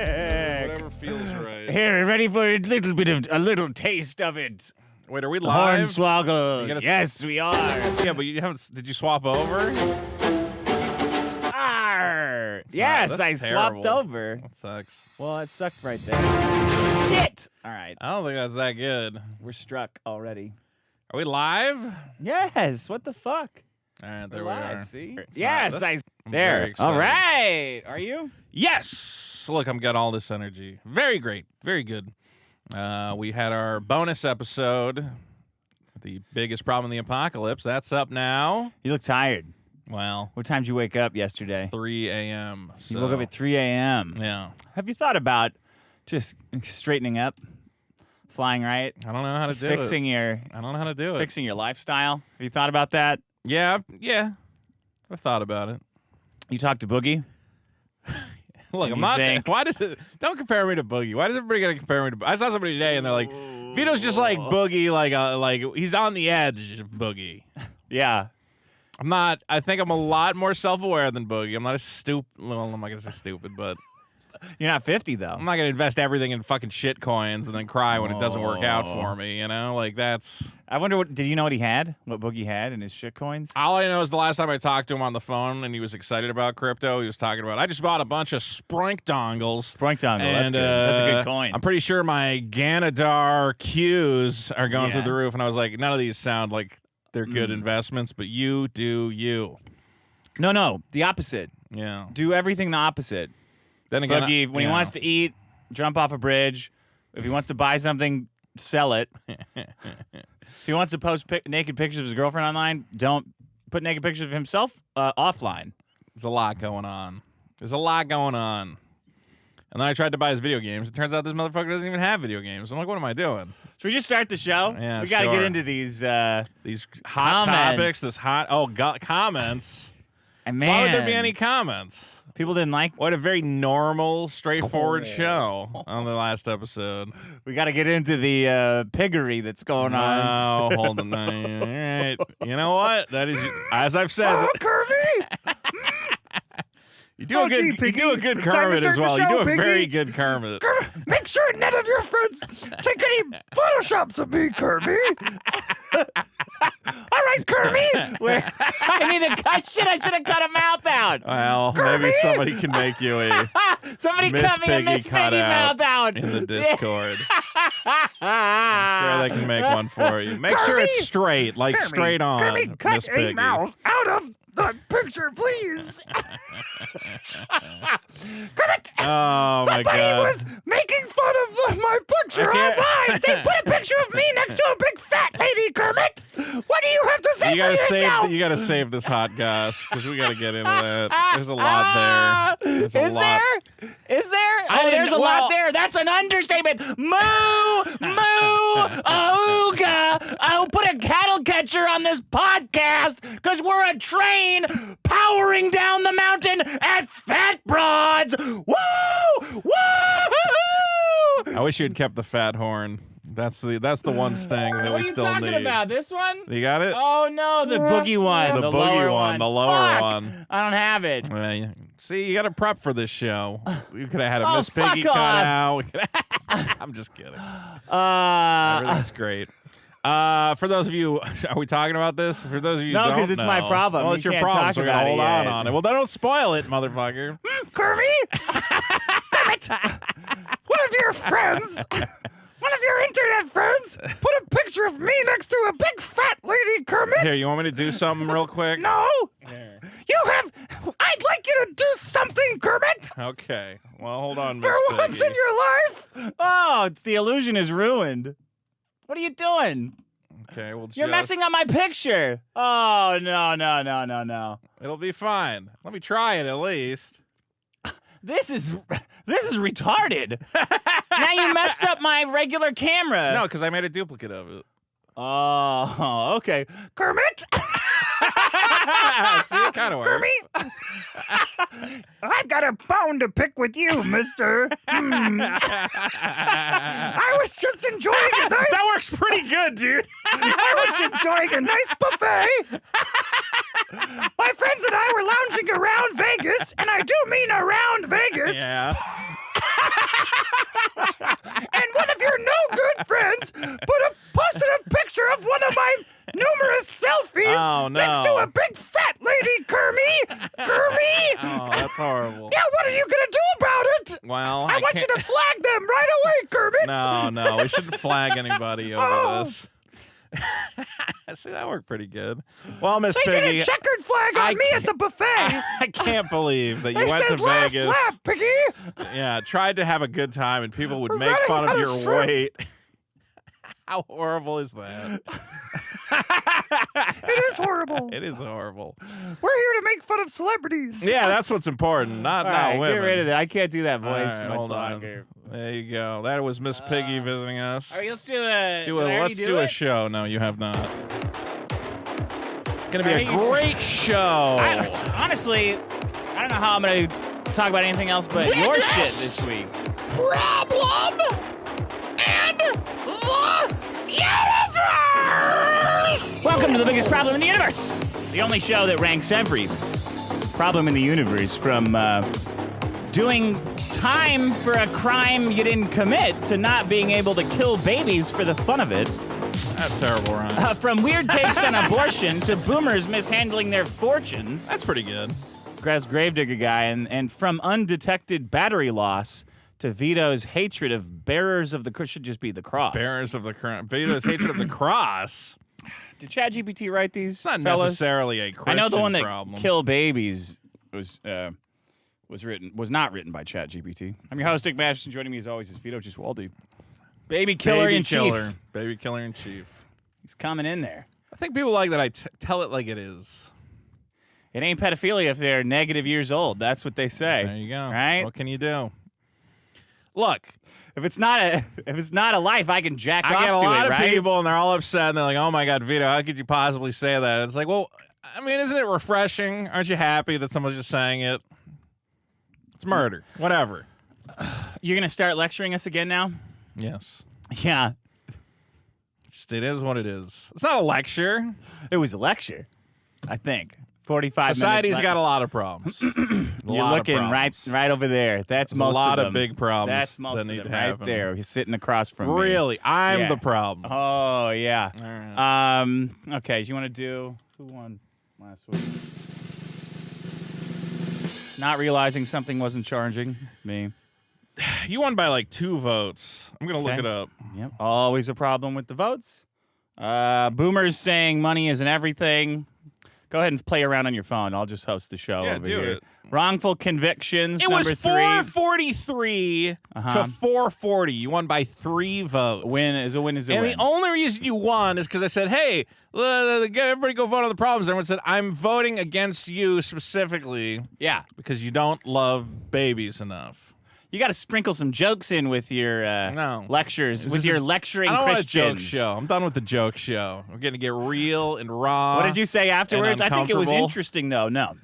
Whatever feels right. Here, ready for a little taste of it. Wait, are we live? Hornswoggle. Yes, we are. Yeah, but you haven't. Did you swap over? Arr. Yes, I swapped over. That sucks. Well, it sucked right there. Shit. All right. I don't think that's that good. We're struck already. Are we live? Yes. What the fuck? All right, there Relax, we are. See? It's Yes, I'm there. very excited. All right. Are you? Yes. Look, I'm got all this energy. Very great. Very good. We had our bonus episode, The Biggest Problem in the Apocalypse. That's up now. You look tired. Well, What time did you wake up yesterday? 3 a.m. So, You woke up at 3 a.m. Yeah. Have you thought about just straightening up, flying right, I don't know how to do fixing it. your I don't know how to do it. fixing your lifestyle? Have you thought about that? Yeah. I've thought about it. You talked to Boogie? Look, And I'm you not. think- Why does it? Don't compare me to Boogie. Why does everybody gotta compare me to? I saw somebody today, and they're like, "Vito's just like Boogie, like he's on the edge of Boogie." Yeah. I'm not. I think I'm a lot more self-aware than Boogie. I'm not as stupid. Well, I'm not gonna say stupid, but You're not 50, though. I'm not gonna invest everything in fucking shit coins and then cry when it doesn't work out for me. You know, like that's. I wonder did you know what he had? What Boogie had in his shit coins? All I know is the last time I talked to him on the phone and he was excited about crypto, he was talking about, I just bought a bunch of Sprink dongles. Sprink dongle, that's And, good. That's a good coin. I'm pretty sure my Ganadar Qs are going through Yeah. the roof, and I was like, none of these sound like they're good investments, but you do you. No, the opposite. Yeah. Do everything the opposite. Then again, Boogie, when he wants to eat, jump off a bridge. If he wants to buy something, sell it. If he wants to post naked pictures of his girlfriend online, don't put naked pictures of himself offline. There's a lot going on. There's a lot going on. And then I tried to buy his video games. It turns out this motherfucker doesn't even have video games. I'm like, what am I doing? Should we just start the show? Yeah, we got to sure. get into these Hot comments. topics, this hot, comments. And man, Why would there be any comments? people didn't like. What a very normal, straightforward show on the last episode. We got to get into the piggery that's going on. No, hold on. All right. You know what? That is, as I've said, Kirby! you do a good Kermit as well. You do a very good Kermit. Make sure none of your friends take any photoshops of me, Kirby. All right, Kirby. I need a cut. Shit, I should have cut a mouth out. Well, maybe somebody can make you a Somebody Miss cut me a Piggy Miss Piggy cutout mouth out. in the Discord. Sure, they can make one for you. Make sure it's straight, like straight on. Kirby, cut Miss a Piggy. mouth out of the picture, please. Kermit! Oh my Somebody God. was making fun of my picture I can't- online. They put a picture of me next to a big fat lady, Kermit. What do you have to say You gotta for yourself? save. You gotta save this hot goss because we gotta get into that. There's a lot there. There's a Is lot. there? Is there? I Oh, there's a didn't- lot well- there. That's an understatement. Moo, moo, ooga. Oh, put a cattle catcher on this podcast because we're a train powering down the mountain at Fat Broads. Woo! Woo! I wish you had kept the fat horn. That's the one sting that What we are you still talking need. about? This one? You got it? Oh no, the boogie one. The lower boogie one, the lower Fuck. one. I don't have it. See, you got to prep for this show. You could have had a Oh, Miss fuck Piggy off. cut out. I'm just kidding. Everything's great. For those of you, are we talking about this? For those of you, who No, don't 'cause it's my know- problem. Well, You it's your can't problem. talk So we're gonna about hold it on yet. on it. Well, then don't spoil it, motherfucker. Kirby? Kermit! One of your friends, one of your internet friends, put a picture of me next to a big fat lady, Kermit. Here, you want me to do something real quick? No. You have. I'd like you to do something, Kermit. Okay. Well, hold on, Miss For once Piggy. in your life. Oh, the illusion is ruined. What are you doing? Okay, well, You're messing up my picture. Oh, no. It'll be fine. Let me try it at least. This is retarded. Now you messed up my regular camera. No, because I made a duplicate of it. Oh, okay. Kermit? See, it kind of works. Kermit? I've got a bone to pick with you, mister. I was just enjoying a nice... That works pretty good, dude. I was enjoying a nice buffet. My friends and I were lounging around Vegas, and I do mean around Vegas. Yeah. celebrities, but posted a picture of one of my numerous selfies next to a big fat lady, Kermit. Oh, that's horrible. Yeah, what are you gonna do about it? Well, I want you to flag them right away, Kermit. No, we shouldn't flag anybody over this. See, that worked pretty good. Well, Miss They Piggy, did a checkered flag on me at the buffet. I can't believe that you They went said to last Vegas. lap, Piggy. Yeah, tried to have a good time, and people would We're make running fun out of of your shrimp. weight. How horrible is that? It is horrible. It is horrible. We're here to make fun of celebrities. Yeah, that's what's important, not All right, women. get rid of that. I can't do that All voice right, much hold on. longer. There you go. That was Miss Piggy visiting us. All right, let's do a. Let's do a show. No, you have not. Gonna be a great show. Honestly, I don't know how I'm gonna talk about anything else but your shit this week. Problem and the universe. Welcome to the biggest problem in the universe. The only show that ranks every problem in the universe from doing time for a crime you didn't commit to not being able to kill babies for the fun of it. That's terrible, Ryan. From weird takes on abortion to boomers mishandling their fortunes. That's pretty good. Grabs Gravedigger guy, and from undetected battery loss to Vito's hatred of bearers of the cross. Should just be the cross. Bearers of the cross. Vito's hatred of the cross. Did ChatGPT write these? It's not fellas? necessarily a Christian I know the one that problem. kill babies was not written by ChatGPT. I'm your host, Dick Mash, and joining me as always is Vito Giswaldi. Baby killer in chief. Baby killer in chief. He's coming in there. I think people like that I tell it like it is. It ain't pedophilia if they're negative years old. That's what they say. There you go. Right? What can you do? Look, If it's not a life, I can jack off I get a to lot it, of right? people, and they're all upset, and they're like, "Oh my God, Vito, how could you possibly say that?" And it's like, well, I mean, isn't it refreshing? Aren't you happy that someone's just saying it? It's murder. Whatever. You're gonna start lecturing us again now? Yes. Yeah. Just, it is what it is. It's not a lecture. It was a lecture, I think. 45 Society's minutes. got a lot of problems. You're looking right over there. That's There's most a lot of of them. big problems That's most that of need them to right happen. there. He's sitting across from me. Really, I'm Yeah. the problem. Oh yeah. All right. Okay. Do you want to do who won last week? Not realizing something wasn't charging me. You won by like 2 votes. I'm gonna look Okay. it up. Yep. Always a problem with the votes. Boomers saying money isn't everything. Go ahead and play around on your phone. I'll just host the show Yeah, over do here. it. Wrongful convictions. It number was 3. 443 to 440. You won by 3 votes. Win is a win is a And win. the only reason you won is because I said, hey, everybody go vote on the problems. Everyone said, I'm voting against you specifically Yeah. because you don't love babies enough. You got to sprinkle some jokes in with your No. lectures, Is with this your a- lecturing I don't Christians. want a joke show. I'm done with the joke show. We're going to get real and raw. What did you say afterwards? I think it was uncomfortable. interesting, though. No,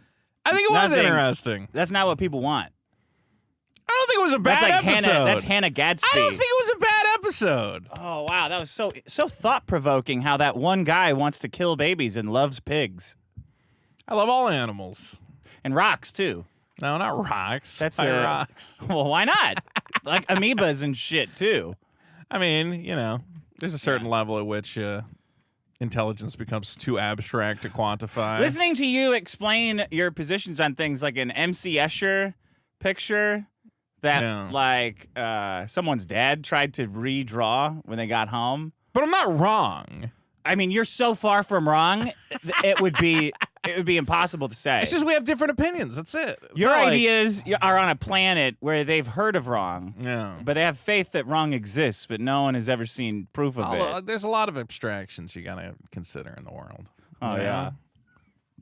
I think it was Nothing. interesting. that's not what people want. I don't think it was a bad That's like episode. That's Hannah Gadsby. I don't think it was a bad episode. Oh wow, that was so thought provoking. How that one guy wants to kill babies and loves pigs I love all animals. and rocks too. No, not rocks. That's Why rocks. Well, why not? Like amoebas and shit too. I mean, there's a certain level at which intelligence becomes too abstract to quantify. Listening to you explain your positions on things like an MC Escher picture that someone's dad tried to redraw when they got home. But I'm not wrong. I mean, you're so far from wrong. It would be impossible to say. It's just we have different opinions. That's it. It's Your not like- ideas are on a planet where they've heard of wrong, Yeah. but they have faith that wrong exists, but no one has ever seen proof of it. There's a lot of abstractions you gotta consider in the world. Oh, you know? yeah.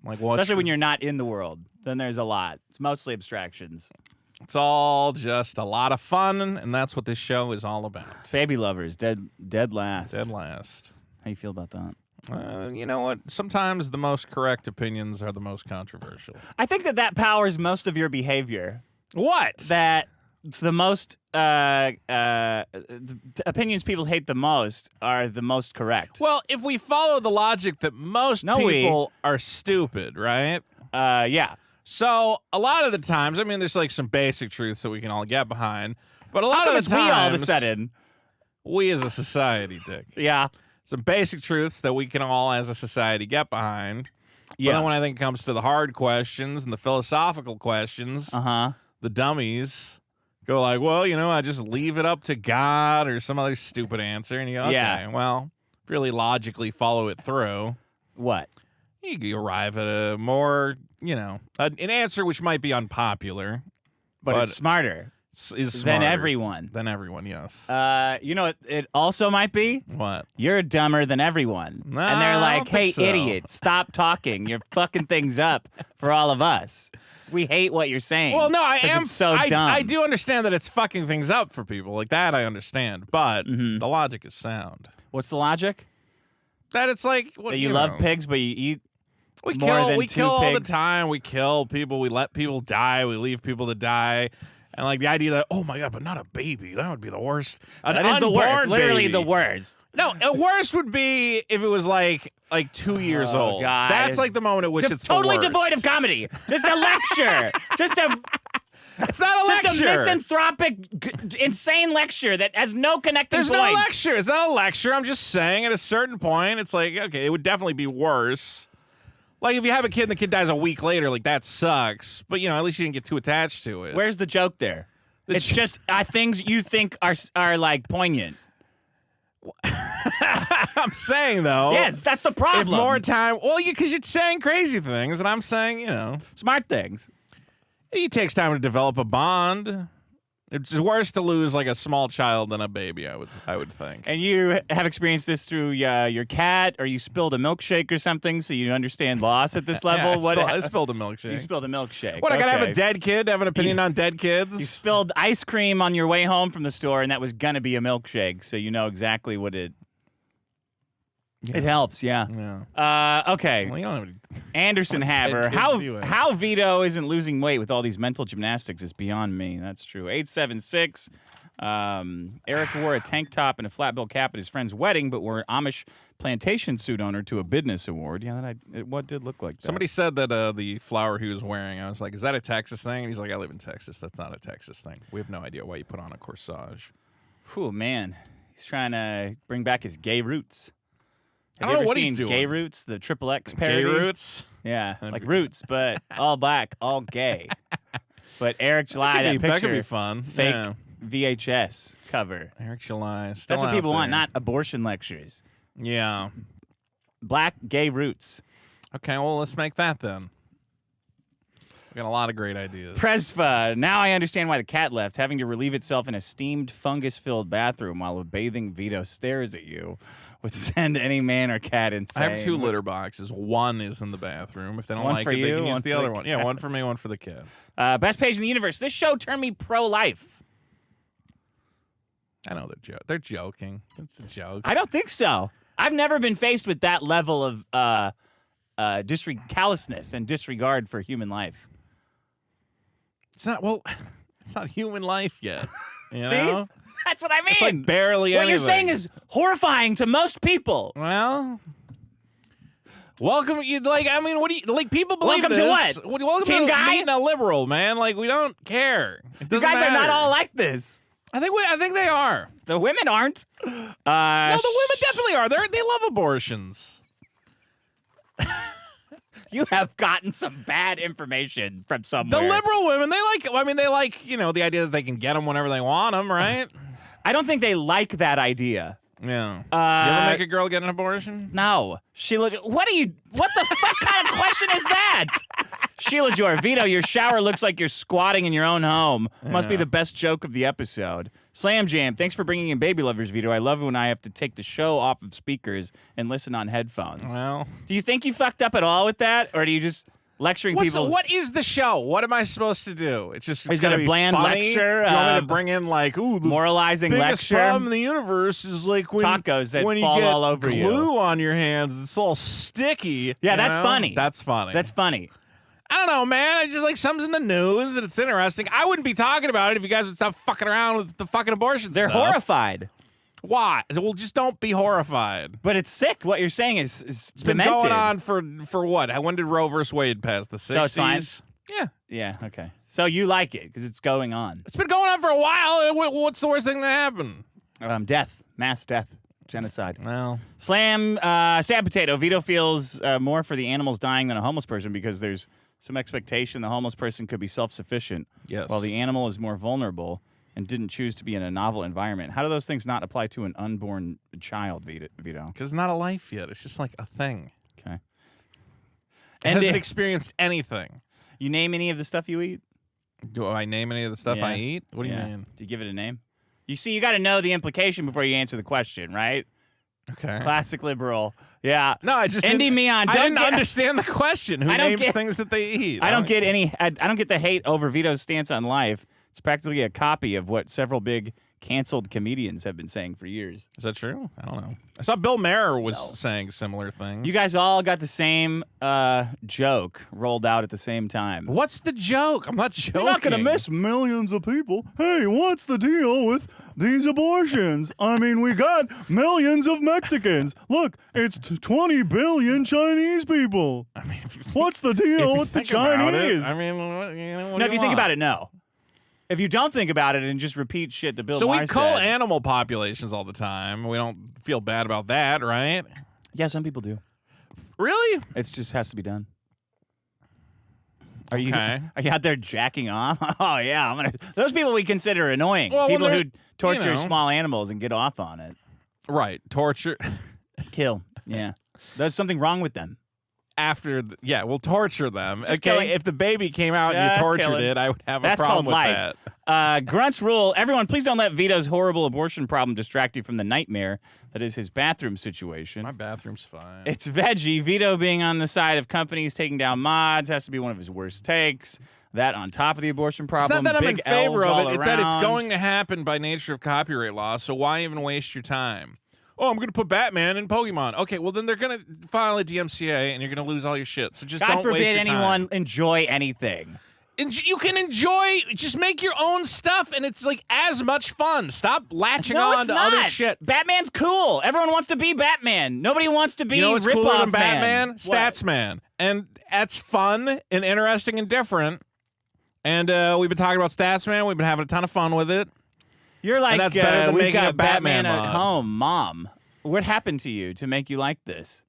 Like what? Especially when you're not in the world. Then there's a lot. It's mostly abstractions. It's all just a lot of fun, and that's what this show is all about. Baby lovers, dead last. Dead last. How you feel about that? You know what? Sometimes the most correct opinions are the most controversial. I think that powers most of your behavior. What? That it's the most the opinions people hate the most are the most correct. Well, if we follow the logic that most people are stupid, right? Yeah. So a lot of the times, I mean, there's like some basic truths that we can all get behind, but a lot of the we all of a times, sudden we as a society, Dick. Yeah. Some basic truths that we can all as a society get behind. Yeah. But then when I think it comes to the hard questions and the philosophical questions, the dummies go like, well, I just leave it up to God or some other stupid answer. And you go, okay, well, really logically follow it through. What? You arrive at a more, an answer which might be unpopular. But it's smarter. Is than smarter everyone. Than everyone, yes. It also might be? What? You're dumber than everyone. No, and they're I like, don't hey, think so. idiot, stop talking. You're fucking things up for all of us. We hate what you're saying. Well, no, I 'cause am. It's so dumb. I do understand that it's fucking things up for people. Like that, I understand. But the logic is sound. What's the logic? That it's like what That you love pigs, but you eat We more kill. than We two kill all the pigs. time. We kill people. We let people die. We leave people to die. And like the idea that, oh my God, but not a baby. That would be the worst. That is the worst. unborn Literally baby. the worst. No, the worst would be if it was like 2 years old. God. That's like the moment at which it's Totally the worst. devoid of comedy. Just a lecture. Just a It's not a lecture. misanthropic, insane lecture that has no connecting There's points. no lecture. It's not a lecture. I'm just saying at a certain point, it's like, okay, it would definitely be worse. Like if you have a kid and the kid dies a week later, like that sucks. But at least you didn't get too attached to it. Where's the joke there? It's just things you think are like poignant. I'm saying though. Yes, that's the problem. If more time, because you're saying crazy things, and I'm saying, Smart things. it takes time to develop a bond. It's worse to lose like a small child than a baby. I would think. And you have experienced this through your cat, or you spilled a milkshake or something, so you understand loss at this level. Yeah, I spilled a milkshake. You spilled a milkshake. What? I gotta have Okay. a dead kid? Have an opinion on dead kids? You spilled ice cream on your way home from the store, and that was gonna be a milkshake, so you know exactly what it. Yeah. It helps, yeah. Okay. Well, you don't have any- Anderson Haber. kids do it. How Vito isn't losing weight with all these mental gymnastics is beyond me. That's true. 876. Eric wore a tank top and a flat bill cap at his friend's wedding, but wore an Amish plantation suit owner to a business award. Yeah, what did look like that? Somebody said that the flower he was wearing, I was like, is that a Texas thing? And he's like, I live in Texas. That's not a Texas thing. We have no idea why you put on a corsage. Whew, man. He's trying to bring back his gay roots. I Have don't you know ever what he's seen doing. Gay Roots, the Triple X parody? Gay roots? Yeah, That'd like be Roots, but all black, all gay. But Eric July, that That picture, could be fun. fake Yeah. VHS cover. Eric July. That's what people want, not abortion lectures. Yeah. Black gay roots. Okay, well, let's make that then. We got a lot of great ideas. Presva. Now I understand why the cat left. Having to relieve itself in a steamed, fungus-filled bathroom while a bathing Vito stares at you would send any man or cat insane. I have 2 litter boxes. One is in the bathroom. If they don't One like for it, they you, can one use the for other the one. Yeah, one for me, one for the kids. Best page in the universe. This show turned me pro-life. I know they're joking. It's a joke. I don't think so. I've never been faced with that level of callousness and disregard for human life. It's not human life yet. You See? know? That's what I mean. It's like barely what anything. you're saying is horrifying to most people. Well, welcome. What do you like? People believe Welcome to this. what? Welcome Team to guy? meeting a liberal, man. Like we don't care. It You doesn't guys are not matter. all like this. I think they are. The women aren't. No, the women definitely are. They love abortions. You have gotten some bad information from The somewhere. liberal women, they like the idea that they can get them whenever they want them, right? I don't think they like that idea. Yeah. You ever make a girl get an abortion? No. Sheila, what the fuck kind of question is that? Sheila Jor, Vito, your shower looks like you're squatting in your own home. Must be the best joke of the episode. Slam Jam, thanks for bringing in Baby Lovers, Vito. I love it when I have to take the show off of speakers and listen on headphones. Well, Do you think you fucked up at all with that? Or do you just lecturing people? what is the show? What am I supposed to do? It's just Is it gonna a be bland funny? lecture? Do you want me to bring in like, the moralizing biggest lecture? problem in the universe is like when Tacos that when fall you get all over you. glue on your hands, it's all sticky. Yeah, you that's know? funny. That's funny. That's funny. I don't know, man. I just like something's in the news and it's interesting. I wouldn't be talking about it if you guys would stop fucking around with the fucking abortion They're stuff. horrified. Why? Well, just don't be horrified. But it's sick. What you're saying is It's been demented. going on for what? When did Roe versus Wade pass? The 60s? So it's fine? Yeah. Yeah, okay. So you like it because it's going on. It's been going on for a while. What's the worst thing that happened? Death. Mass death. Genocide. Well, Slam, sad potato. Vito feels more for the animals dying than a homeless person because there's some expectation the homeless person could be self-sufficient, while the animal is more vulnerable and didn't choose to be in a novel environment. How do those things not apply to an unborn child, Vito? Because it's not a life yet. It's just like a thing. Okay. And hasn't experienced anything. You name any of the stuff you eat? Do I name any of the stuff I eat? What do you mean? Do you give it a name? You see, you got to know the implication before you answer the question, right? Okay. Classic liberal. Yeah. No, I just Indy Meon. I didn't understand the question. Who names things that they eat? I don't get the hate over Vito's stance on life. It's practically a copy of what several big canceled comedians have been saying for years. Is that true? I don't know. I saw Bill Maher was saying similar things. You guys all got the same joke rolled out at the same time. What's the joke? I'm not joking. You're not going to miss millions of people. Hey, what's the deal with these abortions? I mean, we got millions of Mexicans. Look, it's 20 billion Chinese people. I mean, what's the deal with the Chinese? I mean, if you think about it, no. If you don't think about it and just repeat shit that Bill Maher said. So we cull animal populations all the time. We don't feel bad about that, right? Yeah, some people do. Really? It just has to be done. Are you out there jacking off? Oh yeah, those people we consider annoying. Well, people who torture small animals and get off on it. Right, torture, kill. Yeah, there's something wrong with them. We'll torture them. Just okay, killing. if the baby came out and you tortured it, I would have a problem with that. Grunts rule. Everyone, please don't let Vito's horrible abortion problem distract you from the nightmare that is his bathroom situation. My bathroom's fine. It's veggie. Vito being on the side of companies taking down mods has to be one of his worst takes. That on top of the abortion problem. It's not that I'm in favor of it. It's that it's around. going to happen by nature of copyright law, so why even waste your time? Oh, I'm going to put Batman in Pokemon. Okay, well, then they're going to file a DMCA, and you're going to lose all your shit. So just God don't waste forbid your anyone time. enjoy anything. You can enjoy, just make your own stuff, and it's like as much fun. Stop latching on to other shit. Batman's cool. Everyone wants to be Batman. Nobody wants to be what's rip-off cooler than Batman? man. Stats Man. And that's fun and interesting and different. And we've been talking about Stats Man. We've been having a ton of fun with it. You're like, that's better than we've making got a Batman at mod. home, Mom. What happened to you to make you like this?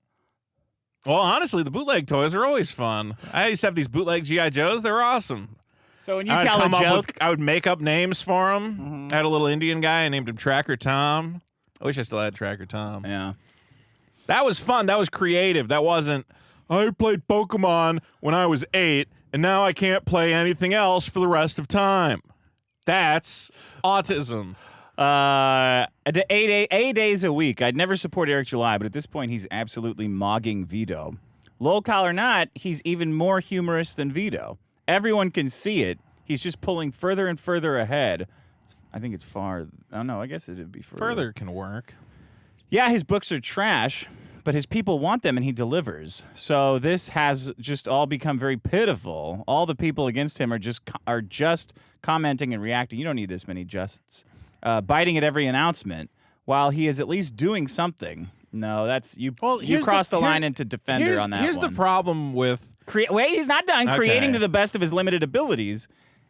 Well, honestly, the bootleg toys are always fun. I used to have these bootleg G.I. Joes. They were awesome. So when you tell a joke, I would make up names for them. Mm-hmm. I had a little Indian guy. I named him Tracker Tom. I wish I still had Tracker Tom. Yeah. That was fun. That was creative. That wasn't, I played Pokemon when I was 8, and now I can't play anything else for the rest of time. That's autism. 8 days a week. I'd never support Eric July, but at this point, he's absolutely mogging Vito. Lol Kyle or not, he's even more humorous than Vito. Everyone can see it. He's just pulling further and further ahead. I think it's far. Oh, no, I guess it'd be further. Further can work. Yeah, his books are trash, but his people want them and he delivers. So this has just all become very pitiful. All the people against him are just commenting and reacting. You don't need this many justs. Biting at every announcement while he is at least doing something. No, that's you. Well, you cross the line into defender on that Here's one. the problem with... Wait, he's not done creating to the best of his limited abilities.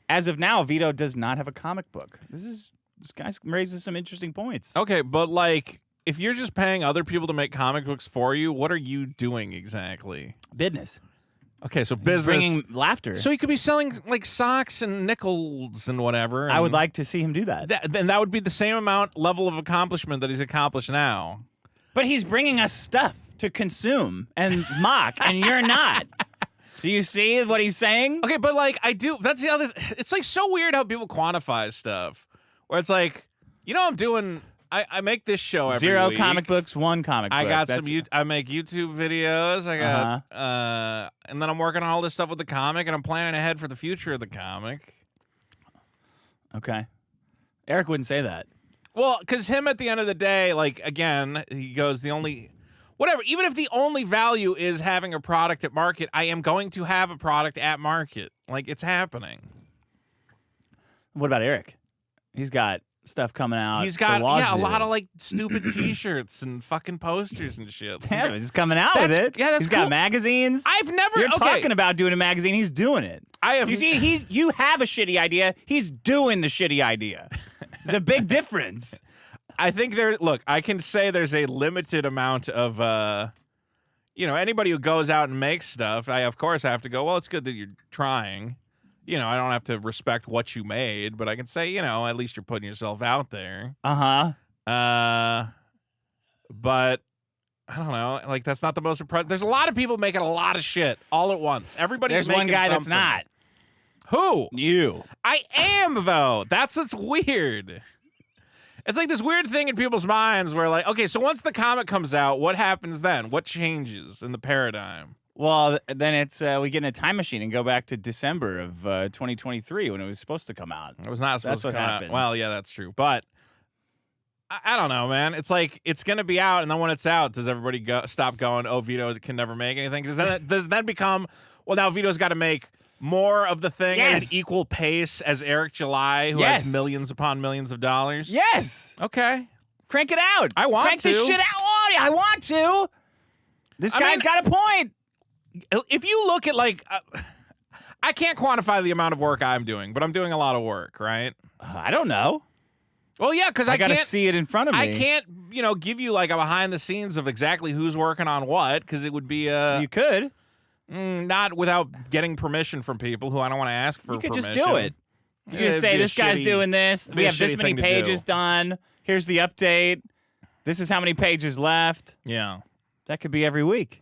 As of now, Vito does not have a comic book. This guy raises some interesting points. Okay, but like, if you're just paying other people to make comic books for you, what are you doing exactly? Business. Okay, so He's business. bringing laughter. So he could be selling like socks and nickels and whatever. I would like to see him do that. Then that would be the same level of accomplishment that he's accomplished now. But he's bringing us stuff to consume and mock, and you're not. Do you see what he's saying? Okay, but like I do. That's the other. It's like so weird how people quantify stuff. Where it's like, I'm doing. I make this show every 0 week. comic books, 1 comic book. I got I make YouTube videos. I got and then I'm working on all this stuff with the comic, and I'm planning ahead for the future of the comic. Okay. Eric wouldn't say that. Well, because him at the end of the day, like, again, he goes, whatever, even if the only value is having a product at market, I am going to have a product at market. Like, it's happening. What about Eric? He's got stuff coming out. He's got, a lot of, like, stupid T-shirts and fucking posters and shit. Yeah, he's coming out with it. Yeah, that's He's cool. got magazines. You're talking about doing a magazine. He's doing it. You see, you have a shitty idea. He's doing the shitty idea. There's a big difference. I think I can say there's a limited amount of, anybody who goes out and makes stuff, I, of course, have to go, well, it's good that you're trying. I don't have to respect what you made, but I can say, at least you're putting yourself out there. Uh-huh. But I don't know. Like, that's not the most impressive. There's a lot of people making a lot of shit all at once. Everybody's There's one guy something. that's not. Who? You. I am, though. That's what's weird. It's like this weird thing in people's minds where, like, okay, so once the comic comes out, what happens then? What changes in the paradigm? Well, then it's we get in a time machine and go back to December of 2023 when it was supposed to come out. It was not supposed That's to what come happens. out. Well, yeah, that's true. But I don't know, man. It's like it's going to be out, and then when it's out, does everybody stop going, oh, Vito can never make anything? Does it then become, well, now Vito's got to make more of the thing at an equal pace as Eric July, who has millions upon millions of dollars? Yes. Okay. Crank it out. I want Crank to. this shit out. I want to. This guy's got a point. If you look at, like, I can't quantify the amount of work I'm doing, but I'm doing a lot of work, right? I don't know. Well, yeah, because I got to can't see it in front of me. I can't, give you, like, a behind the scenes of exactly who's working on what, because it would be You could. Not without getting permission from people who I don't want to ask for permission. You could just do it. You could say, this guy's doing this. We have this many pages done. Here's the update. This is how many pages left. Yeah. That could be every week.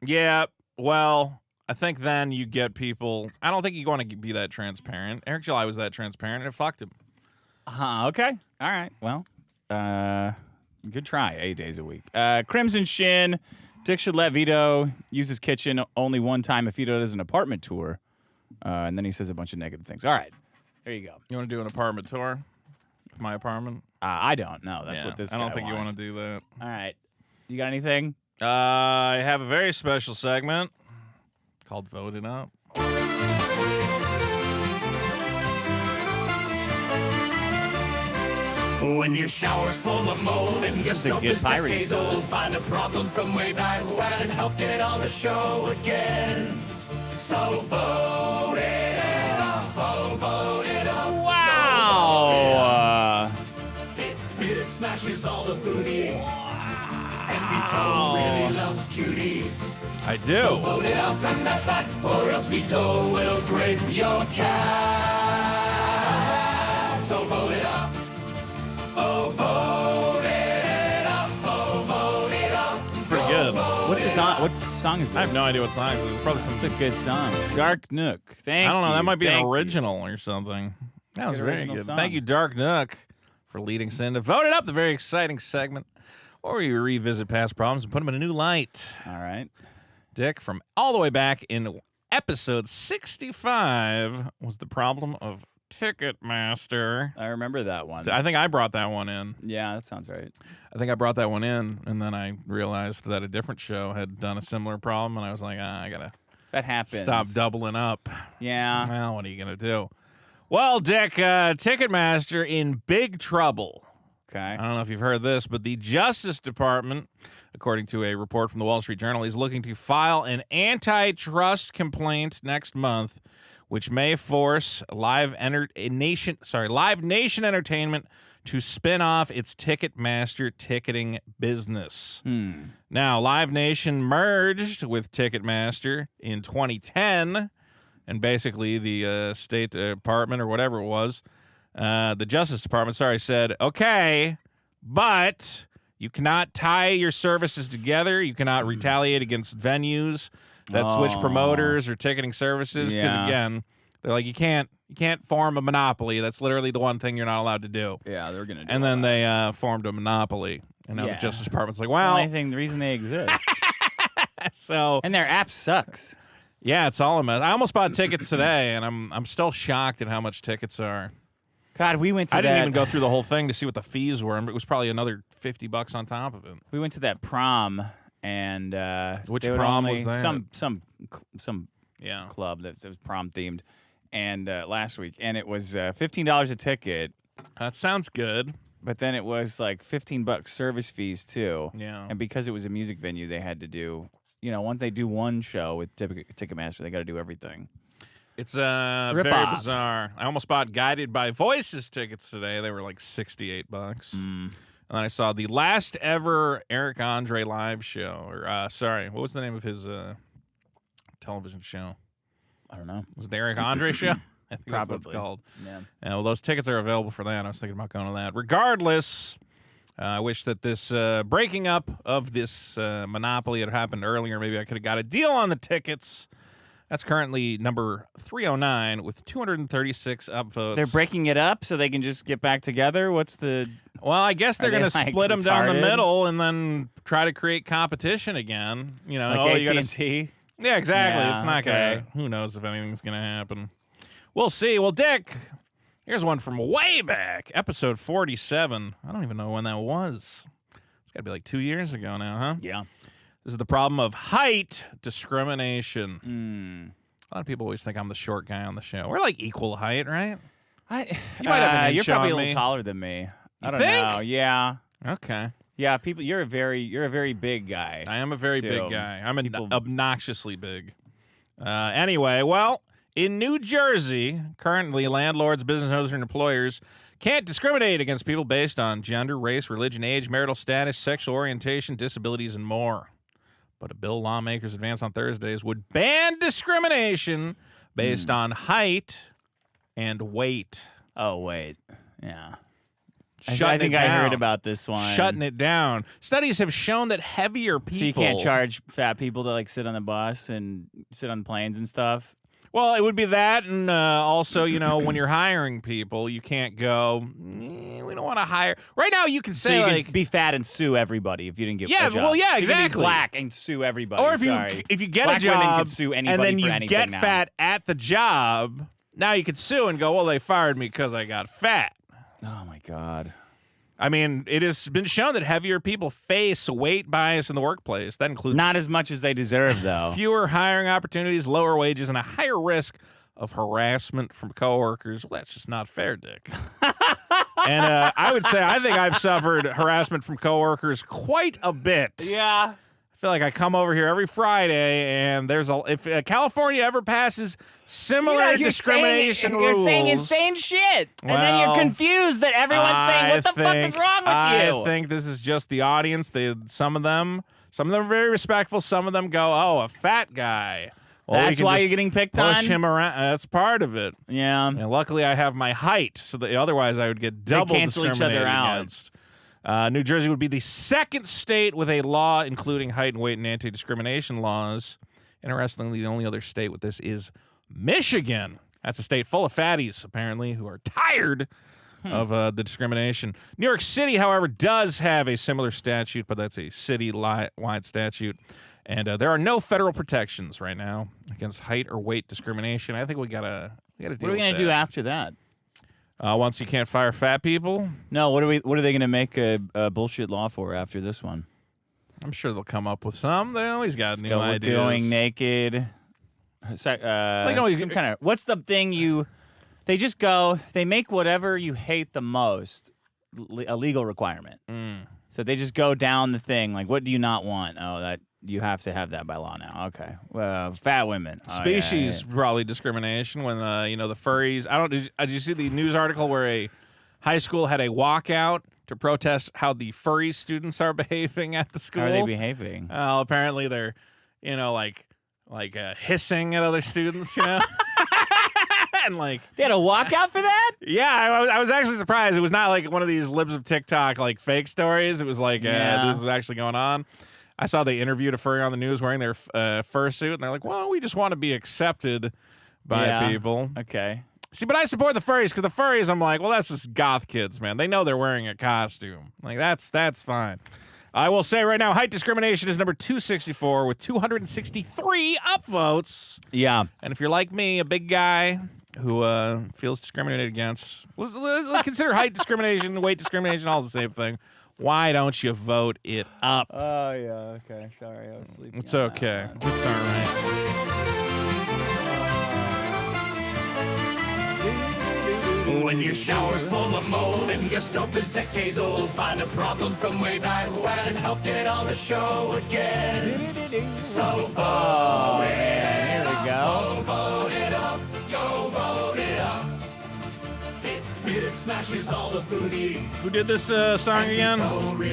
Yeah, well, I think then you get people. I don't think you want to be that transparent. Eric July was that transparent, and it fucked him. Okay. All right. Well, good try. 8 days a week. Crimson Shin. Dick should let Vito use his kitchen only one time if Vito does an apartment tour. And then he says a bunch of negative things. All right. There you go. You want to do an apartment tour of my apartment? I don't know. That's what this guy I don't think wants. you want to do that. All right. You got anything? I have a very special segment called Vote It Up. When your shower's full of mold and your soap is diesel, find a problem from way back when and help get it on the show again. So vote it up, vote it up. Wow. It smashes all the booty. And Vito really loves cuties. I do. So vote it up and that's that, or else Vito will break your cat. So vote it up. Oh, vote it up. Oh, vote it up. Pretty good. What's the song? What song is this? I have no idea what song it is. It's probably some. It's a good song. Dark Nook. Thank you. I don't know. That might be an Thank you. original or something. That was very original good. song. Thank you, Dark Nook, for leading us into Vote It Up, the very exciting segment, or we revisit past problems and put them in a new light. All right. Dick, from all the way back in episode 65, was the problem of Ticketmaster. I remember that one. I think I brought that one in. Yeah, that sounds right. I think I brought that one in, and then I realized that a different show had done a similar problem, and I was like, I gotta That happens. stop doubling up. Yeah. Well, what are you gonna do? Well, Dick, Ticketmaster in big trouble. Okay. I don't know if you've heard this, but the Justice Department, according to a report from the Wall Street Journal, is looking to file an antitrust complaint next month, which may force Live Nation Entertainment to spin off its Ticketmaster ticketing business. Now, Live Nation merged with Ticketmaster in 2010, and basically the State Department or whatever it was, the Justice Department, said, okay, but you cannot tie your services together. You cannot retaliate against venues that switch promoters or ticketing services. Because again, they're like, you can't form a monopoly. That's literally the one thing you're not allowed to do. Yeah, they're gonna do And then they formed a monopoly. And now the Justice Department's like, well, well, the reason they exist. so And their app sucks. yeah, it's all a mess. I almost bought tickets today, and I'm still shocked at how much tickets are. God, we went to I didn't even go through the whole thing to see what the fees were. It was probably another $50 on top of it. We went to that prom, and Which they would prom only, was that? Some Yeah. club that was prom themed, and last week, and it was $15 a ticket. That sounds good. But then it was like $15 service fees too. Yeah. And because it was a music venue, they had to do, once they do one show with Ticketmaster, they got to do everything. It's very bizarre. I almost bought Guided by Voices tickets today. They were like $68. And then I saw the last ever Eric Andre live show. Or sorry, what was the name of his television show? I don't know. Was it the Eric Andre show? I think that's what it's Probably. called. Yeah. Well, those tickets are available for that. I was thinking about going to that. Regardless, I wish that this breaking up of this monopoly had happened earlier. Maybe I could have got a deal on the tickets. That's currently number 309 with 236 upvotes. They're breaking it up so they can just get back together? What's the... Well, I guess they're going to like split them down the retarded? middle and then try to create competition again. You know, Like you AT&T? Yeah, exactly. Yeah, It's not okay. going to... Who knows if anything's going to happen. We'll see. Well, Dick, here's one from way back. Episode 47. I don't even know when that was. It's got to be like 2 years ago now, huh? Yeah. This is the problem of height discrimination. A lot of people always think I'm the short guy on the show. We're like equal height, right? You might have an You're inch probably on a me. little taller than me. I don't think? know. Yeah. Okay. Yeah, people. You're a very big guy. I am a very too. big guy. I'm People- obnoxiously big. Anyway, well, in New Jersey, currently landlords, business owners, and employers can't discriminate against people based on gender, race, religion, age, marital status, sexual orientation, disabilities, and more. But a bill lawmakers advanced on Thursdays would ban discrimination based on height and weight. Oh wait. Yeah. I Shutting think it I down. heard about this one. Shutting it down. Studies have shown that heavier people... So you can't charge fat people to like sit on the bus and sit on planes and stuff. Well, it would be that, and also, you know, when you're hiring people, you can't go, we don't want to hire. Right now, you can So say, you like... can be fat and sue everybody if you didn't get Yeah, a job. well, yeah, So you can be exactly. black and sue everybody. or if Sorry. you get Black a job, women can sue anybody and then for you anything get now. fat at the job, now you can sue and go, well, they fired me because I got fat. Oh my God. I mean, it has been shown that heavier people face weight bias in the workplace. That includes Not as much as they deserve, though. fewer hiring opportunities, lower wages, and a higher risk of harassment from coworkers. Well, that's just not fair, Dick. And I would say I think I've suffered harassment from coworkers quite a bit. Yeah. I feel like I come over here every Friday, and if California ever passes similar discrimination rules, You're saying insane shit, and then Well, you're confused that everyone's saying, "What the fuck is wrong with you?" I think this is just the audience. Some of them are very respectful. Some of them go, "Oh, a fat guy." Well, That's why you're getting picked on. Push him around. That's part of it. Yeah. And luckily, I have my height, so that otherwise I would get double cancel each other discriminated out. against. New Jersey would be the second state with a law including height and weight and anti-discrimination laws. Interestingly, the only other state with this is Michigan. That's a state full of fatties, apparently, who are tired of the discrimination. New York City, however, does have a similar statute, but that's a city-wide statute. And there are no federal protections right now against height or weight discrimination. I think we gotta deal with that. What are we gonna do after that? Once you can't fire fat people, No. What are they gonna make a bullshit law for after this one? I'm sure they'll come up with some. They always got new ideas. Going naked. Some kind of. What's the thing you? They just go. They make whatever you hate the most a legal requirement. So they just go down the thing. Like, what do you not want? Oh, that you have to have that by law now. Okay. Well, fat women. Oh, Species probably discrimination when the furries. Did you see the news article where a high school had a walkout to protest how the furry students are behaving at the school? How are they behaving? Well, apparently they're, like hissing at other students, and like. They had a walkout for that? Yeah, I was actually surprised. It was not like one of these libs of TikTok like fake stories. It was like this was actually going on. I saw they interviewed a furry on the news wearing their fursuit, and they're like, "Well, we just want to be accepted by people." Okay. See, but I support the furries because the furries, I'm like, well, that's just goth kids, man. They know they're wearing a costume. Like that's fine. I will say right now, height discrimination is number 264 with 263 upvotes. Yeah. And if you're like me, a big guy who feels discriminated against, let's consider height discrimination, weight discrimination, all the same thing. Why don't you vote it up? Oh, yeah. Okay. Sorry. I was sleeping. It's okay. It's all right. When your shower's full of mold and your soap is decades old, find a problem from way back when and help get it on the show again. So vote it up. There we go. Vote it up. Your smashes all the booty. Who did this song again?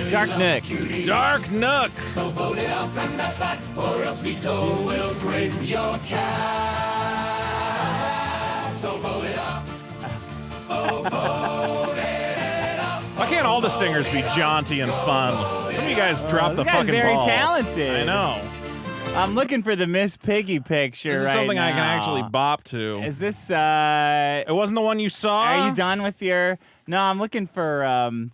Dark Nook. Dark Nook. So vote it up and that's that, or else Vito will grape your cat. So vote it up. Oh, vote it up. Why can't all the stingers be jaunty and fun? Some of you guys drop the This guy's fucking very ball. talented. I know. I'm looking for the Miss Piggy picture This is right something now. I can actually bop to. Is this, It wasn't the one you saw? are you done with your... No, I'm looking for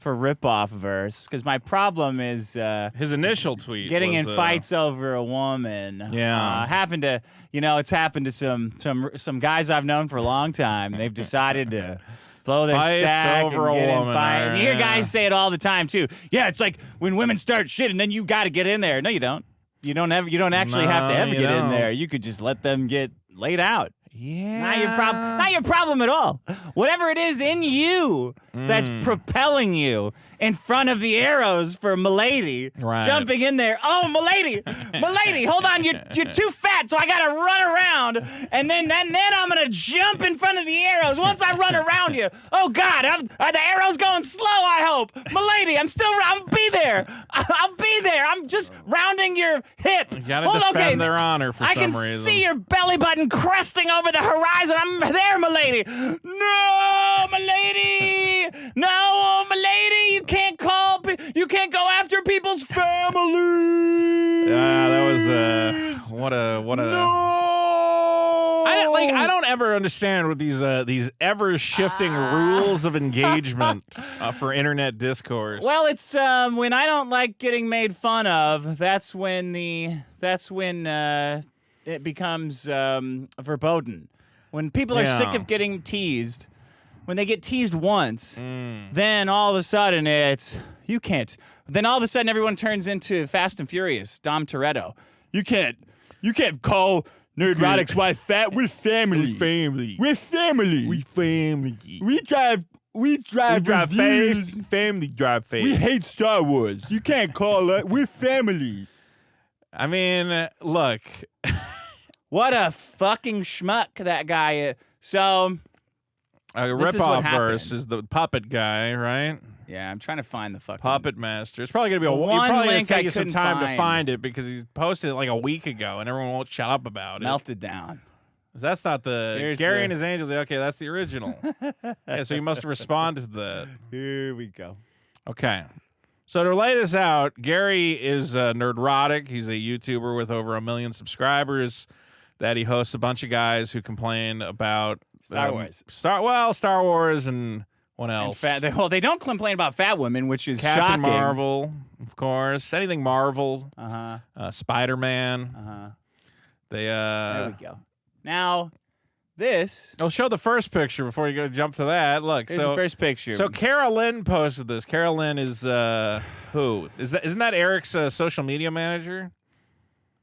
rip-off verse, because my problem is His initial tweet getting was, in fights over a woman. Yeah. Happened to, it's happened to some guys I've known for a long time. They've decided to blow their Fights stack over and a get in woman, fight. And you hear yeah. guys say it all the time too. Yeah, it's like when women start shit, and then you got to get in there. No, you don't. You don't actually have to No, ever you get in don't. there. You could just let them get laid out. Yeah. Not your problem at all. Whatever it is in you that's propelling you in front of the arrows for Milady, Right. jumping in there. Oh, Milady, hold on, you're too fat, so I gotta run around, and then I'm gonna jump in front of the arrows. Once I run around you, oh God, are the arrows going slow? I hope, Milady, I'll be there. I'll be there. I'm just rounding your hip. You gotta defend their honor for I some can reason. see your belly button cresting over the horizon. I'm there, milady. No, milady. No, milady. You can't go after people's family. Yeah, that was what a. No. I don't ever understand what these ever shifting rules of engagement for internet discourse. Well, it's when I don't like getting made fun of. That's when it becomes verboten. When people are sick of getting teased, when they get teased once, then all of a sudden it's you can't. Then all of a sudden everyone turns into Fast and Furious, Dom Toretto. You can't call Nerdrotic's wife fat. We're family. We're family. We drive reviews. Family drive face. We hate Star Wars. You can't call us. We're family. I mean, look. What a fucking schmuck that guy is. So, A This is what ripoff verse happened. is the puppet guy, right? yeah, I'm trying to find the fucking... Puppet Master. It's probably gonna be The you're one probably link gonna I take you some couldn't time to find. find it because he posted it like a week ago and everyone won't shut up about it. melted down. That's not the Here's Gary the- and his Angels. Okay, that's the original. Yeah, so you must have responded to that. Here we go. Okay. So to lay this out, Gary is Nerdrotic. He's a YouTuber with over 1 million subscribers that he hosts a bunch of guys who complain about Star Wars. Star Wars and what else? They don't complain about fat women, which is Captain shocking. Marvel, of course. Anything Marvel. Uh-huh. Spider-Man. Uh-huh. They There we go. Now, this... I'll show the first picture before you go jump to that. Look, Here's so the first picture. So Carol Lynn posted this. Carol Lynn is who? Isn't that Eric's social media manager?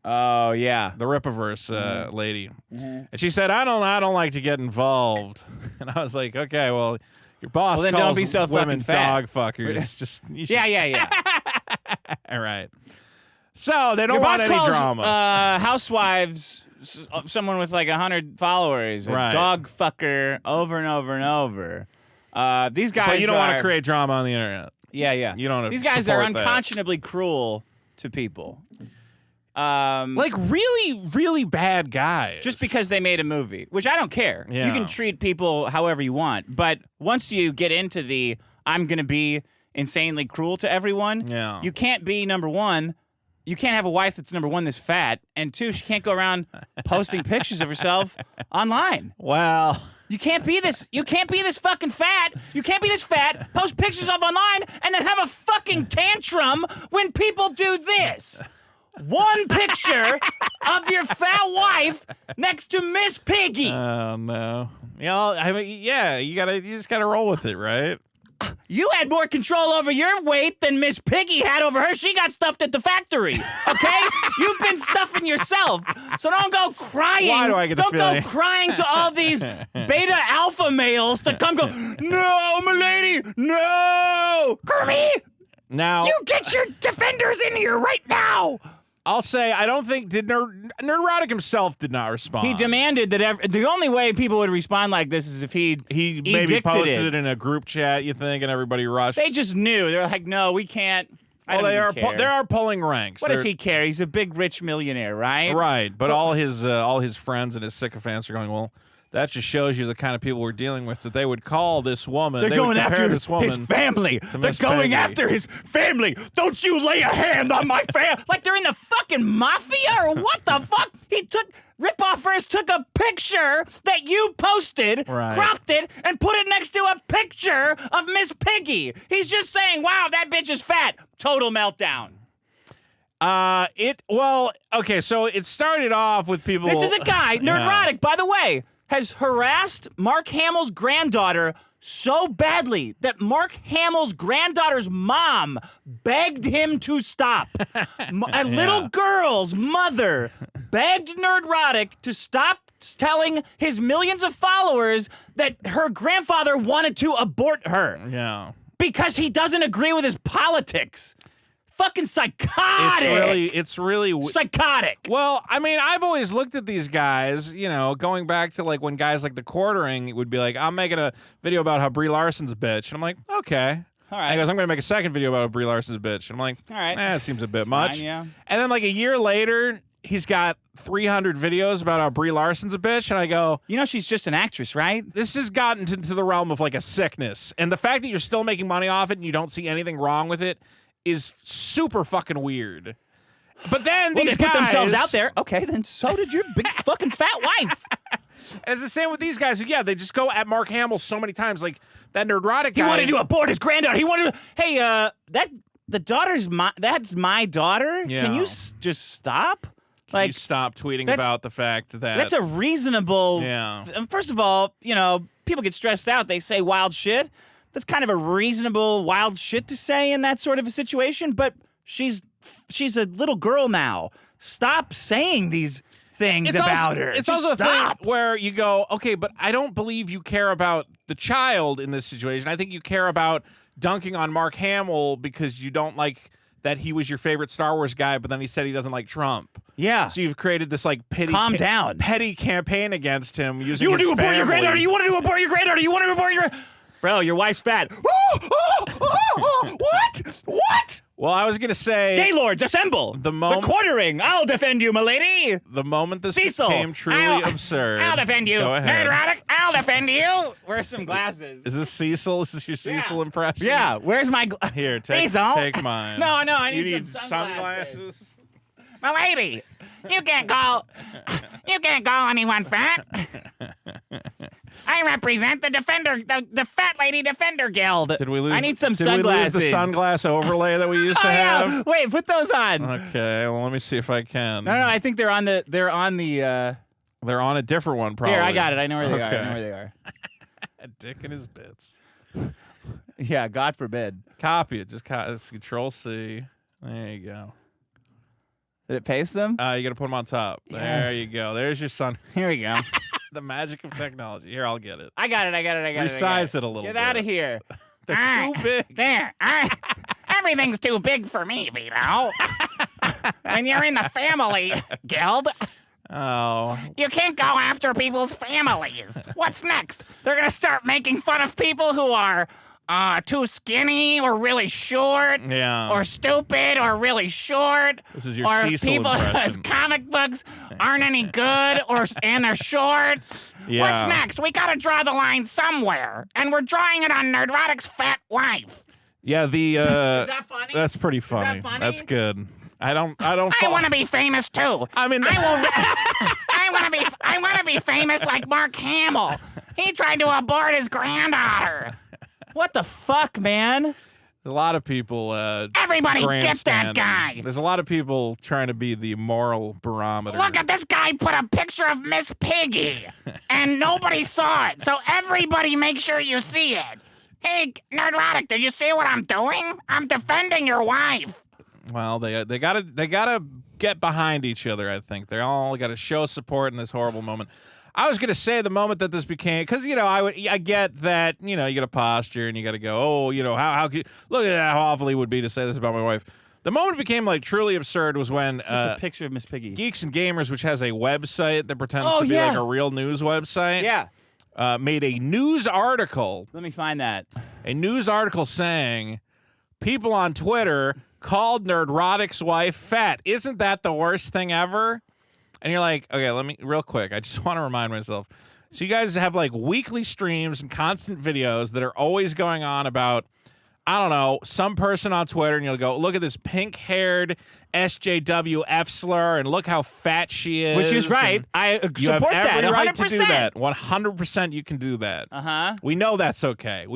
Oh, yeah. The Ripaverse lady. And she said, I don't like to get involved. And I was like, okay, well, your boss Well, then calls don't be so women fucking fat. dog fuckers. Just you should- Yeah. All right. So they don't Your want boss any calls drama. housewives, someone with like 100 followers, a Right. dog fucker over and over and over. These guys But you don't want to are- create drama on the internet. Yeah. You don't These guys are support that. unconscionably cruel to people. Like really, really bad guys. Just because they made a movie, which I don't care. Yeah. You can treat people however you want. But once you get into the I'm going to be insanely cruel to everyone, Yeah. you can't be, number one, you can't have a wife that's, number one, this fat, and two, she can't go around posting pictures of herself online. Well, You can't be this fucking fat. You can't be this fat, post pictures of online, and then have a fucking tantrum when people do this. One picture of your fat wife next to Miss Piggy. oh no. I mean, yeah, you just gotta roll with it, right? You had more control over your weight than Miss Piggy had over her. She got stuffed at the factory, okay? You've been stuffing yourself. So don't go crying. Why do I get the Don't feeling? go crying to all these beta alpha males to come go, no, milady, no. Kermit, Now you get your defenders in here right now. I'll say I don't think Nerdrotic himself did not respond. He demanded that the only way people would respond like this is if he maybe posted it in a group chat. You think, and everybody rushed. They just knew. They're like, no, we can't. Well, they are pulling ranks. What does he care? He's a big rich millionaire, right? Right, but all his friends and his sycophants are going, well, that just shows you the kind of people we're dealing with, that they would call this woman. They're going after this woman his family. They're going Piggy. after his family. Don't you lay a hand on my family. Like they're in the fucking mafia or what the fuck? Ripoff first took a picture that you posted, cropped it, and put it next to a picture of Miss Piggy. He's just saying, wow, that bitch is fat. Total meltdown. Okay, so it started off with people. This is a guy, Nerdrotic, by the way, has harassed Mark Hamill's granddaughter so badly that Mark Hamill's granddaughter's mom begged him to stop. A little girl's mother begged Nerdrotic to stop telling his millions of followers that her grandfather wanted to abort her. Yeah. Because he doesn't agree with his politics. Fucking psychotic. It's really psychotic. Well, I mean, I've always looked at these guys, going back to like when guys like The Quartering would be like, I'm making a video about how Brie Larson's a bitch. And I'm like, okay. All right. And he goes, I'm going to make a second video about how Brie Larson's a bitch. And I'm like, all right. That seems a bit much. Fine, yeah. And then like a year later, he's got 300 videos about how Brie Larson's a bitch. And I go, she's just an actress, right? This has gotten to the realm of like a sickness. And the fact that you're still making money off it and you don't see anything wrong with it is super fucking weird. But then these they guys put themselves out there. Okay, then so did your big fucking fat wife. It's the same with these guys who, they just go at Mark Hamill so many times. Like that Nerdrotic guy. He wanted to abort his granddaughter. He wanted to. Hey, that's my daughter. Yeah. Can you just stop? Can you stop tweeting about the fact that that's a reasonable. Yeah. First of all, people get stressed out. They say wild shit. That's kind of a reasonable wild shit to say in that sort of a situation. But she's a little girl now. Stop saying these things about her. It's also a thing where you go, okay, but I don't believe you care about the child in this situation. I think you care about dunking on Mark Hamill because you don't like that he was your favorite Star Wars guy, but then he said he doesn't like Trump. Yeah. So you've created this like down. petty campaign against him using You want his to abort family. your granddaughter? You want to abort your granddaughter? You want to abort your... Bro, your wife's fat. What? What? Well, I was going to say... Gaylords, assemble. The Quartering. I'll defend you, milady. The moment this Cecil, became truly absurd... I'll defend you. Go ahead. Nerdrotic, I'll defend you. Where's some glasses? Is this Cecil? Is this your Cecil impression? Yeah. Where's my... Here, Cecil? take mine. No, I you need some sunglasses. sunglasses? Milady, you can't call anyone fat. I represent the Fat Lady Defender Guild. Did we lose? I need some did sunglasses. we lose the sunglass overlay that we used to have? Yeah. Wait, put those on. Okay, well, let me see if I can. No, I think they're on the. They're on a different one, probably. Here, I got it. I know where they are. A dick in his bits. Yeah, God forbid. Copy it. Just Control C. There you go. Did it paste them? You got to put them on top. Yes. There you go. There's your sun. Here we go. The magic of technology. Here, I'll get it. I got it. Resize it a little bit. Get out of here. They're too big. There. Everything's too big for me, Vito. When you're in the family guild, you can't go after people's families. What's next? They're going to start making fun of people who are too skinny or really short, or stupid or really short. This is your or Cecil people impression. whose comic books aren't any good and they're short. Yeah. What's next? We gotta draw the line somewhere, and we're drawing it on Nerdrotic's fat wife. Yeah, Is that funny? That's pretty funny. Is that funny? That's good. I want to be famous too. I mean, I want to be famous like Mark Hamill. He tried to abort his granddaughter. What the fuck, man? There's a lot of people. Everybody get that guy. There's a lot of people trying to be the moral barometer. Look at this guy put a picture of Miss Piggy, and nobody saw it. So everybody make sure you see it. Hey, Nerdrotic, did you see what I'm doing? I'm defending your wife. Well, they gotta get behind each other. I think they all got to show support in this horrible moment. I was gonna say the moment that this became, because I get that you got a posture and you got to go, how could, look at how awful he would be to say this about my wife. The moment it became like truly absurd was when Just a picture of Miss Piggy. Geeks and Gamers, which has a website that pretends to be like a real news website, made a news article. Let me find that. A news article saying people on Twitter called Nerdrotic's wife fat. Isn't that the worst thing ever? And you're like, okay, let me real quick. I just want to remind myself. So you guys have like weekly streams and constant videos that are always going on about, I don't know, some person on Twitter, and you'll go, look at this pink-haired SJW F-slur, and look how fat she is. Which is right. I support you have every that, right 100%. to do that. 100% you can do that. Uh-huh. We know that's okay.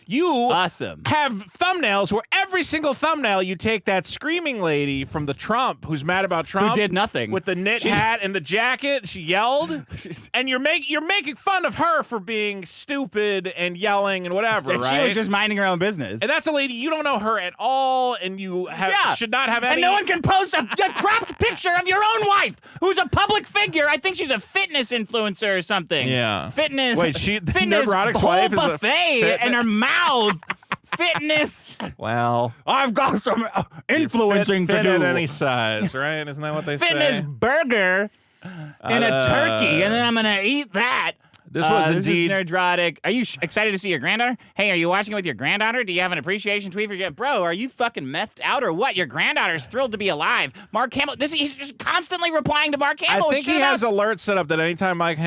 You awesome. have thumbnails where every single thumbnail you take that screaming lady from the Trump who's mad about Trump. Who did nothing. With the knit hat and the jacket. She yelled. And you're making fun of her for being stupid and yelling and whatever, right? She was just minding her own business. And that's a lady, you don't know her at all, and you should not have any... And no one can post a cropped picture of your own wife, who's a public figure. I think she's a fitness influencer or something. Yeah. Fitness. Wait, fitness Nerdrotic's whole wife is a buffet in her mouth. Fitness. Well, I've got some influencing fit to do. at any size, right? Isn't that what they Fitness say? burger and a turkey, and then I'm gonna eat that. This was This is indeed Nerdrotic. Are you excited to see your granddaughter? Hey, are you watching it with your granddaughter? Do you have an appreciation tweet for your bro? Are you fucking methed out or what? Your granddaughter's thrilled to be alive. Mark Hamill. He's just constantly replying to Mark Hamill. I think he has alerts set up that anytime Mark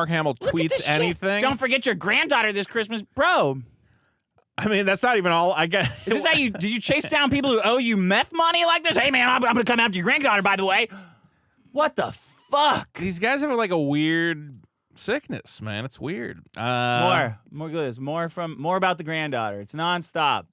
Hamill tweets anything. Don't forget your granddaughter this Christmas, bro. I mean, that's not even all. I get. Is this how you did you chase down people who owe you meth money like this? Hey man, I'm gonna come after your granddaughter. By the way, what the fuck? These guys have like a weird sickness, man. It's weird. More good. More about the granddaughter. It's nonstop.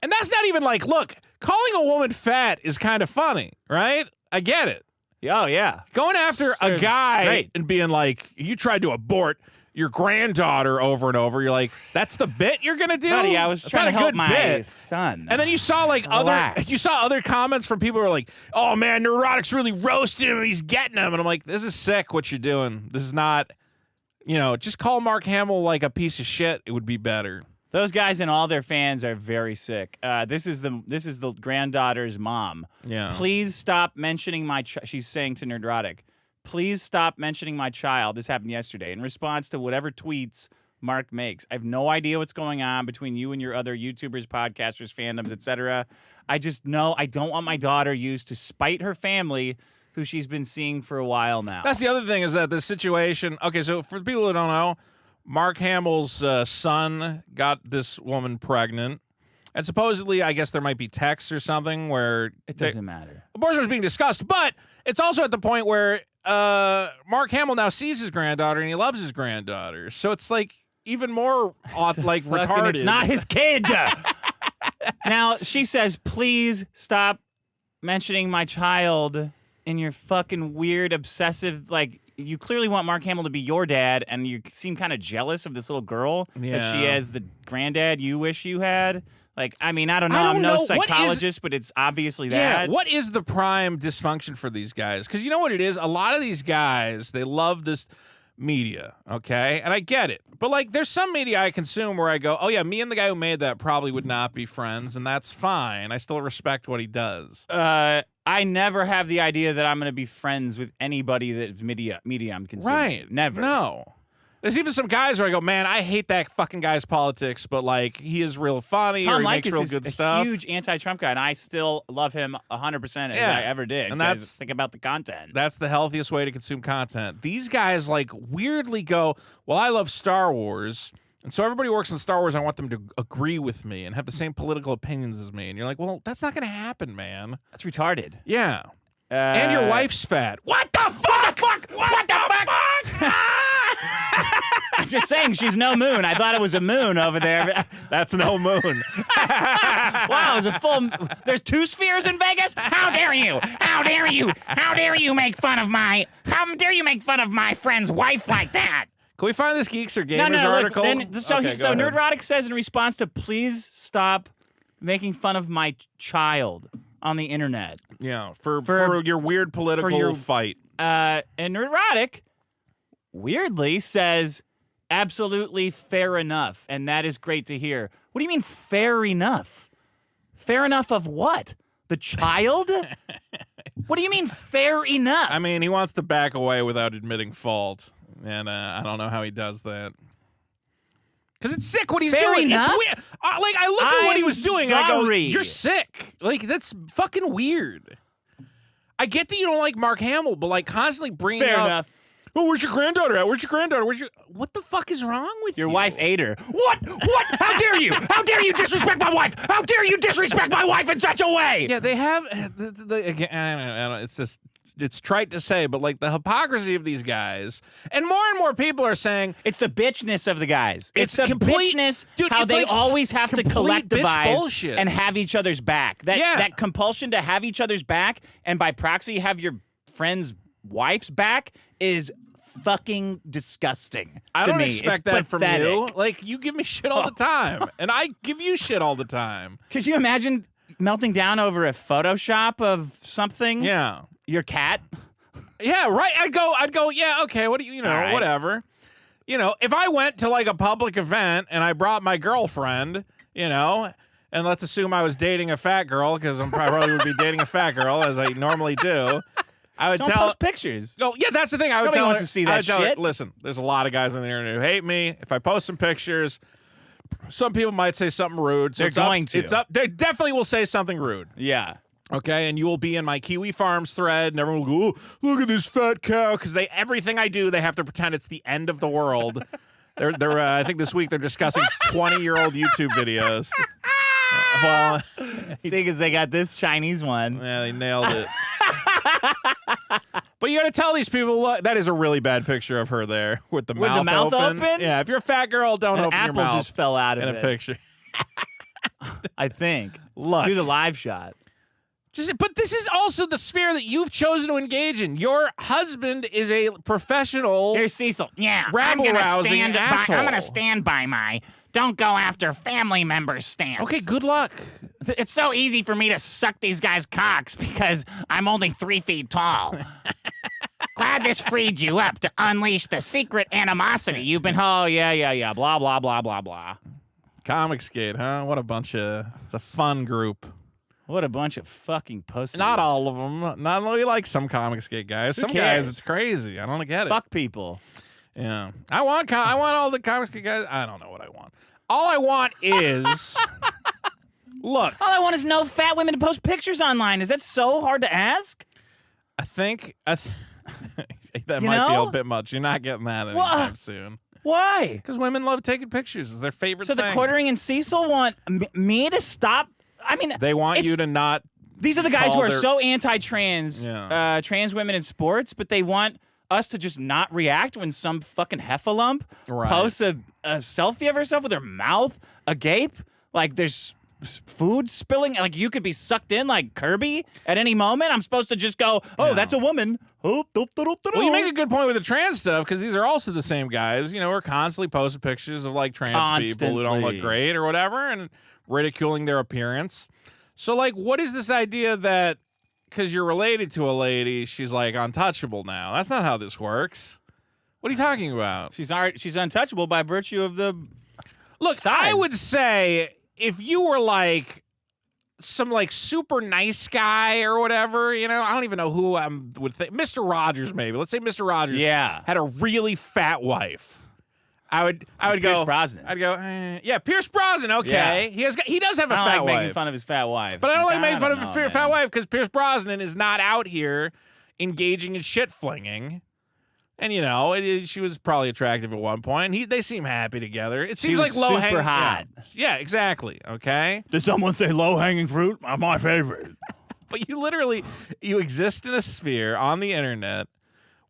And that's not even like, look, calling a woman fat is kind of funny, right? I get it. Oh yeah, going after a guy and being like, you tried to abort your granddaughter over and over. You're like, that's the bit you're gonna do? Buddy, I was that's trying not to a help good my bit. son. And then you saw like other comments from people who are like, oh man, Nerdrotic's really roasting him. He's getting him. And I'm like, this is sick. What you're doing? This is not. Just call Mark Hamill like a piece of shit. It would be better. Those guys and all their fans are very sick. This is the granddaughter's mom. Yeah. Please stop mentioning my. She's saying to Nerdrotic, please stop mentioning my child. This happened yesterday in response to whatever tweets Mark makes. I have no idea what's going on between you and your other YouTubers, podcasters, fandoms, etc. I just know I don't want my daughter used to spite her family, who she's been seeing for a while now. That's the other thing is that the situation. Okay, so for the people who don't know, Mark Hamill's son got this woman pregnant, and supposedly, I guess there might be texts or something where it doesn't matter. Abortion was being discussed, but it's also at the point where Mark Hamill now sees his granddaughter and he loves his granddaughter, so it's like even more like retarded. It's not his kid. Now she says, "Please stop mentioning my child in your fucking weird obsessive like." You clearly want Mark Hamill to be your dad, and you seem kind of jealous of this little girl that she has the granddad you wish you had. Like, I mean, I don't know. I'm no psychologist, but it's obviously that. Yeah, what is the prime dysfunction for these guys? Because you know what it is? A lot of these guys, they love this media, okay? And I get it. But, like, there's some media I consume where I go, oh, yeah, me and the guy who made that probably would not be friends, and that's fine. I still respect what he does. I never have the idea that I'm going to be friends with anybody that's media I'm consuming. Right. Never. No. There's even some guys where I go, man, I hate that fucking guy's politics, but, like, he is real funny or he makes real good stuff. Tom Leykis is a huge anti-Trump guy, and I still love him 100% as I ever did. And that's think about the content. That's the healthiest way to consume content. These guys, like, weirdly go, well, I love Star Wars, and so everybody who works on Star Wars, I want them to agree with me and have the same political opinions as me. And you're like, well, that's not going to happen, man. That's retarded. Yeah. And your wife's fat. What the fuck? What the fuck? I'm just saying, she's no moon. I thought it was a moon over there. That's no moon. Wow, it's a full. There's 2 spheres in Vegas. How dare you? How dare you? How dare you make fun of my? How dare you make fun of my friend's wife like that? Can we find this Geeks or Gamers article? So Nerdrotic says in response to please stop making fun of my child on the internet. Yeah, for your weird political fight. And Nerdrotic weirdly says absolutely fair enough, and that is great to hear. What do you mean fair enough? Fair enough of what? The child? What do you mean, fair enough? I mean, he wants to back away without admitting fault, and I don't know how he does that. Because it's sick what he's Fair doing. enough. It's weird. Like, I look at what he was doing, and I go, sorry. you're sick. Like, that's fucking weird. I get that you don't like Mark Hamill, but, like, constantly bringing Fair up, enough. oh, where's your granddaughter at? Where's your granddaughter? What the fuck is wrong with you? Your wife ate her. What? How dare you? How dare you disrespect my wife? How dare you disrespect my wife in such a way? Yeah, they have, again, I don't know, it's just, it's trite to say, but like the hypocrisy of these guys, and more people are saying It's the bitchness of the guys. It's the complete- bitchness, dude, how it's they like always have to complete bitch collectivize bullshit. and have each other's back. That compulsion to have each other's back, and by proxy have your friend's wife's back, is fucking disgusting. I to don't me. expect It's that from pathetic. you. Like, you give me shit all the time, and I give you shit all the time. Could you imagine melting down over a Photoshop of something? Yeah. Your cat? Yeah, right. I'd go, yeah, okay, what do you know, All right. whatever. You know, if I went to like a public event and I brought my girlfriend, you know, and let's assume I was dating a fat girl, because I'm probably would be dating a fat girl, as I normally do, I would Don't tell post pictures. Oh, yeah, that's the thing. I would Nobody tell wants her, to see I that would tell her, shit. listen, there's a lot of guys on the internet who hate me. If I post some pictures, some people might say something rude. So They're it's up- going to. It's up. They definitely will say something rude. Yeah. Okay, and you will be in my Kiwi Farms thread, and everyone will go, oh, look at this fat cow, because everything I do, they have to pretend it's the end of the world. They're I think this week they're discussing 20-year-old YouTube videos. Well, See, because they got this Chinese one. yeah, they nailed it. But you got to tell these people, look, that is a really bad picture of her there with the With the mouth open? Yeah, if you're a fat girl, don't An open your apple mouth just fell out of in it. a picture. I think. Look. Do the live shot. But this is also the sphere that you've chosen to engage in. Your husband is a professional. Here's Cecil. Yeah, I'm Rabble-rousing I'm gonna asshole. stand by my don't go after family members stance. Okay, good luck. It's so easy for me to suck these guys' cocks because I'm only 3 feet tall. Glad this freed you up to unleash the secret animosity you've been. Oh, yeah. Blah, blah, blah, blah, blah. Comic Skate, huh? What a bunch of. It's a fun group. What a bunch of fucking pussies. Not all of them. Not only like some Comic Skate guys. Some cares? guys, it's crazy. I don't get it. Fuck people. Yeah. I want all the Comic Skate guys. I don't know what I want. All I want is. Look, All I want is no fat women to post pictures online. Is that so hard to ask? I think that You might be know? a bit much. You're not getting that anytime soon. Why? Because women love taking pictures. It's their favorite So thing. the Quartering and Cecil want me to stop? I mean, They want it's- you to not. These are the guys call who are their- so anti-trans, Yeah. trans women in sports, but they want us to just not react when some fucking heffalump Right. posts a selfie of herself with her mouth agape, like there's food spilling, like you could be sucked in like Kirby at any moment. I'm supposed to just go, oh, that's a woman. Oh, Well, you make a good point with the trans stuff, because these are also the same guys, you know, who are constantly posting pictures of like trans people who don't look Constantly. great or whatever, and ridiculing their appearance. So, like, what is this idea that because you're related to a lady, she's like untouchable now? That's not how this works. What are you talking about? She's untouchable by virtue of the Look, size. I would say if you were like some like super nice guy or whatever, you know, I don't even know who I would think. Mr. Rogers, maybe. Let's say Mr. Rogers had a really fat wife. I would Pierce go. Brosnan. I'd go. Yeah, Pierce Brosnan. Okay, Yeah. he does have a I don't fat like wife, making fun of his fat wife. but I don't like making fun of know, his fat wife because Pierce Brosnan is not out here engaging in shit flinging. And you know, she was probably attractive at one point. They seem happy together. It seems was like low hanging. super hot. Yeah, exactly. Okay, Did someone say low-hanging fruit? My favorite. but you exist in a sphere on the internet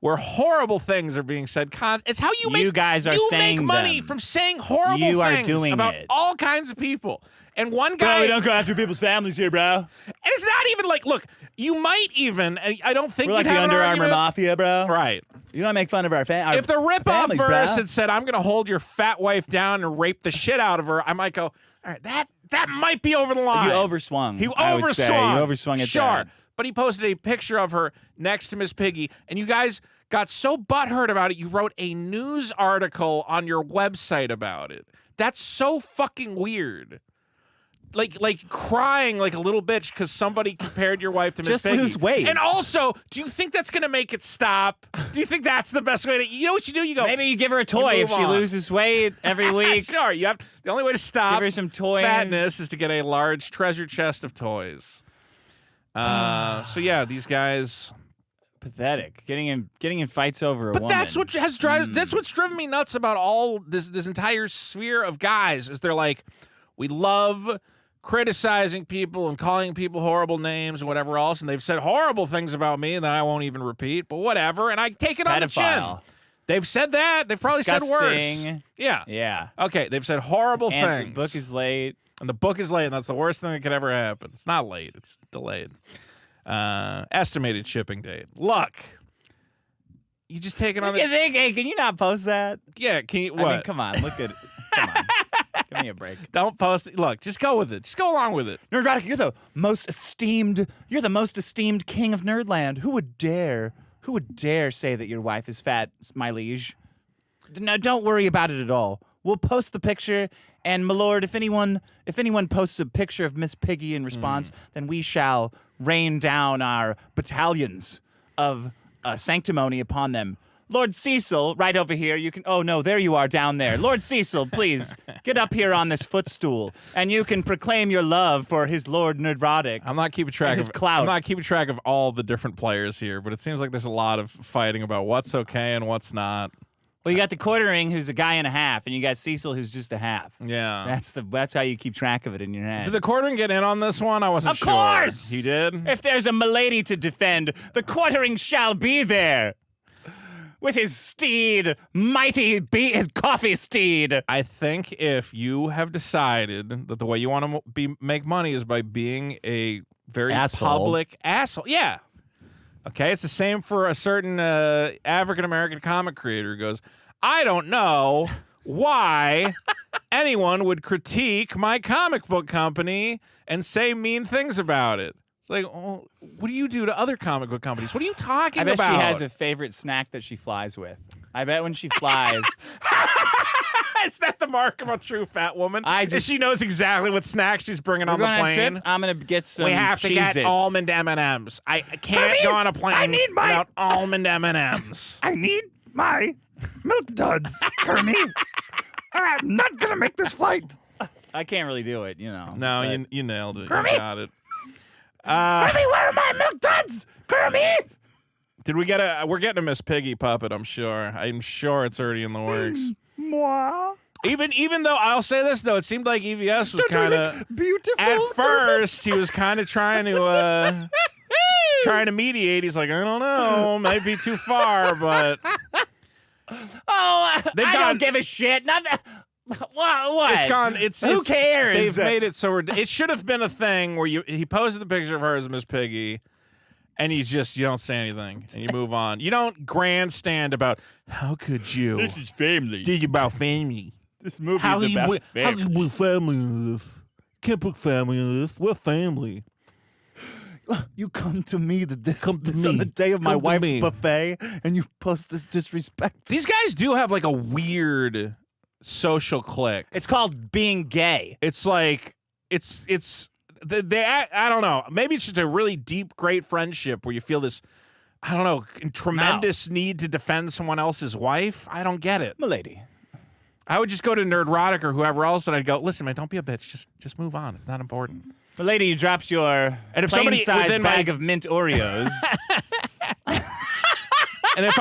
where horrible things are being said. It's how you make. You guys are saying make money them. from saying horrible You are things doing about it. all kinds of people. And one guy. Bro, we don't go after people's families here, bro. And it's not even like, look, you might even. I don't think We're like you'd the have an Under Armour argument. mafia, bro. Right. You don't make fun of our If the ripoff verse had said, "I'm going to hold your fat wife down and rape the shit out of her," I might go, "All right, that might be over the line." You overswung. He I would say. overswung. You overswung it Sure. there. But he posted a picture of her next to Miss Piggy, and you guys got so butthurt about it, you wrote a news article on your website about it. That's so fucking weird. like crying like a little bitch because somebody compared your wife to Miss Piggy. Just lose weight. And also, do you think that's gonna make it stop? Do you think that's the best way to? You know what you do? You go. Maybe you give her a toy if she loses weight every week. Sure, you have. The only way to stop Give her some toys. fatness is to get a large treasure chest of toys. So yeah, these guys. Pathetic. Getting in fights over a woman. But that's what that's what's driven me nuts about all this entire sphere of guys is they're like, we love criticizing people and calling people horrible names and whatever else, and they've said horrible things about me that I won't even repeat, but whatever, and I take it on the chin. They've said that. They've probably said worse. Yeah. Yeah. Okay, they've said horrible and things. The book is late. And the book is late, and that's the worst thing that could ever happen. It's not late. It's delayed. Estimated shipping date. Look, you just take it on. What do you think? Hey, can you not post that? Yeah, can you? What? I mean, come on, look at it. Come on, give me a break. Don't post it. Look, just go with it. Just go along with it. Nerdrotic, you're the most esteemed king of Nerdland. Who would dare say that your wife is fat, my liege? No, don't worry about it at all. We'll post the picture, and my lord, if anyone posts a picture of Miss Piggy in response, then we shall rain down our battalions of sanctimony upon them. Lord Cecil, right over here, you can... Oh, no, there you are down there. Lord Cecil, please, get up here on this footstool, and you can proclaim your love for his Lord Nerdrotic. I'm not keeping track his of clout. I'm not keeping track of all the different players here, but it seems like there's a lot of fighting about what's okay and what's not. Well, you got the quartering, who's a guy and a half, and you got Cecil, who's just a half. Yeah. That's how you keep track of it in your head. Did the quartering get in on this one? I wasn't sure. Of course! He did? If there's a milady to defend, the quartering shall be there. With his steed, his coffee steed. I think if you have decided that the way you want to make money is by being a very public asshole. Yeah. Okay, it's the same for a certain African-American comic creator who goes, I don't know why anyone would critique my comic book company and say mean things about it. It's like, oh, what do you do to other comic book companies? What are you talking about? I bet she has a favorite snack that she flies with. I bet when she flies... Is that the mark of a true fat woman? She knows exactly what snack she's bringing on the plane. Trip, I'm going to get some We have to get Cheez-Its. almond M&Ms. I can't go on a plane without almond M&Ms. I need my milk duds, Kermit. I'm not going to make this flight. I can't really do it, you know. No, you nailed it. Kermit! You got it. Kermit, where are my milk duds? Kermit! Did we get we're getting a Miss Piggy puppet, I'm sure. I'm sure it's already in the works. Moi. Even though I'll say this though, it seemed like EVS was kind of beautiful. At first, he was kind of trying to mediate. He's like, I don't know, might be too far, but I don't give a shit. Nothing. What? It's gone. Who cares? They've made it so it should have been a thing where he posted the picture of her as Miss Piggy. And you don't say anything, and you move on. You don't grandstand about, how could you? This is family. Think about family. This movie is about family. How can you put family in this? Can't put family in this. We're family. You come to me on the day of my wife's buffet, and you post this disrespect. These guys do have like a weird social clique. It's called being gay. It's like, I don't know. Maybe it's just a really deep, great friendship where you feel this, I don't know, tremendous need to defend someone else's wife. I don't get it. Milady. I would just go to Nerdrotic or whoever else, and I'd go, listen, man, don't be a bitch. Just move on. It's not important. Milady, you dropped your plane-sized bag of mint Oreos. And if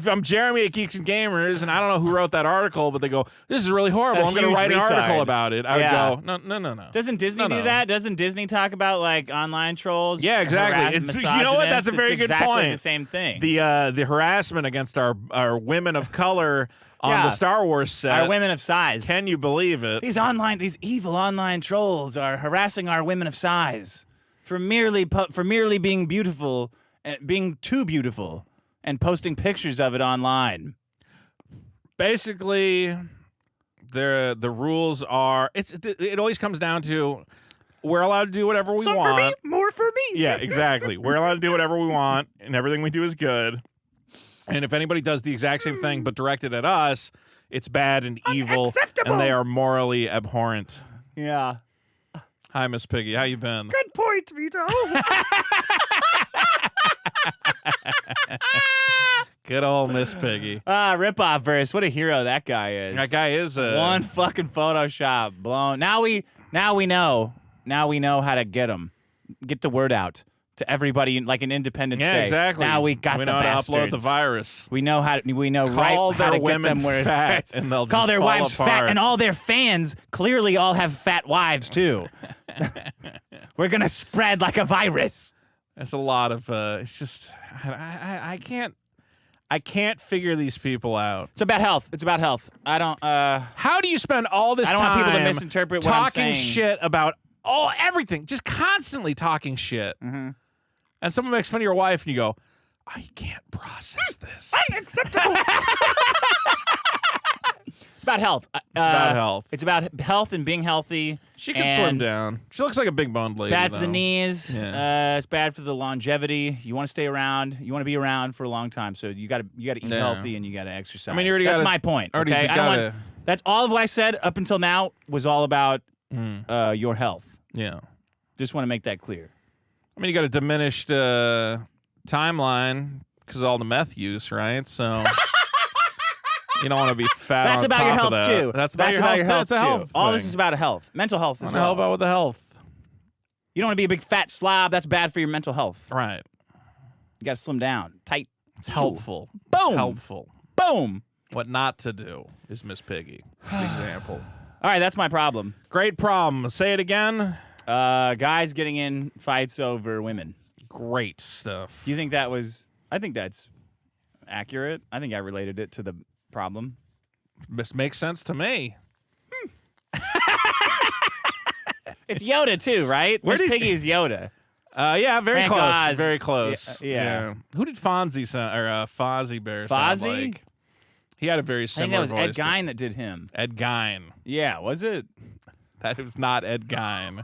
I'm Jeremy at Geeks and Gamers, and I don't know who wrote that article, but they go, this is really horrible. I'm going to write an article about it. I would go, no. Doesn't Disney do that? Doesn't Disney talk about like online trolls? Yeah, exactly. You know what? That's a very good point. Exactly the same thing. The harassment against our women of color on the Star Wars set. Our women of size. Can you believe it? These evil online trolls are harassing our women of size for merely being beautiful and being too beautiful. And posting pictures of it online. Basically, the rules are it always comes down to we're allowed to do whatever we want. Some for me, more for me. Yeah, exactly. We're allowed to do whatever we want, and everything we do is good. And if anybody does the exact same thing but directed at us, it's bad and evil, and they are morally abhorrent. Yeah. Hi, Miss Piggy. How you been? Good point, Vito. Good old Miss Piggy. Ripoff verse. What a hero that guy is. That guy is one fucking Photoshop blown. Now we know. Now we know how to get him. Get the word out to everybody like an Independence Day. Yeah, exactly. Now we got the know bastards. how to upload the virus. We know how to Call how to get them where it fat fits. and they'll Call just their fall wives apart. fat, and all their fans clearly all have fat wives too. We're gonna spread like a virus. There's a lot of it's just I can't figure these people out. It's about health. It's about health. I don't. How do you spend all this time I don't want people to misinterpret what I'm talking saying. shit about everything, just constantly talking shit, and someone makes fun of your wife, and you go, "I can't process this." Unacceptable. It's about health. It's about health. It's about health and being healthy. She can slim down. She looks like a big boned lady. Bad for the though. knees. Yeah. It's bad for the longevity. You want to stay around. You want to be around for a long time. So you got to eat healthy and you got to exercise. I mean, you already that's gotta- my point. already Okay, you I don't gotta- want. That's all of what I said up until now was all about your health. Yeah. Just want to make that clear. I mean, you got a diminished timeline because of all the meth use, right? So you don't want to be fat. That's on about top your of health that. too. That's about your health. too. That's a health All this thing. is about health, mental health as Want to well. help out with the health, You don't want to be a big fat slob. That's bad for your mental health. right? You got to slim down, tight. It's helpful. Boom. It's helpful. Boom. What not to do is Miss Piggy. That's the example. All right, that's my problem. Great problem. Say it again. Guys getting in fights over women. Great stuff. Do you think that was? I think that's accurate. I think I related it to the problem. This makes sense to me. It's Yoda too, right? Miss Piggy is Yoda. Yeah, very Frank close. Oz. Very close. Yeah. Who did Fonzie sound, or Fozzie Bear Fozzie? sound like? He had a very I similar think that was voice Ed to- Gein that did him. Ed Gein. Yeah, was it? That was not Ed Gein.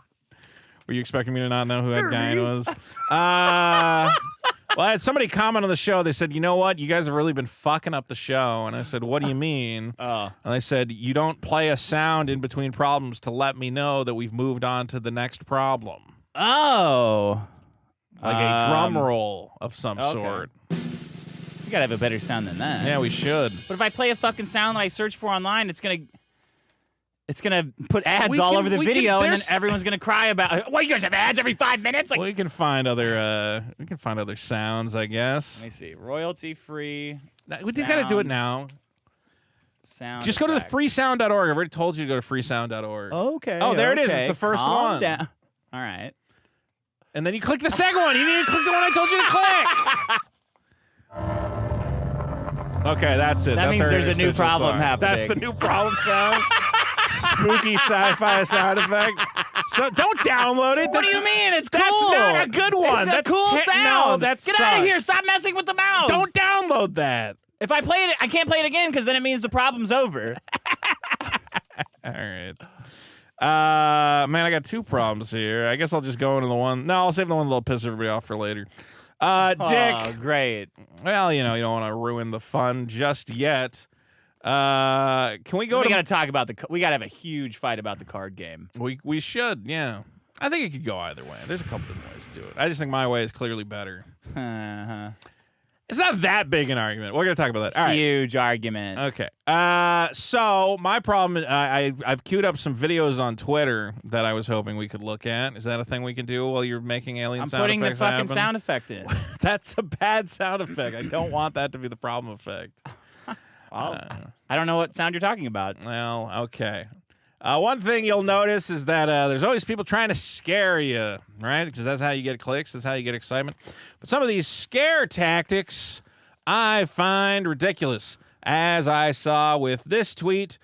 Were you expecting me to not know who Ed Gein was? Well, I had somebody comment on the show. They said, you know what? You guys have really been fucking up the show. And I said, what do you mean? And they said, you don't play a sound in between problems to let me know that we've moved on to the next problem. Oh. Like a drum roll of some sort. You gotta have a better sound than that. Yeah, we should. But if I play a fucking sound that I search for online, it's gonna put ads We all can- over the we can- video, and then there's- everyone's gonna cry about. What, you guys have ads every 5 minutes? Like, We can find other sounds, I guess. let me see. Royalty free. We gotta do it now. Sound. Just go to the effect. freesound.org. I've already told you to go to freesound.org. Okay. Oh, there it is. It's okay. the first Calm one. down. All right. And then you click the second one. You need to click the one I told you to click. Okay, that's it. That That's means our there's a new interstitial problem song. happening. That's the new problem sound. Spooky sci-fi sound effect. So don't download it. What do you mean? It's cool. That's not a good one. It's a That's cool te- sound. No, that Get out of sucks. here. Stop messing with the mouse. Don't download that. If I play it, I can't play it again because then it means the problem's over. All right. Man, I got two problems here. I guess I'll just go into the one. No, I'll save the one that'll piss everybody off for later. Dick. Oh, great. Well, you don't want to ruin the fun just yet. Can we go We to? got to talk about we got to have a huge fight about the card game. We should. Yeah. I think it could go either way. There's a couple different ways to do it. I just think my way is clearly better. It's not that big an argument. We're gonna talk about that. All right. Huge argument. Okay. So my problem, I've queued up some videos on Twitter that I was hoping we could look at. Is that a thing we can do while you're making alien I'm sound putting the effects fucking happen? sound effect in. That's a bad sound effect. I don't want that to be the problem effect. I don't know what sound you're talking about. Well, okay. One thing you'll notice is that there's always people trying to scare you, right? Because that's how you get clicks. That's how you get excitement. But some of these scare tactics I find ridiculous, as I saw with this tweet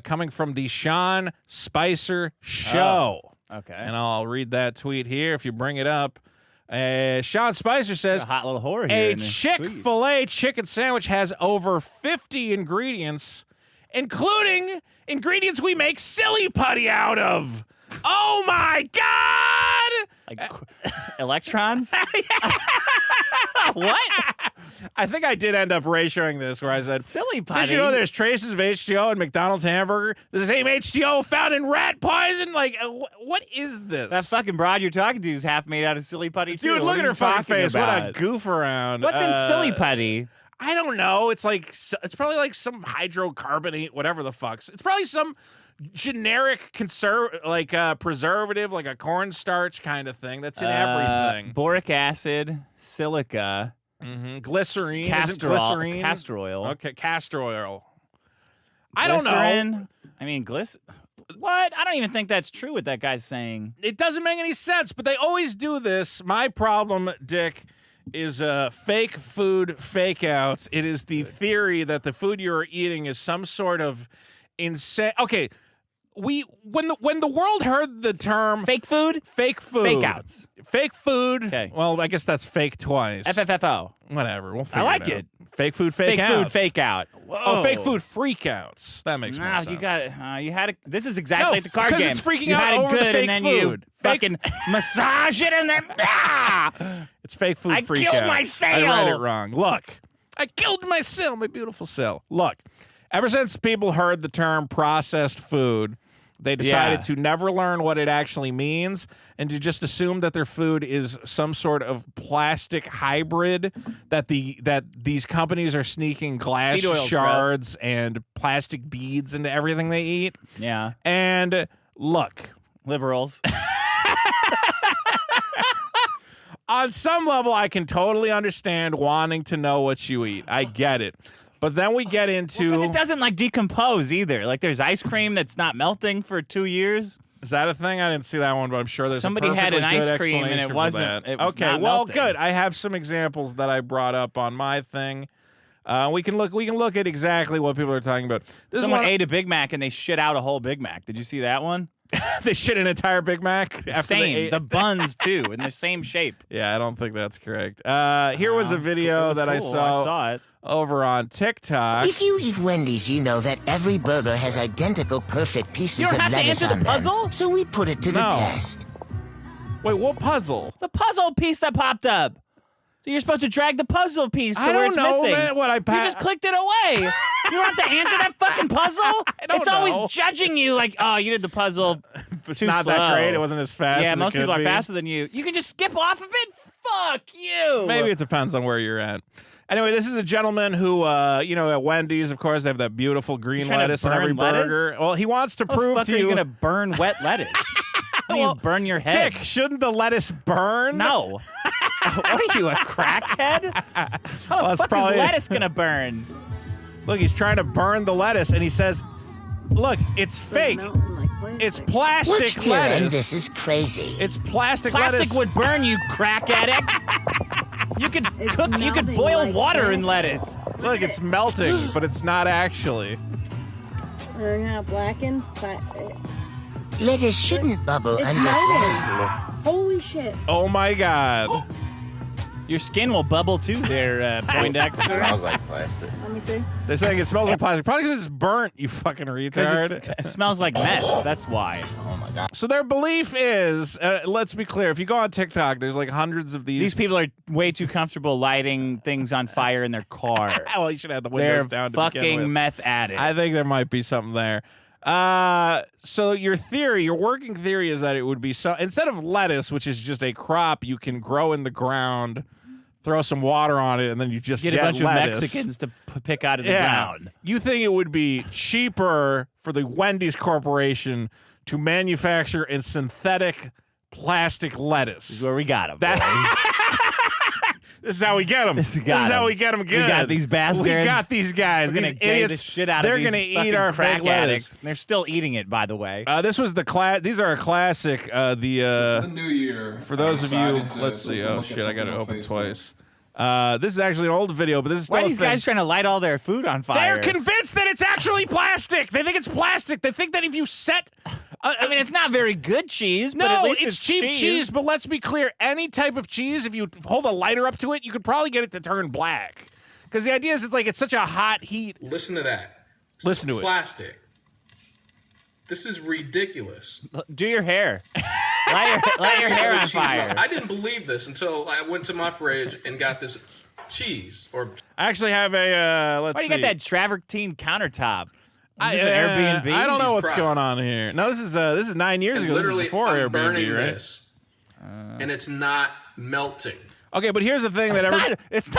coming from the Sean Spicer Show. Okay. And I'll read that tweet here if you bring it up. Sean Spicer says, a hot little horror here. a in this Chick-fil-A chicken sandwich has over 50 ingredients, including ingredients we make silly putty out of. Oh my God! tweet. Like electrons? What? I think I did end up ratioing this where I said, Silly Putty. Did you know there's traces of H2O in McDonald's hamburger? The same H2O found in rat poison? Like, what is this? That fucking broad you're talking to is half made out of Silly Putty, too. Dude, look at her fucking face. What a goof around. What's in Silly Putty? I don't know. It's like, it's probably like some hydrocarbonate, whatever the fuck's. It's probably some generic preservative, like a cornstarch kind of thing that's in everything. Boric acid, silica, glycerine, castor oil. Okay, castor oil. I don't know. I mean, what? I don't even think that's true what that guy's saying. It doesn't make any sense, but they always do this. My problem, Dick, is fake food fake outs. It is the theory that the food you're eating is some sort of insane. Okay, when the world heard the term fake food, fake outs, fake food. Okay. Well, I guess that's fake twice. FFFO. Whatever. We'll figure I like it out. it. Fake food fake outs. Food fake out. Whoa. Oh, fake food freak outs. That makes more sense. You got it. You had it. This is exactly like the card game. It's freaking you out had it over good, the fake and then food. you fucking massage it, and then it's fake food freak killed out. my sale. I read it wrong. Look, I killed my sale, my beautiful sale. Look, ever since people heard the term processed food, they decided to never learn what it actually means and to just assume that their food is some sort of plastic hybrid that these companies are sneaking glass shards and plastic beads into everything they eat. Yeah. And look, liberals. On some level, I can totally understand wanting to know what you eat. I get it. But then we get into... it doesn't, decompose either. Like, there's ice cream that's not melting for 2 years. Is that a thing? I didn't see that one, but I'm sure there's Somebody had an ice cream and it wasn't... It was okay, not well, melting. good. I have some examples that I brought up on my thing. We can look at exactly what people are talking about. Someone ate a Big Mac and they shit out a whole Big Mac. Did you see that one? They shit an entire Big Mac? Same. The buns, too, in the same shape. Yeah, I don't think that's correct. Here was a video that I saw it. over on TikTok. If you eat Wendy's, you know that every burger has identical perfect pieces of lettuce on them. You don't have to answer the puzzle? So we put it to the test. Wait, what puzzle? The puzzle piece that popped up. So you're supposed to drag the puzzle piece to where it's missing. Man, you just clicked it away. You don't have to answer that fucking puzzle. It's always judging you like, oh, you did the puzzle too not slow. that great. It wasn't as fast. Yeah, as most it could people are be. faster than you. You can just skip off of it. Fuck you. Maybe it depends on where you're at. Anyway, this is a gentleman who, at Wendy's, of course, they have that beautiful green lettuce in every burger. Well, he wants to prove fuck to are you. you gonna burn wet lettuce? You burn your head. Dick, shouldn't the lettuce burn? No. What are you, a crackhead? How the fuck is lettuce gonna burn? Look, he's trying to burn the lettuce, and he says, "Look, it's fake. It's plastic Watch till lettuce. end, this is crazy. It's plastic Plastic lettuce. would burn, you crack addict. You could boil water in lettuce. Look, it's melting, but it's not actually. They're not blackened, but Lettuce shouldn't bubble it's under melting. flame. Holy shit. Oh my God. Your skin will bubble too there, Poindexter. Smells like plastic. Let me see. They're saying it smells like plastic. Probably because it's burnt, you fucking retard. It smells like meth. That's why. Oh my god. So their belief is, let's be clear, if you go on TikTok, there's like hundreds of these. These people are way too comfortable lighting things on fire in their car. Well, you should have the windows They're down to begin with. fucking meth addicts. I think there might be something there. So your working theory is that it would be instead of lettuce, which is just a crop you can grow in the ground, throw some water on it, and then you just get a bunch lettuce. of Mexicans to pick out of the ground. You think it would be cheaper for the Wendy's Corporation to manufacture a synthetic plastic lettuce? This is where we got them. This is how we get them. This is how we get them good. We got these bastards. We got these guys. We're These gonna gang idiots. the shit out They're of these gonna eat fucking our crack fake lettuce. addicts. They're still eating it, by the way. This was the These are a classic. For the new year. For those of you, let's see. Oh shit, I got it open twice. This is actually an old video, but this is still Why are these guys trying to light all their food on fire? They're convinced that it's actually plastic. They think it's plastic. They think that if you set... I mean, it's not very good cheese, but at least it's cheap cheese. But let's be clear. Any type of cheese, if you hold a lighter up to it, you could probably get it to turn black. Because the idea is it's such a hot heat. Listen to that. Listen to it. Plastic. This is ridiculous. Do your hair. light your hair on fire. I didn't believe this until I went to my fridge and got this cheese or. I actually have a let's Why see. do you got that travertine countertop? Is this an Airbnb? I don't know She's what's proud. going on here. No, this is 9 years And ago. This is literally, before I'm Airbnb, burning right? this, and it's not melting. Okay, but here's the thing that It's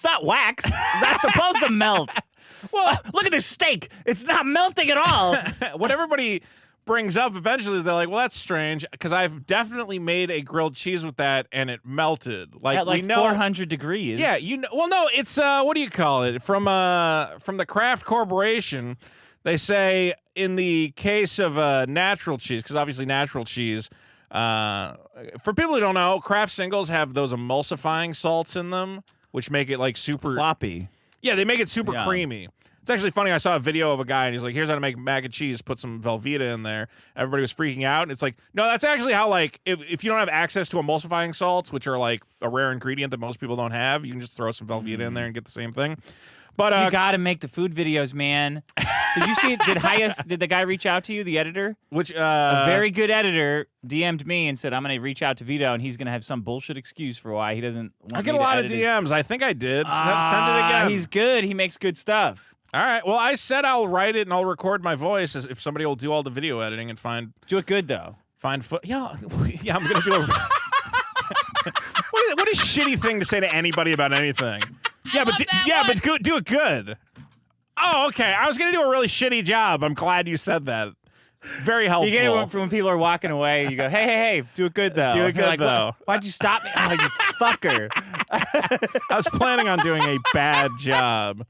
not wax. That's supposed to melt. Well, look at this steak. It's not melting at all. what everybody brings up eventually, they're like, well, that's strange because I've definitely made a grilled cheese with that and it melted. At we know 400 degrees. Yeah, you know. Well, no, it's what do you call it? From the Kraft Corporation, they say in the case of natural cheese, because obviously natural cheese. For people who don't know, Kraft singles have those emulsifying salts in them, which make it like super floppy. Yeah, they make it super Yeah. creamy. It's actually funny. I saw a video of a guy, and he's like, here's how to make mac and cheese. Put some Velveeta in there. Everybody was freaking out. And it's like, no, that's actually how, like, if you don't have access to emulsifying salts, which are, like, a rare ingredient that most people don't have, you can just throw some Velveeta in there and get the same thing. But You gotta make the food videos, man. Did you see? Did the guy reach out to you, the editor? which A very good editor DM'd me and said, I'm going to reach out to Vito, and he's going to have some bullshit excuse for why he doesn't want I get me a to lot of edit his- DMs. I think I did. Send it again. He's good. He makes good stuff. All right. Well, I said I'll write it and I'll record my voice if somebody will do all the video editing and find Do it good, though. Yeah, yeah. I'm gonna do a. what a shitty thing to say to anybody about anything. Yeah, but do it good. Oh, okay. I was gonna do a really shitty job. I'm glad you said that. Very helpful. You get it when people are walking away. You go, hey, do it good, though. Do it good, They're like, though. Why'd you stop me? Oh, you fucker. I was planning on doing a bad job.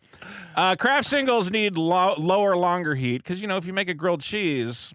Kraft singles need lower, longer heat because, you know, if you make a grilled cheese,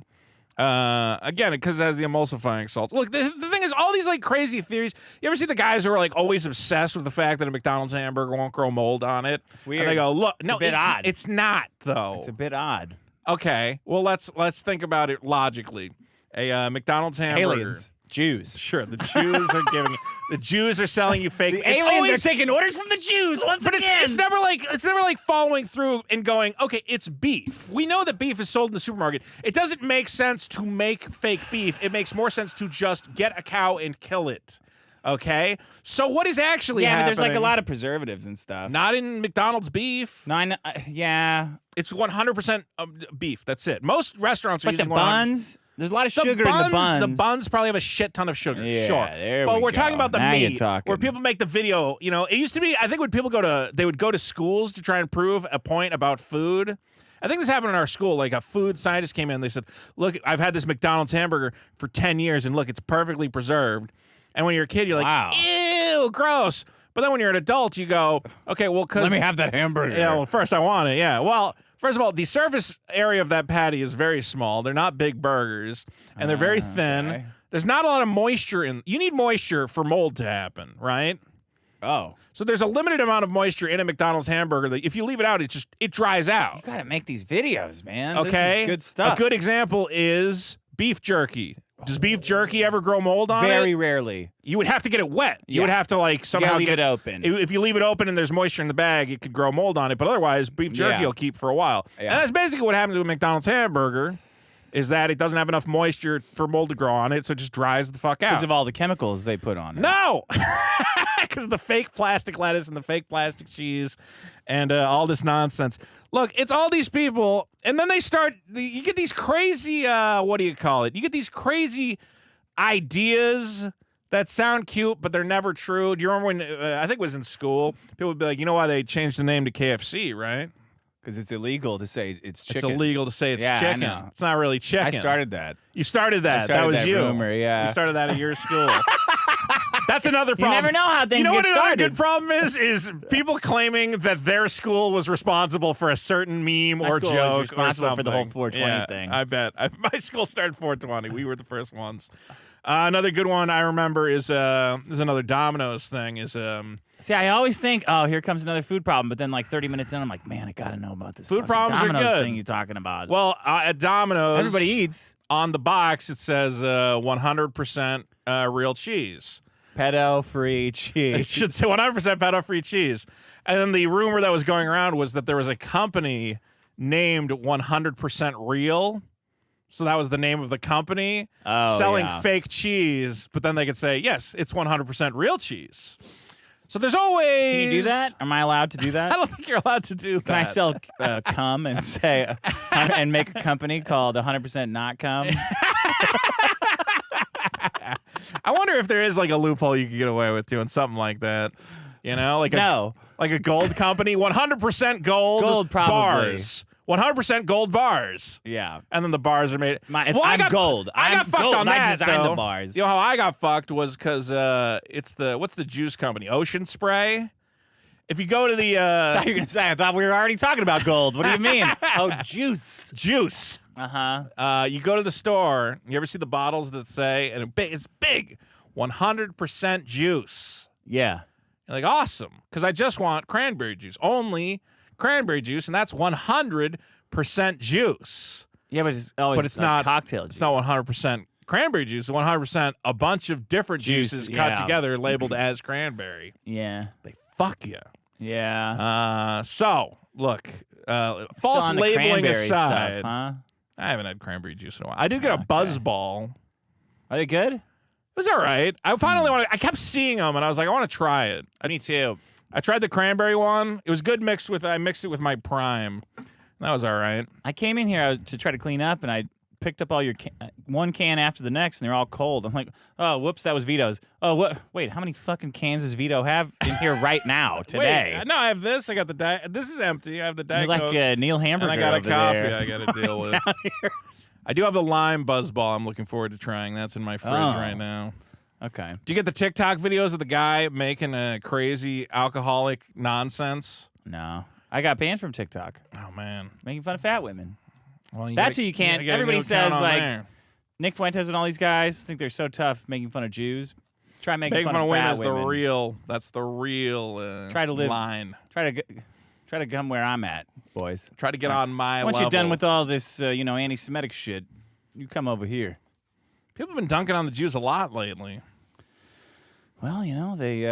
again, because it has the emulsifying salts. Look, the thing is, all these, like, crazy theories. You ever see the guys who are, like, always obsessed with the fact that a McDonald's hamburger won't grow mold on it? It's weird. And they go, look, It's a bit odd. It's not, though. It's a bit odd. Okay, well, let's think about it logically. A McDonald's hamburger. Aliens. Jews. Sure, the Jews are giving. The Jews are selling you fake. The it's aliens always, are taking orders from the Jews once but again. it's never like following through and going, okay, it's beef. We know that beef is sold in the supermarket. It doesn't make sense to make fake beef. It makes more sense to just get a cow and kill it. Okay, so what is actually happening? but there's like a lot of preservatives and stuff. Not in McDonald's beef. Yeah. It's 100% beef. That's it. Most restaurants are But the using buns, there's a lot of The sugar in the buns. The buns probably have a shit ton of sugar. Yeah, sure. there but we we're talking go. about the Now you're meat, talking. where people make the video. You know, it used to be. I think when people they would go to schools to try and prove a point about food. I think this happened in our school. Like a food scientist came in. They said, "Look, I've had this McDonald's hamburger for 10 years, and look, it's perfectly preserved." And when you're a kid, you're like, Wow. "Ew, gross." But then when you're an adult, you go, "Okay, well, because Let me have that hamburger. yeah, well, first I want it. Yeah. Well, first of all, the surface area of that patty is very small. They're not big burgers, and they're very thin. okay. There's not a lot of moisture in. You need moisture for mold to happen, right? Oh. So there's a limited amount of moisture in a McDonald's hamburger that if you leave it out, it dries out. You gotta make these videos, man. Okay. This is good stuff. A good example is beef jerky. Does beef jerky ever grow mold on it? Very rarely. You would have to get it wet. You Yeah. would have to like somehow leave get it open. If you leave it open and there's moisture in the bag, it could grow mold on it. But otherwise, beef jerky Yeah. will keep for a while. Yeah. And that's basically what happens to a McDonald's hamburger. Is that it doesn't have enough moisture for mold to grow on it, so it just dries the fuck out. Because of all the chemicals they put on it. No, because of the fake plastic lettuce and the fake plastic cheese and all this nonsense. Look, it's all these people, and then they start. You get these crazy. What do you call it? You get these crazy ideas that sound cute, but they're never true. Do you remember when I think it was in school? People would be like, you know why they changed the name to KFC, right? Because it's illegal to say it's chicken. It's illegal to say it's Yeah, I chicken. know. It's not really chicken. I started that. You started that. I started that was that you. rumor, yeah. You started that at your school. That's another problem. never know how things You know get what another started. good problem is people claiming that their school was responsible for a certain meme My or school was joke or responsible for the whole something. 420 Yeah, thing. I bet. My school started 420. We were the first ones. Another good one I remember is another Domino's thing. See, I always think, oh, here comes another food problem. But then, like 30 minutes in, I'm like, man, I gotta know about this Food fucking problems are Domino's good. thing you're talking about. Well, at Domino's, everybody eats on the box. It says 100% real cheese. pedo-free cheese. It should say 100% pedo-free cheese. And then the rumor that was going around was that there was a company named 100% Real. So that was the name of the company selling yeah. fake cheese. But then they could say, yes, it's 100% real cheese. So there's always. Can you do that? Am I allowed to do that? I don't think you're allowed to do that. Can I sell cum and say and make a company called 100% Not Cum? I wonder if there is like a loophole you could get away with doing something like that. You know, like a gold company, 100% gold probably. bars. 100% gold bars. Yeah. And then the bars are made. I'm gold. I got fucked on that. I designed though. the bars. You know how I got fucked was because it's what's the juice company? Ocean Spray. If you go to the I thought you were gonna say. I thought we were already talking about gold. What do you mean? Oh, juice. Juice. You go to the store. You ever see the bottles that say, and it's big, 100% juice. Yeah. You're like, awesome, because I just want cranberry juice. Only cranberry juice, and that's 100% juice. Yeah, but it's always it's not cocktail juice. It's not 100% cranberry juice. It's 100% a bunch of different juices cut together, labeled as cranberry. Yeah. They fuck you. Yeah. So, look, false labeling aside, stuff, huh? I haven't had cranberry juice in a while. I did get a Buzz Ball. Are they good? It was all right. I finally I kept seeing them, and I was like, I want to try it. Me too. I tried the cranberry one. It was good I mixed it with my Prime. That was all right. I came in here to try to clean up, and I picked up all your one can after the next, and they're all cold. I'm like, oh, whoops, that was Vito's. Oh, what? Wait, how many fucking cans does Vito have in here right now, today? Wait, no, I have this. I got the This is empty. I have the Diet You're Coke. like Neil Hamburger. And I got a coffee there. I got to deal with. I do have the lime Buzz Ball I'm looking forward to trying. That's in my fridge right now. Okay. Do you get the TikTok videos of the guy making a crazy alcoholic nonsense? No. I got banned from TikTok. Oh, man. Making fun of fat women. Well, That's who you can't. Everybody says, like, there. Nick Fuentes and all these guys think they're so tough making fun of Jews. Try making fun of women fat is women. the real. That's the real Try to live, line. Try to come where I'm at, boys. Try to get on my Once level. you're done with all this, anti-Semitic shit, you come over here. People have been dunking on the Jews a lot lately. Well, they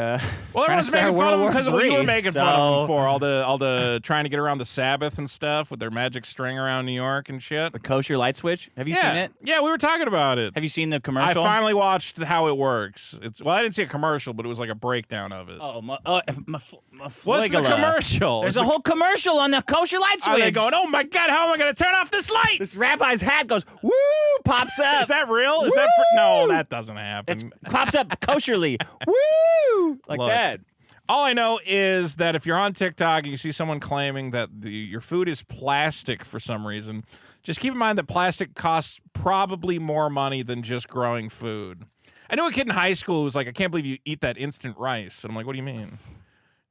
Well, trying to everyone's making fun of them because of what you were making so... fun of them for. All the trying to get around the Sabbath and stuff with their magic string around New York and shit. The kosher light switch. Have you seen it? Yeah, we were talking about it. Have you seen the commercial? I finally watched how it works. I didn't see a commercial, but it was like a breakdown of it. Oh, What's the commercial? There's a whole commercial on the kosher light switch. Are they going, oh my God, how am I going to turn off this light? This rabbi's hat goes, woo, pops up. Is that real? Is that no, that doesn't happen. It pops up kosherly. Woo! Like Look, that. All I know is that if you're on TikTok and you see someone claiming that your food is plastic for some reason, just keep in mind that plastic costs probably more money than just growing food. I knew a kid in high school who was like, I can't believe you eat that instant rice. And I'm like, what do you mean?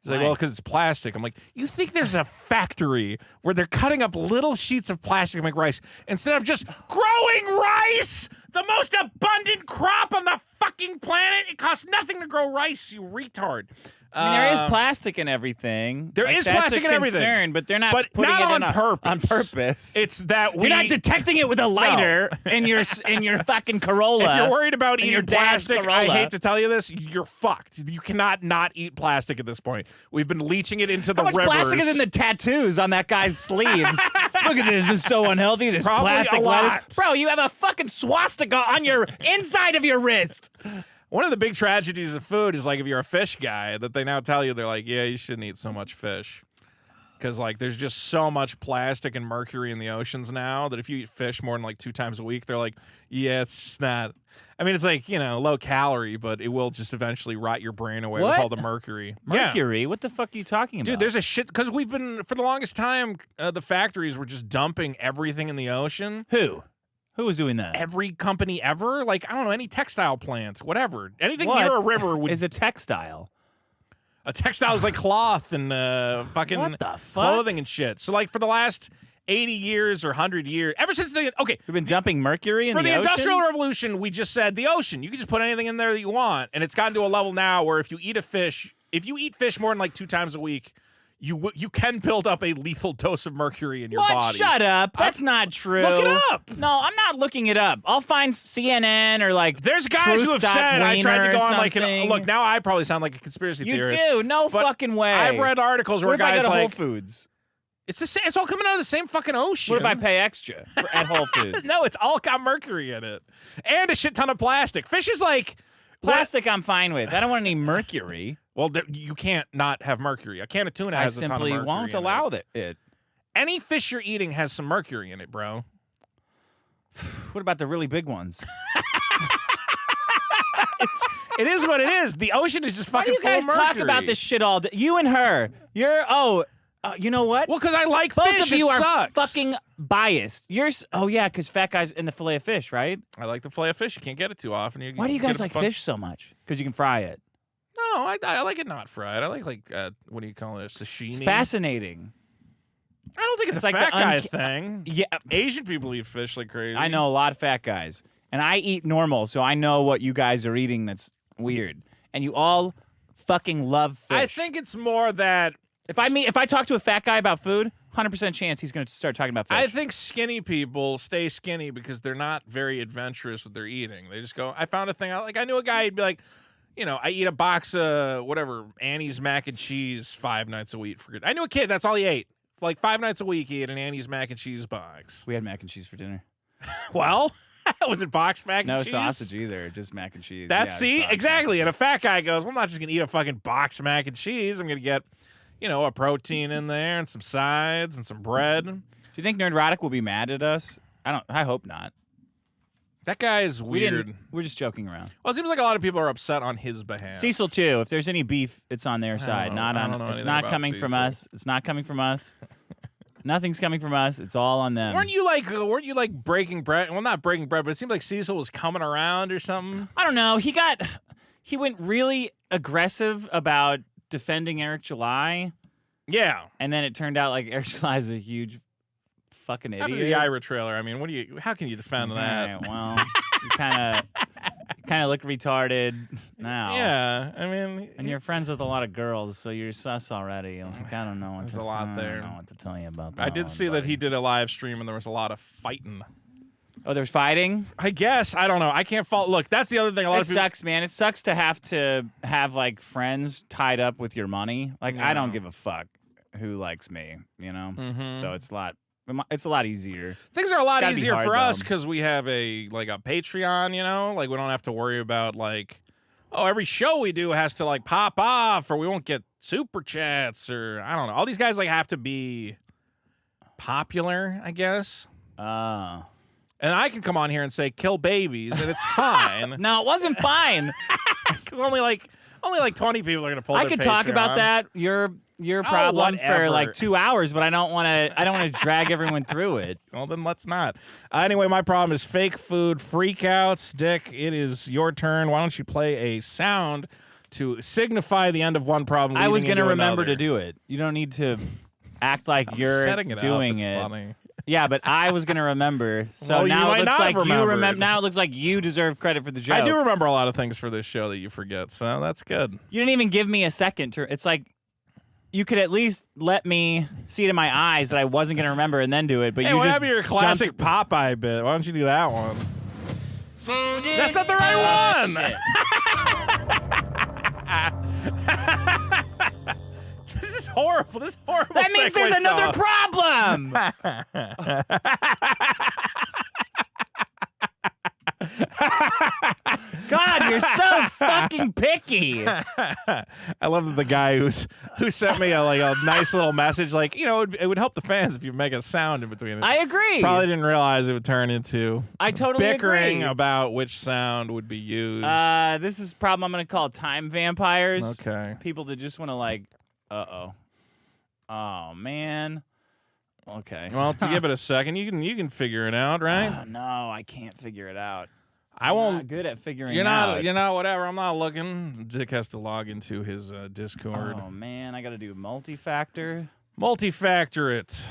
He's like, well, because it's plastic. I'm like, you think there's a factory where they're cutting up little sheets of plastic to make rice instead of just growing rice? The most abundant crop on the fucking planet. It costs nothing to grow rice, you retard. I mean, there is plastic in everything. There is plastic in everything. Concern, but they're not putting not it on purpose. On purpose. It's that you're not detecting it with a lighter in your fucking Corolla. If you're worried about eating your dad's plastic, Corolla. I hate to tell you this, you're fucked. You cannot not eat plastic at this point. We've been leaching it into the rivers. rivers. How much plastic is in the tattoos on that guy's sleeves? Look at this. This is so unhealthy. This Probably plastic a lettuce. lot. Bro, you have a fucking swastika on your inside of your wrist. One of the big tragedies of food is, like, if you're a fish guy, that they now tell you, they're like, yeah, you shouldn't eat so much fish. Because, like, there's just so much plastic and mercury in the oceans now that if you eat fish more than, like, 2 times a week, they're like, yeah, it's just not. I mean, it's like, low calorie, but it will just eventually rot your brain away with all the mercury. Mercury? Yeah. What the fuck are you talking about? Dude, there's a shit, because we've been, for the longest time, the factories were just dumping everything in the ocean. Who? Who was doing that? Every company ever? Like, I don't know, any textile plants, whatever. Anything What near a river would... is a textile. A textile is like cloth and fucking What the fuck? clothing and shit. So, like, for the last 80 years or 100 years, ever since we've been dumping mercury in the ocean? For the Industrial Revolution, we just said the ocean. You can just put anything in there that you want. And it's gotten to a level now where if you eat fish more than like 2 times a week, you can build up a lethal dose of mercury in your body. Shut up. That's not true. Look it up. No, I'm not looking it up. I'll find CNN or like There's guys who have said, I tried to go on like, something. look, now I probably sound like a conspiracy theorist. You do. No but fucking way. I've read articles where what if guys I go to like Whole Foods? It's the same, it's all coming out of the same fucking ocean. What if I pay extra at Whole Foods? No, it's all got mercury in it. And a shit ton of plastic. Fish is like Plastic I'm fine with. I don't want any mercury. Well, you can't not have mercury. A can of tuna has a ton of mercury. I simply won't allow it. Any fish you're eating has some mercury in it, bro. What about the really big ones? It is what it is. The ocean is just fucking full of mercury. Why do you guys talk about this shit all day? You and her. You know what? Well, because I like Both fish. of you it are sucks. fucking biased. Because fat guys in the fillet of fish, right? I like the fillet of fish. You can't get it too often. Why do you guys like fish so much? Because you can fry it. No, I like it not fried. I like what do you call it? A sashimi. It's fascinating. I don't think it's a like fat the guy thing. Yeah, Asian people eat fish like crazy. I know a lot of fat guys, and I eat normal, so I know what you guys are eating that's weird. And you all fucking love fish. I think it's more that if I talk to a fat guy about food, 100% chance he's going to start talking about fish. I think skinny people stay skinny because they're not very adventurous with their eating. They just go, I found a thing. I knew a guy, he'd be like, I eat a box of whatever, Annie's mac and cheese 5 nights a week for good. I knew a kid, that's all he ate. Like 5 nights a week, he ate an Annie's mac and cheese box. We had mac and cheese for dinner. Well, was it boxed mac and cheese? No sausage either, just mac and cheese. See, exactly. And a fat guy goes, well, I'm not just going to eat a fucking box of mac and cheese. I'm going to get, a protein in there and some sides and some bread. Do you think Nerdrotic will be mad at us? I hope not. That guy is weird. We're just joking around. Well, it seems like a lot of people are upset on his behalf. Cecil too. If there's any beef, it's on their side. It's not coming from us. It's not coming from us. Nothing's coming from us. It's all on them. Weren't you like breaking bread? Well, not breaking bread, but it seemed like Cecil was coming around or something. I don't know. He went really aggressive about defending Eric July. Yeah. And then it turned out like Eric July is a huge fucking idiot. After the Ira trailer, I mean, how can you defend that? Right, well, you kind of look retarded now. Yeah, I mean, and you're friends with a lot of girls, so you're sus already. Like, I don't know. There's a lot there. I don't know what to tell you about that. I did see that he did a live stream, and there was a lot of fighting. Oh, there's fighting? I guess. I don't know. I can't fault. Look, that's the other thing. It sucks, man. It sucks to have like friends tied up with your money. Like, I don't give a fuck who likes me, Mm-hmm. So it's a lot easier. Things are a lot easier for us because we have a Patreon, like we don't have to worry about every show we do has to pop off or we won't get super chats or I don't know. All these guys have to be popular, I guess. And I can come on here and say kill babies and it's fine. No, it wasn't fine. Because only 20 people are gonna pull. I could talk about that. Your problem for 2 hours, but I don't want to drag everyone through it. Well, then let's not. Anyway, my problem is fake food freakouts. Dick, it is your turn. Why don't you play a sound to signify the end of one problem? I was going to remember to do it. You don't need to act like you're doing it. Funny. Yeah, but I was going to remember. So now it looks like you remember. Now it looks like you deserve credit for the joke. I do remember a lot of things for this show that you forget, so that's good. You didn't even give me a second to. It's like you could at least let me see it in my eyes that I wasn't going to remember and then do it. But hey, you what just happened to your classic Popeye bit? Why don't you do that one? That's not the right one. This is horrible. This is horrible. That means there's another problem. God, you're so fucking picky. I love the guy who sent me a nice little message, it would help the fans if you make a sound in between it. I agree. Probably didn't realize it would turn into bickering agree. about which sound would be used. This is a problem I'm going to call time vampires. Okay. People that just want to oh man. Okay. Well, to give it a second, you can figure it out, right? No, I can't figure it out. I won't. I'm not good at figuring out. You're not. Whatever. I'm not looking. Dick has to log into his Discord. Oh man, I got to do multi-factor. Multi-factor it.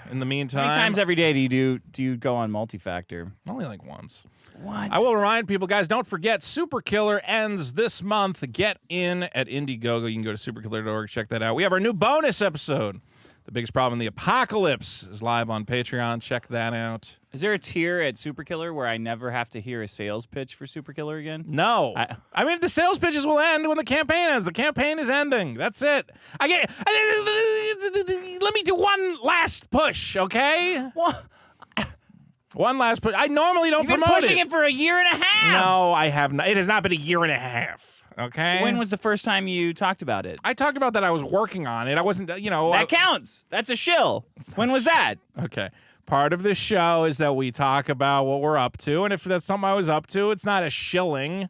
In the meantime, how many times every day do you go on multi-factor? Only once. What? I will remind people, guys, don't forget Super Killer ends this month. Get in at Indiegogo. You can go to superkiller.org. Check that out. We have our new bonus episode. The Biggest Problem in the Apocalypse is live on Patreon. Check that out. Is there a tier at Super Killer where I never have to hear a sales pitch for Super Killer again? No. I mean, the sales pitches will end when the campaign ends. The campaign is ending. That's it. Let me do one last push, okay? What? One last I normally don't You've been promote pushing it for a year and a half. No, I have not. It has not been a year and a half. Okay. When was the first time you talked about it? I talked about that I was working on it. I wasn't, That counts. That's a shill. When was that? Okay. Part of this show is that we talk about what we're up to, and if that's something I was up to, it's not a shilling.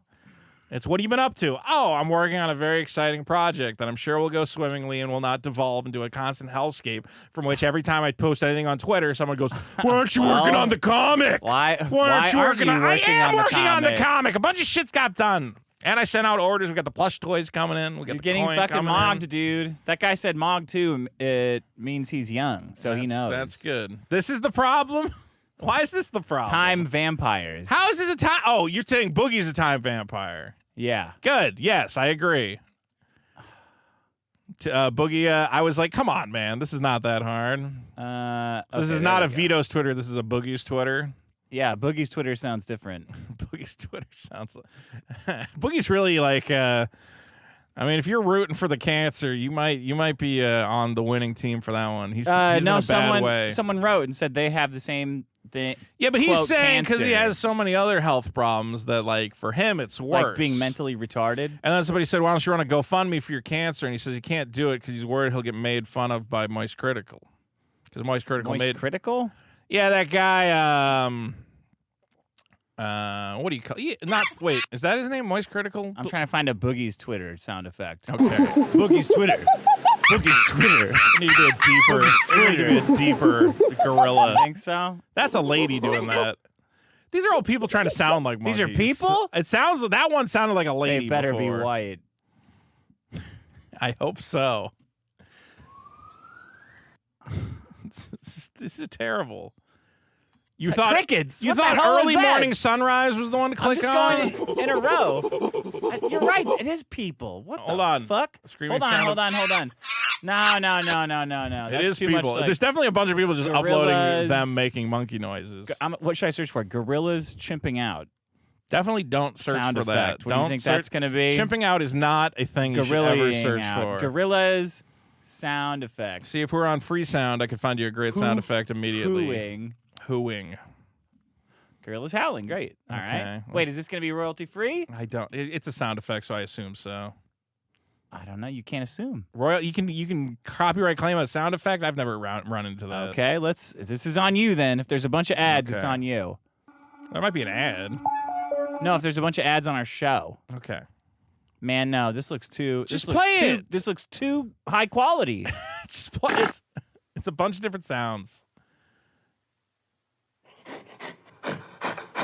It's what have you been up to? Oh, I'm working on a very exciting project that I'm sure will go swimmingly and will not devolve into a constant hellscape from which every time I post anything on Twitter, someone goes, why aren't you working on the comic? Why aren't you working on working I am on the working on the comic? comic. A bunch of shit's got done. And I sent out orders. We got the plush toys coming in. We got You're the getting coin fucking coming mogged, in. dude. That guy said mog too. It means he's young, so he knows. That's good. This is the problem? Why is this the problem? Time vampires. How is this a time? Oh, you're saying Boogie's a time vampire. Yeah. Good. Yes, I agree. Boogie, I was like, come on, man. This is not that hard. This is not a Vito's Twitter. This is a Boogie's Twitter. Yeah, Boogie's Twitter sounds different. Boogie's Twitter sounds Boogie's really like I mean, if you're rooting for the cancer, you might be on the winning team for that one. He's in a bad way. Someone wrote and said they have the same thing. Yeah, but he's quote, saying because he cancer. has so many other health problems that, like, for him, it's worse. Like being mentally retarded. And then somebody said, why don't you run a GoFundMe for your cancer? And he says he can't do it because he's worried he'll get made fun of by Moist Critical. Because Moist Critical Moist Critical? Yeah, that guy, what do you call wait, is that his name? Moist Critical? I'm trying to find a Boogie's Twitter sound effect. Okay. Boogie's Twitter. Boogie's Twitter. Need to be a deeper gorilla. Think so? That's a lady doing that. These are all people trying to sound like monkeys. These are people? It sounds, that one sounded like a lady They better before. be white. I hope so. This is terrible. You thought crickets. You What the thought hell was early that? morning sunrise was the one to I'm click just on? going in a row. You're right. It is people. What Hold the on. fuck? Screaming Hold sound on. No. It That's is too people. Much like There's definitely a bunch of people just gorillas. uploading them making monkey noises. what should I search for? Gorillas chimping out. Definitely don't search Sound for that. effect. What do you think that's going to be? Chimping out is not a thing you should ever search for. Gorillas sound effects. See, if we're on free sound, I could find you a great sound effect immediately. Hooing. Gorillas howling. Great. All right. Wait, is this going to be royalty free? I don't. It's a sound effect, so I assume so. I don't know. You can't assume. You can copyright claim a sound effect. I've never run into that. Okay, this is on you then. If there's a bunch of ads, it's on you. There might be an ad. No, if there's a bunch of ads on our show. Okay. Man, no, this looks too. Just this looks play too, it. This looks too high quality. Just play it. It's a bunch of different sounds.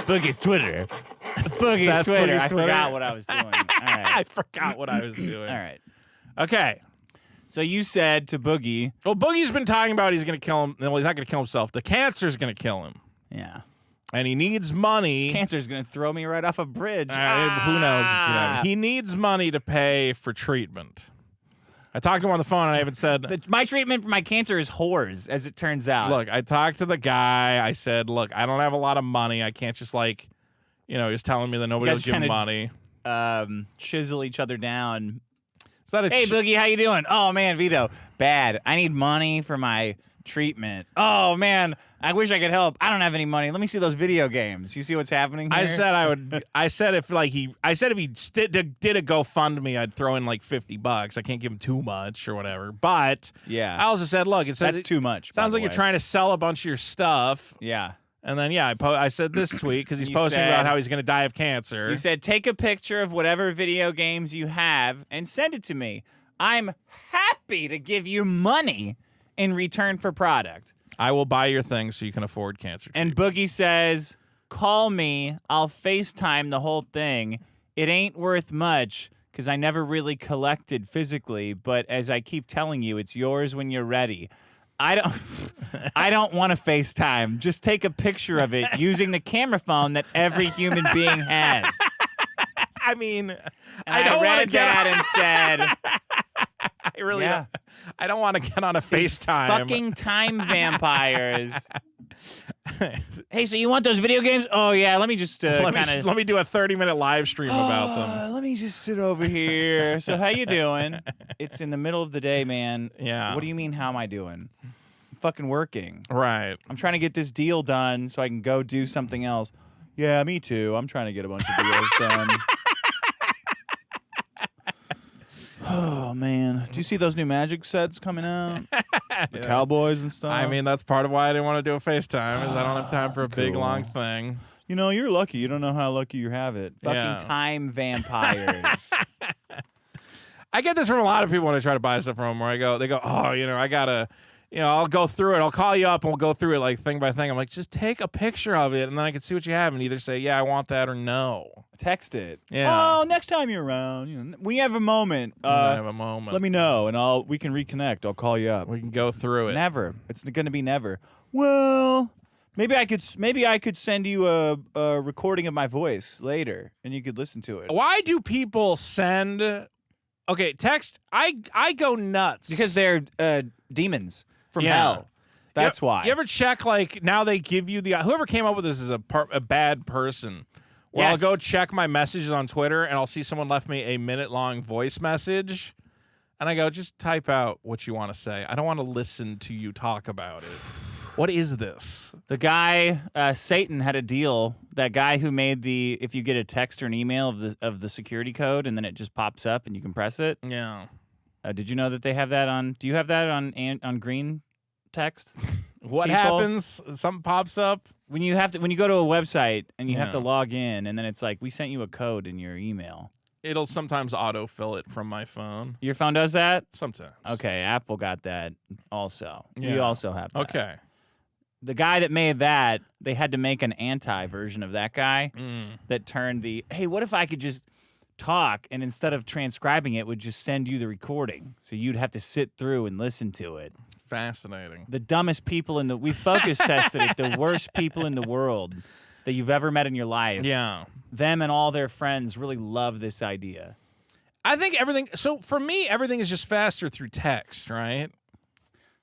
Boogie's Twitter. Boogie's That's Twitter. Boogie's I Twitter. forgot what I was doing. All right. I forgot what I was doing. All right. Okay. So you said to Boogie. Well, Boogie's been talking about he's going to kill him. No, he's not going to kill himself. The cancer's going to kill him. Yeah. And he needs money. Cancer's going to throw me right off a bridge. Who knows what's going to happen. He needs money to pay for treatment. I talked to him on the phone, and I even said... My treatment for my cancer is whores, as it turns out. Look, I talked to the guy. I said, look, I don't have a lot of money. I can't just, he's telling me that nobody will give him money. Chisel each other down. Is that Hey, Boogie, how you doing? Oh, man, Vito, bad. I need money for my treatment. Oh, man, I wish I could help. I don't have any money. Let me see those video games. You see what's happening here? I said I would. I said if he did a GoFundMe, I'd throw in like $50. I can't give him too much or whatever. But yeah, I also said, look, that's too much. Sounds like you're trying to sell a bunch of your stuff. Yeah. And then I said this tweet because he's posting about how he's going to die of cancer. You said take a picture of whatever video games you have and send it to me. I'm happy to give you money in return for product. I will buy your things so you can afford cancer treatment. And Boogie says, call me. I'll FaceTime the whole thing. It ain't worth much because I never really collected physically, but as I keep telling you, it's yours when you're ready. I don't want to FaceTime. Just take a picture of it using the camera phone that every human being has. I mean, I read that and said... I really don't. I don't want to get on a FaceTime. Fucking time vampires. Hey, so you want those video games? Oh yeah, let me just let me do a 30-minute live stream about them. Let me just sit over here. So how you doing? It's in the middle of the day, man. Yeah. What do you mean? How am I doing? fucking working. Right. I'm trying to get this deal done so I can go do something else. Yeah, me too. I'm trying to get a bunch of deals done. Oh, man. Do you see those new Magic sets coming out? The Cowboys and stuff? I mean, that's part of why I didn't want to do a FaceTime, is I don't have time for a big, cool. long thing. You know, you're lucky. You don't know how lucky you have it. Fucking Yeah. time vampires. I get this from a lot of people when I try to buy stuff from them, where they go, oh, I gotta, I'll go through it. I'll call you up and we'll go through it like thing by thing. I'm like, just take a picture of it and then I can see what you have and either say, yeah, I want that or no. Text it. Yeah. Oh, next time you're around, when you have a moment, I have a moment. let me know and we can reconnect. I'll call you up. We can go through it. Never. It's going to be never. Well, maybe I could send you a recording of my voice later and you could listen to it. Why do people send? Okay, text. I go nuts Because they're demons from Yeah. hell. That's why. You ever check now they give you whoever came up with this is a bad person. Where Yes. I'll go check my messages on Twitter and I'll see someone left me a minute-long voice message, and I go, just type out what you want to say. I don't want to listen to you talk about it. What is this? The guy, Satan, had a deal. That guy who made if you get a text or an email of the security code and then it just pops up and you can press it. Yeah. Did you know that they have that on? Do you have that on green text? What People? happens? Something pops up. When you go to a website and you have Yeah. to log in and then it's like, we sent you a code in your email. It'll sometimes autofill it from my phone. Your phone does that? Sometimes. Okay, Apple got that also. We Yeah. also have that. Okay. The guy that made that, they had to make an anti-version of that guy that turned hey, what if I could just talk and instead of transcribing it, would just send you the recording so you'd have to sit through and listen to it. Fascinating. The dumbest people we focus tested it, the worst people in the world that you've ever met in your life. Yeah. Them and all their friends really love this idea. I think so for me, everything is just faster through text, right?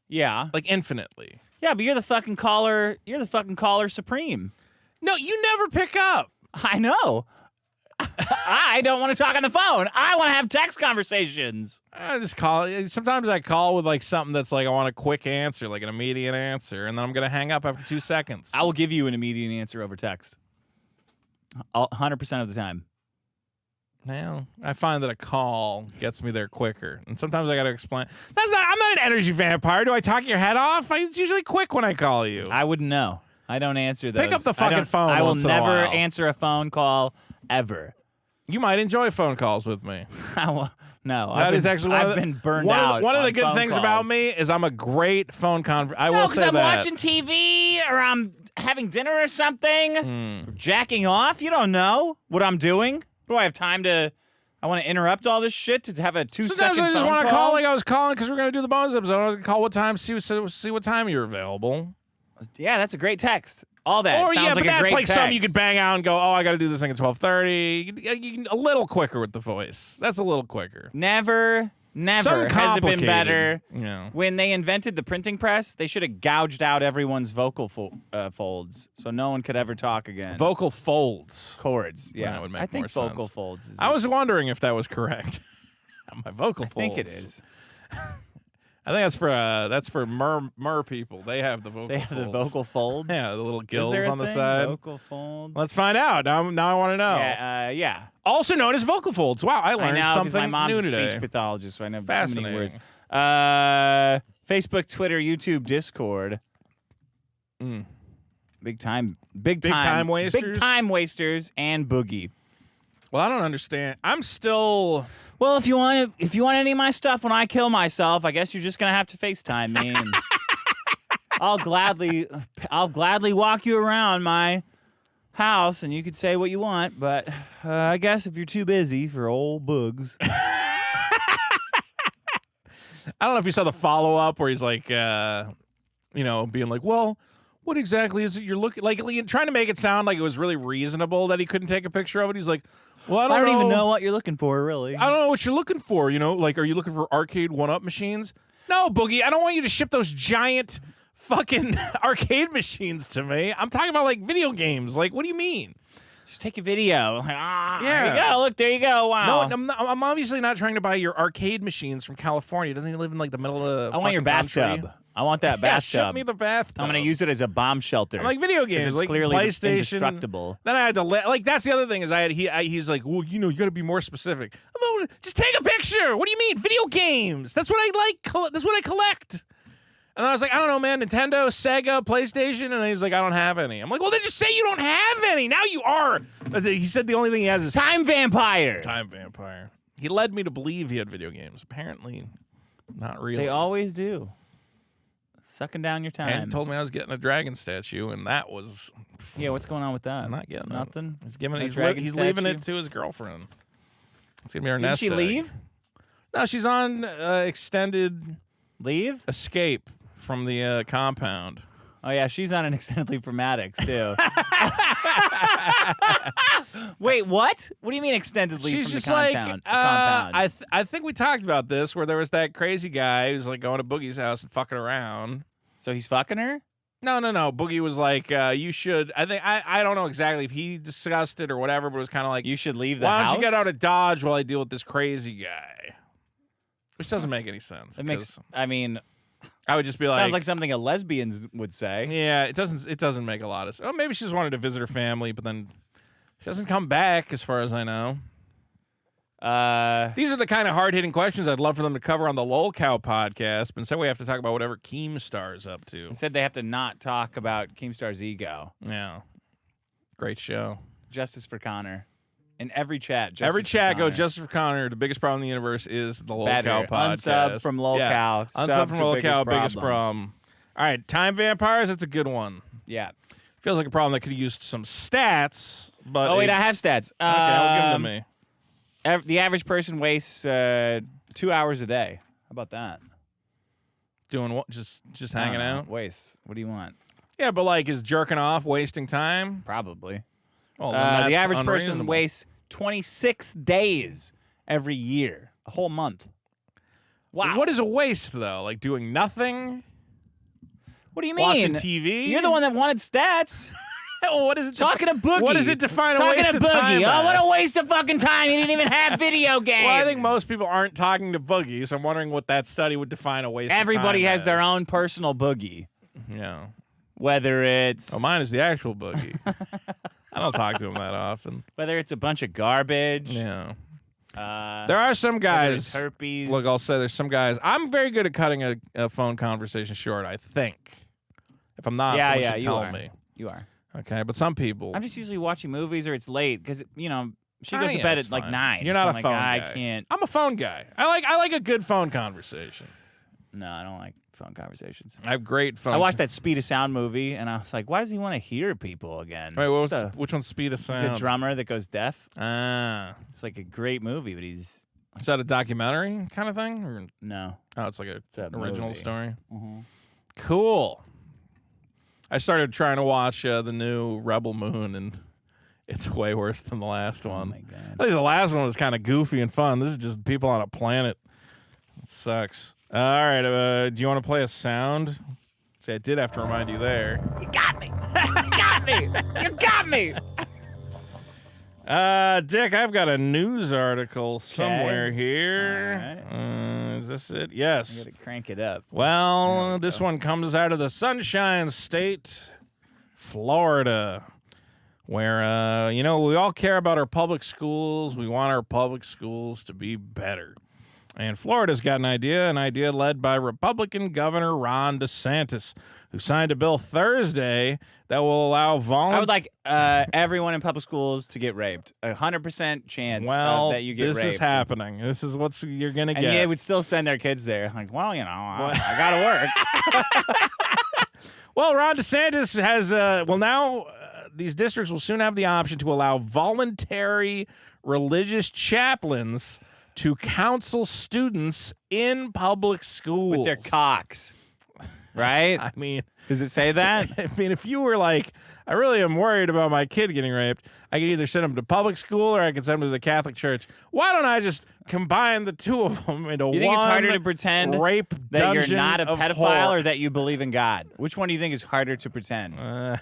Yeah. Like infinitely. Yeah, but you're the fucking caller supreme. No, you never pick up. I know. I don't want to talk on the phone. I want to have text conversations. I just call. Sometimes I call with like something that's like I want a quick answer, like an immediate answer, and then I'm gonna hang up after 2 seconds. I will give you an immediate answer over text. 100% of the time. Now, I find that a call gets me there quicker, and sometimes I got to explain. I'm not an energy vampire. Do I talk your head off? It's usually quick when I call you. I wouldn't know. I don't answer those. Pick up the fucking phone I will once in a never while. answer a phone call ever. You might enjoy phone calls with me. No, That is actually I've been burned out. One of the on good phone things calls. about me is I'm a great phone conversation. I will No, say because I'm that. watching TV or I'm having dinner or something, jacking off. You don't know what I'm doing. Do I have time to? I want to interrupt all this shit to have a 2-second Sometimes I just phone want to call. call like I was calling because we're going to do the bonus episode. I was going to call what time, see what time you're available. Yeah, that's a great text. All that Or sounds yeah, like but a that's great like text. something you could bang out and go, oh, I got to do this thing at 12:30. You can a little quicker with the voice. That's a little quicker. Never Something has it been complicated. better. Yeah. When they invented the printing press, they should have gouged out everyone's vocal folds so no one could ever talk again. Vocal folds. Cords, yeah. That would make I think more vocal sense. folds is I was wondering if that was correct. My vocal I folds. think it is. I think that's for mer people. They have the vocal They have the folds. vocal folds. Yeah, the little Is gills there a on the thing? side. Vocal folds. Let's find out. Now I want to know. Yeah. Also known as vocal folds. Wow, I I learned know because something my mom's new a today. speech pathologist, so I know too Fascinating. many words. Facebook, Twitter, YouTube, Discord. Big time wasters? Big time wasters and Boogie. Well, I don't understand. I'm still. Well, if you want any of my stuff when I kill myself, I guess you're just gonna have to FaceTime me. And I'll gladly walk you around my house, and you could say what you want. But I guess if you're too busy for old Boogs, I don't know if you saw the follow up where he's like, being like, well, what exactly is it you're looking like? Trying to make it sound like it was really reasonable that he couldn't take a picture of it. He's like, well, I don't even know what you're looking for, really. I don't know what you're looking for. Like, are you looking for arcade 1-up machines? No, Boogie, I don't want you to ship those giant fucking arcade machines to me. I'm talking about like video games. Like, what do you mean? Just take a video. Like, Yeah. there you go. Look, there you go. Wow. No, I'm obviously not trying to buy your arcade machines from California. Doesn't he live in like the middle of the I want your fucking country? bathtub. I want that Yeah, bathtub. ship me the bathtub. I'm going to use it as a bomb shelter. I'm like video games, it's like clearly PlayStation. indestructible. Then I had to that's the other thing is he's like, well, you got to be more specific. I'm like, just take a picture. What do you mean, video games? That's what I like. That's what I collect. And I was like, I don't know, man. Nintendo, Sega, PlayStation, and he's like, I don't have any. I'm like, well, then just say you don't have any. Now you are. He said the only thing he has is Time Vampire. Time Vampire. He led me to believe he had video games. Apparently, not really. They always do. Sucking down your time. And told me I was getting a dragon statue, and that was Yeah, what's going on with that? I'm not getting it. Nothing. He's giving. A He's dragon leaving statue? it to his girlfriend. It's gonna be her Didn't nest she egg. leave? No, she's on extended Leave? escape from the compound. Oh, yeah, she's on an extended leave from Maddox, too. Wait, what? What do you mean extended leave She's from just the compound? I think we talked about this where there was that crazy guy who's like going to Boogie's house and fucking around. So he's fucking her? No. Boogie was like, you should. I don't know exactly if he discussed it or whatever, but it was kind of like, You should leave the why house? don't you get out of Dodge while I deal with this crazy guy? Which doesn't make any sense. It makes, 'cause I mean, I would just be like, sounds like something a lesbian would say. yeah, it doesn't make a lot of sense. Oh, maybe she just wanted to visit her family, but then she doesn't come back, as far as I know. These are the kind of hard-hitting questions I'd love for them to cover on the Lol Cow podcast, but instead we have to talk about whatever Keemstar's up to. Instead, they have to not talk about Keemstar's ego. Yeah. Great show. Justice for Connor. In every chat, Every Justice for chat, go Connor. Justice for Connor. The biggest problem in the universe is the Lol Better. Cow podcast. Unsub from Lol Cow. Unsub Sub from to Lol biggest Cow, biggest problem. problem. All right, Time Vampires, that's a good one. Yeah. Feels like a problem that could have used some stats, but... Oh, wait, I have stats. Okay, I'll give them to me. The average person wastes 2 hours a day. How about that? Doing what? Just hanging out? Waste. What do you want? Yeah, but like, is jerking off wasting time? Probably. Oh, then The that's average person unreasonable. wastes 26 days every year. A whole month. Wow. What is a waste, though? Like doing nothing? What do you mean? Watching TV? You're the one that wanted stats. Oh, what is it? Talking to Boogie. What does it define a Talking waste to of Boogie. time Oh, what as? a waste of fucking time. He didn't even have video games. Well, I think most people aren't talking to Boogie, so I'm wondering what that study would define a waste Everybody of time has their as. own personal Boogie. Yeah. Whether it's Oh, mine is the actual Boogie. I don't talk to him that often. whether it's a bunch of garbage. Yeah. Uh, There are some whether it's guys. herpes. Look, I'll say there's some guys. I'm very good at cutting a phone conversation short, I think. If I'm not, someone should you tell are. me. You are. Okay, but some people. I'm just usually watching movies or it's late because she goes to yeah, bed it's at like fine. 9. You're not so a I'm like, phone I guy. can't. I'm a phone guy. I like a good phone conversation. No, I don't like phone conversations. I have great phone. I watched that Speed of Sound movie and I was like, why does he want to hear people again? Wait, which one's Speed of He's Sound? a drummer that goes deaf. Ah, It's like a great movie, but he's is that a documentary kind of thing? Or, no. oh, it's like an a original movie. story. Cool. I started trying to watch the new Rebel Moon, and it's way worse than the last one. Oh my God. At least the last one was kind of goofy and fun. This is just people on a planet. It sucks. All right, do you want to play a sound? See, I did have to remind you there. You got me. You got me. You got me. Dick, I've got a news article somewhere here. All Is this it? Yes. I gotta crank it up. Well, this one comes out of the Sunshine State, Florida, where, we all care about our public schools. We want our public schools to be better. And Florida's got an idea led by Republican Governor Ron DeSantis, who signed a bill Thursday that will allow I would like everyone in public schools to get raped. 100% chance that you get this raped. is happening. This is what you're going to And get. they would still send their kids there. Like, well, I gotta work. Well, Ron DeSantis has, now these districts will soon have the option to allow voluntary religious chaplains to counsel students in public schools. With their cocks. Right? I mean, Does it say that? I mean, if you were like, I really am worried about my kid getting raped, I could either send him to public school or I could send him to the Catholic Church. Why don't I just combine the two of them into one? You think it's harder to pretend rape that you're dungeon not a of pedophile horror? or that you believe in God? Which one do you think is harder to pretend? I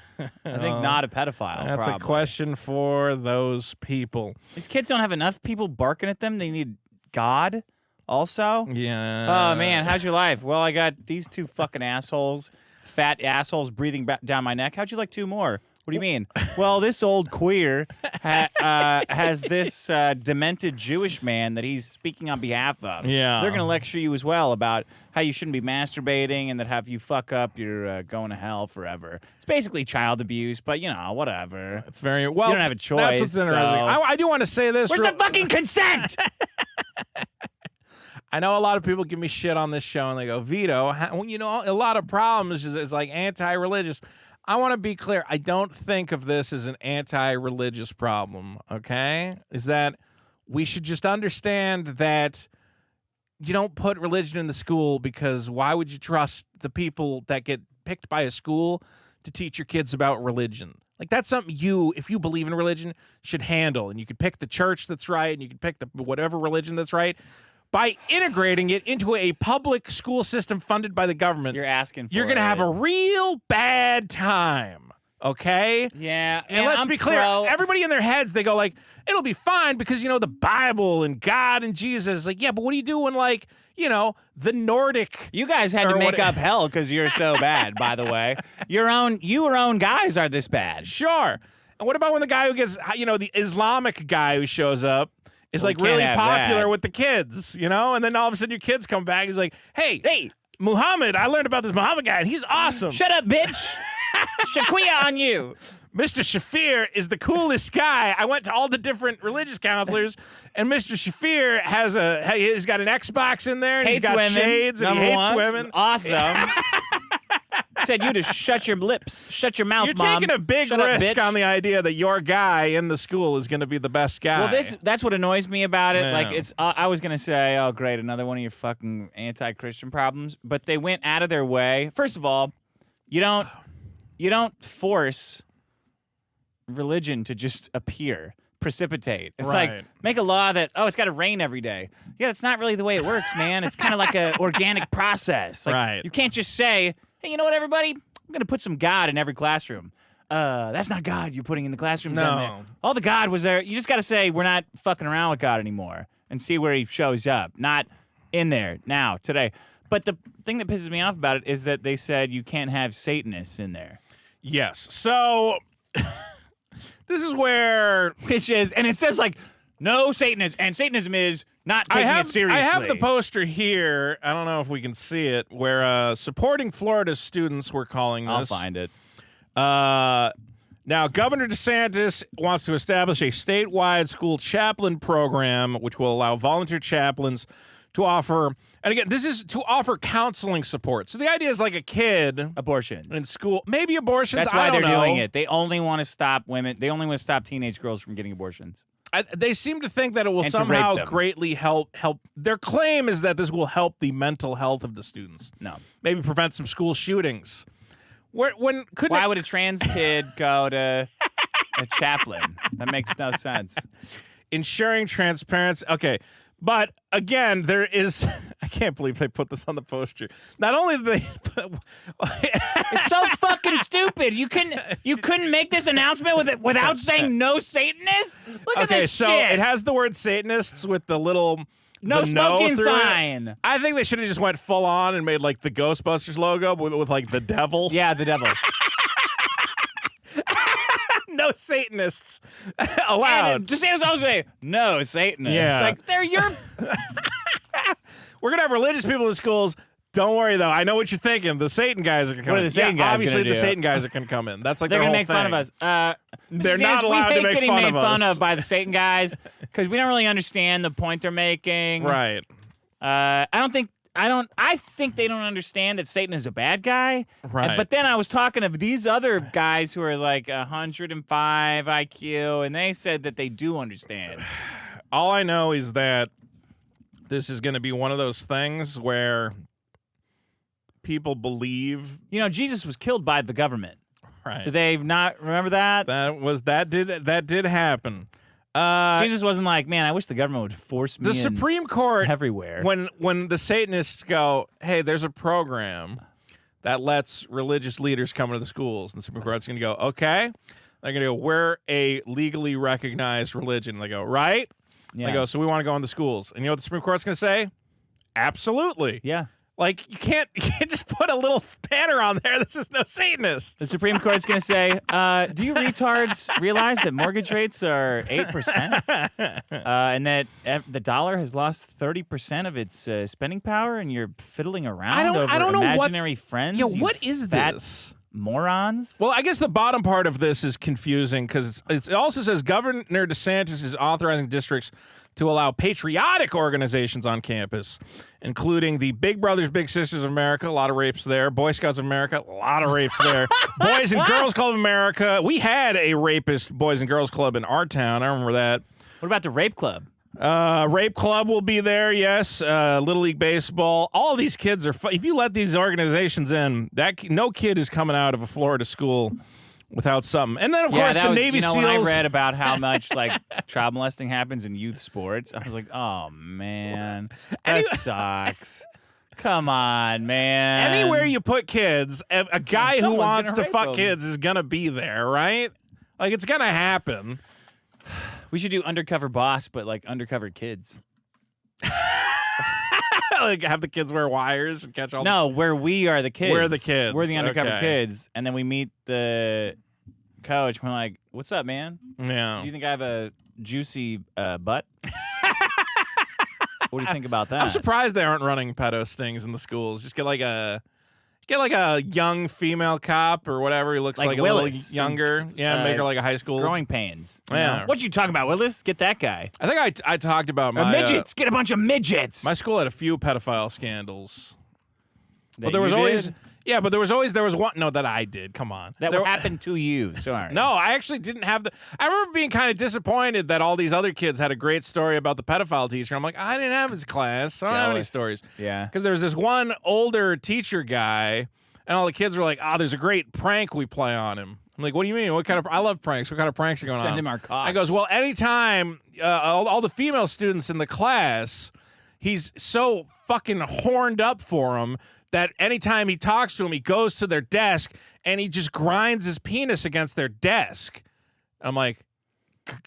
think not a pedophile. That's probably. a question for those people. These kids don't have enough people barking at them. They need God. also. Yeah. Oh, man, how's your life? Well, I got these 2 fucking assholes, fat assholes breathing down my neck. How'd you like 2 more? What do you mean? Well, this old queer has this demented Jewish man that he's speaking on behalf of. Yeah. They're going to lecture you as well about how you shouldn't be masturbating and that if you fuck up, you're going to hell forever. It's basically child abuse, but, whatever. It's very well. You don't have a choice. That's what's interesting. So. I do want to say this. Where's the fucking consent? I know a lot of people give me shit on this show and they go, Vito, a lot of problems is like anti-religious. I want to be clear. I don't think of this as an anti-religious problem, okay? Is that we should just understand that you don't put religion in the school because why would you trust the people that get picked by a school to teach your kids about religion? Like, that's something if you believe in religion, should handle. And you could pick the church that's right, and you could pick the whatever religion that's right. By integrating it into a public school system funded by the government, You're asking for you're going to have a real bad time, okay? Yeah. And let's be clear, everybody in their heads, they go like, it'll be fine because, the Bible and God and Jesus. Like, yeah, but what do you do when, like, the Nordic... You guys had to make up hell because you're so bad, by the way. Your own guys are this bad. Sure. And what about when the guy who gets, the Islamic guy who shows up is like really popular with the kids, and then all of a sudden your kids come back. He's like, hey, Muhammad, I learned about this Muhammad guy, and he's awesome. Shut up, bitch. Shaquia on you. Mr. Shafir is the coolest guy. I went to all the different religious counselors, and Mr. Shafir he's got an Xbox in there, and he's got women, shades, and he hates women. It's awesome. Said you to shut your lips, shut your mouth, You're Mom. taking a big risk on the idea that your guy in the school is going to be the best guy. Well, that's what annoys me about it. Yeah. Like, I was gonna say, oh great, another one of your fucking anti-Christian problems, but they went out of their way. First of all, you don't force religion to just precipitate. It's like, make a law that, it's got to rain every day. Yeah, that's not really the way it works, man. It's kind of like an organic process. Like, you can't just say, hey, you know what, everybody? I'm going to put some God in every classroom. That's not God you're putting in the classrooms. No. All the God was there. You just got to say, we're not fucking around with God anymore and see where he shows up. Not in there now, today. But the thing that pisses me off about it is that they said you can't have Satanists in there. Yes. So... This is where... Which is, and it says like, no Satanists, and Satanism is not taking it seriously. I have the poster here. I don't know if we can see it, where supporting Florida students, we're calling this. I'll find it. Now, Governor DeSantis wants to establish a statewide school chaplain program, which will allow volunteer chaplains to offer... And again, this is to offer counseling support. So the idea is like a kid... Abortions. In school. Maybe abortions, That's why they're doing it. They only want to stop women. They only want to stop teenage girls from getting abortions. They seem to think that it will somehow greatly help. Their claim is that this will help the mental health of the students. No. Maybe prevent some school shootings. Why would a trans kid go to a chaplain? That makes no sense. Ensuring transparency. Okay. But again, there is... I can't believe they put this on the poster. Not only did they... It's so fucking stupid. You couldn't make this announcement without saying no Satanists? Look at this shit. Okay, so it has the word Satanists with the little... No smoking sign. I think they should have just went full on and made like the Ghostbusters logo with like the devil. Yeah, the devil. No Satanists allowed. DeSantis also say, no Satanists. Yeah. Like, they're your... We're going to have religious people in schools. Don't worry, though. I know what you're thinking. The Satan guys are going to come in. What are the Satan guys obviously, gonna the do? Satan guys are going to come in. That's like they're their whole make fun of us. They're not allowed to make fun of us. We hate getting made fun of by the Satan guys because we don't really understand the point they're making. Right. I think they don't understand that Satan is a bad guy. Right. But then I was talking to these other guys who are like 105 IQ, and they said that they do understand. All I know is that this is going to be one of those things where people believe... Jesus was killed by the government. Right. Do they not remember that? That did happen. Jesus wasn't like, man, I wish the government would force me The Supreme Court everywhere. When the Satanists go, hey, there's a program that lets religious leaders come into the schools, and the Supreme Court's going to go, okay. They're going to go, we're a legally recognized religion. And they go, right? Yeah. They go, so we want to go in the schools. And you know what the Supreme Court's going to say? Absolutely. Yeah. Like, you can't just put a little banner on there that says no Satanists. The Supreme Court's going to say, do you retards realize that mortgage rates are 8%? And that the dollar has lost 30% of its spending power, and you're fiddling around over I don't know imaginary friends? Yo, you what is fat this? Morons? Well, I guess the bottom part of this is confusing because it also says Governor DeSantis is authorizing districts to allow patriotic organizations on campus, including the Big Brothers Big Sisters of America, a lot of rapes there, Boy Scouts of America, a lot of rapes there, Boys and Girls Club of America. We had a rapist Boys and Girls Club in our town. I remember that. What about the Rape Club? Rape Club will be there, yes. Little League Baseball. All these kids are if you let these organizations in, no kid is coming out of a Florida school without something. And then, of course, the Navy SEALs. When I read about how much like child molesting happens in youth sports, I was like, oh, man, that sucks. Come on, man. Anywhere you put kids, a guy who wants to fuck kids is going to be there, right? Like, it's going to happen. We should do Undercover Boss, but like undercover kids. Like have the kids wear wires and catch all. No, where we are the kids. We're the kids. We're the undercover kids, and then we meet the coach. We're like, "What's up, man? Yeah. Do you think I have a juicy butt?" What do you think about that? I'm surprised they aren't running pedo stings in the schools. Just get like a young female cop or whatever. He looks like a little younger. Yeah, make her like a high school. Growing pains. Yeah. What you talking about, Willis? Get that guy. I think I talked about my midgets. Get a bunch of midgets. My school had a few pedophile scandals. But there was always one. No, that I did. Come on. That happened to you. Sorry. No, I actually didn't have I remember being kind of disappointed that all these other kids had a great story about the pedophile teacher. I'm like, I didn't have his class. So I don't have any stories. Yeah. Because there was this one older teacher guy, and all the kids were like, there's a great prank we play on him. I'm like, what do you mean? I love pranks. What kind of pranks are going on? Send him our cocks. I goes, well, anytime all the female students in the class, he's so fucking horned up for them that anytime he talks to them, he goes to their desk and he just grinds his penis against their desk. I'm like,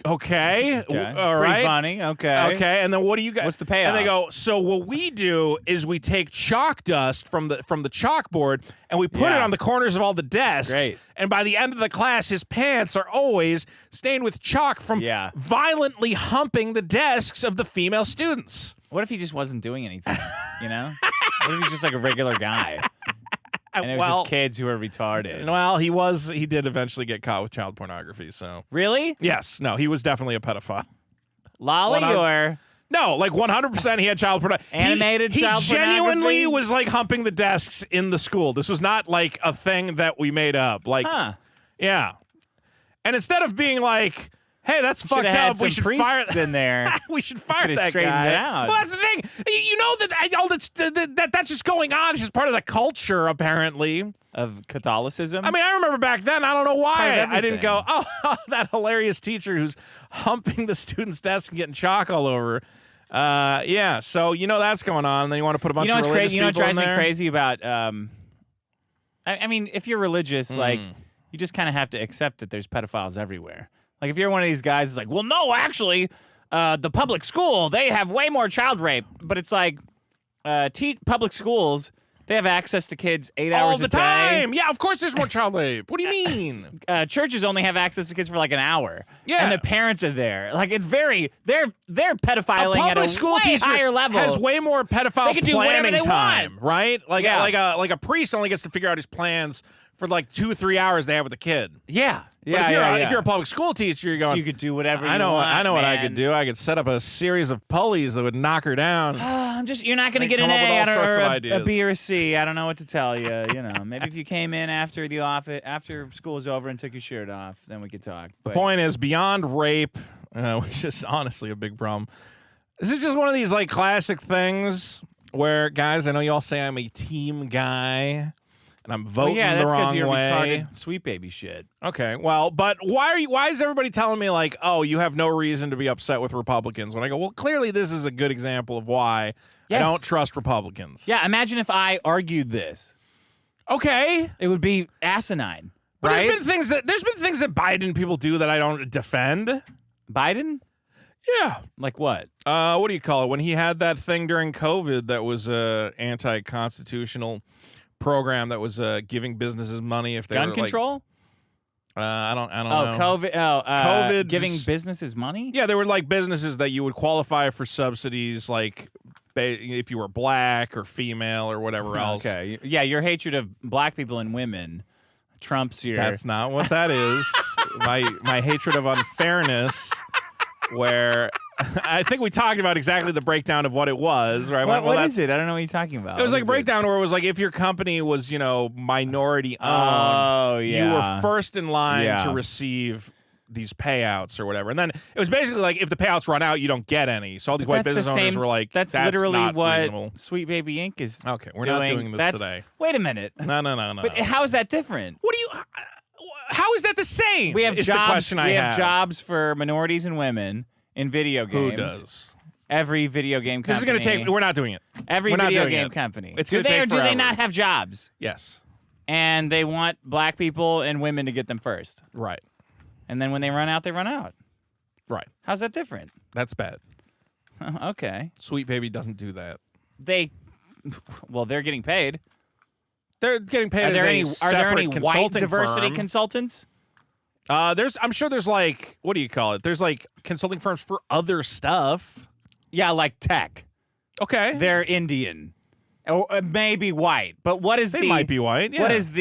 okay. All right. Pretty funny. Okay. And then what do you guys? What's the payoff? And they go, so what we do is we take chalk dust from the chalkboard and we put it on the corners of all the desks. Great. And by the end of the class, his pants are always stained with chalk from violently humping the desks of the female students. What if he just wasn't doing anything? You know? What if he's just like a regular guy? And it was just kids who were retarded. Well, he did eventually get caught with child pornography, so. Really? Yes. No, he was definitely a pedophile. Lolly or? No, like 100% he had child pornography. Animated child pornography? He genuinely was like humping the desks in the school. This was not like a thing that we made up. Like, yeah. And instead of being like, hey, that's fucked up. We should fire in there. We should fire that guy. It out. Well, that's the thing. You know that's just going on. It's just part of the culture, apparently, of Catholicism. I mean, I remember back then. I don't know why I didn't go. Oh, that hilarious teacher who's humping the student's desk and getting chalk all over. Yeah. So that's going on. And then you want to put a bunch of religious people in there. You know what drives me crazy about? I mean, if you're religious, like you just kind of have to accept that there's pedophiles everywhere. Like, if you're one of these guys who's like, well, no, actually, the public school, they have way more child rape. But it's like, public schools, they have access to kids 8 hours a day. All the time. Yeah, of course there's more child rape. What do you mean? Churches only have access to kids for like an hour. Yeah. And the parents are there. Like, it's they're pedophiling at a way higher level. Has way more pedophile they can do whatever they time, want. Right? Like a priest only gets to figure out his plans for like 2-3 hours they have with the kid. Yeah. If you're a public school teacher, you're going. So you could do whatever you want. I know man. what I could do. I could set up a series of pulleys that would knock her down. You're not going to get an A or a B or a C. I don't know what to tell you. Maybe if you came in after after school was over and took your shirt off, then we could talk. But the point is, beyond rape, which is honestly a big problem, this is just one of these like classic things where, guys, I know you all say I'm a team guy. And I'm voting the wrong way. Yeah, that's because you're retarded sweet baby shit. Okay, well, but why is everybody telling me like, oh, you have no reason to be upset with Republicans? When I go, well, clearly this is a good example of why I don't trust Republicans. Yeah, imagine if I argued this. Okay. It would be asinine, but right? There's been things that Biden people do that I don't defend. Biden? Yeah. Like what? What do you call it? When he had that thing during COVID that was a anti-constitutional program that was giving businesses money if they Gun were control? I don't know. COVID. COVID giving businesses money? Yeah, there were like businesses that you would qualify for subsidies, like if you were black or female or whatever else. Okay. Yeah, your hatred of black people and women trumps your. That's not what that is. my hatred of unfairness, where I think we talked about exactly the breakdown of what it was, right? What is it? I don't know what you're talking about. It was like a breakdown where it was like if your company was, minority owned, you were first in line to receive these payouts or whatever. And then it was basically like if the payouts run out, you don't get any. So all these white business owners were like, that's literally not what reasonable. Sweet Baby Inc. is Okay, we're not doing this today. Wait a minute. No. But how is that different? What do you... How is that the same? We have is jobs. The question I have Jobs for minorities and women in video games. Who does? Every video game company. This is going to take... We're not doing it. Every video game company. It's do going to take do forever. they not have jobs? Yes. And they want black people and women to get them first. Right. And then when they run out, they run out. Right. How's that different? That's bad. Okay. Sweet Baby doesn't do that. They're getting paid. They're getting paid. Are there any white diversity firm. consultants? I'm sure there's like, what do you call it? There's like consulting firms for other stuff. Yeah, like tech. Okay. They're Indian. Or maybe white. But what is They might be white. Yeah. What is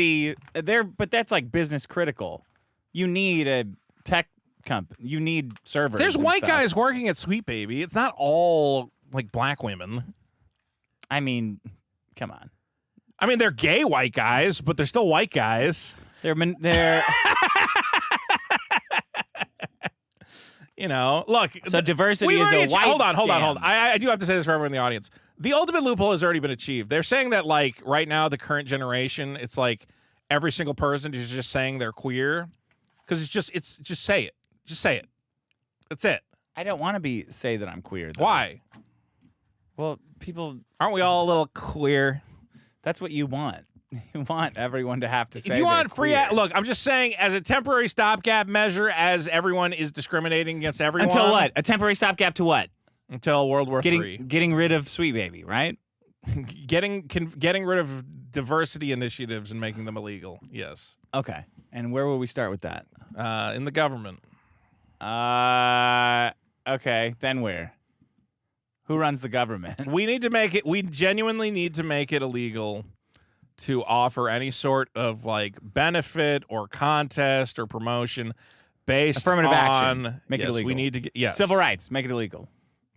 but that's like business critical. You need a tech company. You need servers. There's and white stuff. guys working at Sweet Baby. It's not all like black women. I mean, come on. I mean, they're gay white guys, but they're still white guys. They're look. So diversity is a white. Hold on. I do have to say this for everyone in the audience. The ultimate loophole has already been achieved. They're saying that like right now, the current generation, it's like every single person is just saying they're queer because it's just say it. Just say it. That's it. I don't want to say that I'm queer. Though. Why? Well, people aren't we all a little queer? That's what you want. You want everyone to have to say. If you want free, queer. look, I'm just saying, as a temporary stopgap measure, as everyone is discriminating against everyone. Until what? A temporary stopgap to what? Until World War III. Getting rid of Sweet Baby, right? getting rid of diversity initiatives and making them illegal. Yes. Okay. And where will we start with that? In the government. Okay. Then where? Who runs the government? We need to make it. We genuinely need to make it illegal to offer any sort of like benefit or contest or promotion based affirmative on action. Make it illegal. We need to get civil rights. Make it illegal.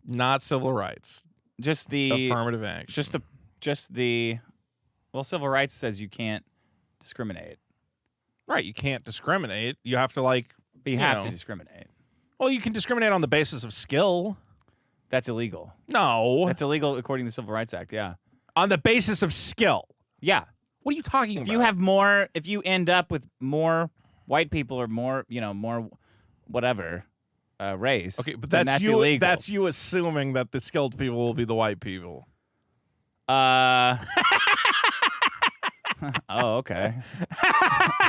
Not civil rights. Just the affirmative action. Just the. Well, civil rights says you can't discriminate. Right. You can't discriminate. You have to like. But you have to discriminate. Well, you can discriminate on the basis of skill. That's illegal. No. That's illegal according to the Civil Rights Act, yeah. On the basis of skill. Yeah. What are you talking about? If you end up with more white people or more, more whatever race, okay, but that's you, illegal. That's you assuming that the skilled people will be the white people. Oh, okay.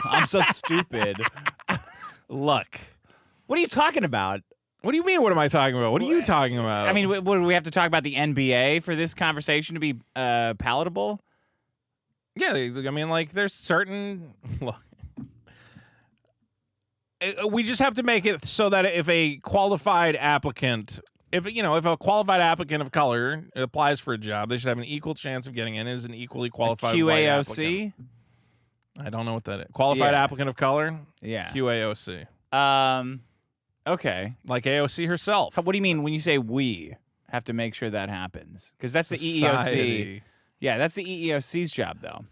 I'm so stupid. Look. What are you talking about? What do you mean, what am I talking about? What are you talking about? I mean, what, do we have to talk about the NBA for this conversation to be palatable? Yeah, I mean, like, there's certain... Look, we just have to make it so that if a qualified applicant... If a qualified applicant of color applies for a job, they should have an equal chance of getting in as an equally qualified white applicant. I don't know what that is. Qualified applicant of color? Yeah. QAOC. Okay. Like AOC herself. What do you mean when you say we have to make sure that happens? Because that's Society. the EEOC. Yeah, that's the EEOC's job, though.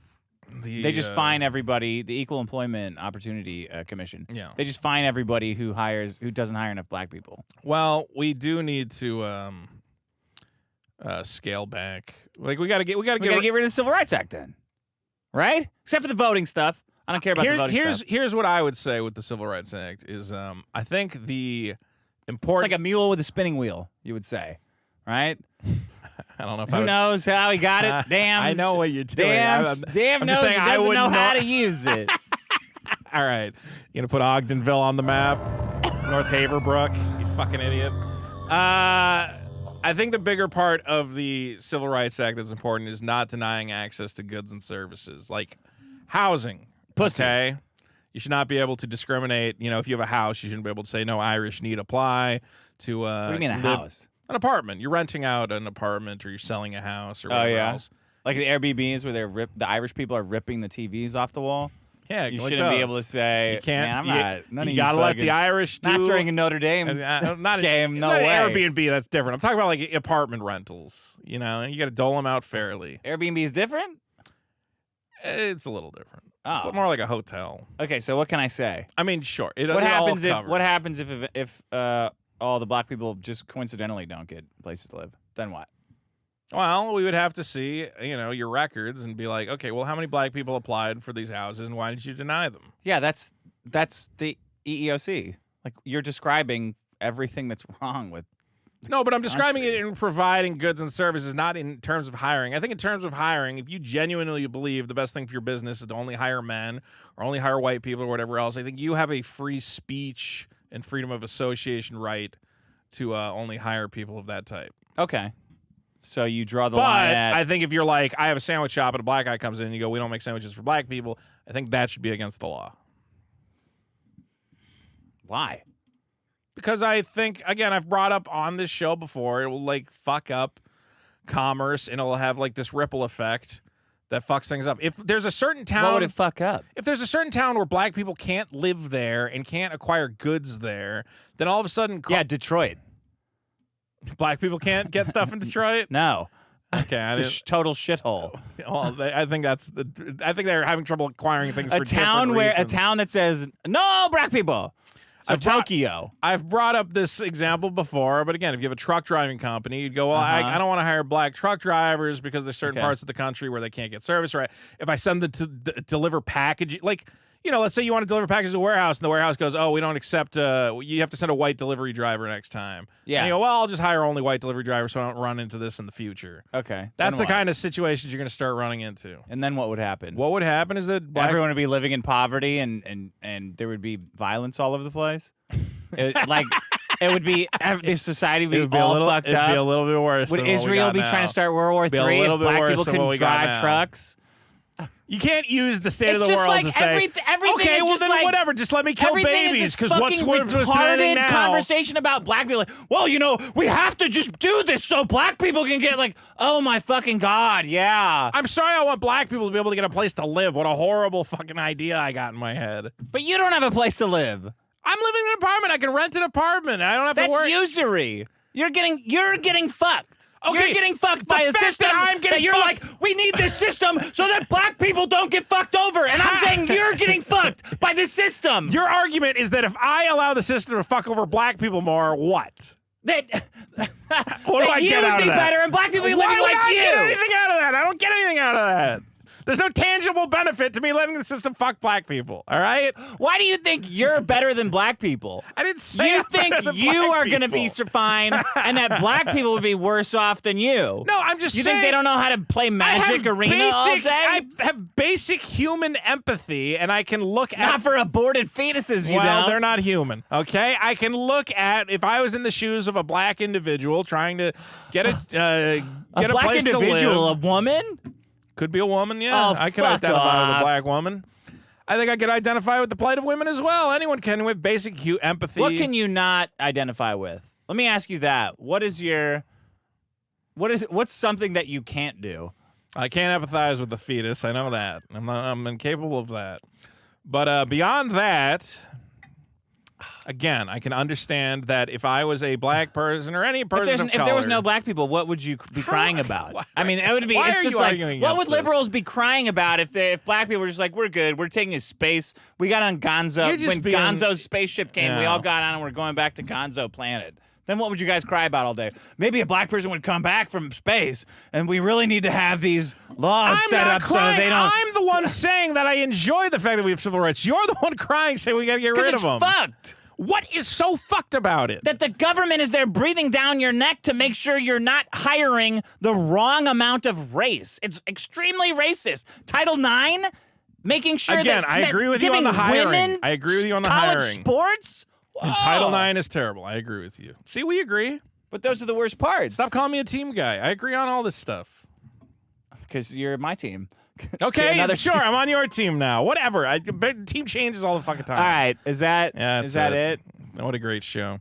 They just fine everybody. The Equal Employment Opportunity Commission. Yeah. They just fine everybody who doesn't hire enough black people. Well, we do need to scale back. Like we got to get rid of the Civil Rights Act then, right? Except for the voting stuff. I don't care about the voting stuff. Here's what I would say with the Civil Rights Act is I think the important... It's like a mule with a spinning wheel, you would say, right? I don't know if Who knows how he got it? Damn. I know what you're doing. Damn I'm knows just saying he doesn't know how to use it. All right. You going to put Ogdenville on the map? North Haverbrook? You fucking idiot. I think the bigger part of the Civil Rights Act that's important is not denying access to goods and services, like housing. Pussy. Okay? You should not be able to discriminate. You know, if you have a house, you shouldn't be able to say no Irish need apply to What do you mean a house? An apartment. You're renting out an apartment or you're selling a house or whatever else. Like the Airbnbs where the Irish people are ripping the TVs off the wall? Yeah, You like shouldn't be those. able to say, You can't. man, I'm not. None you of gotta you let the Irish do. Not during a Notre Dame not game, no not way. An Airbnb, that's different. I'm talking about like apartment rentals. You know, you got to dole them out fairly. Airbnb is different? It's a little different. Oh. It's more like a hotel. Okay, so what can I say? I mean, sure. What happens if all the black people just coincidentally don't get places to live? Then what? Well, we would have to see, you know, your records and be like, okay, well, how many black people applied for these houses and why did you deny them? Yeah, that's the EEOC. Like you're describing everything that's wrong with. No, but I'm describing it in providing goods and services, not in terms of hiring. I think in terms of hiring, if you genuinely believe the best thing for your business is to only hire men or only hire white people or whatever else, I think you have a free speech and freedom of association right to only hire people of that type. Okay. So you draw the line at... I think if you're like, I have a sandwich shop and a black guy comes in and you go, we don't make sandwiches for black people, I think that should be against the law. Why? Because I think, again, I've brought up on this show before, it will like fuck up commerce and it'll have like this ripple effect that fucks things up. If there's a certain town... What would it fuck up? If there's a certain town where black people can't live there and can't acquire goods there, then all of a sudden... Yeah, Detroit. Black people can't get stuff in Detroit? No. Okay, It's a total shithole. Well, I think I think they're having trouble acquiring things for different reasons. A town that says no black people. So Tokyo. I've brought up this example before, but again, if you have a truck driving company, you'd go, well, I don't want to hire black truck drivers because there's certain parts of the country where they can't get service right. If I send them to deliver package, like, you know, let's say you want to deliver packages to a warehouse, and the warehouse goes, oh, we don't accept, you have to send a white delivery driver next time. Yeah. And you go, well, I'll just hire only white delivery drivers so I don't run into this in the future. Okay. That's the kind of situations you're going to start running into. And then what would happen? What would happen is that everyone would be living in poverty and there would be violence all over the place. It would be, this society would be all fucked up. It'd be a little bit worse. Would Israel be trying to start World War III if black people couldn't drive trucks? You can't use the state of the just world like to say, everything okay, is well just then like, whatever, just let me kill babies, because what's happening now? Conversation about black people, like, well, you know, we have to just do this so black people can get like, oh my fucking God, yeah. I'm sorry I want black people to be able to get a place to live. What a horrible fucking idea I got in my head. But you don't have a place to live. I'm living in an apartment. I can rent an apartment. I don't have to worry. That's usury. You're getting fucked. Okay, you're getting fucked by a system that you're like, we need this system so that black people don't get fucked over. And I'm saying you're getting fucked by the system. Your argument is that if I allow the system to fuck over black people more, what? That what do I get out of that? Better and black people be living like you. Why would I get anything out of that? I don't get anything out of that. There's no tangible benefit to me letting the system fuck black people, all right? Why do you think you're better than black people? I didn't say you think you are going to be fine and that black people would be worse off than you. No, I'm just saying. You think they don't know how to play Magic Arena all day? I have basic human empathy, and I can look at... Not for aborted fetuses, you Well, don't. they're not human, okay? I can look at, if I was in the shoes of a black individual trying to get a black place individual, to live. A woman? Could be a woman, yeah. Oh, I could identify with a black woman. I think I could identify with the plight of women as well. Anyone can with basic empathy. What can you not identify with? Let me ask you that. What's something that you can't do? I can't empathize with the fetus. I know that. I'm incapable of that. But beyond that, again, I can understand that if I was a black person or any person of color, if there was no black people, what would you be crying about? I mean, it would be. It's just like, what would liberals be crying about if black people were just like, we're good, we're taking his space. We got on Gonzo when Gonzo's spaceship came. We all got on and we're going back to Gonzo planet. Then what would you guys cry about all day? Maybe a black person would come back from space, and we really need to have these laws set up so they don't. I'm the one saying that I enjoy the fact that we have civil rights. You're the one crying, saying we got to get rid of them. Because it's fucked. What is so fucked about it? That the government is there breathing down your neck to make sure you're not hiring the wrong amount of race. It's extremely racist. Title IX, making sure Again, I agree with you on the hiring. I agree with you on the college hiring. Sports? And Title IX is terrible. I agree with you. See, we agree. But those are the worst parts. Stop calling me a team guy. I agree on all this stuff. Because you're my team. Okay, sure. I'm on your team now. Whatever. Team changes all the fucking time. All right. Is that it? What a great show.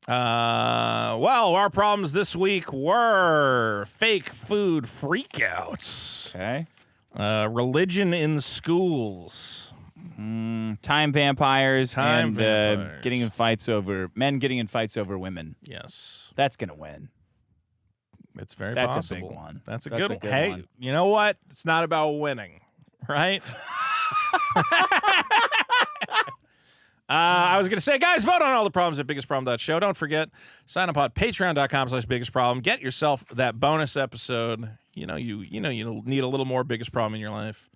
Well, our problems this week were fake food freakouts. Okay. Religion in schools. Time vampires and vampires. getting in fights over women. Yes. That's going to win. It's very That's possible. A big one. That's a That's good a good one. Hey, one. you know what? It's not about winning, right? I was going to say, guys, vote on all the problems at biggestproblem.show. Don't forget, sign up on patreon.com/biggestproblem. Get yourself that bonus episode. You need a little more Biggest Problem in your life.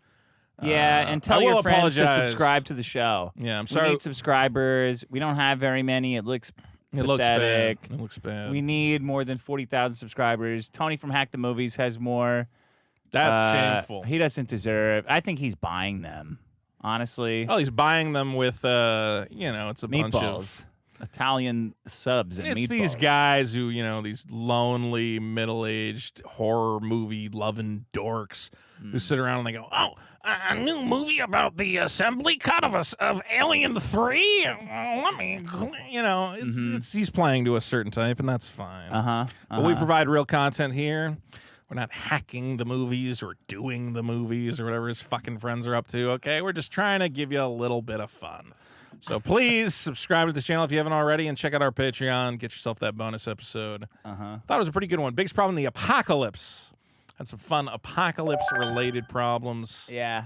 Yeah, and tell your friends to subscribe to the show. Yeah, I'm sorry. We need subscribers. We don't have very many. It looks It pathetic. looks bad. We need more than 40,000 subscribers. Tony from Hack the Movies has more. That's shameful. He doesn't deserve. I think he's buying them, honestly. Oh, he's buying them with, it's a bunch Meatballs. of Italian subs and It's meatballs. these guys who, these lonely, middle-aged, horror movie-loving dorks who sit around and they go, oh, a new movie about the assembly cut of Alien 3? Let me, he's playing to a certain type, and that's fine. But we provide real content here. We're not hacking the movies or doing the movies or whatever his fucking friends are up to, okay? We're just trying to give you a little bit of fun. So please subscribe to this channel if you haven't already, and check out our Patreon. Get yourself that bonus episode. Thought it was a pretty good one. Biggest problem, the apocalypse. Had some fun apocalypse-related problems. Yeah.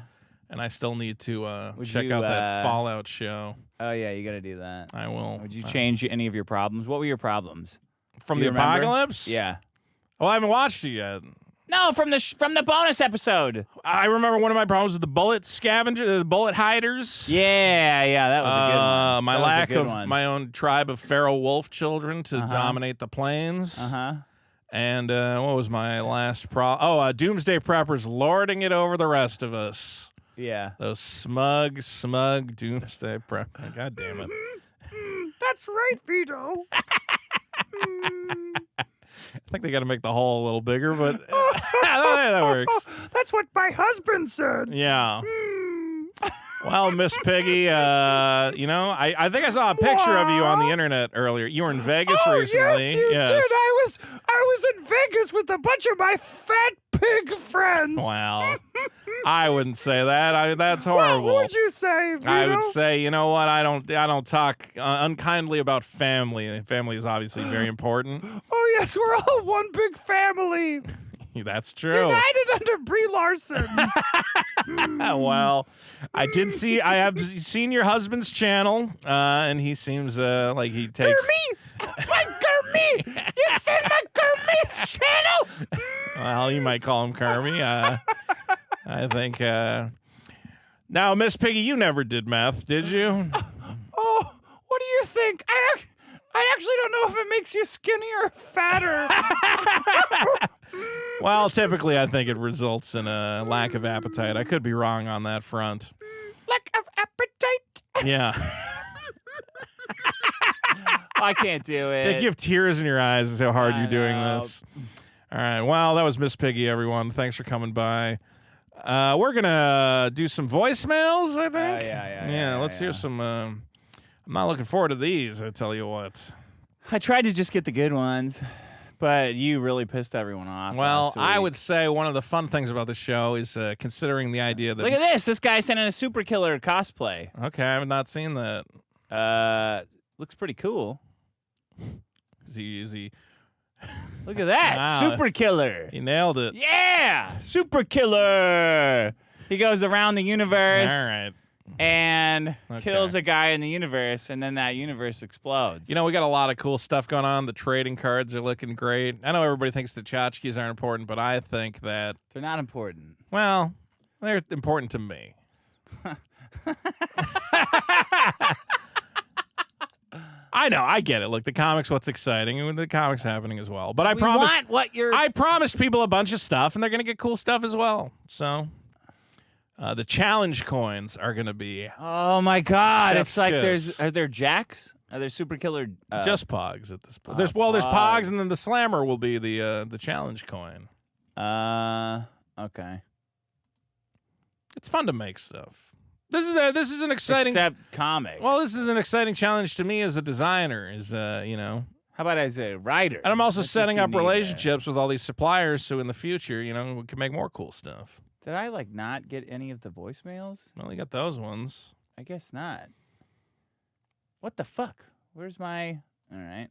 And I still need to check out that Fallout show. Oh, yeah, you got to do that. I will. Would you change any of your problems? What were your problems? From the apocalypse? Yeah. Well, I haven't watched it yet. No, from the bonus episode. I remember one of my problems with the bullet the bullet hiders. Yeah, that was a good one. My lack of my own tribe of feral wolf children to dominate the plains. And what was my last problem? Oh, Doomsday Preppers lording it over the rest of us. Yeah. Those smug Doomsday Preppers. God damn it. That's right, Vito. I think they got to make the hole a little bigger, but that works. That's what my husband said. Yeah. Well, Miss Piggy, I think I saw a picture of you on the internet earlier. You were in Vegas recently. Yes, you did. I was in Vegas with a bunch of my fat pig friends. Wow. I wouldn't say that. That's horrible. What would you say, Vito? I would say, you know what? I don't talk unkindly about family. Family is obviously very important. Oh yes, we're all one big family. That's true. United under Brie Larson. Well, I have seen your husband's channel, and he seems like he takes. My Kermit! You've seen my Kermit's channel? Well, you might call him Kermit. I think. Now, Miss Piggy, you never did meth, did you? Oh, what do you think? I actually don't know if it makes you skinnier or fatter. Well, typically, I think it results in a lack of appetite. I could be wrong on that front. Lack of appetite. Yeah. I can't do it. You have tears in your eyes is how hard you're doing this. All right. Well, that was Miss Piggy, everyone. Thanks for coming by. We're going to do some voicemails, I think. Yeah, let's hear some. I'm not looking forward to these, I tell you what. I tried to just get the good ones, but you really pissed everyone off. Well, I would say one of the fun things about the show is considering the idea that. Look at this. This guy sent in a Super Killer cosplay. Okay, I have not seen that. Looks pretty cool. Is he? Look at that. Wow. Super Killer. He nailed it. Yeah. Super Killer. He goes around the universe. All right. And kills a guy in the universe, and then that universe explodes. You know, we got a lot of cool stuff going on. The trading cards are looking great. I know everybody thinks the tchotchkes aren't important, but I think that... They're not important. Well, they're important to me. I know, I get it. Look, the comics, what's exciting, and the comics happening as well. But I promised people a bunch of stuff, and they're going to get cool stuff as well. So... the challenge coins are going to be... Oh, my God. It's like kiss. Are there jacks Are there super killer? Just Pogs at this point. There's Pogs, and then the Slammer will be the challenge coin. Okay. It's fun to make stuff. This is an exciting. Except comics. Well, this is an exciting challenge to me as a designer. How about as a writer? And I'm also That's setting what you up need relationships with all these suppliers, so in the future, we can make more cool stuff. Did I not get any of the voicemails? Well, you got those ones. I guess not. What the fuck? Where's my? All right.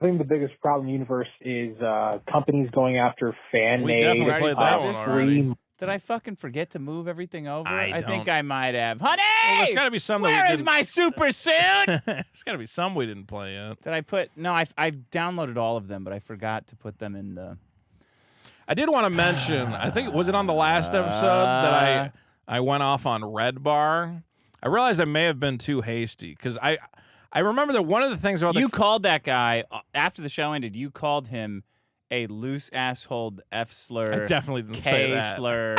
I think the biggest problem in the universe is companies going after fan-made. We definitely played that one already. Did I fucking forget to move everything over? I think don't. I might have. Honey! Well, there's got to be some. Where is my super suit? There's got to be some we didn't play yet. Did I put? No, I downloaded all of them, but I forgot to put them in the. I did want to mention. I think was it on the last episode that I went off on Red Bar. I realized I may have been too hasty because I remember that one of the things about you called that guy after the show ended. You called him a loose assholed F slur. I definitely didn't say that. K slur.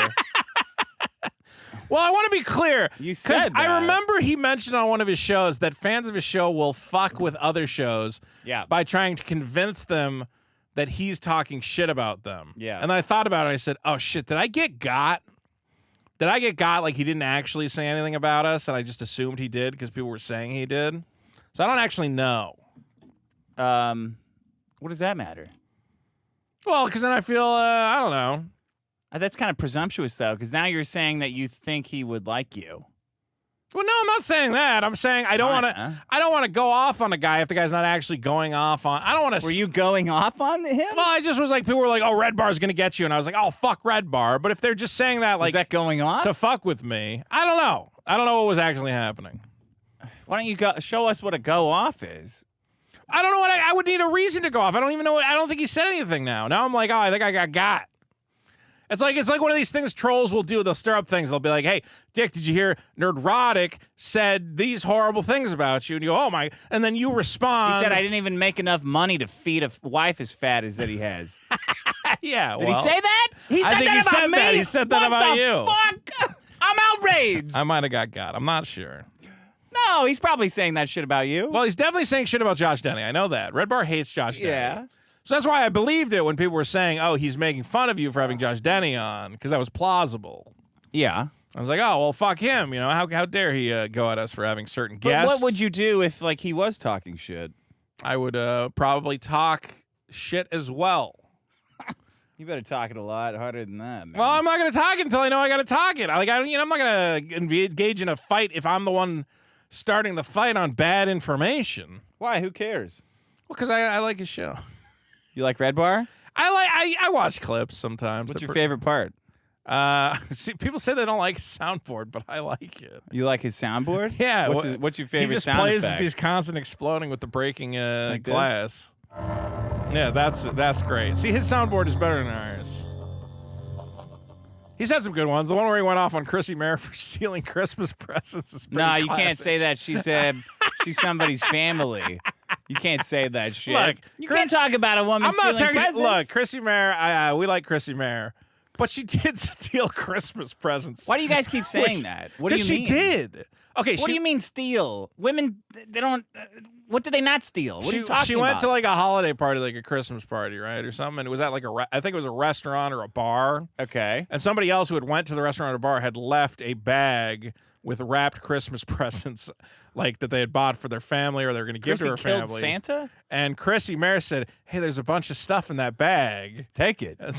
Well, I want to be clear. You said that. I remember he mentioned on one of his shows that fans of his show will fuck with other shows by trying to convince them that he's talking shit about them. Yeah. And I thought about it and I said, oh shit, did I get got? Did I get got like he didn't actually say anything about us and I just assumed he did because people were saying he did? So I don't actually know. What does that matter? Well, because then I feel, I don't know. That's kind of presumptuous, though, because now you're saying that you think he would like you. Well, no, I'm not saying that. I'm saying I don't want to. I don't want to go off on a guy if the guy's not actually going off on. I don't want to. Were you going off on him? Well, I just was like, people were like, "Oh, Red Bar's gonna get you," and I was like, "Oh, fuck Red Bar." But if they're just saying that, like, is that going on to fuck with me? I don't know. I don't know what was actually happening. Why don't you show us what a go off is? I don't know what I would need a reason to go off. I don't even know. I don't think he said anything now. Now I'm like, oh, I think I got. It's like one of these things trolls will do. They'll stir up things. They'll be like, "Hey, Dick, did you hear Nerdrotic said these horrible things about you?" And you go, "Oh my!" And then you respond. He said, "I didn't even make enough money to feed a wife as fat as that he has." Yeah. Did he say that? He said I think that he about said me. that. He said that what about the you. Fuck! I'm outraged. I might have got. I'm not sure. No, he's probably saying that shit about you. Well, he's definitely saying shit about Josh Denny. I know that. Red Bar hates Josh Denny. Yeah. So that's why I believed it when people were saying, "Oh, he's making fun of you for having Josh Denny on," because that was plausible. Yeah. I was like, "Oh, well, fuck him." How dare he go at us for having certain But guests? what would you do if he was talking shit? I would probably talk shit as well. You better talk it a lot harder than that, man. Well, I'm not going to talk it until I know I got to talk it. I'm not going to engage in a fight if I'm the one starting the fight on bad information. Why? Who cares? Well, because I like his show. You like Red Bar? I watch clips sometimes. What's your favorite part? See, people say they don't like his soundboard, but I like it. You like his soundboard? Yeah. What's your favorite He just sound plays effect? these constant exploding with the breaking Like this? glass. Yeah, that's great. See, his soundboard is better than ours. He's had some good ones. The one where he went off on Chrissy Mare for stealing Christmas presents is pretty No, you can't classic. say that. She's somebody's family. You can't say that shit. Look, you can't talk about a woman I'm not stealing talking. presents. Look, Chrissy Mare. We like Chrissy Mare, but she did steal Christmas presents. Why do you guys keep saying that? What do you mean? Because she did. Okay. What do you mean steal? Women, they don't. What did they not steal? What are you talking about? She went to like a holiday party, like a Christmas party, right, or something. And it was at like I think it was a restaurant or a bar. Okay. And somebody else who had went to the restaurant or bar had left a bag with wrapped Christmas presents, like that they had bought for their family or they were going to give to her killed family. Santa? And Chrissy Mare said, "Hey, there's a bunch of stuff in that bag. Take it." And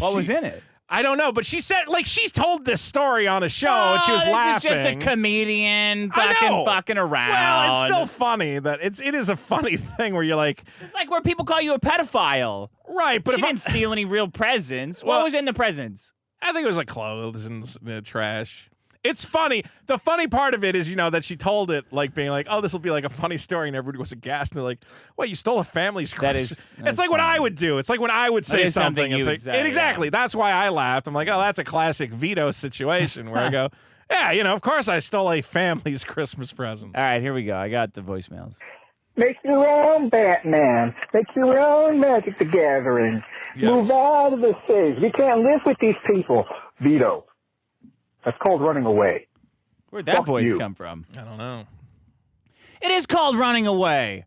What was in it? I don't know, but she said, like, she's told this story on a show, and she was laughing. This is just a comedian fucking around. Well, it's still funny that it is a funny thing where you're like, it's like where people call you a pedophile. right? But She didn't steal any real presents. What was in the presents? I think it was like clothes and the trash. It's funny. The funny part of it is, that she told it like being like, "Oh, this will be like a funny story," and everybody was aghast. And they're like, "What? You stole a family's Christmas?" It's like what I would do. It's like when I would say something. You and would say, exactly. Yeah. That's why I laughed. I'm like, "Oh, that's a classic Vito situation," where I go, "Yeah, of course I stole a family's Christmas present." All right, here we go. I got the voicemails. Make your own Batman. Make your own Magic the Gathering. Yes. Move out of the stage. We can't live with these people. Vito. That's called running away. Where'd that Fuck voice you. come from? I don't know. It is called running away.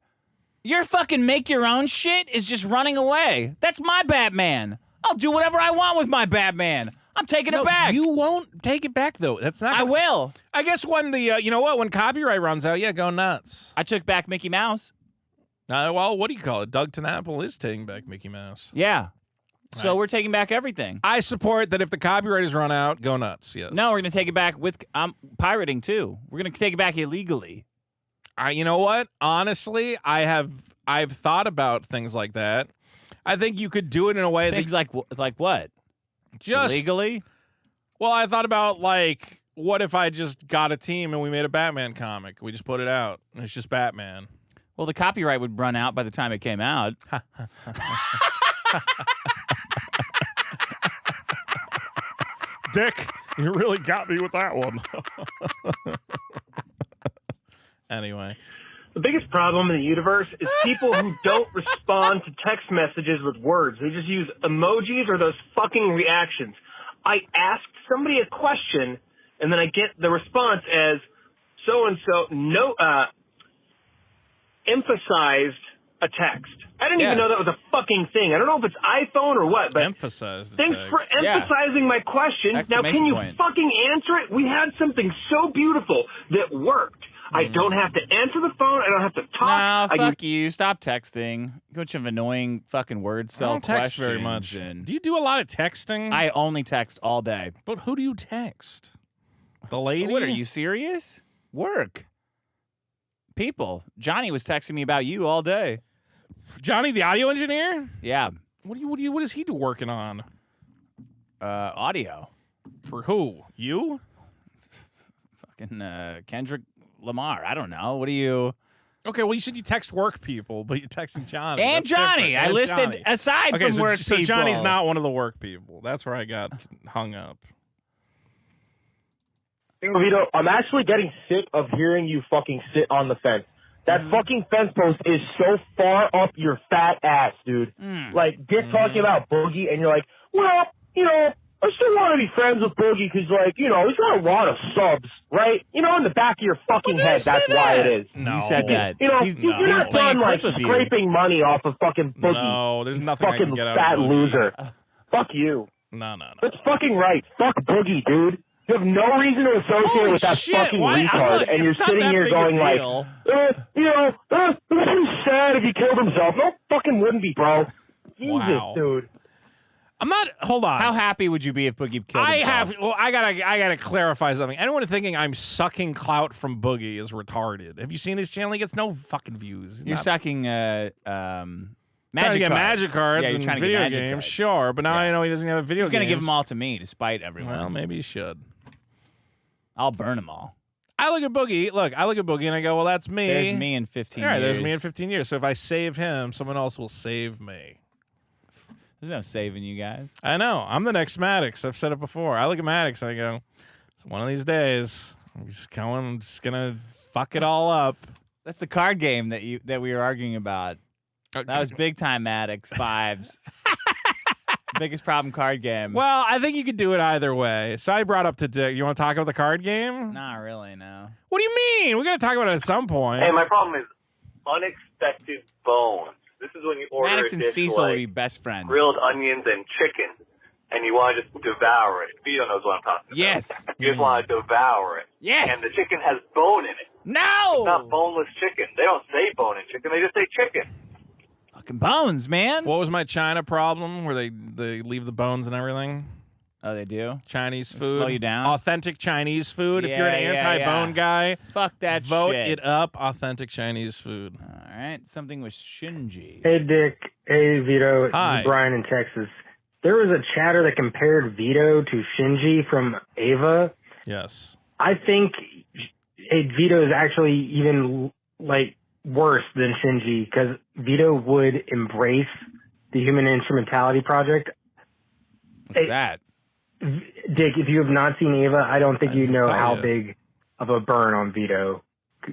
Your fucking make your own shit is just running away. That's my Batman. I'll do whatever I want with my Batman. I'm taking it back. You won't take it back, though. That's not. I will. I guess when the you know what? When copyright runs out, yeah, go nuts. I took back Mickey Mouse. Well, what do you call it? Doug TenNapel is taking back Mickey Mouse. Yeah. So Right. we're taking back everything. I support that if the copyright is run out, go nuts. Yes. No, we're gonna take it back with pirating too. We're gonna take it back illegally. You know what? Honestly, I've thought about things like that. I think you could do it in a way Things like what? just Legally? Well, I thought about like, what if I just got a team and we made a Batman comic? We just put it out, and it's just Batman. Well, the copyright would run out by the time it came out. Dick, you really got me with that one. Anyway. The biggest problem in the universe is people who don't respond to text messages with words. They just use emojis or those fucking reactions. I asked somebody a question, and then I get the response as so-and-so emphasized a text. I didn't even know that was a fucking thing. I don't know if it's iPhone or what, but emphasize the thanks text. for emphasizing my question. Now, Exclamation can you point. fucking answer it? We had something so beautiful that worked. I don't have to answer the phone. I don't have to talk. No, fuck you. Stop texting. Bunch of annoying fucking word I cell don't text questions. very much. And Do you do a lot of texting? I only text all day. But who do you text? The lady? What, are you serious? Work. People. Johnny was texting me about you all day. Johnny, the audio engineer? Yeah. What is he working on? Audio. For who? You? Fucking Kendrick Lamar. I don't know. What do you... Okay, well, you said you text work people, but you're texting Johnny. And That's Johnny. different. I And listed Johnny. aside Okay, from work so people. Johnny's not one of the work people. That's where I got hung up. Vito, I'm actually getting sick of hearing you fucking sit on the fence. That fucking fence post is so far up your fat ass, dude. Like, Dick talking about Boogie, and you're like, well, you know, I still want to be friends with Boogie because, like, you know, he's got a lot of subs, right? You know, in the back of your fucking head, that's why it is. No. You said that. You know, No. you're not playing a done, like, clip of you. scraping money off of fucking Boogie. No, there's nothing I can Fucking get out fat of Boogie. loser. Fuck you. No. That's fucking right. Fuck Boogie, dude. You have no reason to associate Holy with that shit, fucking why- retard, look, and you're it's not sitting that here big a going like, deal. you know, it's pretty sad if he killed himself. No, fucking wouldn't be, bro. Jesus, Wow. dude. I'm not. Hold on. How happy would you be if Boogie killed himself? I gotta clarify something. Anyone thinking I'm sucking clout from Boogie is retarded. Have you seen his channel? He gets no fucking views. He's You're not sucking trying magic to get cards. magic cards Yeah, you're and trying to get video magic games, cards. sure. But now Yeah. I know he doesn't have a video He's game. going to give them all to me to spite everyone. Well, maybe he should. I'll burn them all. I look at Boogie. And I go, well, that's me. There's me in 15 All right, years. there's me in 15 years. So if I save him, someone else will save me. There's no saving you guys. I know. I'm the next Maddox. I've said it before. I look at Maddox and I go, one of these days, I'm just going to fuck it all up. That's the card game that we were arguing about. That was big time Maddox fives. Biggest problem card game. Well, I think you could do it either way. So I brought up to Dick. You want to talk about the card game? Not really, no. What do you mean? We got to talk about it at some point. Hey, my problem is unexpected bones. This is when you order Maddox a and dish Cecil like would be best friends. grilled onions and chicken, and you want to just devour it. Vito knows what I'm talking about. Yes. You just want to devour it. Yes. And the chicken has bone in it. No. It's not boneless chicken. They don't say bone in chicken. They just say chicken. Fucking bones, man. What was my China problem where they leave the bones and everything? Oh, they do? Chinese They food. slow you down? Authentic Chinese food. If you're an Yeah, anti-bone guy, Fuck that vote shit. it up. Authentic Chinese food. All right. Something with Shinji. Hey, Dick. Hey, Vito. Hi. This is Brian in Texas. There was a chatter that compared Vito to Shinji from Ava. Yes. I think Vito is actually even, like, worse than Shinji because Vito would embrace the Human Instrumentality Project. What's that? Dick, if you have not seen Ava, I don't think you know tell how you. big of a burn on Vito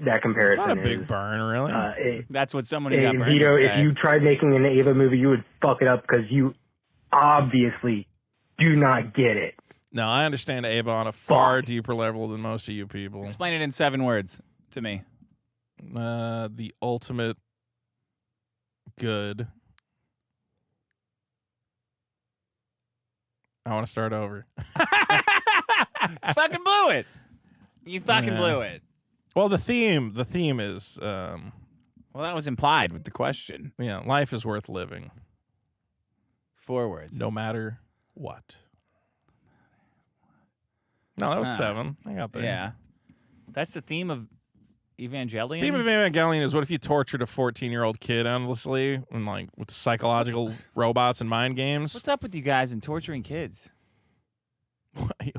that comparison Not a is. big burn, really. That's what someone who got burned Vito, would if say. you tried making an Ava movie, you would fuck it up because you obviously do not get it. No, I understand Ava on a far deeper level than most of you people. Explain it in 7 words to me. The ultimate good. I want to start over. Fucking blew it. You fucking blew it. Well, the theme is well, that was implied with the question. Yeah, life is worth living. 4 words. No matter what. No, that was 7. I got there. Yeah. That's the theme of Evangelion? The theme of Evangelion is what if you tortured a 14-year-old kid endlessly and like with psychological robots and mind games? What's up with you guys and torturing kids?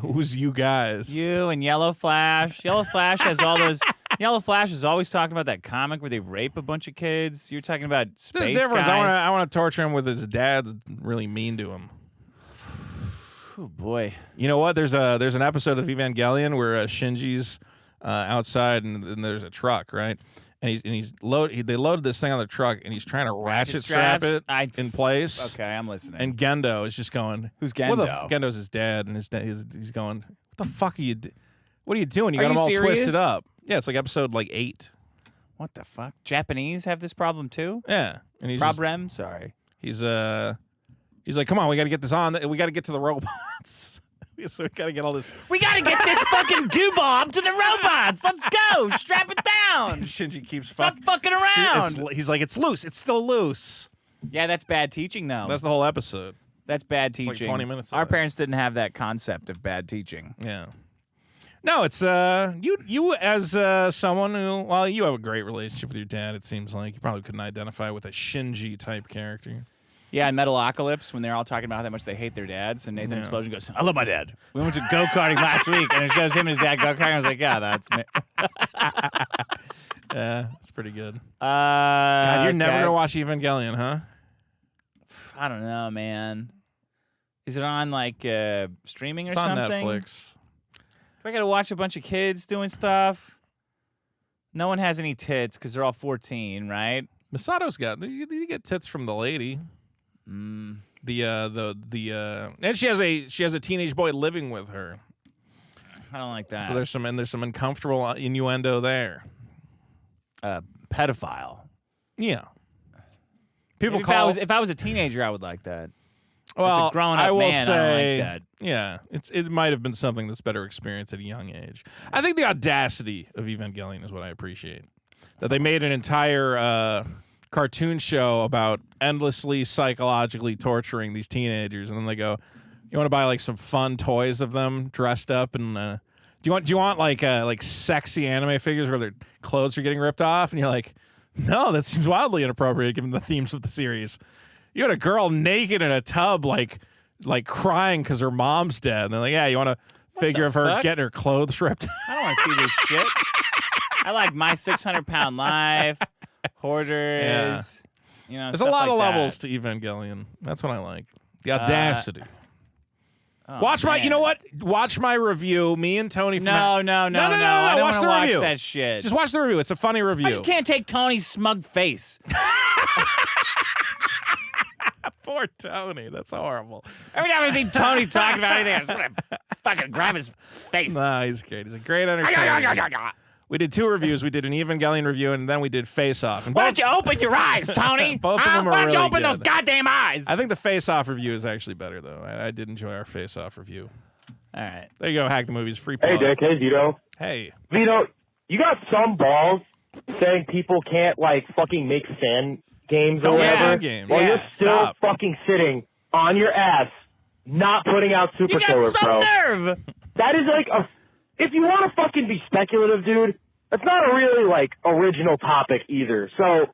Who's you guys? You and Yellow Flash. Yellow Flash has all those. Yellow Flash is always talking about that comic where they rape a bunch of kids. You're talking about space There's a difference. guys. I want to torture him with his dad's really mean to him. Oh boy! You know what? There's an episode of Evangelion where Shinji's outside and there's a truck, right? And they loaded this thing on the truck and he's trying to ratchet strap it in place. Okay, I'm listening. And Gendo is just going. Who's Gendo? Gendo's his dad, and his dad he's going. What the fuck are you? What are you doing? You Are got you them all serious? twisted up. Yeah, it's like episode 8. What the fuck? Japanese have this problem too? Yeah, and he's problem. Sorry. He's like, come on, we got to get this on. We got to get to the robots. So we got to get all this. We gotta get this fucking goobob to the robots. Let's go. Strap it down. Shinji keeps Stop fucking around. He's like, it's loose. It's still loose. Yeah, that's bad teaching, though. That's the whole episode. That's bad teaching. It's like 20 minutes of Our that. parents didn't have that concept of bad teaching. Yeah. No, it's you as someone who, well, you have a great relationship with your dad. It seems like you probably couldn't identify with a Shinji type character. Yeah, in Metalocalypse, when they're all talking about how much they hate their dads, and Nathan Explosion goes, I love my dad. We went to go-karting last week, and it shows him and his dad go-karting. I was like, yeah, that's me. Yeah, that's pretty good. God, you're never okay. going to watch Evangelion, huh? I don't know, man. Is it on, like, streaming or It's on something? Netflix. Do I got to watch a bunch of kids doing stuff? No one has any tits because they're all 14, right? Misato's got, you get tits from the lady. And she has a teenage boy living with her. I don't like that. So there's some uncomfortable innuendo there. Pedophile. Yeah. People call. If I was a teenager, I would like that. Well, as a grown-up I will man, say, I don't like that. Yeah, it might have been something that's better experienced at a young age. I think the audacity of Evangelion is what I appreciate. That they made an entire cartoon show about endlessly psychologically torturing these teenagers, and then they go, "You want to buy like some fun toys of them dressed up, and do you want like sexy anime figures where their clothes are getting ripped off?" And you're like, "No, that seems wildly inappropriate given the themes of the series." You had a girl naked in a tub, like crying because her mom's dead, and they're like, "Yeah, you want a figure of her fuck? getting her clothes ripped?" I don't want to see this shit. I like My 600-Pound Life, Hoarders. You know, there's a stuff lot like of that. levels to Evangelion. That's what I like. The audacity. Oh, Watch my. man. You know what? Watch my review. Me and Tony. From No. I don't Watch want the to watch review. that shit. Just watch the review. It's a funny review. I just can't take Tony's smug face. Poor Tony. That's horrible. Every time I see Tony talking about anything, I just want to fucking grab his face. Nah, he's great. He's a great entertainer. We did 2 reviews. We did an Evangelion review, and then we did Face Off. And Why don't you open your eyes, Tony? Both of them are Why don't you really open those good. goddamn eyes? I think the Face Off review is actually better, though. I did enjoy our Face Off review. All right. There you go. Hack the Movies. Free Hey, plug. Dick. Hey, Vito. Hey. Vito, you got some balls saying people can't, like, fucking make fan games or Don't make whatever. fan games. While Yeah, you're still stop. fucking sitting on your ass, not putting out Super You Killer, got some bro. nerve. That is like if you want to fucking be speculative, dude, that's not a really, like, original topic either. So,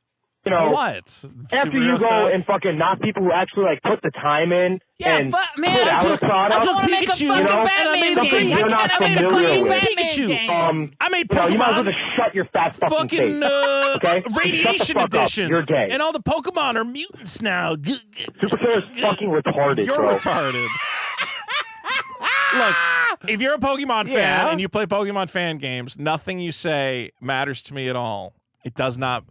you know, What? after you Superhero go stuff? and fucking knock people who actually, like, put the time in Yeah, and man, put I out a took product, I want to make a Pikachu, fucking you know, Batman something game. you're not I made a familiar fucking with. Batman Pikachu. game. I made you might as well Pokemon. just shut your fat fucking face. Fucking Okay? Radiation Shut the fuck up. Edition. You're gay. And all the Pokemon are mutants now. Super Killer's fucking retarded, You're bro. retarded. Look, if you're a Pokemon fan Yeah. and you play Pokemon fan games, nothing you say matters to me at all. It does not.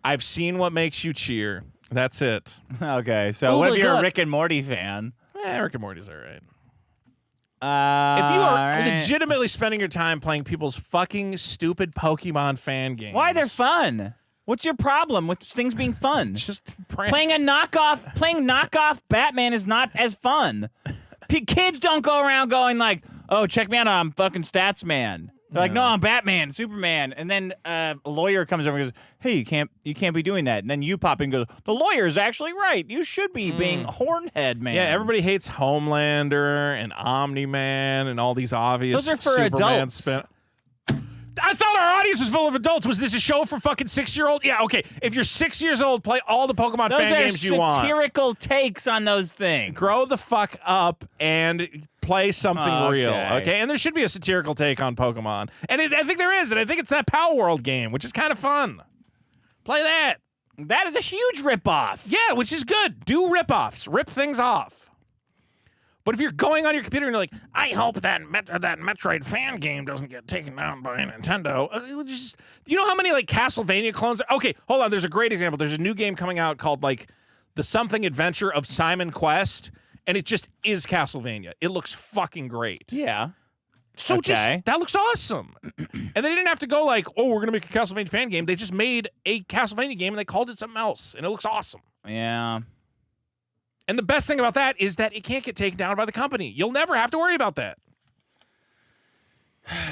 I've seen what makes you cheer. That's it. Okay, so Oh what my if you're God. a Rick and Morty fan? Rick and Morty's all right. If you are legitimately spending your time playing people's fucking stupid Pokemon fan games. Why? They're fun. What's your problem with things being fun? Just playing knockoff Batman is not as fun. Kids don't go around going like, "Oh, check me out, I'm fucking Stats Man." They're like, "No, I'm Batman, Superman." And then a lawyer comes over and goes, "Hey, you can't be doing that." And then you pop in and go, "The lawyer's actually right. You should be being Hornhead Man." Yeah, everybody hates Homelander and Omni-Man and all these obvious Those are for Superman adults. I thought our audience was full of adults. Was this a show for fucking 6-year-olds? Yeah, okay. If you're 6 years old, play all the Pokemon fan games you want. Those are satirical takes on those things. Grow the fuck up and play something real, okay? And there should be a satirical take on Pokemon. And I think there is, and I think it's that Power World game, which is kind of fun. Play that. That is a huge ripoff. Yeah, which is good. Do ripoffs. Rip things off. But if you're going on your computer and you're like, I hope that Metroid fan game doesn't get taken down by Nintendo. You know how many like Castlevania clones? Okay, hold on. There's a great example. There's a new game coming out called like The Something Adventure of Simon Quest, and it just is Castlevania. It looks fucking great. Yeah. So that looks awesome. And they didn't have to go like, oh, we're gonna make a Castlevania fan game. They just made a Castlevania game and they called it something else, and it looks awesome. Yeah. And the best thing about that is that it can't get taken down by the company. You'll never have to worry about that.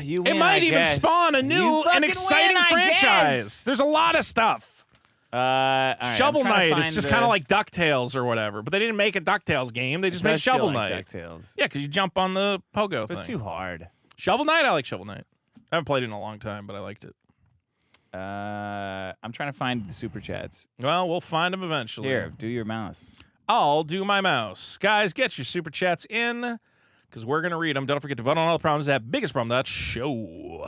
It might even spawn a new and exciting franchise. There's a lot of stuff. Right, Shovel Knight. It's just kind of like DuckTales or whatever. But they didn't make a DuckTales game. They just made Shovel Knight. DuckTales. Yeah, because you jump on the pogo thing. It's too hard. Shovel Knight? I like Shovel Knight. I haven't played it in a long time, but I liked it. I'm trying to find the super chats. Well, we'll find them eventually. Here, do your mouse. I'll do my mouse. Guys, get your super chats in, because we're going to read them. Don't forget to vote on all the problems at biggestproblem.show.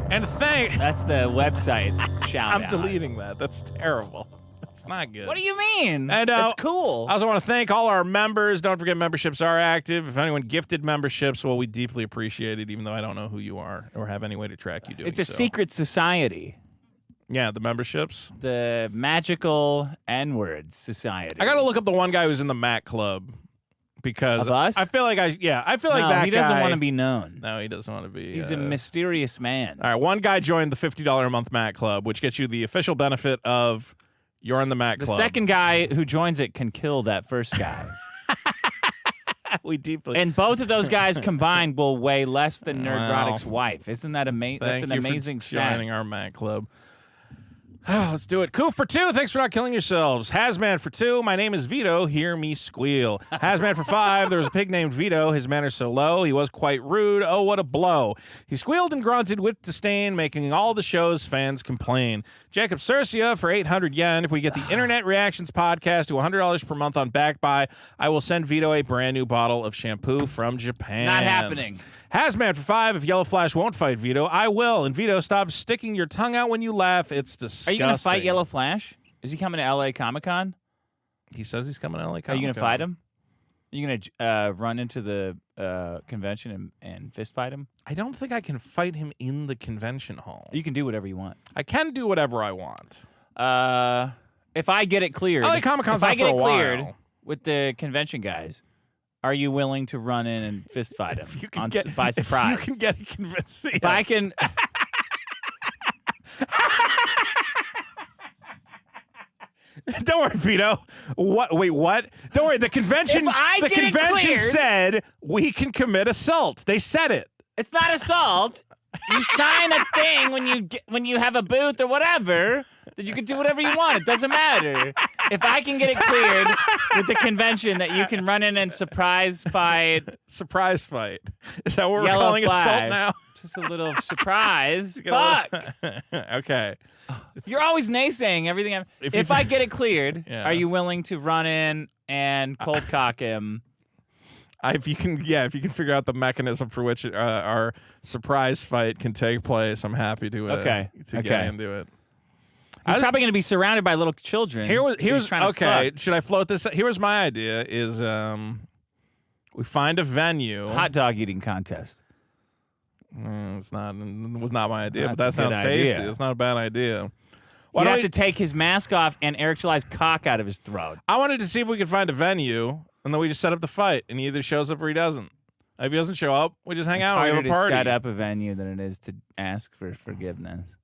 And That's the website shout I'm deleting that. That's terrible. That's not good. What do you mean? And, it's cool. I also want to thank all our members. Don't forget memberships are active. If anyone gifted memberships, well, we deeply appreciate it, even though I don't know who you are or have any way to track you doing It's a secret society. Yeah, the memberships. The Magical N-Word Society. I got to look up the one guy who's in the Mac Club. Because of us? I feel like I feel like that he doesn't guy, want to be known. No, he doesn't want to be. He's a mysterious man. All right, one guy joined the $50 a month Mac Club, which gets you the official benefit of you're in the Mac Club. The second guy who joins it can kill that first guy. And both of those guys combined will weigh less than Nerdrotic's wife. Isn't that amazing? That's an amazing stat. Joining our Mac Club. Let's do it. Koof for 2. Thanks for not killing yourselves. Hazman for 2. My name is Vito. Hear me squeal. Hazman for 5. There was a pig named Vito. His manners so low. He was quite rude. Oh, what a blow. He squealed and grunted with disdain, making all the show's fans complain. Jacob Cercia for 800 yen. If we get the Internet Reactions podcast to $100 per month on BackBuy, I will send Vito a brand new bottle of shampoo from Japan. Not happening. Hazman for 5. If Yellow Flash won't fight Vito, I will. And Vito, stop sticking your tongue out when you laugh. It's disgusting. Are you going to fight Yellow Flash? Is he coming to LA Comic-Con? He says he's coming to LA Comic-Con. Are you going to fight him? Are you going to run into the convention and fist fight him? I don't think I can fight him in the convention hall. You can do whatever you want. I can do whatever I want. If I get it cleared, LA Comic-Con's not for a while. With the convention guys, are you willing to run in and fist fight him by surprise? If you can get it convinced. Yes. If I can. Don't worry, Vito. What? Wait, what? Don't worry. The convention. The convention said we can commit assault. They said it. It's not assault. You sign a thing when you have a booth or whatever that you can do whatever you want. It doesn't matter. If I can get it cleared with the convention that you can run in and surprise fight. Surprise fight. Is that what we're calling assault now? Just a little surprise. Fuck. Okay. You're always naysaying everything. If I get it cleared, are you willing to run in and cold cock him? If you can figure out the mechanism for which our surprise fight can take place, I'm happy to get into it. He's probably going to be surrounded by little children. Here's trying to fuck. Should I float this? Here was my idea: is we find a venue, hot dog eating contest. It was not my idea, but that That's a sounds good tasty. idea. It's not a bad idea. You have to take his mask off and Eric July's cock out of his throat. I wanted to see if we could find a venue, and then we just set up the fight, and he either shows up or he doesn't. If he doesn't show up, we just hang It's out. We harder have a to party. set up a venue than it is to ask for forgiveness.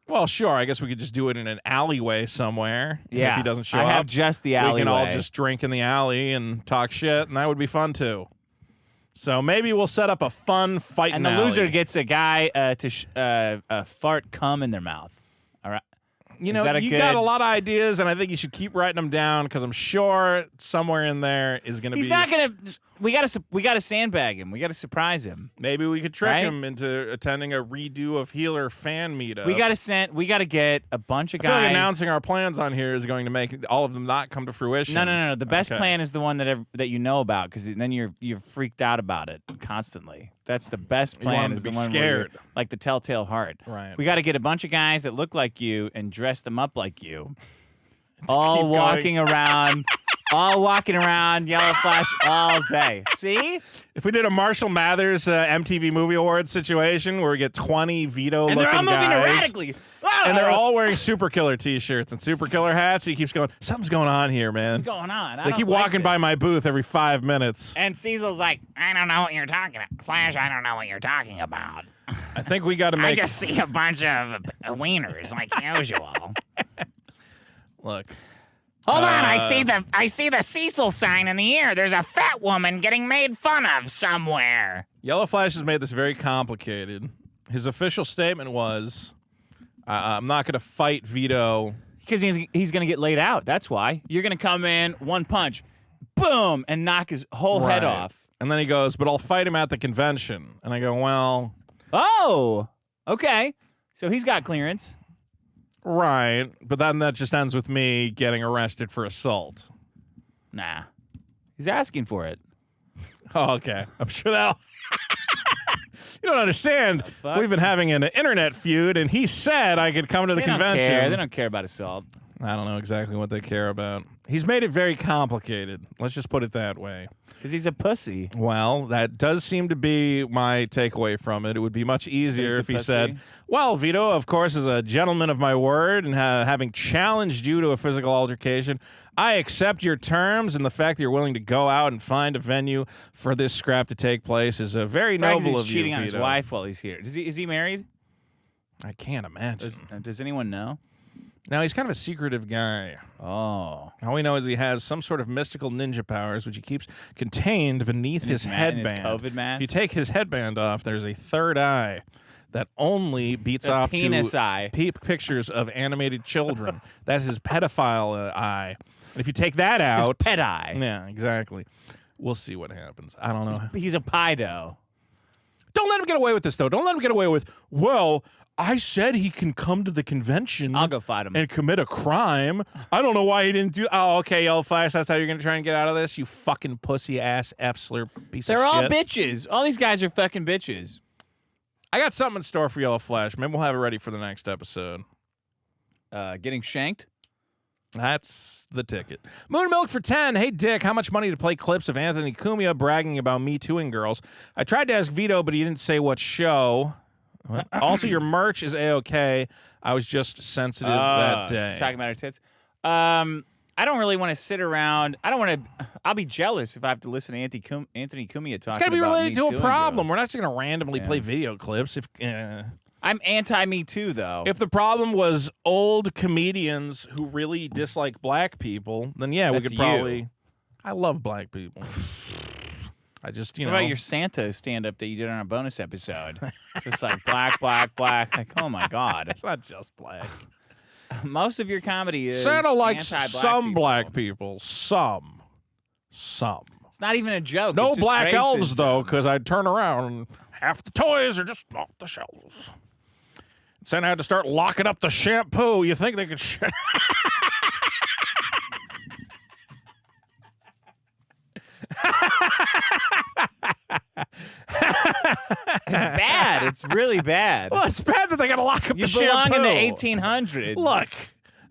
Well, sure. I guess we could just do it in an alleyway somewhere. And Yeah. if he doesn't show I up, have just the alleyway. we can all just drink in the alley and talk shit, and that would be fun too. So maybe we'll set up a fun fight. And the loser gets a guy to fart cum in their mouth. All right. You know, you got a lot of ideas, and I think you should keep writing them down because I'm sure somewhere in there is going to be. He's not gonna. We gotta sandbag him. We gotta surprise him. Maybe we could trick Right? him into attending a redo of Healer fan meetup. We gotta get a bunch of I feel guys. like announcing our plans on here is going to make all of them not come to fruition. No. The best Okay. plan is the one that you know about, because then you're freaked out about it constantly. That's the best You want plan. them Is to the be one where you're scared. like the telltale heart. Right. We got to get a bunch of guys that look like you and dress them up like you, all keep walking around. All walking around Yellow Flash all day. See? If we did a Marshall Mathers MTV Movie Awards situation where we get 20 Vito And looking they're all moving guys, erratically. and they're all wearing Super Killer t-shirts and Super Killer hats, he keeps going, something's going on here, man. What's going on? They keep walking by my booth every 5 minutes. And Cecil's like, I don't know what you're talking about. Flash, I don't know what you're talking about. I think we got to I make... just see a bunch of wieners like usual. Look. Hold on, I see the Cecil sign in the air. There's a fat woman getting made fun of somewhere. Yellow Flash has made this very complicated. His official statement was, I'm not going to fight Vito. Because he's going to get laid out. That's why. You're going to come in, one punch, boom, and knock his whole head Right. off. And then he goes, but I'll fight him at the convention. And I go, well... Oh, okay. So he's got clearance. Right, but then that just ends with me getting arrested for assault. Nah. He's asking for it. Oh, okay. I'm sure that'll... You don't understand. fuck? We've been having an internet feud, and he said I could come to the They don't convention. care. They don't care about assault. I don't know exactly what they care about. He's made it very complicated. Let's just put it that way. Because he's a pussy. Well, that does seem to be my takeaway from it. It would be much easier He's a if he pussy? said, well, Vito, of course, is a gentleman of my word, and having challenged you to a physical altercation, I accept your terms, and the fact that you're willing to go out and find a venue for this scrap to take place is a very Frags noble is of you, cheating on his Vito. wife while he's here. Is he married? I can't imagine. Does anyone know? Now, he's kind of a secretive guy. Oh. All we know is he has some sort of mystical ninja powers, which he keeps contained beneath his in his headband. COVID mask? If you take his headband off, there's a third eye that only beats A off penis to eye. pictures of animated children. That's his pedophile eye. And if you take that His out... pet eye. Yeah, exactly. We'll see what happens. I don't know. He's a pedo. Don't let him get away with this, though. Don't let him get away with, well... I said he can come to the convention. I'll go fight him. And commit a crime. I don't know why he didn't do. Oh, okay, Yellow Flash. That's how you're gonna try and get out of this. You fucking pussy ass F-slur piece They're of all shit. bitches. All these guys are fucking bitches. I got something in store for Yellow Flash. Maybe we'll have it ready for the next episode. Getting shanked. That's the ticket. Moon Milk for 10. Hey, Dick, how much money to play clips of Anthony Cumia bragging about Me Tooing girls? I tried to ask Vito, but he didn't say what show. Also, your merch is A-OK. I was just sensitive that day. She's talking about her tits. I don't really want to sit around. I don't want to. I'll be jealous if I have to listen to Anthony Cumia talking. It's got to be about related Me to a Tooing problem. girls. We're not just going to randomly play video clips. If I'm anti-Me Too, though. If the problem was old comedians who really dislike black people, then yeah, That's we could probably. you. I love black people. I just, What about your Santa stand-up that you did on a bonus episode? Just like black. Like, oh my God. It's not just black. Most of your comedy is Santa likes anti-black some people. black people. Some. It's not even a joke. No It's just black elves, racism. though, because I'd turn around and half the toys are just off the shelves. Santa had to start locking up the shampoo. You think they could... It's bad. It's really bad. Well, it's bad that they got to lock up You the shampoo. belong in the 1800s. Look,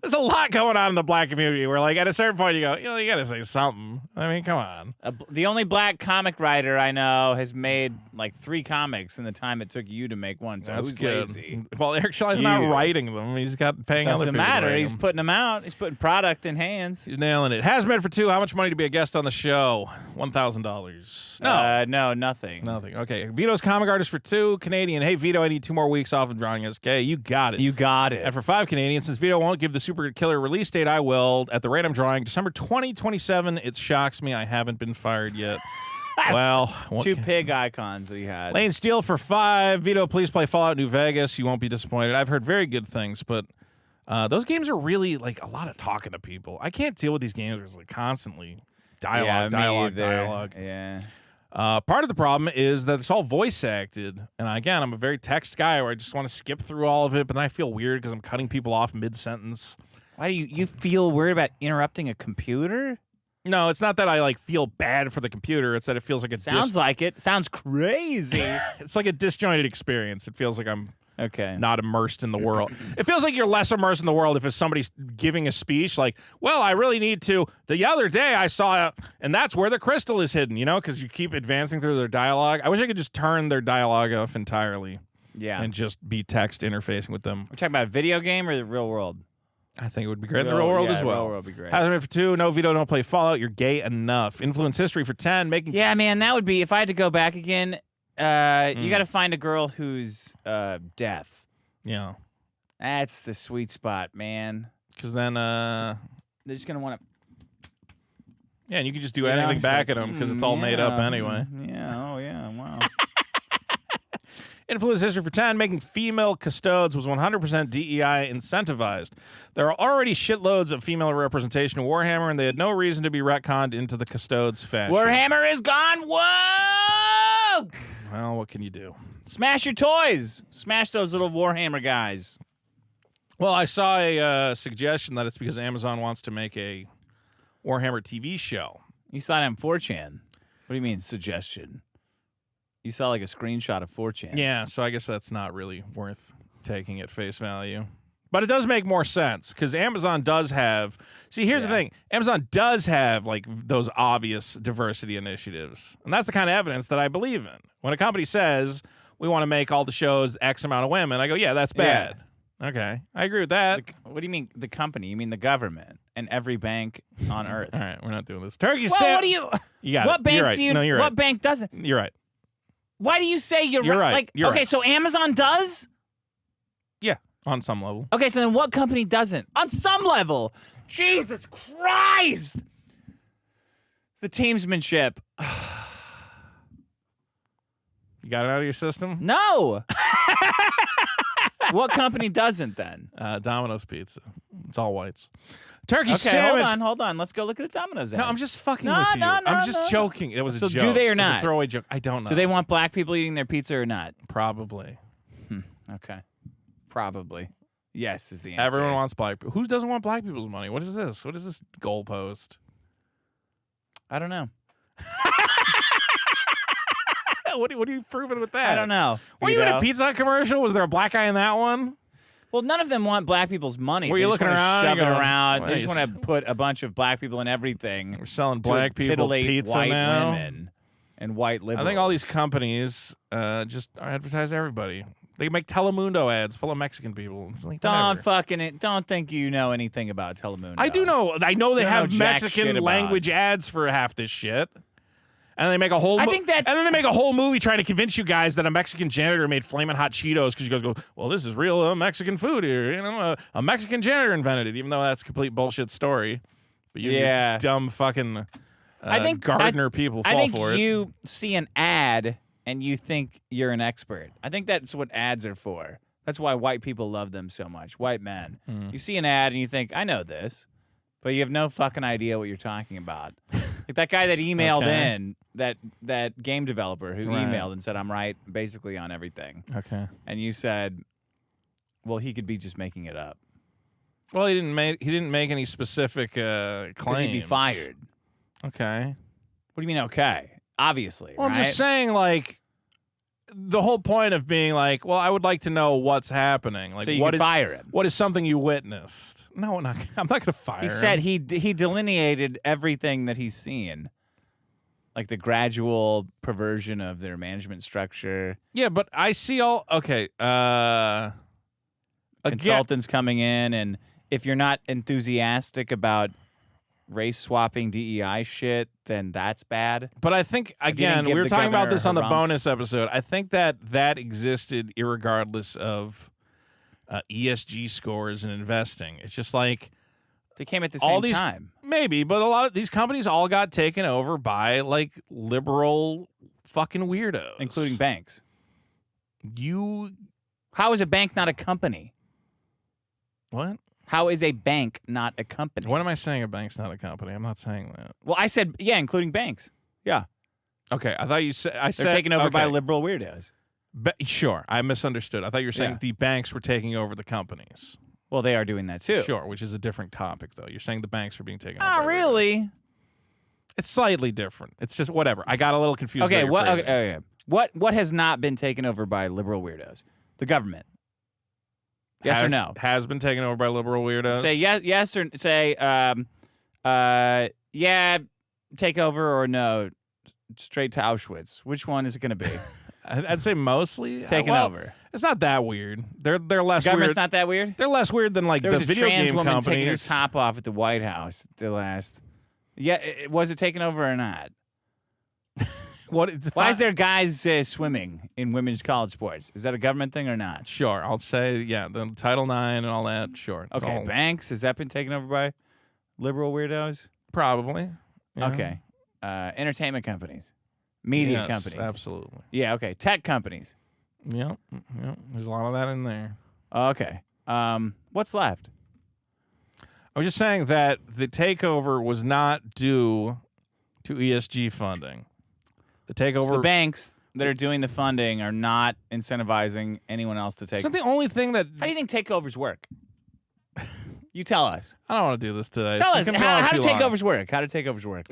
there's a lot going on in the black community where, like, at a certain point, you go, you got to say something. I mean, come on. The only black comic writer I know has made like 3 comics in the time it took you to make one. So That's who's good. lazy? Well, Eric Shelley's not writing them. He's got paying other Doesn't people. matter. To write He's them. putting them out. He's putting product in hands. He's nailing it. Hazmat for 2. How much money to be a guest on the show? $1,000. No. No, nothing. Nothing. Okay. Vito's comic artist for 2. Canadian. Hey, Vito, I need 2 more weeks off of drawing SK. You got it. You got it. And for 5 Canadian, since Vito won't give the Super Killer release date, I will at the rate I'm drawing, December 2027. It shocks me I haven't been fired yet. Well, 2 pig icons that he had. Lane Steele for 5. Vito, please play Fallout New Vegas. You won't be disappointed. I've heard very good things, but those games are really like a lot of talking to people. I can't deal with these games where it's like constantly dialogue. Yeah. Part of the problem is that it's all voice acted. And again, I'm a very text guy where I just want to skip through all of it, but then I feel weird because I'm cutting people off mid-sentence. Why do you feel worried about interrupting a computer? No, it's not that I like feel bad for the computer. It's that it feels like a Sounds like it. Sounds crazy. It's like a disjointed experience. It feels like I'm not immersed in the world. It feels like you're less immersed in the world if it's somebody's giving a speech like, well, I really need to. The other day I saw, and that's where the crystal is hidden, because you keep advancing through their dialogue. I wish I could just turn their dialogue off entirely. Yeah. And just be text interfacing with them. We're talking about a video game or the real world? I think it would be great in the real world as well. Real world would be great. Hazmat for 2. No, Vito, don't play Fallout. You're gay enough. Influence history for 10. Yeah, man, that would be, if I had to go back again, you got to find a girl who's deaf. Yeah. That's the sweet spot, man. Because then they're just going to want to. Yeah, and you can just do anything back at them because it's all made up anyway. Yeah, oh yeah, wow. Influence history for 10, making female custodes was 100% DEI incentivized. There are already shitloads of female representation in Warhammer, and they had no reason to be retconned into the custodes fashion. Warhammer is gone woke! Well, what can you do? Smash your toys. Smash those little Warhammer guys. Well, I saw a suggestion that it's because Amazon wants to make a Warhammer TV show. You saw it on 4chan. What do you mean, suggestion? You saw like a screenshot of 4chan. Yeah, so I guess that's not really worth taking at face value. But it does make more sense because Amazon does have... See, here's the thing. Amazon does have like those obvious diversity initiatives. And that's the kind of evidence that I believe in. When a company says, we want to make all the shows X amount of women, I go, yeah, that's bad. Yeah. Okay, I agree with that. What do you mean the company? You mean the government and every bank on Earth. All right, we're not doing this. Turkey well, what do you... got what it. bank You're right. do you... No, you're right. What bank doesn't? You're right. Why do you say you're right? Like, you're okay, right. so Amazon does? Yeah, on some level. Okay, so then what company doesn't? On some level. Jesus Christ! The teamsmanship. You got it out of your system? No! What company doesn't then? Domino's Pizza. It's all whites. Turkey Okay, sandwich. hold on. Let's go look at a Domino's ad. No, I'm just fucking No, with you. no, I'm just no. joking. It was a So joke. do they or It was not? a throwaway joke. I don't know. Do they want black people eating their pizza or not? Probably. Okay. Probably. Yes is the answer. Everyone wants black people. Who doesn't want black people's money? What is this? What is this goalpost? I don't know. What are you proving with that? I don't know. Were you in a Vito. Pizza Hut commercial? Was there a black guy in that one? Well, none of them want black people's money. Were They you just looking wanna around? Shove You it go, around. They just "Nice." want to put a bunch of black people in everything. We're selling to black people titillate pizza white now. women and white liberals. I think all these companies just advertise everybody. They make Telemundo ads full of Mexican people. It's like, Don't whatever. Don't think you know anything about Telemundo. I do know. I know they You don't have know jack Mexican shit about. language ads for half this shit. And they make a whole. I think that's- And then they make a whole movie trying to convince you guys that a Mexican janitor made flaming hot Cheetos because you guys go, well, this is real Mexican food here. You know, a Mexican janitor invented it, even though that's a complete bullshit story. But you dumb fucking gardener people fall for it. I think you see an ad and you think you're an expert. I think that's what ads are for. That's why white people love them so much. White men. You see an ad and you think, I know this. But you have no fucking idea what you're talking about. Like that guy that emailed in, that game developer who emailed and said, I'm right basically on everything. Okay. And you said, well, he could be just making it up. Well, he didn't make any specific claims. Because he'd be fired. Okay. What do you mean, okay? Obviously, Well, right? I'm just saying, like, the whole point of being like, well, I would like to know what's happening. Like, So you what can is fire him. What is something you witnessed? No, I'm not going to fire him. He said he delineated everything that he's seen. Like the gradual perversion of their management structure. Yeah, but I see all okay. Consultants coming in, and if you're not enthusiastic about race swapping DEI shit, then that's bad. But I think again, we were talking about this on the harumph. bonus episode. I think that existed irregardless of ESG scores and investing. It's just like they came at the all same these, time. Maybe, but a lot of these companies all got taken over by like liberal fucking weirdos, Including banks. How is a bank not a company? What? How is a bank not a company? What am I saying? A bank's not a company. I'm not saying that. Well, I said, yeah, including banks. Yeah. Okay, I thought you said They're taken over by liberal weirdos. Sure, I misunderstood. I thought you were saying Yeah. the banks were taking over the companies. Well, they are doing that too. Sure, which is a different topic, though. You're saying the banks are being taken over. Not by really. weirdos. It's slightly different. It's just whatever. I got a little confused. Okay, about your what? phrasing. Okay, what has not been taken over by liberal weirdos? The government. Yes or no? Has been taken over by liberal weirdos. Say yes or say yeah, take over or no, straight to Auschwitz. Which one is it going to be? I'd say mostly taken over. It's not that weird. They're less The government's weird. not that weird. They're less weird than like There the was a video trans game woman companies. taking her top off at the White House the last. Yeah, was it taken over or not? Why is there guys swimming in women's college sports? Is that a government thing or not? Sure, I'll say the Title IX and all that. Sure. It's Okay, all- banks, has that been taken over by liberal weirdos? Probably. Yeah. Okay. Entertainment companies, media Yes, companies. absolutely. Yeah, okay. Tech companies. Yep. There's a lot of that in there. Okay. What's left? I was just saying that the takeover was not due to ESG funding. The takeover. So the banks that are doing the funding are not incentivizing anyone else to take. It's not the only thing that. How do you think takeovers work? You tell us. I don't want to do this today. Tell It's us gonna go on how do too long. takeovers work? How do takeovers work?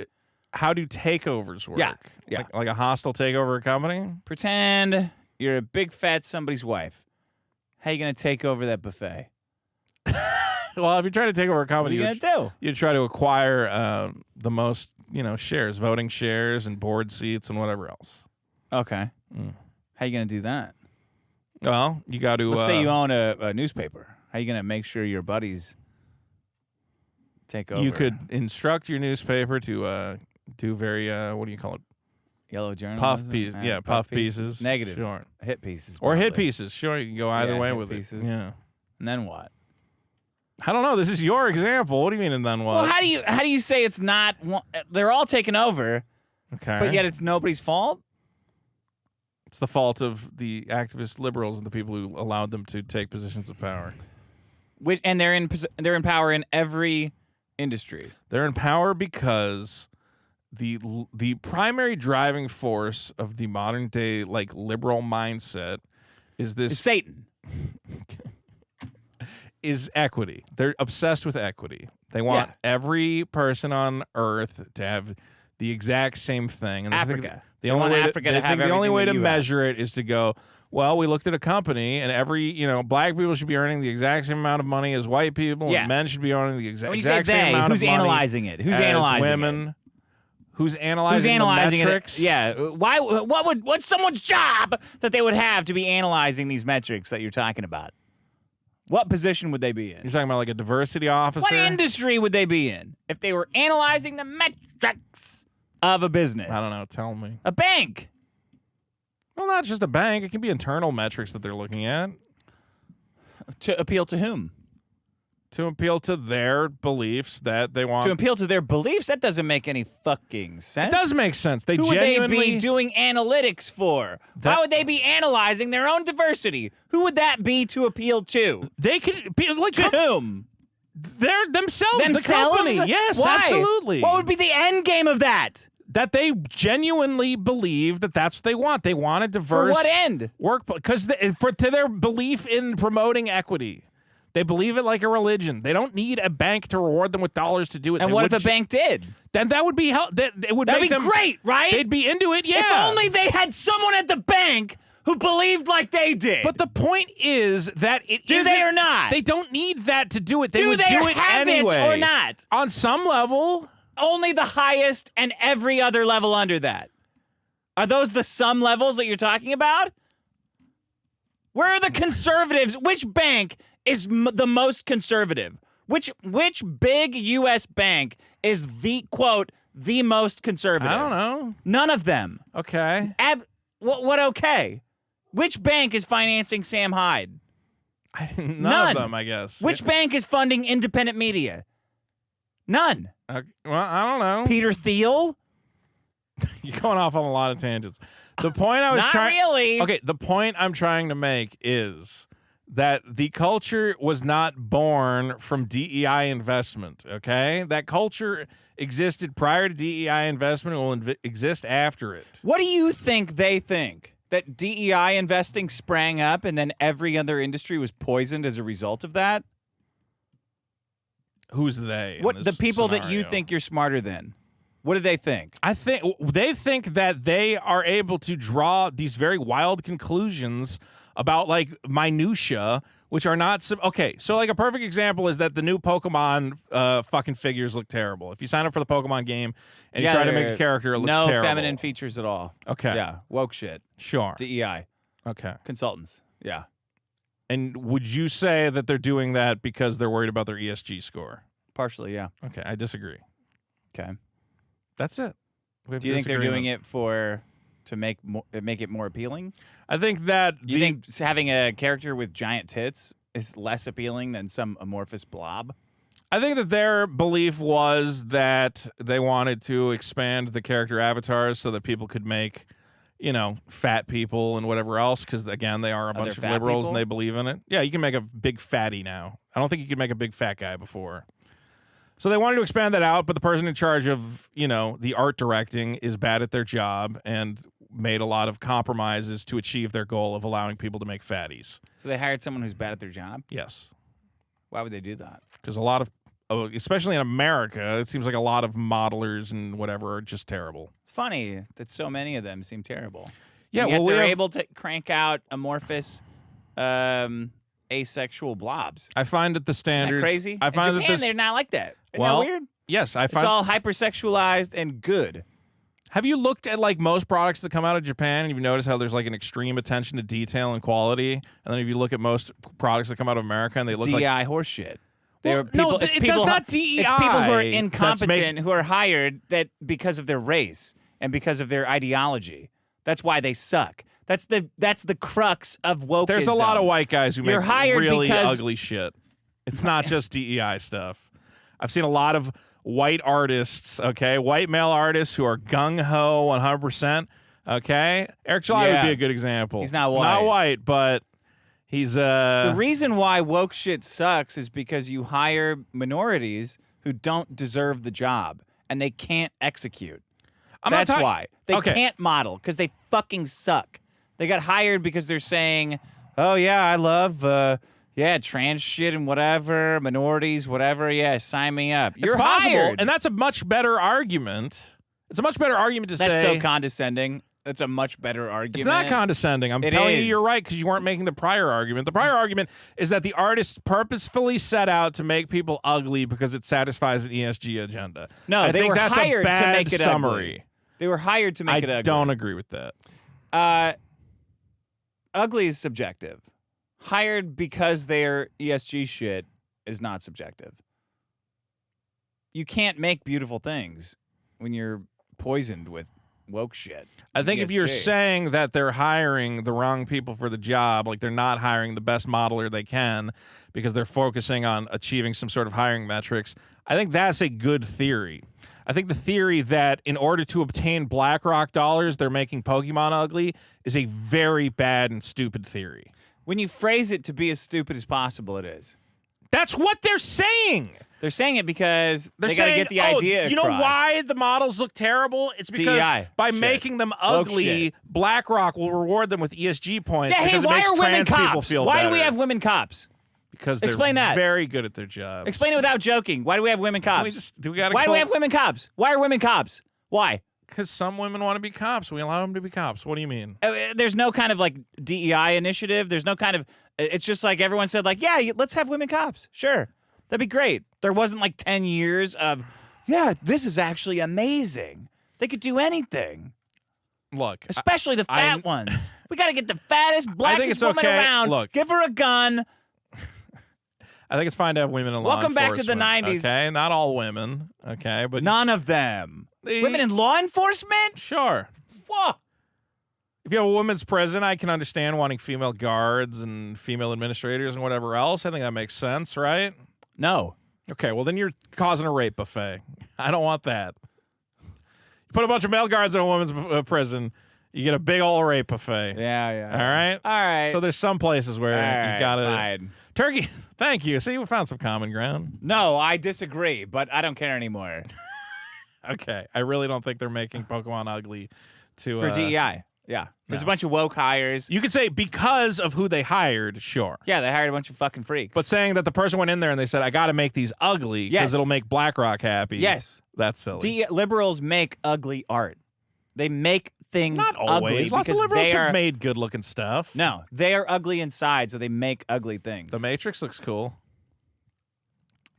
How do takeovers work? Yeah. Like a hostile takeover of a company? Pretend you're a big fat somebody's wife. How you gonna take over that buffet? Well, if you're trying to take over a What are company, you gonna do? you try to acquire the most, shares, voting shares, and board seats, and whatever else. Okay. How you gonna do that? Well, you got to. Let's say you own a newspaper. How you gonna make sure your buddies take over? You could instruct your newspaper to do very what do you call it? Yellow journalism. Puff pieces. Yeah, puff pieces. Negative. Sure. Hit pieces. Or hit probably. pieces. Sure, you can go either Yeah, way hit with pieces. it. Yeah. And then what? I don't know. This is your example. What do you mean and then what? Well, how do you say it's not? They're all taken over, okay. but yet it's nobody's fault. It's the fault of the activist liberals and the people who allowed them to take positions of power. And they're in power in every industry. They're in power because the primary driving force of the modern day liberal mindset is this It's Satan. is equity. They're obsessed with equity. They want every person on earth to have the exact same thing. And they think Africa. The They only want way Africa to have the only everything way that to you have. measure it is to go, well, we looked at a company and every, black people should be earning the exact same amount of money as white people, Yeah. and men should be earning the exact When you say same they, amount who's of money. analyzing it? Who's as analyzing women. it? Who's analyzing, Who's analyzing the metrics? it? Yeah. Why? What's someone's job that they would have to be analyzing these metrics that you're talking about? What position would they be in? You're talking about like a diversity officer? What industry would they be in if they were analyzing the metrics of a business? I don't know. Tell me. A bank. Well, not just a bank. It can be internal metrics that they're looking at. To appeal to whom? To appeal to their beliefs that they want. To appeal to their beliefs? That doesn't make any fucking sense. It does make sense. They Who would genuinely they be doing analytics for? Why would they be analyzing their own diversity? Who would that be to appeal to? They could be like To whom? They're themselves. Themselves? The company. Yes, Why? absolutely. What would be the end game of that? That they genuinely believe that that's what they want. They want a diverse. For what end? Work because to their belief in promoting equity. They believe it like a religion. They don't need a bank to reward them with dollars to do it. And what if a bank did? Then that would be it would That'd make be them great, right? They'd be into it. Yeah. If only they had someone at the bank who believed like they did. But the point is that it do they or not? They don't need that to do it. They do would they do it have anyway. it or not? On some level. only the highest and every other level under that. Are those the sum levels that you're talking about? Where are the conservatives? Which bank is the most conservative? Which big U.S. bank is the, quote, the most conservative? I don't know. None of them. Okay. What okay? Which bank is financing Sam Hyde? None of them, I guess. Which bank is funding independent media? None. Well, I don't know. Peter Thiel? You're going off on a lot of tangents. The point I was Not trying. really. Okay, the point I'm trying to make is that the culture was not born from DEI investment. Okay, that culture existed prior to DEI investment and will exist after it. What do you think they think? That DEI investing sprang up and then every other industry was poisoned as a result of that? Who's they? What the people that you think you're smarter than? What do they think? I think they think that they are able to draw these very wild conclusions about like minutia, which are not okay. So like a perfect example is that the new Pokemon fucking figures look terrible. If you sign up for the Pokemon game and you try to make a character, it looks terrible. No feminine features at all. Okay. Yeah. Woke shit. Sure. DEI. Okay. Consultants. Yeah. And would you say that they're doing that because they're worried about their ESG score? Partially, yeah. Okay, I disagree. Okay. That's it. Do you think they're doing it to make it more appealing? I think that you think having a character with giant tits is less appealing than some amorphous blob? I think that their belief was that they wanted to expand the character avatars so that people could make, fat people and whatever else, because, again, they are a bunch of liberals and they believe in it. Yeah, you can make a big fatty now. I don't think you could make a big fat guy before. So they wanted to expand that out, but the person in charge of, the art directing is bad at their job and made a lot of compromises to achieve their goal of allowing people to make fatties. So they hired someone who's bad at their job? Yes. Why would they do that? Because a lot of, especially in America, it seems like a lot of modelers and whatever are just terrible. It's funny that so many of them seem terrible. Yeah, and yet well, they're able to crank out amorphous, asexual blobs. I find that the standards... Isn't that crazy? I find in Japan, that they're not like that. Isn't well, that weird? Yes, I find... It's all hypersexualized and good. Have you looked at, like, most products that come out of Japan and you've noticed how there's, like, an extreme attention to detail and quality? And then if you look at most products that come out of America and they look like... DEI horseshit. Well, no, it's not DEI. It's people who are incompetent who are hired that because of their race and because of their ideology. That's why they suck. That's the crux of wokeism. There's a lot of white guys who You're make hired really because... ugly shit. It's not just DEI stuff. I've seen a lot of white artists, okay? White male artists who are gung-ho 100%, okay? Eric July would be a good example. He's not white. Not white, but he's... The reason why woke shit sucks is because you hire minorities who don't deserve the job, and they can't execute. That's why. They can't model, because they fucking suck. They got hired because they're saying, oh, yeah, I love... trans shit and whatever, minorities, whatever. Yeah, sign me up. You're hired. And that's a much better argument. It's a much better argument to say. That's so condescending. That's a much better argument. It's not condescending. I'm telling you you're right because you weren't making the prior argument. The prior argument is that the artist purposefully set out to make people ugly because it satisfies an ESG agenda. No, I they think were that's hired a bad to make it summary. ugly. They were hired to make it ugly. I don't agree with that. Ugly is subjective. Hired because they're ESG shit is not subjective. You can't make beautiful things when you're poisoned with woke shit. I think if you're ESG. saying that they're hiring the wrong people for the job, like they're not hiring the best modeler they can because they're focusing on achieving some sort of hiring metrics, I think that's a good theory. I think the theory that in order to obtain BlackRock dollars, they're making Pokemon ugly is a very bad and stupid theory. When you phrase it to be as stupid as possible, it is. That's what they're saying. They're saying it because they're they got to get the idea you across. know why the models look terrible? It's because DEI by shit. making them ugly, BlackRock will reward them with ESG points. Yeah, hey, because why it makes are women trans people cops? feel Why better. do we have women cops? Because they're Explain that. very good at their jobs. Explain it without joking. Why do we have women cops? Why do we have women cops? Why are women cops? Why? Because some women want to be cops. We allow them to be cops. What do you mean? There's no kind of like DEI initiative. There's no kind of. It's just like everyone said, like, yeah, let's have women cops. Sure, that'd be great. There wasn't like 10 years of Yeah, this is actually amazing. They could do anything. Look, especially the fat ones. We got to get the fattest, blackest woman around. Look, give her a gun. I think it's fine to have women in law enforcement. Welcome back to the 90s. Okay, not all women. Okay, but none of them. Women in law enforcement? Sure. Whoa. If you have a women's prison, I can understand wanting female guards and female administrators and whatever else. I think that makes sense, right? No. Okay, well, then you're causing a rape buffet. I don't want that. You put a bunch of male guards in a women's prison, you get a big old rape buffet. Yeah. All right? All right. So there's some places where you got to... Fine. Turkey, thank you. See, we found some common ground. No, I disagree, but I don't care anymore. Okay. I really don't think they're making Pokemon ugly for DEI. Yeah. There's a bunch of woke hires. You could say because of who they hired, sure. Yeah, they hired a bunch of fucking freaks. But saying that the person went in there and they said, I got to make these ugly because it'll make BlackRock happy. Yes. That's silly. Liberals make ugly art. They make things not always. ugly Lots of liberals have made good-looking stuff. No, they are ugly inside, so they make ugly things. The Matrix looks cool.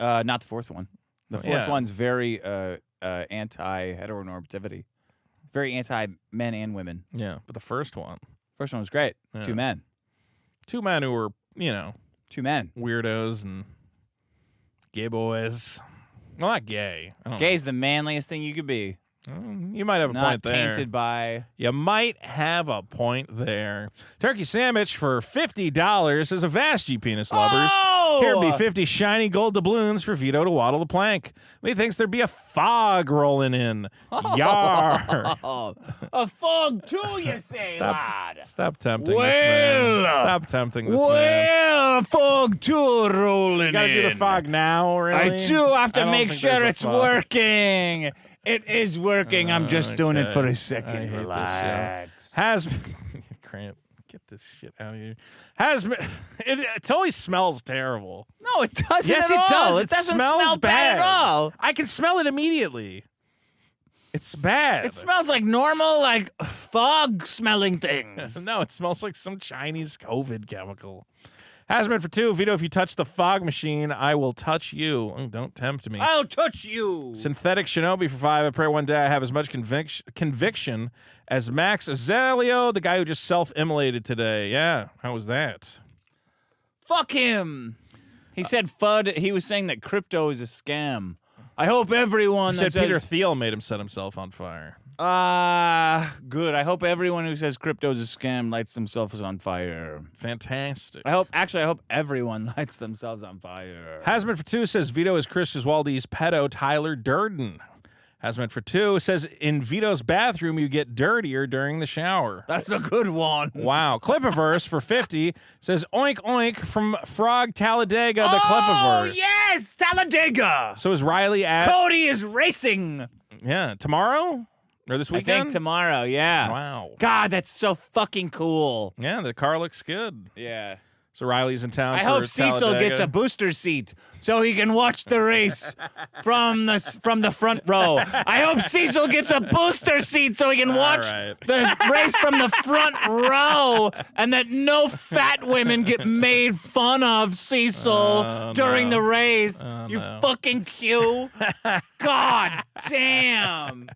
Not the fourth one. The fourth one's very anti-heteronormativity. Very anti-men and women. Yeah, but the first one was great. Yeah. Two men who were, two men. Weirdos and gay boys. Well, not gay. Gay's the manliest thing you could be. You might have a point there. Not tainted by... You might have a point there. Turkey sandwich for $50 is a vast penis lovers. Oh! Here be 50 shiny gold doubloons for Vito to waddle the plank. He thinks there'd be a fog rolling in. Yar. A fog too, you say, lad. Stop tempting this man. Stop tempting this man. Well, a fog too rolling in. You gotta do the fog now, really? I do have to make sure it's working. It is working. I'm just doing it for a second. Relax. Grant, get this shit out of here. It totally smells terrible. No, it doesn't. Yes, at it all. does. It doesn't smell bad at all. I can smell it immediately. It's bad. It smells like normal, like fog smelling things. No, it smells like some Chinese COVID chemical. Hazmat for 2. Vito, if you touch the fog machine, I will touch you. Oh, don't tempt me. I'll touch you. Synthetic Shinobi for 5. I pray one day I have as much conviction as Max Azaleo, the guy who just self-immolated today. Yeah, how was that? Fuck him. He said FUD. He was saying that crypto is a scam. I hope everyone He said Peter Thiel made him set himself on fire. Good. I hope everyone who says crypto is a scam lights themselves on fire. Fantastic. I hope everyone lights themselves on fire. Hazmat for 2 says Vito is Chris Gesualdi's pedo Tyler Durden. Hazmat for 2 says in Vito's bathroom you get dirtier during the shower. That's a good one. Wow. Clipiverse for 50 says oink oink from Frog Talladega, the Clipiverse. Oh, yes, Talladega. So is Riley at... Cody is racing. Yeah, tomorrow? Or this weekend? I think tomorrow, yeah. Wow. God, that's so fucking cool. Yeah, the car looks good. Yeah. So Riley's in town I for hope Cecil Talladega. gets a booster seat so he can watch the race from the front row. I hope Cecil gets a booster seat so he can watch the race from the front row and that no fat women get made fun of Cecil during the race. You fucking Q. God damn.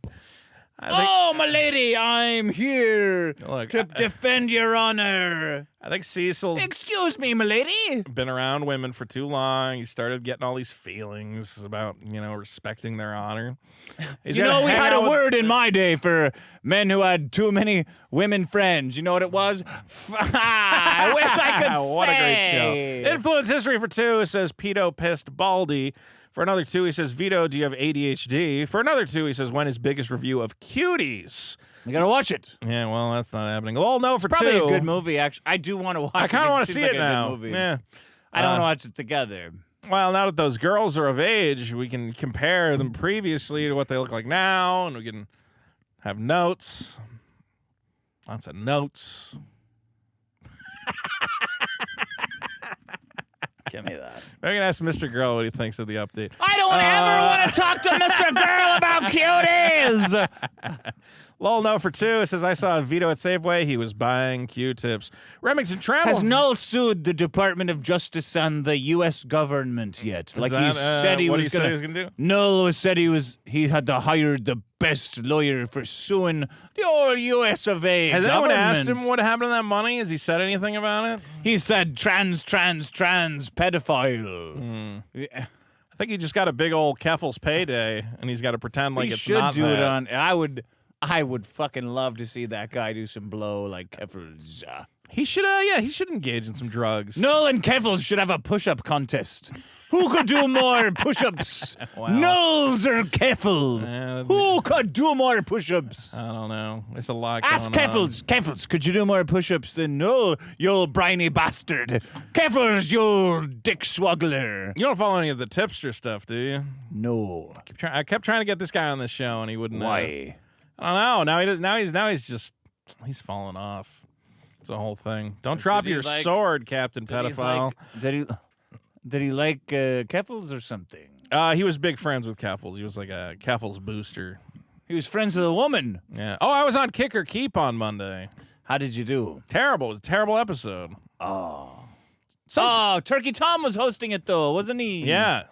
Oh, my lady, I'm here to defend your honor. I think Cecil's... Excuse me, my lady. Been around women for too long. He started getting all these feelings about, respecting their honor. We had a word in my day for men who had too many women friends. You know what it was? I wish I could What a great show. Influence History for 2 says Pedo pissed Baldy. For another 2, he says, Vito, do you have ADHD? For another 2, he says, when is biggest review of Cuties? You gotta watch it. Yeah, well, that's not happening. Well, no, for Probably 2. a good movie, actually. I do want to watch it. I kind of want to see it like now. Movie. Yeah. I don't want to watch it together. Well, now that those girls are of age, we can compare them previously to what they look like now, and we can have notes. Lots of notes. Give me that. We're going to ask Mr. Girl what he thinks of the update. I don't ever want to talk to Mr. Girl about cuties. Lol no for 2. It says, I saw Vito at Safeway. He was buying Q-tips. Remington Trammell. Has Null sued the Department of Justice and the U.S. government yet? Like that, he said he was going to do? Null said he had to hire the best lawyer for suing the whole U.S. of A. Has government. anyone asked him what happened to that money? Has he said anything about it? He said trans pedophile. Yeah. I think he just got a big old Keffel's payday, and he's got to pretend like he it's should not do that. it on. I would fucking love to see that guy do some blow like Keffel's. He should, he should engage in some drugs. Null and Keffels should have a push-up contest. Who could do more push-ups? Wow. Nulls or Keffel? Who could do more push-ups? I don't know. There's a lot Ask going on. Keffels. Keffels, could you do more push-ups than Null, you old briny bastard? Keffels, you old dick swaggler. You don't follow any of the tipster stuff, do you? No. I kept trying to get this guy on this show, and he wouldn't. Why? I don't know. Now he does. Now he's falling off. It's a whole thing. Don't drop your sword, Captain Pedophile. Did he like Keffels or something? He was big friends with Keffels. He was like a Keffels booster. He was friends with a woman. Yeah. Oh, I was on Kick or Keep on Monday. How did you do? Terrible. It was a terrible episode. Turkey Tom was hosting it, though, wasn't he? Yeah.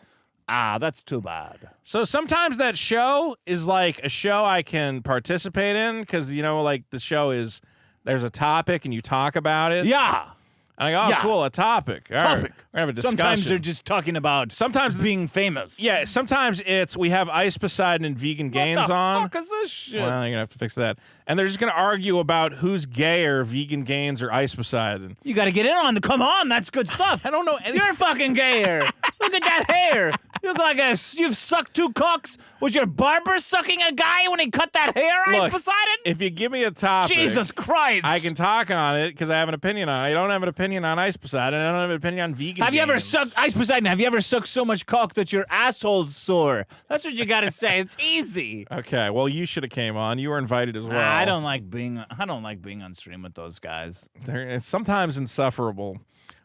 That's too bad. So sometimes that show is like a show I can participate in because, like the show is there's a topic and you talk about it. Yeah. And I go, oh, cool, a topic. All right. We're going to have a discussion. Sometimes they're just talking about being famous. Yeah, sometimes we have Ice Poseidon and Vegan Gains on. What the fuck is this shit? Well, you're going to have to fix that. And they're just going to argue about who's gayer, Vegan Gains or Ice Poseidon. You got to get in on the come on. That's good stuff. I don't know anything. You're fucking gayer. Look at that hair. You look like you've sucked 2 cocks. Was your barber sucking a guy when he cut that hair, Ice Poseidon? If you give me a topic, Jesus Christ, I can talk on it because I have an opinion on it. I don't have an opinion on Ice Poseidon. I don't have an opinion on Vegan Have you ever Gains. sucked, Ice Poseidon, have you ever sucked so much cock that your asshole's sore? That's what you got to say. It's easy. Okay, well, you should have came on. You were invited as well. I don't like being on stream with those guys. It's sometimes insufferable.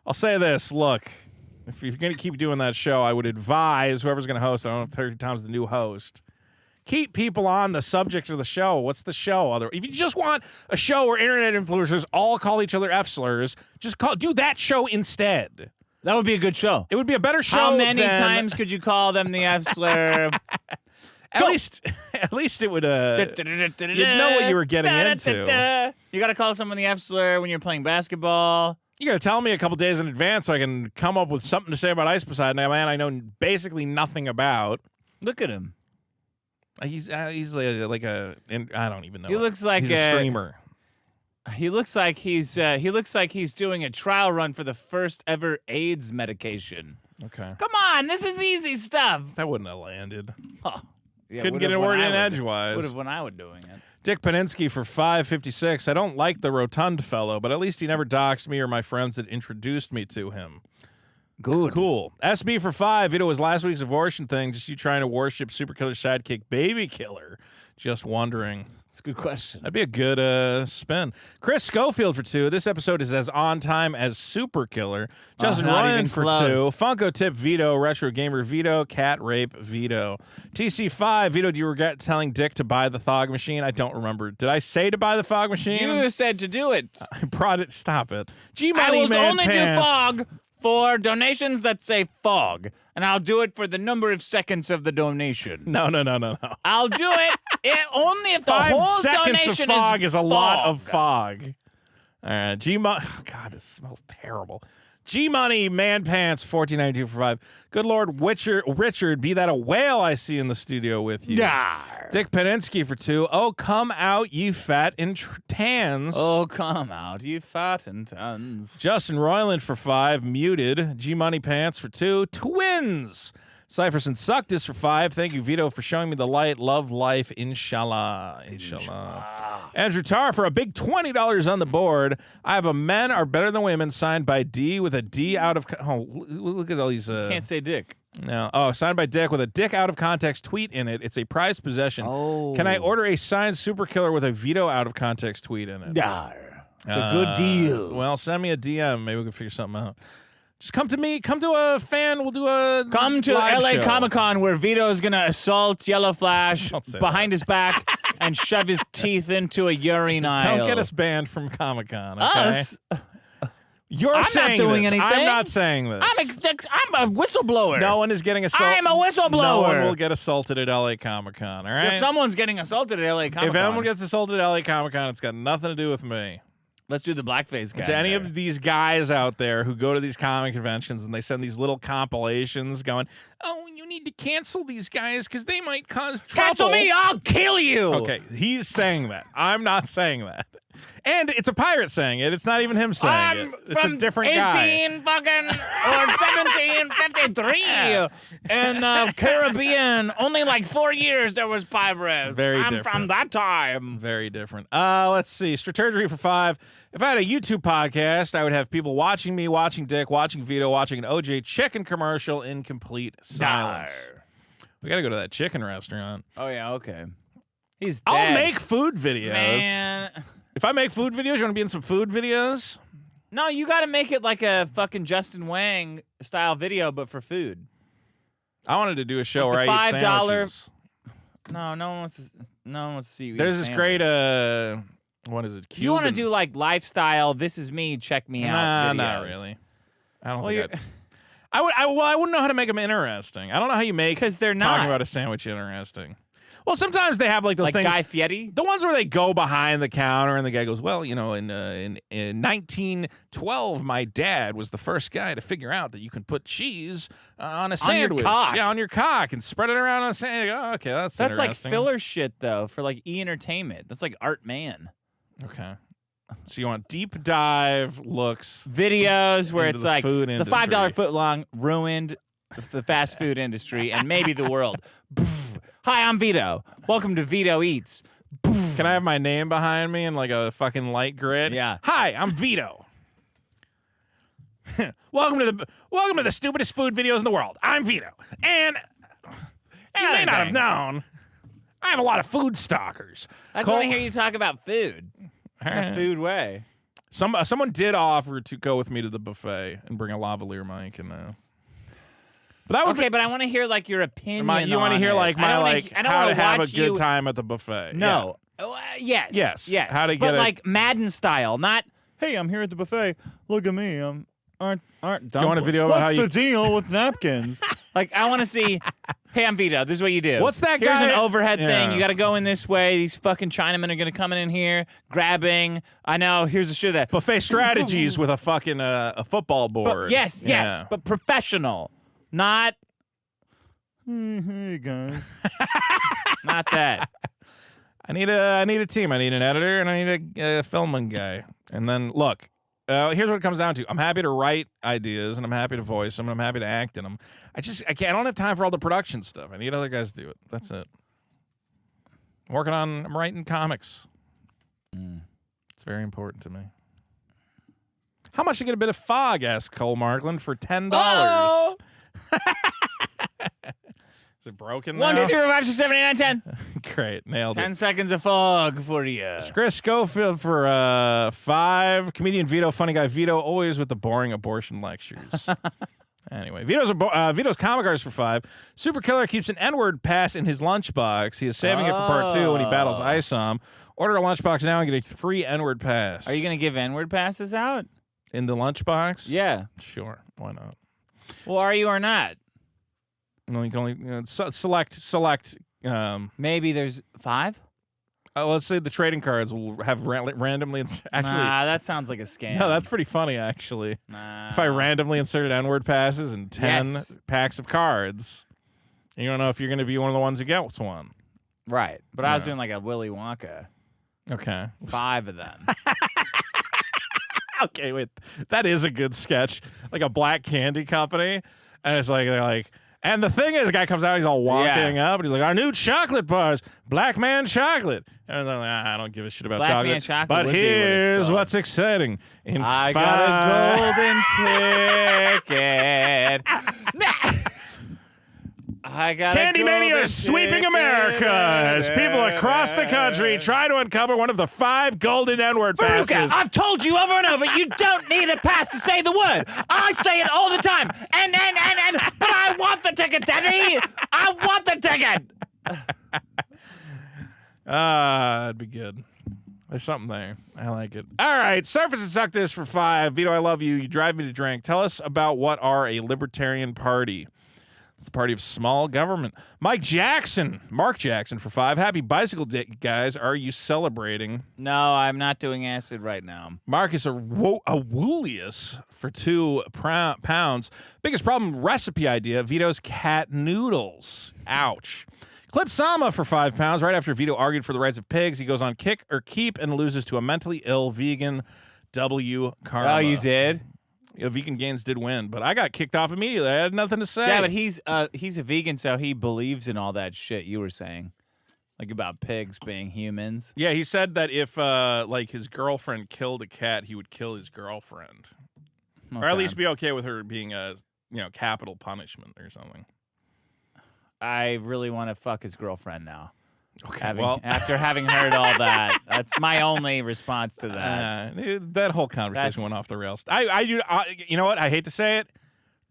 I'll say this, look. If you're going to keep doing that show, I would advise whoever's going to host, I don't know if 30 times the new host, keep people on the subject of the show. What's the show? If you just want a show where internet influencers all call each other F-slurs, do that show instead. That would be a good show. It would be a better show. How many times could you call them the F-slur? At least it would, you'd know what you were getting into. You got to call someone the F-slur when you're playing basketball. You got to tell me a couple days in advance so I can come up with something to say about Ice Poseidon, a man I know basically nothing about. Look at him. He's like a I don't even know. He looks like he's a streamer. He looks like he's doing a trial run for the first ever AIDS medication. Okay. Come on, this is easy stuff. That wouldn't have landed. Huh. Yeah, Couldn't get a word in edgewise. Would have when I was doing it. Dick Paninsky for $5.56. I don't like the rotund fellow, but at least he never doxed me or my friends that introduced me to him. Good. Cool. SB for $5. It was last week's abortion thing. Just you trying to worship Super Killer sidekick Baby Killer. Just wondering. It's a good question. That'd be a good spin. Chris Schofield for $2. This episode is as on time as Super Killer. Justin Ryan for $2. Funko Tip Vito. Retro Gamer Vito. Cat Rape Vito. TC5. Vito, do you regret telling Dick to buy the Thog machine? I don't remember. Did I say to buy the Fog machine? You said to do it. I brought it. Stop it. I will only do Fog for donations that say Fog. And I'll do it for the number of seconds of the donation. No. I'll do it only if the 5 whole seconds donation of fog is a lot of fog. fog. All right, God, this smells terrible. G-Money, Man Pants, $14.92 for $5. Good Lord, Richard, be that a whale I see in the studio with you. Yar. Dick Paninsky for $2. Oh, come out, you fat and tans. Oh, come out, you fat and tans. Justin Roiland for $5. Muted. G-Money Pants for $2. Twins. Cypherson Sucktis for $5. Thank you, Vito, for showing me the light. Love life, inshallah. Andrew Tarr for a big $20 on the board. I have a men are better than women signed by D with a D out of... Oh, look at all these... Can't say Dick. No. Oh, signed by Dick with a Dick out of context tweet in it. It's a prized possession. Oh. Can I order a signed Super Killer with a Vito out of context tweet in it? Yar. It's a good deal. Well, send me a DM. Maybe we can figure something out. Just come to me. Come to a fan. We'll do a Come to live LA show. Comic-Con where Vito is going to assault Yellow Flash behind his back and shove his teeth into a urinal. Don't get us banned from Comic-Con, okay? Us? You're I'm saying not doing this. anything. I'm not saying this. I'm a whistleblower. No one is getting assaulted. I'm a whistleblower. No one will get assaulted at LA Comic-Con, all right? If someone's getting assaulted at LA Comic-Con. If anyone gets assaulted at LA Comic-Con, it's got nothing to do with me. Let's do the blackface guy. To any of these guys out there who go to these comic conventions and they send these little compilations going, oh, you need to cancel these guys because they might cause trouble. Cancel me, I'll kill you. Okay, he's saying that. I'm not saying that. And it's a pirate saying it. It's not even him saying it. It's from a different guy. 1753 in the Caribbean. Only like 4 years there was pirates. Very I'm different. from that time. Very different. Let's see. Strategy for 5. If I had a YouTube podcast, I would have people watching me, watching Dick, watching Vito, watching an OJ chicken commercial in complete silence. We got to go to that chicken restaurant. Oh, yeah, okay. He's dead. I'll make food videos. Man. If I make food videos, you want to be in some food videos? No, you got to make it like a fucking Justin Wang style video, but for food. I wanted to do a show where the I eat $5 sandwiches. No one wants to see you. There's eat this sandwich. great, what is it? Cuban. You want to do like lifestyle, this is me, check me out videos. Not really. I don't Well, think I wouldn't know how to make them interesting. I don't know how you make because they're not talking about a sandwich interesting. Well, sometimes they have like those things. Guy Fieri? The ones where they go behind the counter and the guy goes, well, you know, in 1912, my dad was the first guy to figure out that you can put cheese on a sandwich. your cock. Yeah, on your cock and spread it around on a sandwich. Oh, okay, that's like interesting. filler shit, though, for like E-Entertainment. That's like Art Man. Okay. So you want deep dive looks. Videos where into it's the like food the industry. $5 footlong ruined the fast food industry and maybe the world. Hi, I'm Vito. Welcome to Vito Eats. Can I have my name behind me in like a fucking light grid? Yeah. Hi, I'm Vito. welcome to the stupidest food videos in the world. I'm Vito. And you may not have known, I have a lot of food stalkers. I just want to hear you talk about food in a food way. Someone did offer to go with me to the buffet and bring a lavalier mic and but that would but I want to hear like your opinion. you want to hear like my how to have a good you... time at the buffet. No. Yeah. Yes. How to get but like Madden style, not hey, I'm here at the buffet. Look at me. Aren't do you want a video about What's how the deal with napkins? Like I want to see. Hey, I'm Vito. This is what you do. What's that Here's guy? an overhead thing. You got to go in this way. These fucking Chinamen are going to come in here, grabbing. I know. Here's the shit of that. buffet strategies with a fucking a football board. Yes, but professional, not. Hey guys, not that. I need a team. I need an editor and I need a filming guy. And then look, here's what it comes down to. I'm happy to write ideas and I'm happy to voice them and I'm happy to act in them. I don't have time for all the production stuff. I need other guys to do it. That's it. I'm writing comics. It's very important to me. How much to get a bit of fog? Asked Cole Markland for $10. Oh! Is it broken now? 1, 2, 3, 4, 5, 6, 7, 8, 9, 10. Great, nailed it. 10 seconds of fog for you. Chris Schofield for 5. Comedian Vito, funny guy Vito, always with the boring abortion lectures. Anyway, Vito's comic artist for 5. Super Killer keeps an N-word pass in his lunchbox. He is saving it for part 2 when he battles Isom. Order a lunchbox now and get a free N-word pass. Are you going to give N-word passes out? In the lunchbox? Yeah. Sure. Why not? Well, are you or not? No, you can only select. Maybe there's 5? Let's say the trading cards will have randomly actually. Nah, that sounds like a scam. No, that's pretty funny actually. Nah. If I randomly inserted N-word passes and 10 packs of cards, you don't know if you're going to be one of the ones who gets one. Right, but I was doing like a Willy Wonka. Okay, 5 of them. Okay, wait, that is a good sketch, like a black candy company, and it's like they're like. And the thing is, the guy comes out, he's all walking up, and he's like, our new chocolate bars, Black Man Chocolate. And they're like, I don't give a shit about Black chocolate. Man Chocolate But would be here's what what's exciting. I got a golden ticket. I got Candy Mania is sweeping America as people across the country try to uncover one of the 5 golden N-word passes. Veruca, I've told you over and over, you don't need a pass to say the word. I say it all the time. And, but I want the ticket, Daddy. I want the ticket. That'd be good. There's something there. I like it. All right, Surface and Suck This for 5. Vito, I love you. You drive me to drink. Tell us about what are a libertarian party. It's the party of small government. Mark Jackson for 5. Happy Bicycle Day, guys. Are you celebrating? No, I'm not doing acid right now. Marcus Awulius for 2 pounds. Biggest problem, recipe idea, Vito's cat noodles. Ouch. Clip Sama for 5 pounds. Right after Vito argued for the rights of pigs, he goes on Kick or Keep and loses to a mentally ill vegan W. Karma. Oh, you did? Yeah, Vegan Gains did win, but I got kicked off immediately. I had nothing to say. Yeah, but he's a vegan, so he believes in all that shit you were saying. Like about pigs being humans. Yeah, he said that if like his girlfriend killed a cat, he would kill his girlfriend. Okay. Or at least be okay with her being a capital punishment or something. I really want to fuck his girlfriend now. Okay, after having heard all that, that's my only response to that. That whole conversation went off the rails. You know what? I hate to say it.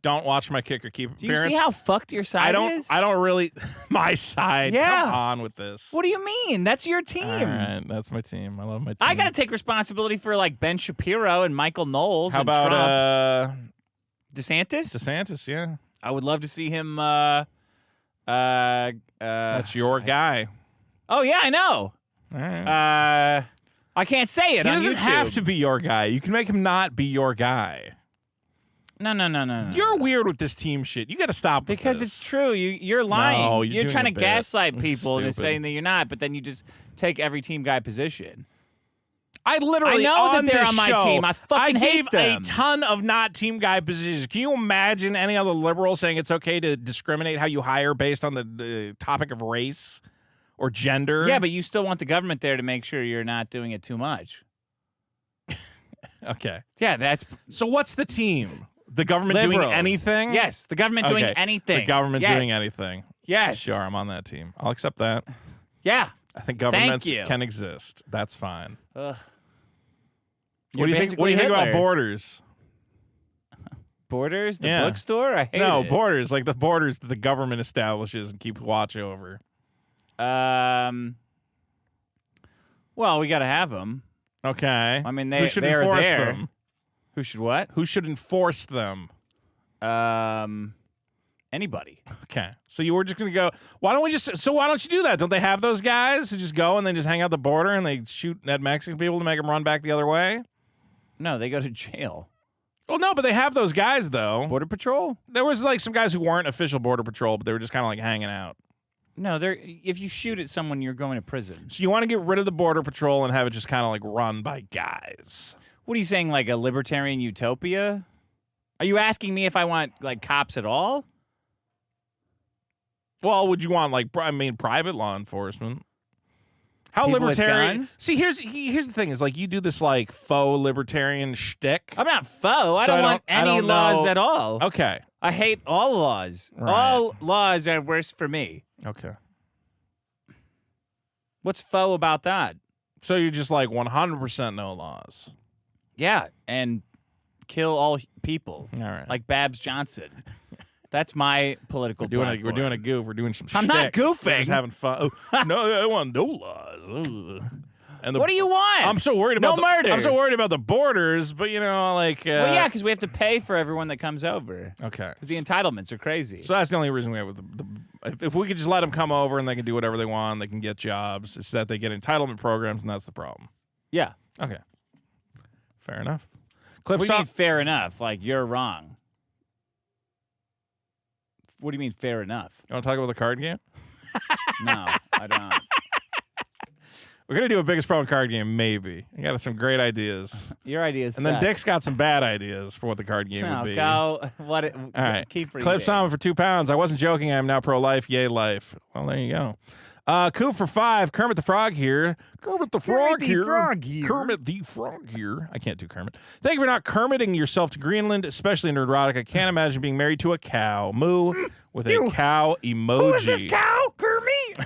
Don't watch my Kick or Keep appearance. Do you see how fucked your side is? I don't really. My side. Yeah. Come on with this. What do you mean? That's your team. All right, that's my team. I love my team. I got to take responsibility for like Ben Shapiro and Michael Knowles. How and about Trump. DeSantis? DeSantis, yeah. I would love to see him. That's your guy. Oh yeah, I know. All right. I can't say it He on doesn't YouTube. have to be your guy. You can make him not be your guy. No. You're weird with this team shit. You got to stop with because this. it's true. You're lying. No, you're doing trying a to bit. gaslight It's people into stupid. saying that you're not, but then you just take every team guy position. I literally know that on they're this on my show, team. I fucking hate gave them. a ton of not team guy positions. Can you imagine any other liberal saying it's okay to discriminate how you hire based on the topic of race or gender? Yeah, but you still want the government there to make sure you're not doing it too much. Okay. Yeah, that's so. What's the team? The government doing liberals. anything? Yes, the government doing anything. The government Yes. doing anything. Yes. Sure, I'm on that team. I'll accept that. Yeah. I think governments you. can exist. That's fine. Ugh. What do you think? What do you think about Hitler. Borders? Borders? The Yeah. bookstore? I hate it. Borders, like the borders that the government establishes and keeps watch over. Well, we got to have them. Okay. I mean, Who should they're enforce there. them? Who should what? Who should enforce them? Anybody. Okay. So you were just gonna go. Why don't you do that? Don't they have those guys who just go and then just hang out the border and they shoot at Mexican people to make them run back the other way? No, they go to jail. Well, no, but they have those guys though. Border Patrol? There was like some guys who weren't official Border Patrol, but they were just kind of like hanging out. No, if you shoot at someone, you're going to prison. So you want to get rid of the Border Patrol and have it just kind of like run by guys. What are you saying, like a libertarian utopia? Are you asking me if I want like cops at all? Well, would you want private law enforcement? How People with libertarian? guns? See, here's the thing: is like you do this like faux libertarian shtick. I'm not faux. I So don't want any laws know. at all. Okay. I hate all laws. Right. All laws are worse for me. Okay. What's faux about that? So you're just like 100% no laws. Yeah, and kill all people. All right. Like Babs Johnson. That's my political platform. We're doing a goof. We're doing some I'm not shtick. We're goofing. just having fun. Oh, no, I want no laws. Ugh. And What do you want? I'm so worried about No murder. I'm so worried about the borders, but like. Well, yeah, because we have to pay for everyone that comes over. Okay. Because the entitlements are crazy. So that's the only reason we have if we could just let them come over and they can do whatever they want, they can get jobs. It's that they get entitlement programs, and that's the problem. Yeah. Okay. Fair enough. What do you mean fair enough? Like, you're wrong. What do you mean fair enough? You want to talk about the card game? No, I don't. We're going to do a biggest problem card game, maybe. I got some great ideas. Your ideas And then suck. Dick's got some bad ideas for what the card game would be. All right. Keep reading. Clip Salmon for 2 pounds. I wasn't joking. I am now pro-life. Yay, life. Well, there you go. Coop for 5. Kermit the Frog here. Kermit the Frog here. Kermit the Frog here. I can't do Kermit. Thank you for not Kermiting yourself to Greenland, especially Nerdrotic. I can't imagine being married to a cow. Moo with a cow emoji. Who is this cow, Kermit?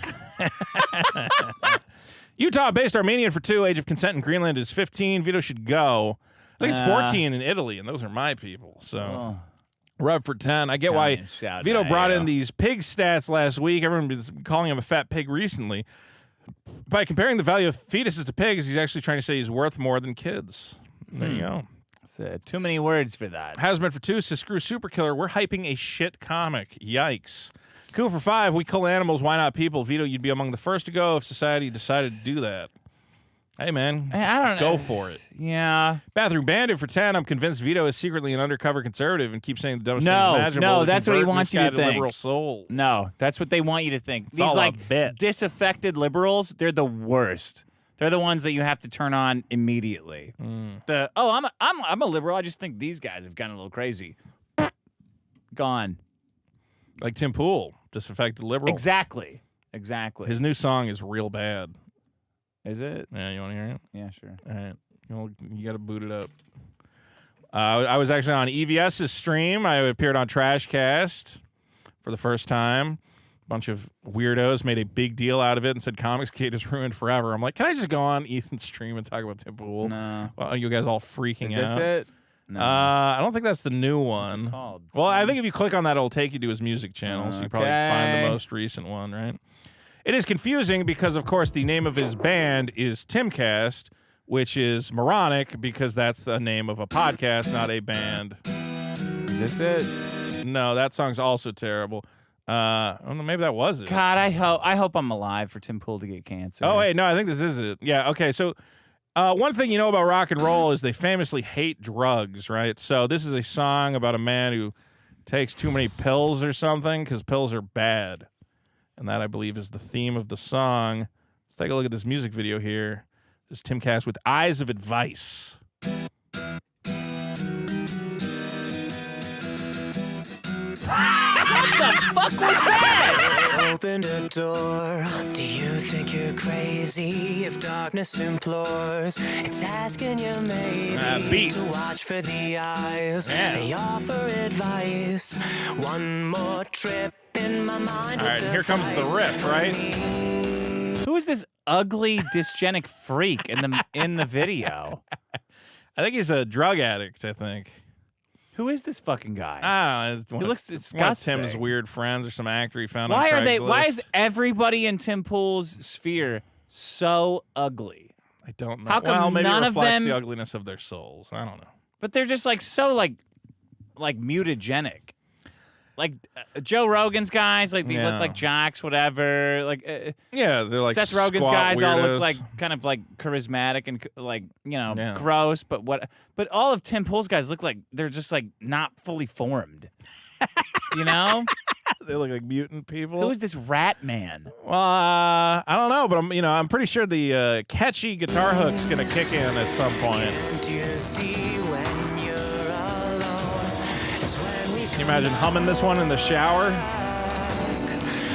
Utah-based Armenian for 2. Age of consent in Greenland is 15. Vito should go. I think it's 14 in Italy, and those are my people. So, Rev for 10. I get why Vito brought in these pig stats last week. Everyone was calling him a fat pig recently. By comparing the value of fetuses to pigs, he's actually trying to say he's worth more than kids. There you go. Too many words for that. Hasbeen for 2 says, screw Super Killer. We're hyping a shit comic. Yikes. Cool for 5. We kill animals. Why not people? Vito, you'd be among the first to go if society decided to do that. Hey, man. I don't go know. for it. Yeah. Bathroom Bandit for 10. I'm convinced Vito is secretly an undercover conservative and keeps saying the dumbest things No, imaginable. no, to that's what he convert wants you to misguided think. liberal souls. No, that's what they want you to think. It's These all a like bit. disaffected liberals, they're the worst. They're the ones that you have to turn on immediately. I'm a liberal. I just think these guys have gotten a little crazy. Gone. Like Tim Pool, disaffected liberal. Exactly. His new song is real bad. Is it? Yeah, you want to hear it? Yeah, sure. All right. You got to boot it up. I was actually on EVS's stream. I appeared on Trashcast for the first time. A bunch of weirdos made a big deal out of it and said Comicsgate is ruined forever. I'm like, can I just go on Ethan's stream and talk about Tim Pool? No. Well, you guys all freaking Is out. this it? No. I don't think that's the new What's it one. called? Well, I think if you click on that, it'll take you to his music channel, so you probably find the most recent one, right? It is confusing because, of course, the name of his band is Timcast, which is moronic because that's the name of a podcast, not a band. Is this it? No, that song's also terrible. I don't know, maybe that was it. God, I hope I'm alive for Tim Pool to get cancer. Oh, wait, no, I think this is it. Yeah, okay, so one thing you know about rock and roll is they famously hate drugs, right? So this is a song about a man who takes too many pills or something because pills are bad. And that, I believe, is the theme of the song. Let's take a look at this music video here. This is Timcast with Eyes of Advice. What the fuck was that? Opened a door. Do you think you're crazy if darkness implores? It's asking you maybe to watch for the eyes. Yeah. They offer advice. One more trip in my mind. All right, here comes the riff, right? Who is this ugly dysgenic freak in the video? I think he's a drug addict, I think. Who is this fucking guy? I don't know. He looks disgusting. One of Tim's weird friends or some actor he found on Why are they? Craigslist. Why is everybody in Tim Pool's sphere so ugly? I don't know. How come well, maybe none it of reflects them? the ugliness of their souls. I don't know. But they're just like so like mutagenic. Like Joe Rogan's guys, like they look like jocks, whatever. Like yeah, they're like Seth Rogen's squat guys all look weirdos. like kind of like charismatic and like gross. But all of Tim Pool's guys look like they're just like not fully formed. You know, they look like mutant people. Who is this rat man? Well, I don't know, but I'm pretty sure the catchy guitar hook's gonna kick in at some point. Do you see when you're alone? It's when we Can you imagine humming this one in the shower?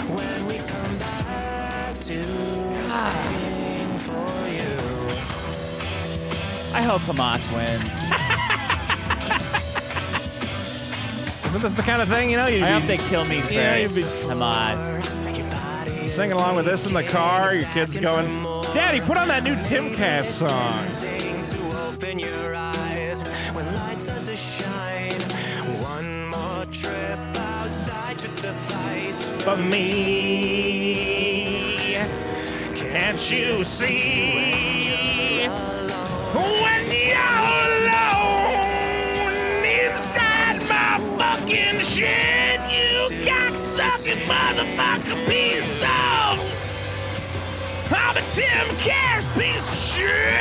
When we come back to sing for you. I hope Hamas wins. Isn't this the kind of thing, you'd I be hope they kill me first. Yeah, you'd be Hamas. singing along with this in the car, your kids going, Daddy, put on that new Timcast song. To open your eyes when light starts to shine. One more trip outside should suffice For me, can't you see? When you're alone inside my fucking shed, you cocksucking motherfucker piece of. I'm a Timcast piece of shit,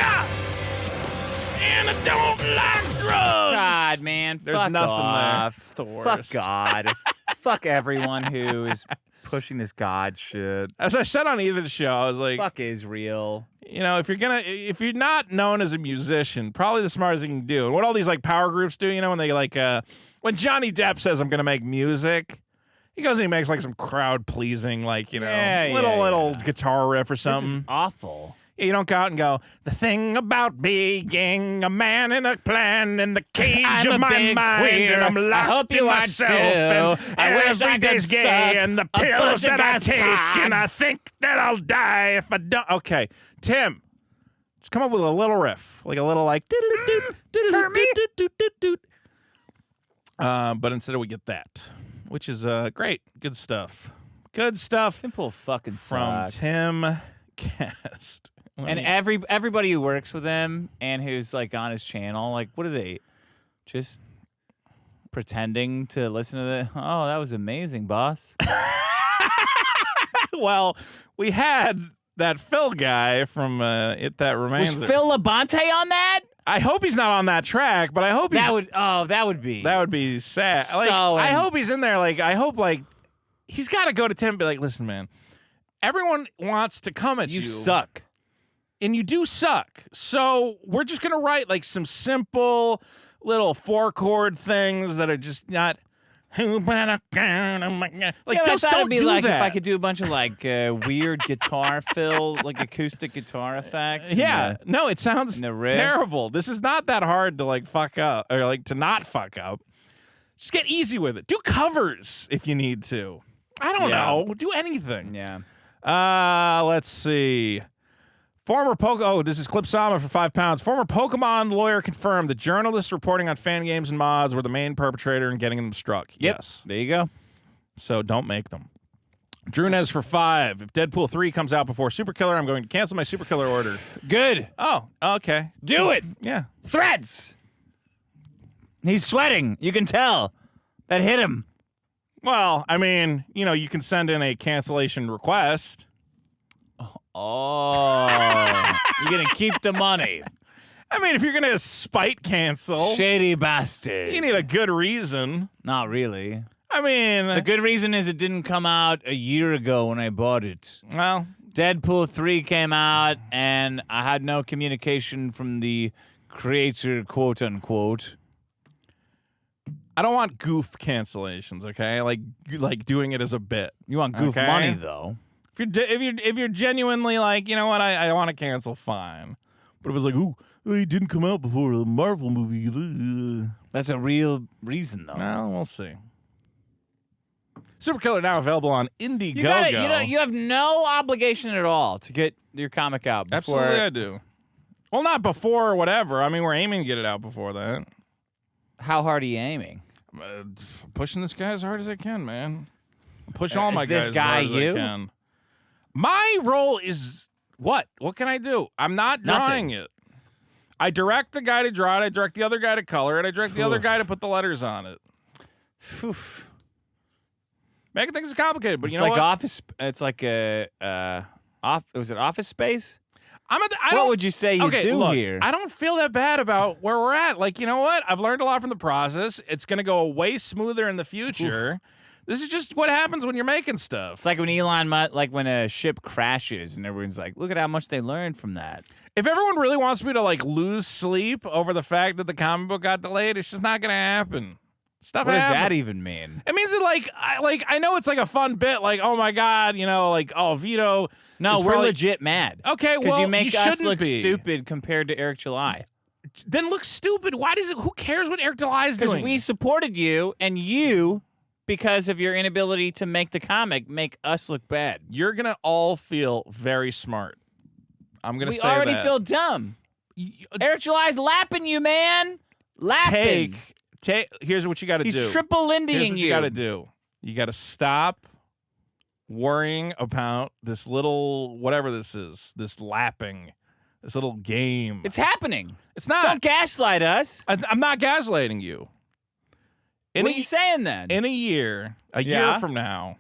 and I don't like drugs. God, man, There's fuck nothing off. there. It's the Fuck worst. God. Fuck everyone who is pushing this God shit. As I said on Ethan's show, I was like, Fuck Israel. if you're not known as a musician, probably the smartest thing you can do. And what all these like power groups do, when they like when Johnny Depp says I'm gonna make music, he goes and he makes like some crowd pleasing little guitar riff or something. This is awful. You don't go out and go, the thing about being a man in a plan in the cage I'm of a my big mind, queer. and I'm I locked hope in you are myself, too. and I wish I every day's could gay, suck and the a pills bunch of that I guys' take, and I cocks. think that I'll die if I don't. Okay, Tim, just come up with a little riff, like a little like but instead we get that, which is great, good stuff. Good stuff Simple fucking from sucks. Tim podcast. And everybody who works with him and who's like on his channel, like, what are they? Just pretending to listen to the. Oh, that was amazing, boss. Well, we had that Phil guy from It That Remains. Was Phil Labonte on that? I hope he's not on that track, but I hope he's, that would be sad. So, like, I hope he's in there. Like, I hope like he's got to go to Tim and be like, listen, man, everyone wants to come at you. You suck. And you do suck. So we're just going to write like some simple little 4-chord things that are just not. Like, just don't be do like that. If I could do a bunch of like weird guitar fill, like acoustic guitar effects. Yeah. No, it sounds terrible. This is not that hard to like fuck up or like to not fuck up. Just get easy with it. Do covers if you need to. I don't know. Do anything. Yeah. Let's see. This is Clipsama for £5. Former Pokemon lawyer confirmed that journalists reporting on fan games and mods were the main perpetrator in getting them struck. Yep. Yes. There you go. So don't make them. Drunez for $5. If Deadpool 3 comes out before Super Killer, I'm going to cancel my Super Killer order. Good. Oh, okay. Do it. Yeah. Threads. He's sweating. You can tell. That hit him. Well, I mean, you can send in a cancellation request. Oh, you're going to keep the money. I mean, if you're going to spite cancel. Shady bastard. You need a good reason. Not really. I mean. The good reason is it didn't come out a year ago when I bought it. Well. Deadpool 3 came out, and I had no communication from the creator, quote unquote. I don't want goof cancellations, okay? Like doing it as a bit. You want goof money, though. If you're genuinely like, you know what, I want to cancel, fine. But if it's like, ooh, it didn't come out before the Marvel movie. That's a real reason, though. Well, we'll see. Super Killer now available on Indiegogo. You have no obligation at all to get your comic out before. Absolutely, I do. Well, not before or whatever. I mean, we're aiming to get it out before that. How hard are you aiming? Pushing this guy as hard as I can, man. I'm pushing all my guys this guy as hard as I can. My role is what? What can I do? I'm not drawing it. I direct the guy to draw it. I direct the other guy to color it. I direct the other guy to put the letters on it. Making things complicated, but you know like what? Office. It's like was it Office Space? What would you say you do here? I don't feel that bad about where we're at. Like, you know what? I've learned a lot from the process. It's going to go way smoother in the future. This is just what happens when you're making stuff. It's like when when a ship crashes and everyone's like, look at how much they learned from that. If everyone really wants me to like lose sleep over the fact that the comic book got delayed, it's just not going to happen. Stuff What happens. does that even mean? It means that I know it's like a fun bit, like, oh my God, Vito. No, we're legit mad. Okay, well, because you make us look be stupid compared to Eric July. Then look stupid. Why does it? Who cares what Eric July is doing? Because we supported you, and you, because of your inability to make the comic, make us look bad. You're gonna all feel very smart. I'm gonna say that. We already feel dumb. Eric July's lapping you, man. Lapping. Here's what you got to do. He's triple Lindying Here's what you got to do. You got to stop worrying about this little whatever this is, this lapping, this little game. It's happening. It's not. Don't gaslight us. I'm not gaslighting you. What are you saying then? In a year from now,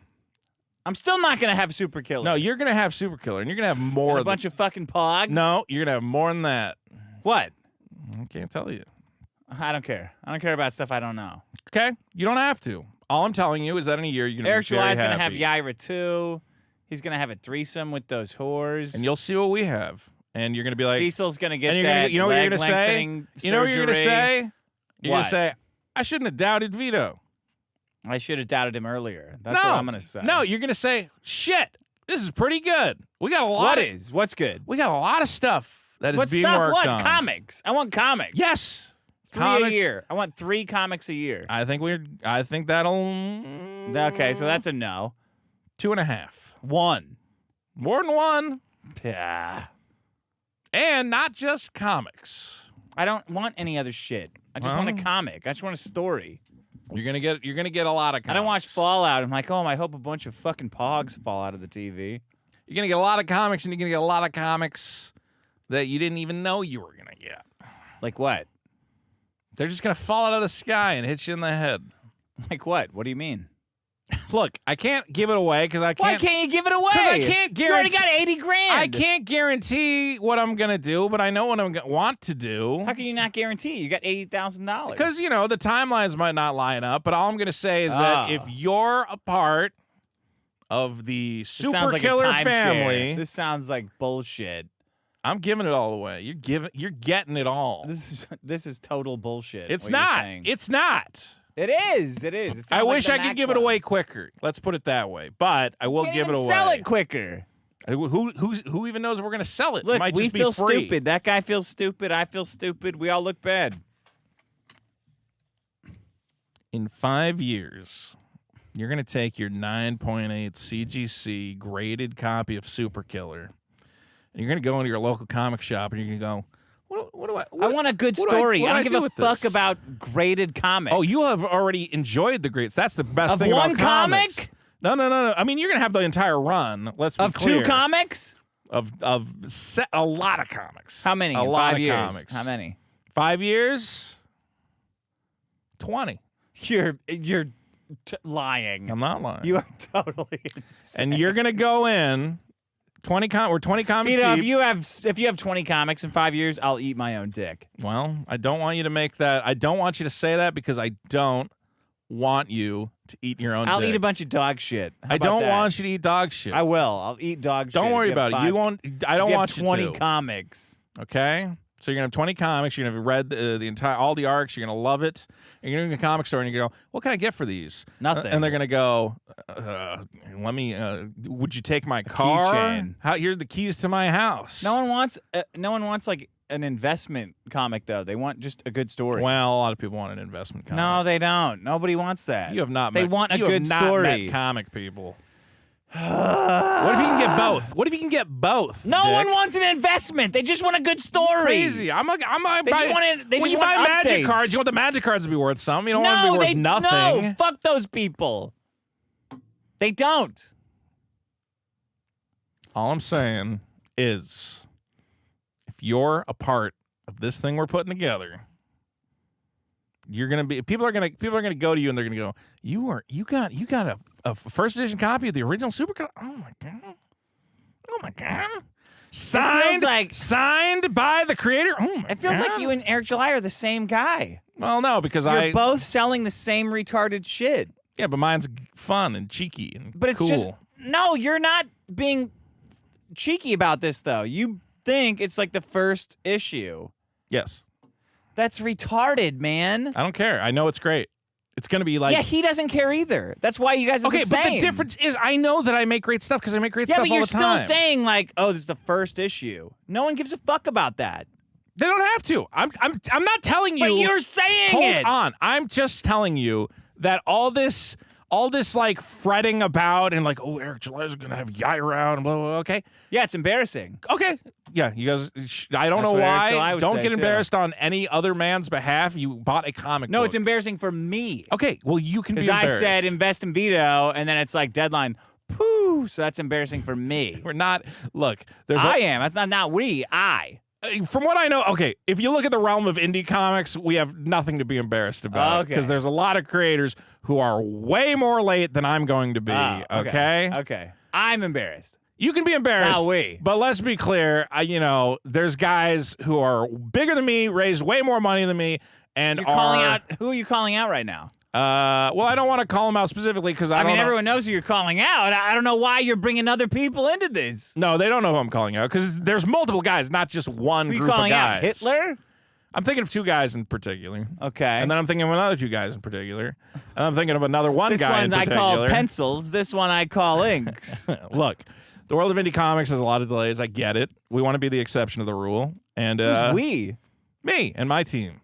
I'm still not going to have Super Killer. No, you're going to have Super Killer, and you're going to have more. And a bunch of fucking pogs? No, you're going to have more than that. What? I can't tell you. I don't care. I don't care about stuff I don't know. Okay? You don't have to. All I'm telling you is that in a year, you're going to be very happy. Eric July's going to have Yaira too. He's going to have a threesome with those whores. And you'll see what we have. And you're going to be like... Cecil's going to get you know what you're going to say? You know what you're going to surgery. say? You're going to say, I shouldn't have doubted Vito. I should have doubted him earlier. That's what I'm going to say. No, you're going to say, shit, this is pretty good. We got a lot What's good? We got a lot of stuff that is being stuff? worked What? on. Comics. I want comics. Yes. 3 a year. I want 3 comics a year. I think that'll... Okay, so that's a no. 2.5. 1. More than 1. Yeah. And not just comics. I don't want any other shit. I just want a comic. I just want a story. You're gonna get a lot of comics. I don't watch Fallout. I'm like, I hope a bunch of fucking pogs fall out of the TV. You're going to get a lot of comics, and you're going to get a lot of comics that you didn't even know you were going to get. Like what? They're just going to fall out of the sky and hit you in the head. Like what? What do you mean? Look, I can't give it away because I can't. Why can't you give it away? Because I can't guarantee. You already got 80 grand. I can't guarantee what I'm going to do, but I know what I'm going to want to do. How can you not guarantee? You got $80,000. Because, the timelines might not line up, but all I'm going to say is that if you're a part of the super killer family. This sounds like bullshit. I'm giving it all away. You're getting it all. This is total bullshit. It's not. It's not. It is. It is. I wish I could give it away quicker. Let's put it that way. But I will give it away. Sell it quicker. Who even knows if we're going to sell it? Look, it might we just feel be free. stupid. That guy feels stupid. I feel stupid. We all look bad. In 5 years, you're going to take your 9.8 CGC graded copy of Super Killer, and you're going to go into your local comic shop, and you're going to go, what do I want a good story. I don't give a fuck about graded comics. Oh, you have already enjoyed the grades. That's the best thing one about comic? comics. No. I mean, you're going to have the entire run. Let's be clear. Of 2 comics? Of a lot of comics. How many? A in lot 5 of years? comics. How many? 5 years? 20. You're lying. I'm not lying. You are totally insane. And you're going to go in 20 comics Vito, deep. if you have 20 comics in 5 years, I'll eat my own dick. Well, I don't want you to make that. I don't want you to say that because I don't want you to eat your own dick. I'll eat a bunch of dog shit. I don't want you to eat dog shit. I will. I'll eat dog shit. Don't worry about it. You won't. I don't want you to. 20 comics. Okay? So you're going to have 20 comics. You're going to have read the entire, all the arcs. You're going to love it. And you're going to go to a comic store and you go, what can I get for these? Nothing. And they're going to go, would you take my car? Keychain. Here's the keys to my house. No one wants like an investment comic though. They want just a good story. Well, a lot of people want an investment comic. No, they don't. Nobody wants that. You have not They met, want a you good have story. Not met comic people. What if you can get both? What if you can get both? No Dick? one wants an investment. They just want a good story. Crazy. They just want when you buy magic cards, you want the magic cards to be worth something. You don't want them to be worth nothing. No, fuck those people. They don't. All I'm saying is, if you're a part of this thing we're putting together, you're gonna be. People are gonna go to you and they're gonna go, you got a first edition copy of the original Super Killer. Oh my god. Signed by the creator. Oh my It feels God. like you and Eric July are the same guy. Well, no, because You're both selling the same retarded shit. Yeah, but mine's fun and cheeky and But it's cool. just no. You're not being cheeky about this though. You think it's like the first issue. Yes. That's retarded, man. I don't care. I know it's great. It's going to be like... Yeah, he doesn't care either. That's why you guys are the same. But the difference is I know that I make great stuff because I make great stuff all the time. Yeah, but you're still saying like, oh, this is the first issue. No one gives a fuck about that. They don't have to. I'm not telling you... But you're saying Hold on. I'm just telling you that all this like fretting about and like, oh, Eric July's going to have Yai around and blah, blah, blah, okay? Yeah, it's embarrassing. Okay. Yeah, you guys, I don't know why. Don't get embarrassed on any other man's behalf. You bought a comic book. No, it's embarrassing for me. Okay, well, you can be embarrassed. Because I said invest in Vito, and then it's like deadline. Pooh. So that's embarrassing for me. We're not, look. I am. That's not we. I. From what I know, okay, if you look at the realm of indie comics, we have nothing to be embarrassed about. Okay. Because there's a lot of creators who are way more late than I'm going to be, okay? Okay. I'm embarrassed. You can be embarrassed. Not we. But let's be clear, there's guys who are bigger than me, raised way more money than me, and You're calling out. Who are you calling out right now? Well, I don't want to call them out specifically because I mean, everyone knows who you're calling out. I don't know why you're bringing other people into this. No, they don't know who I'm calling out because there's multiple guys, not just one Who group you calling of guys. out? Hitler? I'm thinking of 2 guys in particular. Okay. And then I'm thinking of another 2 guys in particular. And I'm thinking of another one This guy in one's particular. I call pencils. This one I call inks. Look, the world of indie comics has a lot of delays. I get it. We want to be the exception of the rule. And Who's we? Me and my team.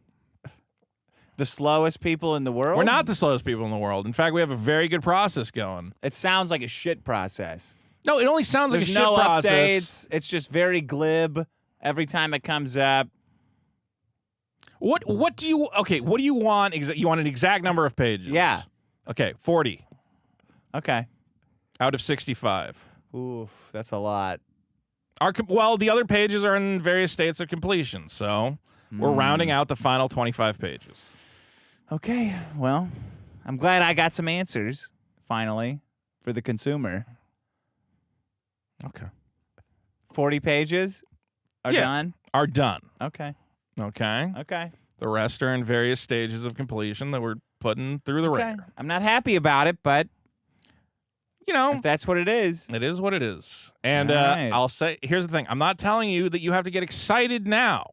The slowest people in the world? We're not the slowest people in the world. In fact, we have a very good process going. It sounds like a shit process. No, it only sounds like a shit no process. Updates. It's just very glib every time it comes up. What do you want? You want an exact number of pages? Yeah. Okay, 40. Okay. Out of 65. Oof, that's a lot. Well, the other pages are in various states of completion, so we're rounding out the final 25 pages. Okay, well, I'm glad I got some answers, finally, for the consumer. Okay. 40 pages are done? Are done. Okay. Okay. The rest are in various stages of completion that we're putting through the ringer. I'm not happy about it, but if that's what it is. It is what it is. And right. I'll say, here's the thing. I'm not telling you that you have to get excited now.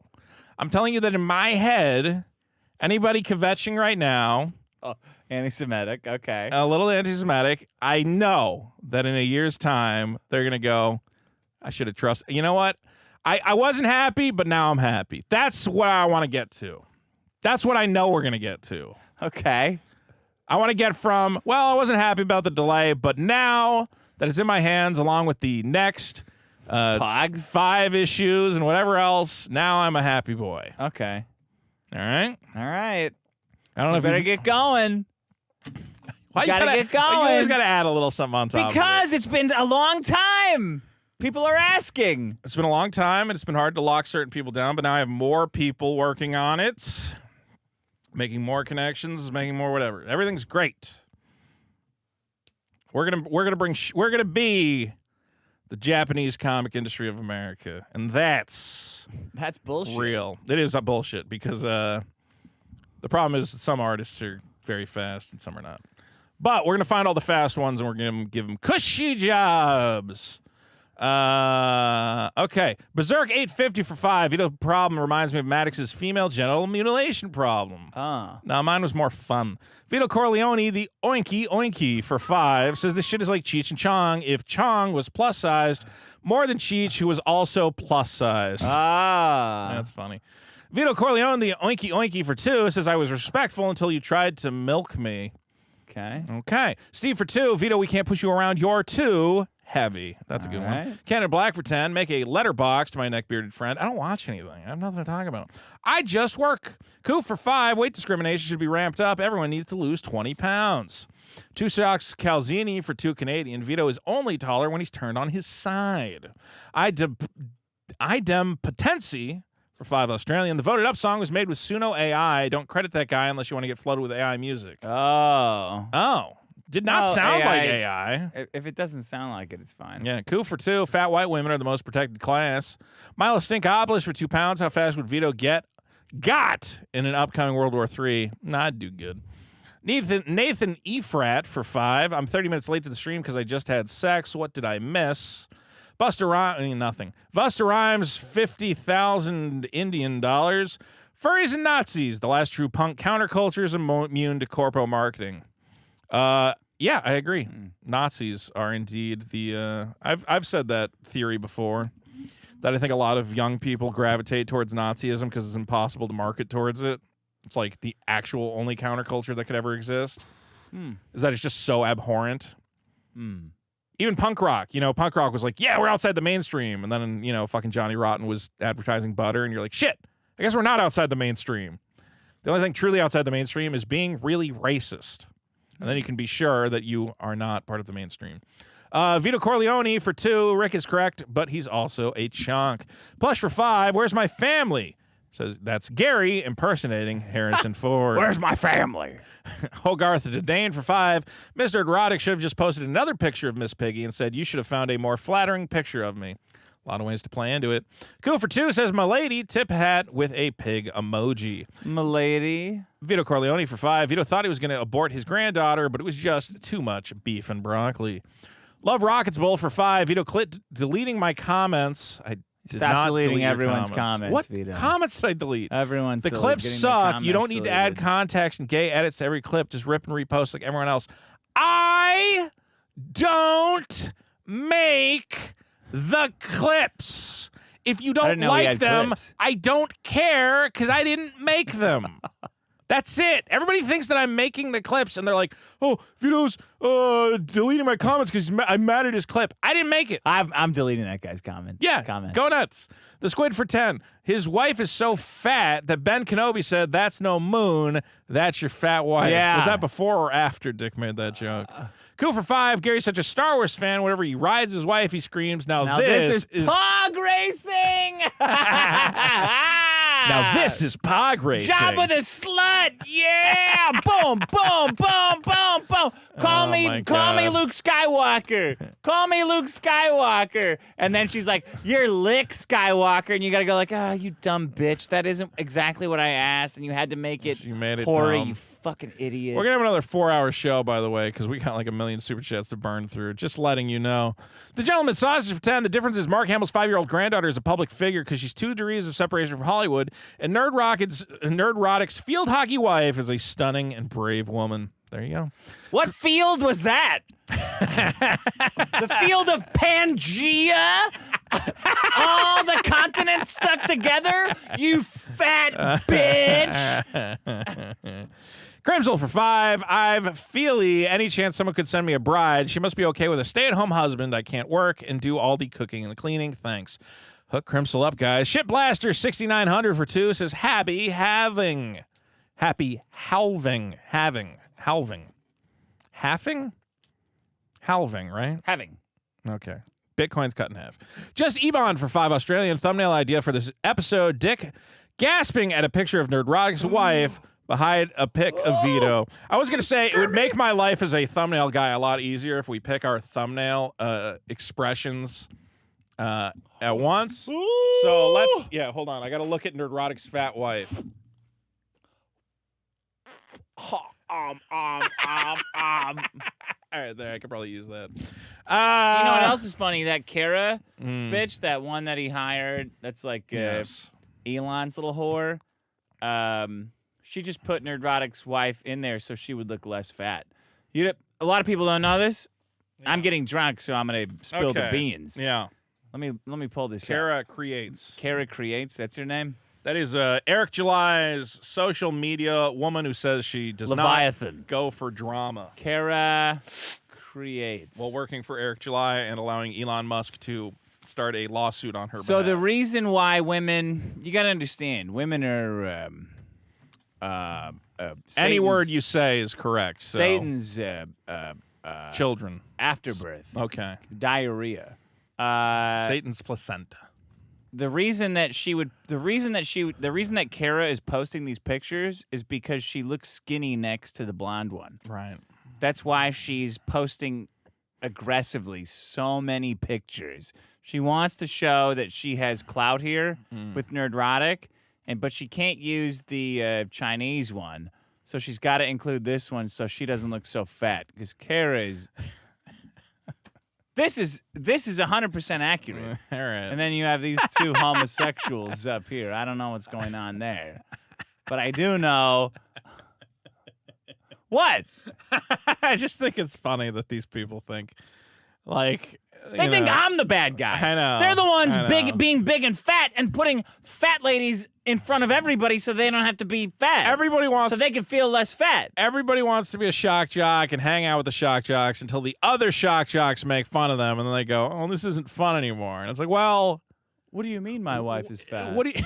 I'm telling you that in my head, anybody kvetching right now, anti-Semitic, okay. A little anti-Semitic, I know that in a year's time, they're going to go, I should have trusted. You know what? I wasn't happy, but now I'm happy. That's what I want to get to. That's what I know we're going to get to. Okay. I want to get from, well, I wasn't happy about the delay, but now that it's in my hands along with the next 5 issues and whatever else, now I'm a happy boy. Okay. All right? All right. I don't know if better get going. Why gotta get going. You always got to add a little something on top Because of it. it's been a long time. People are asking. It's been a long time, and it's been hard to lock certain people down, but now I have more people working on it, making more connections, making more whatever. Everything's great. We're gonna be the Japanese comic industry of America, and that's bullshit. Real. It is a bullshit because the problem is that some artists are very fast and some are not. But we're gonna find all the fast ones, and we're gonna give them cushy jobs. Okay. Berserk 850 for 5. Vito problem reminds me of Maddox's female genital mutilation problem. Now, mine was more fun. Vito Corleone, the oinky oinky for 5, says this shit is like Cheech and Chong if Chong was plus-sized more than Cheech, who was also plus-sized. That's funny. Vito Corleone, the oinky oinky for 2, says I was respectful until you tried to milk me. Okay. Steve for 2, Vito, we can't push you around. You're too heavy. That's a good one. Cannon Black for 10, make a letterbox to my neck-bearded friend. I don't watch anything. I have nothing to talk about. I just work. Coup for 5, weight discrimination should be ramped up. Everyone needs to lose 20 pounds. 2 Socks Calzini for 2 Canadian. Vito is only taller when he's turned on his side. Idem Potency for 5 Australian. The voted up song was made with Suno AI. Don't credit that guy unless you want to get flooded with AI music. Oh. Did not sound like AI. If it doesn't sound like it, it's fine. Yeah, coup for 2. Fat white women are the most protected class. Milo Stinkopolis for 2 pounds. How fast would Vito got in an upcoming World War III? Nah, I'd do good. Nathan Efrat for 5. I'm 30 minutes late to the stream because I just had sex. What did I miss? Buster Rhymes, nothing. Buster Rhymes, 50,000 Indian dollars. Furries and Nazis, the last true punk counterculture is immune to corpo marketing. Yeah, I agree. Nazis are indeed the. I've said that theory before, that I think a lot of young people gravitate towards Nazism because it's impossible to market towards it. It's like the actual only counterculture that could ever exist. Is that it's just so abhorrent. Even punk rock, punk rock was like, yeah, we're outside the mainstream, and then fucking Johnny Rotten was advertising butter, and you're like, shit, I guess we're not outside the mainstream. The only thing truly outside the mainstream is being really racist. And then you can be sure that you are not part of the mainstream. Vito Corleone for 2. Rick is correct, but he's also a chunk. Plush for 5. Where's my family? Says that's Gary impersonating Harrison Ford. Where's my family? Hogarth the Dane for 5. Mr. Nerdrotic should have just posted another picture of Miss Piggy and said, you should have found a more flattering picture of me. A lot of ways to play into it. Cool for 2 says, Milady, tip hat with a pig emoji. Milady. Vito Corleone for 5. Vito thought he was going to abort his granddaughter, but it was just too much beef and broccoli. Love Rockets Bowl for 5. Vito quit deleting my comments. I did Stop not deleting delete everyone's comments. What Vito. Comments did I delete? Everyone's The clips suck. You don't need to add context and gay edits to every clip. Just rip and repost like everyone else. I don't make the clips. If you don't like them, I don't care because I didn't make them. That's it. Everybody thinks that I'm making the clips, and they're like, "Oh, Vito's deleting my comments because I'm mad at his clip." I didn't make it. I'm deleting that guy's comments. Yeah, go nuts. The Squid for 10. His wife is so fat that Ben Kenobi said, "That's no moon. That's your fat wife." Yeah. Was that before or after Dick made that joke? Cool for 5. Gary's such a Star Wars fan. Whenever he rides his wife, he screams, Now this is pog racing. Now this is pog racing. Jabba the slut. Yeah. Boom, boom, boom, boom, boom. Call me Luke Skywalker. Call me Luke Skywalker. And then she's like, "You're Lick Skywalker." And you got to go like, you dumb bitch. That isn't exactly what I asked. And you had to make it Corey, dumb. you fucking idiot. We're going to have another 4-hour show, by the way, because we got like 1 million super chats to burn through. Just letting you know. The Gentleman Sausage for 10. The difference is Mark Hamill's 5-year-old granddaughter is a public figure because she's 2 degrees of separation from Hollywood. And Nerdrotic's field hockey wife is a stunning and brave woman. There you go. What field was that? The field of Pangea? All the continents stuck together? You fat bitch! Crimsel for 5. I've Feely. Any chance someone could send me a bride? She must be okay with a stay-at-home husband. I can't work and do all the cooking and the cleaning. Thanks. Hook Crimsel up, guys. Ship Blaster 6900 for 2 says happy halving. Happy halving. Halving, right? Having. Okay. Bitcoin's cut in half. Just Ebon for 5 Australian. Thumbnail idea for this episode. Dick gasping at a picture of Nerdrotic's wife behind a pic of Vito. I was going to say it would make my life as a thumbnail guy a lot easier if we pick our thumbnail expressions at once. So let's, hold on. I got to look at Nerdrotic's fat wife. All right, there. I could probably use that. You know what else is funny? That Kara bitch, that one that he hired, that's like Elon's little whore. She just put Nerdrotic's wife in there so she would look less fat. A lot of people don't know this. Yeah. I'm getting drunk, so I'm gonna spill the beans. Yeah. Let me pull this. Kara Creates. Kara Creates. That's her name. That is Eric July's social media woman who says she does Leviathan. not go for drama. Kara Creates. While working for Eric July and allowing Elon Musk to start a lawsuit on her So behalf. the reason why women, you got to understand, women are any word you say is correct. So. Satan's children. Afterbirth. Okay. Diarrhea. Satan's placenta. The reason that Kara is posting these pictures is because she looks skinny next to the blonde one. Right. That's why she's posting aggressively so many pictures. She wants to show that she has clout here with Nerdrotic, but she can't use the Chinese one, so she's got to include this one so she doesn't look so fat. Because Kara is. This is 100% accurate. All right. And then you have these 2 homosexuals up here. I don't know what's going on there. But I do know. What? I just think it's funny that these people think, like... They think I'm the bad guy. I know. They're the ones being big and fat and putting fat ladies in front of everybody so they don't have to be fat. Everybody wants... So they can feel less fat. Everybody wants to be a shock jock and hang out with the shock jocks until the other shock jocks make fun of them, and then they go, "Oh, this isn't fun anymore." And it's like, well... What do you mean my wife is fat? What do you...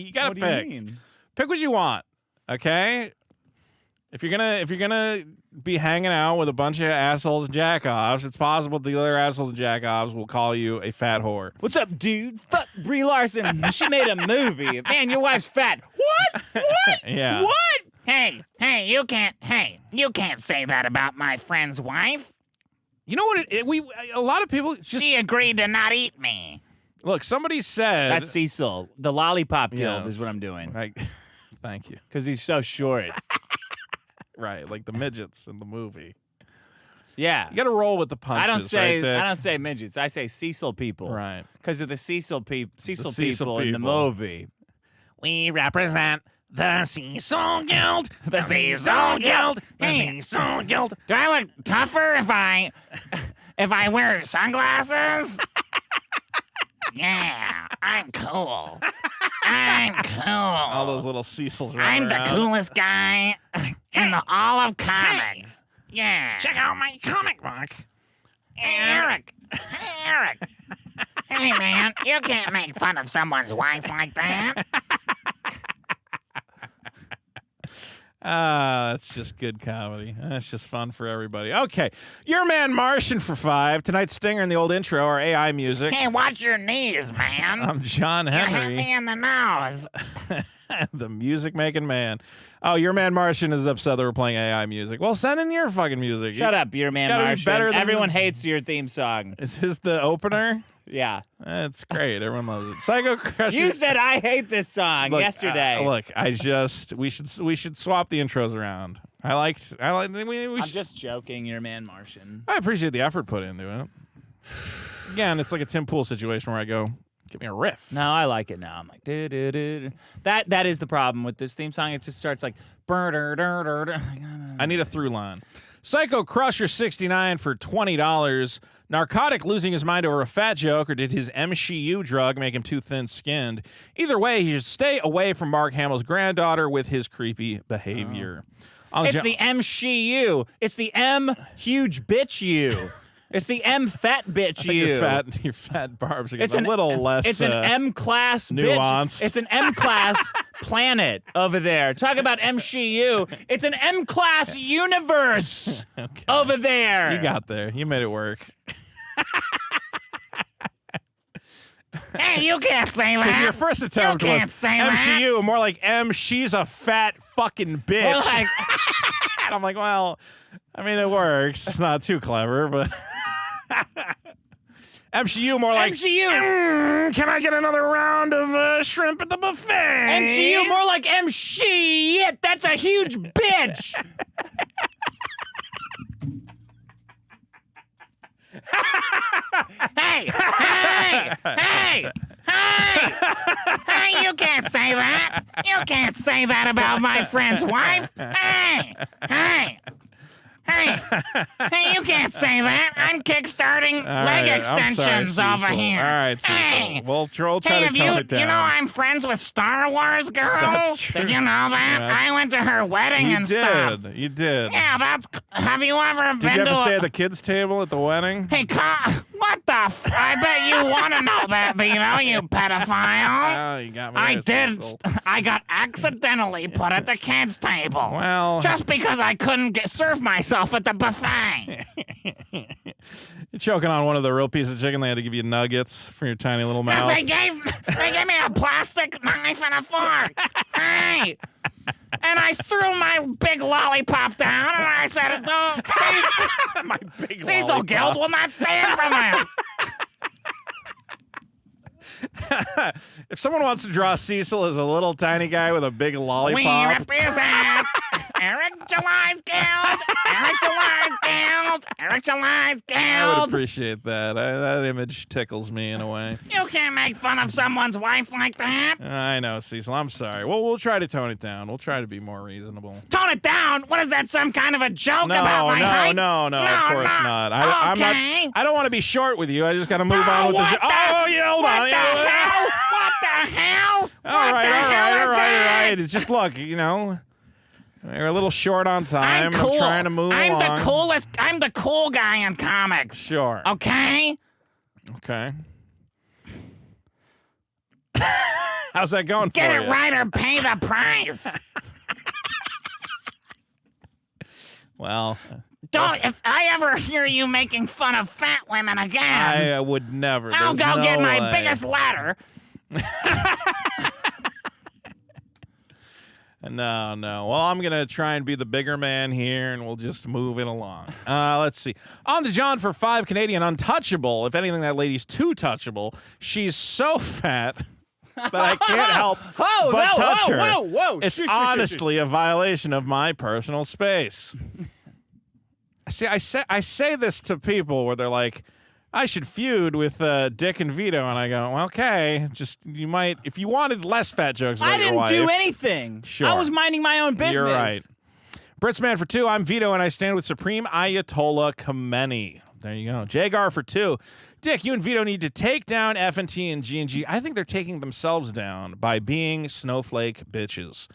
You gotta pick. What do you mean? Pick what you want, okay? If you're gonna be hanging out with a bunch of assholes and jackoffs, it's possible the other assholes and jackoffs will call you a fat whore. What's up, dude? Fuck Brie Larson. She made a movie. Man, your wife's fat. What? Yeah. What? Hey, you can't say that about my friend's wife. You know what? A lot of people just... She agreed to not eat me. Look, somebody said... That's Cecil. The lollipop guild is what I'm doing. Thank you. Because he's so short. Right, like the midgets in the movie. Yeah. You got to roll with the punches. I don't right, say midgets. I say Cecil people. Right. Because of the Cecil people people in the movie. We represent the Cecil Guild. The Cecil Guild. The Cecil Guild. Do I look tougher if I wear sunglasses? Yeah, I'm cool. I'm cool. All those little Cecils I'm running the around. coolest guy in all of comics. Yeah. Check out my comic book. Hey, Eric. Hey, Eric. Hey, man, you can't make fun of someone's wife like that. That's just good comedy. That's just fun for everybody. Okay, your man Martian for 5. Tonight's stinger in the old intro, our AI music. Hey, watch your knees, man. I'm John You hit Henry, me in the nose. the music-making man. Oh, your man Martian is upset that we're playing AI music. Well, send in your fucking music. Shut up, your man gotta be Martian. better than- Everyone hates your theme song. Is his the opener? Yeah. That's great. Everyone loves it. Psycho Crusher. You said I hate this song yesterday. We should swap the intros around. I'm just joking, your man Martian. I appreciate the effort put into it. Again, it's like a Tim Pool situation where I go, give me a riff. No, I like it now. I'm like, do. That is the problem with this theme song. It just starts like, I need a through line. Psycho Crusher 69 for $20. Narcotic losing his mind over a fat joke, or did his MCU drug make him too thin-skinned? Either way, he should stay away from Mark Hamill's granddaughter with his creepy behavior. It's the MCU. It's the M huge bitch you. It's the M fat bitch you. Your fat barbs are getting a little less. It's an M class nuanced. Bitch. It's an M class planet over there. Talk about MCU. It's an M class universe over there. You got there. You made it work. Hey, you can't say that. Your first attempt you was can't say MCU, that. more like M. She's a fat fucking bitch. Well, like, and I'm like, well, I mean, it works. It's not too clever, but MCU more like MCU. Can I get another round of shrimp at the buffet? MCU more like M shit. That's a huge bitch. Hey, you can't say that. You can't say that about my friend's wife. Hey, you can't say that. I'm kickstarting leg extensions over here. All right, Cecil. Hey. We'll try to Hey, tone it down. you know I'm friends with Star Wars girl? That's true. Did you know that? I went to her wedding and stuff. You did. Yeah, have you ever Did been you have to to stay at the kids' table at the wedding? Hey, what the I bet you want to know that, Vito, you pedophile. Oh, you got me I there, did. Cecil. I got accidentally put at the kids' table. Well, just because I couldn't serve myself at the buffet. You're choking on one of the real pieces of chicken. They had to give you nuggets for your tiny little mouth. Because they gave me a plastic knife and a fork. Hey. And I threw my big lollipop down, and I said, my big Cecil lollipop. Guild will not stand for that. If someone wants to draw Cecil as a little tiny guy with a big lollipop, We represent Eric July's Guild. Eric July's Guild. Eric July's Guild. I would appreciate that. That image tickles me in a way. You can't make fun of someone's wife like that. I know, Cecil. I'm sorry. Well, we'll try to tone it down. We'll try to be more reasonable. Tone it down? What is that, some kind of a joke about my height? No, of course not. Okay. I don't want to be short with you. I just got to move on with the show. Oh, yeah, hold on. What the hell? What the hell? All right. It's just, look, we're a little short on time. I'm cool. I'm trying to move along. the coolest. I'm the cool guy in comics. Sure. Okay? Okay. How's that going Get for it you? right or pay the price. Well, If I ever hear you making fun of fat women again, I would never. I'll There's go no get my way. biggest ladder. No. Well, I'm going to try and be the bigger man here, and we'll just move it along. Let's see. On to John for 5, Canadian untouchable. If anything, that lady's too touchable. She's so fat that I can't help but touch her. Whoa. It's honestly a violation of my personal space. See, I say this to people where they're like, I should feud with Dick and Vito, and I go, well, okay, just you might if you wanted less fat jokes about your wife. I didn't do anything. Sure. I was minding my own business. You're right. Britsman for 2, I'm Vito, and I stand with Supreme Ayatollah Khomeini. There you go. Jagar for 2. Dick, you and Vito need to take down F&T and G&G. I think they're taking themselves down by being snowflake bitches.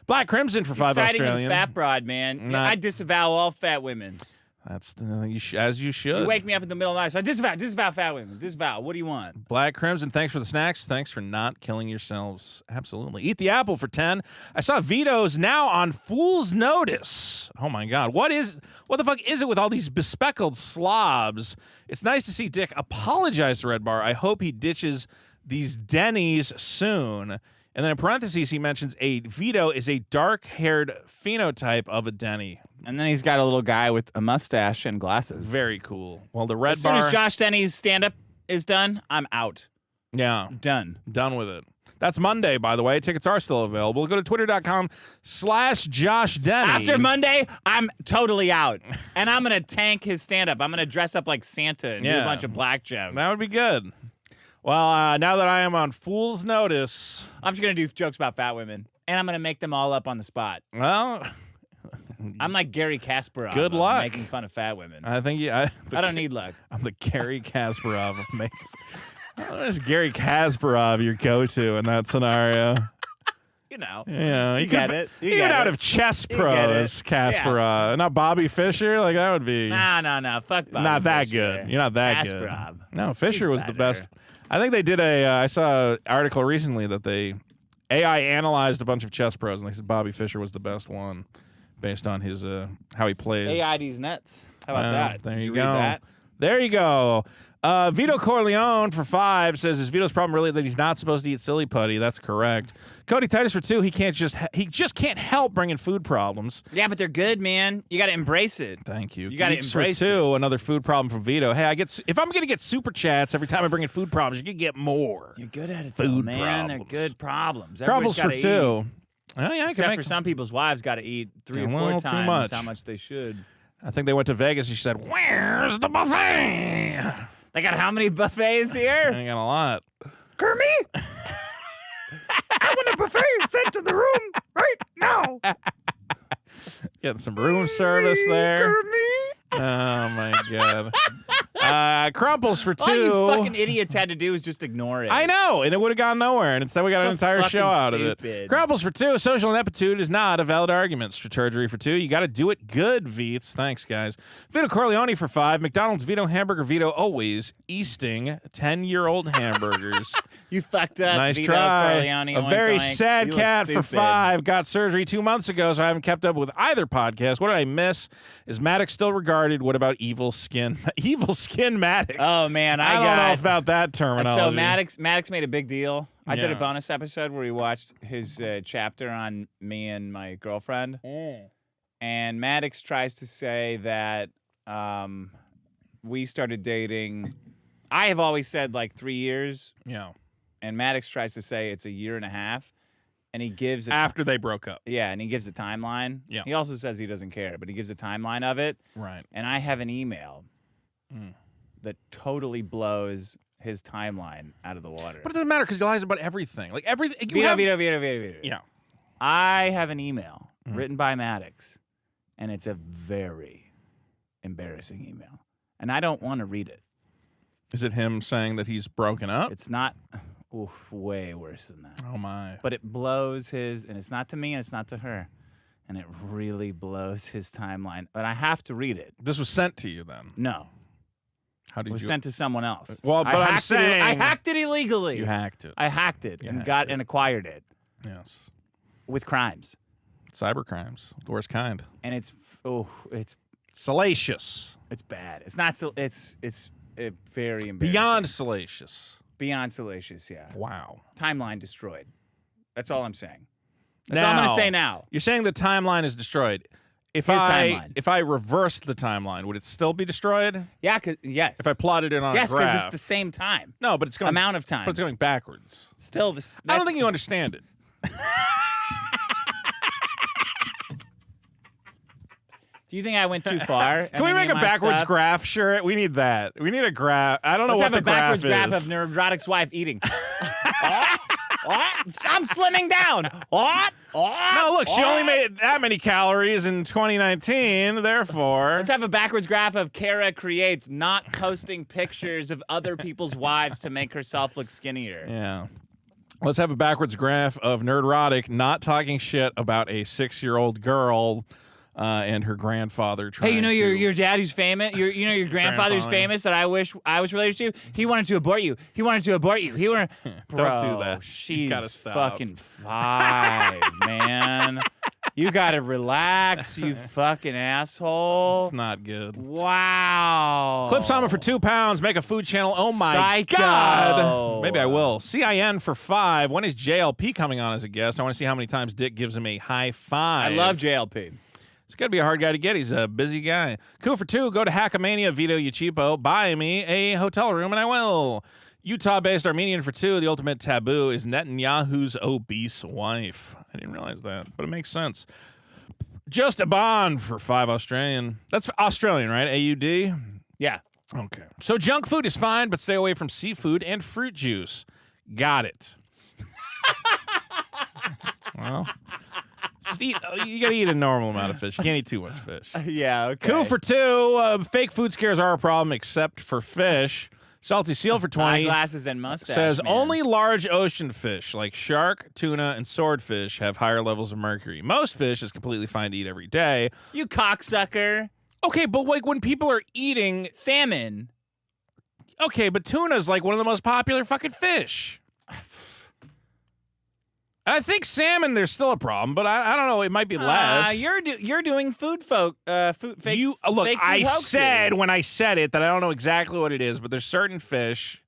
Black Crimson for 5 Siding Australian. with fat broad, man. I disavow all fat women. That's as you should. You wake me up in the middle of the night, so I disavow fat women. Disavow. What do you want? Black Crimson, thanks for the snacks. Thanks for not killing yourselves. Absolutely. Eat the apple for 10. I saw Vito's now on Fool's Notice. Oh my God. What the fuck is it with all these bespeckled slobs? It's nice to see Dick apologize to Red Bar. I hope he ditches these Denny's soon. And then in parentheses, he mentions Vito is a dark-haired phenotype of a Denny. And then he's got a little guy with a mustache and glasses. Very cool. Well, the Red As Bar... soon as Josh Denny's stand-up is done, I'm out. Yeah. Done with it. That's Monday, by the way. Tickets are still available. Go to twitter.com/Josh Denny. After Monday, I'm totally out. And I'm going to tank his stand-up. I'm going to dress up like Santa and do a bunch of black jokes. That would be good. Well, now that I am on Fool's Notice... I'm just going to do jokes about fat women. And I'm going to make them all up on the spot. Well... I'm like Gary Kasparov. Good luck. Making fun of fat women. I think I don't need luck. I'm the Gary Kasparov of making... How is Gary Kasparov your go-to in that scenario? You know. Yeah, you get it. Even out of chess pros, Kasparov. Yeah. Not Bobby Fischer? Like, that would be... No. Fuck Bobby Not that Fischer. good. You're not that Kasparov. good. No, Fischer was the best. I think they did I saw an article recently that AI analyzed a bunch of chess pros, and they said Bobby Fischer was the best one based on his how he plays. AID's nuts. How about that? There Did you read go. that? There you go. Vito Corleone for 5 says, is Vito's problem really that he's not supposed to eat silly putty? That's correct. Cody Titus for 2, he just can't help bringing food problems. Yeah, but they're good, man. You got to embrace it. Thank you. You got to embrace for 2, another food problem from Vito. Hey, if I'm going to get super chats every time I bring in food problems, you can get more. You're good at it, food though, man. problems. They're good problems. Troubles for 2. Oh, yeah, except for some people's wives got to eat 3 or 4 times too much. how much they should. I think they went to Vegas and she said, "Where's the buffet?" They got how many buffets here? They got a lot. Kermit? I want a buffet sent to the room right now. Getting some room service there. Oh, my God. Crumples for 2. All you fucking idiots had to do was just ignore it. I know, and it would have gone nowhere, and instead we got an entire show out of stupid. it. Crumples for 2. Social ineptitude is not a valid argument. Strategery for 2. You got to do it good, Veets. Thanks, guys. Vito Corleone for 5. McDonald's Vito Hamburger Vito always easting 10-year-old hamburgers. You fucked up, Nice Vito try. Corleone. A very oink. sad You cat look for 5. Got surgery 2 months ago, so I haven't kept up with either podcast. What did I miss? Is Maddox still regarded? What about evil skin? Evil skin Maddox. Oh, man. I don't know about that terminology. So Maddox made a big deal. I did a bonus episode where he watched his chapter on me and my girlfriend. And Maddox tries to say that we started dating. I have always said like 3 years. Yeah. And Maddox tries to say it's a year and a half. And he gives after they broke up. Yeah, and he gives a timeline. Yeah. He also says he doesn't care, but he gives a timeline of it. Right. And I have an email that totally blows his timeline out of the water. But it doesn't matter because he lies about everything. Like everything. Vito. Yeah. I have an email written by Maddox, and it's a very embarrassing email. And I don't want to read it. Is it him saying that he's broken up? It's not. Oof, way worse than that. Oh, my. But it blows his, and it's not to me and it's not to her. And it really blows his timeline. But I have to read it. This was sent to you then? No. How did it was you? sent to someone else. Well, but I'm saying. I hacked it illegally. You hacked it. I hacked it and acquired it. Yes. With crimes. Cyber crimes. The worst kind. And it's salacious. It's bad. It's not, it's very embarrassing. Beyond salacious. Beyond salacious, yeah. Wow. Timeline destroyed. That's all I'm saying. That's all I'm going to say now. You're saying the timeline is destroyed. If I reversed the timeline, would it still be destroyed? Yeah, yes. If I plotted it on a graph. Yes, because it's the same time. No, but it's going amount of time. But it's going backwards. Still, this. I don't think you understand it. Do you think I went too far? Can we make a backwards graph? Sure, we need that. We need a graph. I don't know what the graph is. Let's have a backwards graph of Nerdrotic's wife eating. I'm slimming down. No, look, she only made that many calories in 2019, therefore. Let's have a backwards graph of Kara Creates not posting pictures of other people's wives to make herself look skinnier. Yeah. Let's have a backwards graph of Nerdrotic not talking shit about a 6-year-old girl and her grandfather trying Hey, you know to... your daddy's famous? Your grandfather's famous that I wish I was related to? He wanted to abort you. He wanted to abort you. He wanted... Don't do that. She's fucking 5, man. You gotta relax, you fucking asshole. It's not good. Wow. Clip Sama for £2. Make a food channel. Oh my Psycho. God. Maybe I will. CIN for 5. When is JLP coming on as a guest? I want to see how many times Dick gives him a high five. I love JLP. It's got to be a hard guy to get. He's a busy guy. Cool for 2. Go to Hackamania, Vito, you cheapo. Buy me a hotel room, and I will. Utah-based Armenian for 2. The ultimate taboo is Netanyahu's obese wife. I didn't realize that, but it makes sense. Just a bond for 5 Australian. That's Australian, right? AUD? Yeah. Okay. So junk food is fine, but stay away from seafood and fruit juice. Got it. Well, just eat. You got to eat a normal amount of fish. You can't eat too much fish. Yeah, okay. Cool for 2. Fake food scares are a problem, except for fish. Salty Seal for 20. Eyeglasses and mustache. Says man. only large ocean fish like shark, tuna, and swordfish have higher levels of mercury. Most fish is completely fine to eat every day. You cocksucker. Okay, but like when people are eating salmon. Okay, but tuna's like one of the most popular fucking fish. I think salmon, there's still a problem, but I don't know. It might be less. You're doing fake Look, fake I food hoaxes. said when I said it that I don't know exactly what it is, but there's certain fish.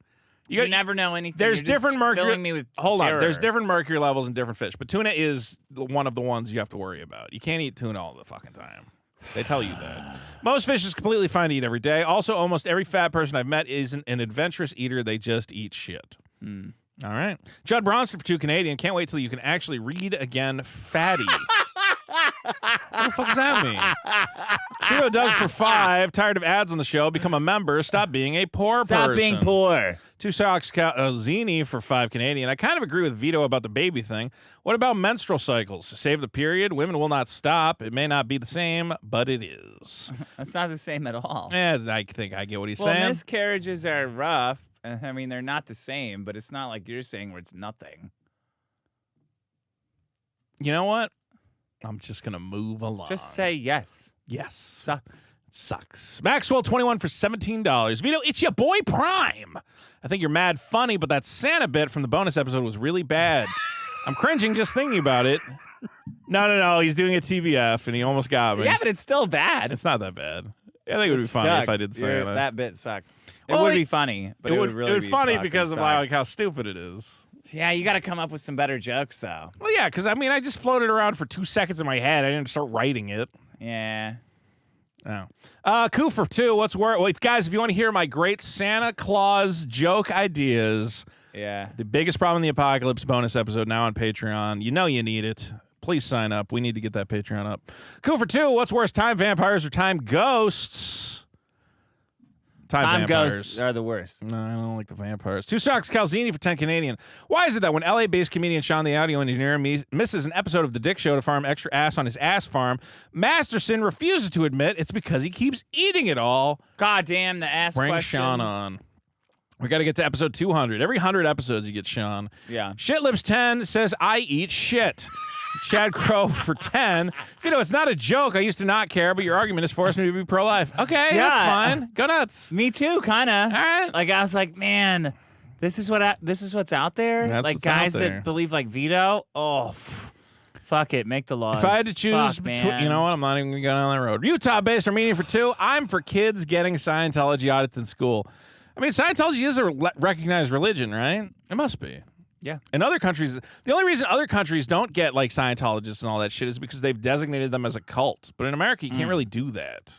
You never know anything. There's You're just different mercury. filling me with Hold terror. on. There's different mercury levels in different fish, but tuna is one of the ones you have to worry about. You can't eat tuna all the fucking time. They tell you that. Most fish is completely fine to eat every day. Also, almost every fat person I've met isn't an adventurous eater. They just eat shit. All right. Judd Bronson for 2 Canadian. Can't wait till you can actually read again, fatty. What the fuck does that mean? Trio Doug for 5. Tired of ads on the show. Become a member. Stop being a poor person. Stop being poor. 2 Socks Zini for 5 Canadian. I kind of agree with Vito about the baby thing. What about menstrual cycles? Save the period. Women will not stop. It may not be the same, but it is. That's not the same at all. Yeah, I think I get what he's Well, saying. miscarriages are rough. I mean, they're not the same, but it's not like you're saying where it's nothing. You know what? I'm just going to move along. Just say yes. Yes. Sucks. Maxwell 21 for $17. Vito, it's your boy Prime. I think you're mad funny, but that Santa bit from the bonus episode was really bad. I'm cringing just thinking about it. No. He's doing a TBF, and he almost got me. Yeah, but it's still bad. It's not that bad. I think it would be funny if I did Santa. That bit sucked. Well, it would like, be funny, but it would really be funny fucking because of sucks. how stupid it is. Yeah, you got to come up with some better jokes, though. Well, yeah, because I mean, I just floated around for 2 seconds in my head. I didn't start writing it. Yeah. Oh. Coup for 2. What's worse? Well, guys, if you want to hear my great Santa Claus joke ideas, the biggest problem in the apocalypse bonus episode now on Patreon. You know you need it. Please sign up. We need to get that Patreon up. Coup for 2. What's worse, time vampires or time ghosts? Time ghosts are the worst. No, I don't like the vampires. 2 Socks Calzini for 10 Canadian. Why is it that when LA-based comedian Sean the Audio Engineer misses an episode of The Dick Show to farm extra ass on his ass farm, Masterson refuses to admit it's because he keeps eating it all? God damn, the ass Bring questions. Sean on. We got to get to episode 200. Every 100 episodes, you get Sean. Yeah. Shitlips10 says, I eat shit. Chad Crow for 10. Vito, it's not a joke. I used to not care, but your argument has forced me to be pro-life. Okay, that's fine. Go nuts. Me too, kind of. All right. Like, I was like, man, this is what's out there? That's like, what's out guys there. that believe like Vito? Oh, fuck it. Make the laws. If I had to choose, Fuck, between, man. you know what? I'm not even going to go down that road. Utah-based Armenian for 2. I'm for kids getting Scientology audits in school. I mean, Scientology is a recognized religion, right? It must be. Yeah. In other countries, the only reason other countries don't get like Scientologists and all that shit is because they've designated them as a cult. But in America, you can't really do that.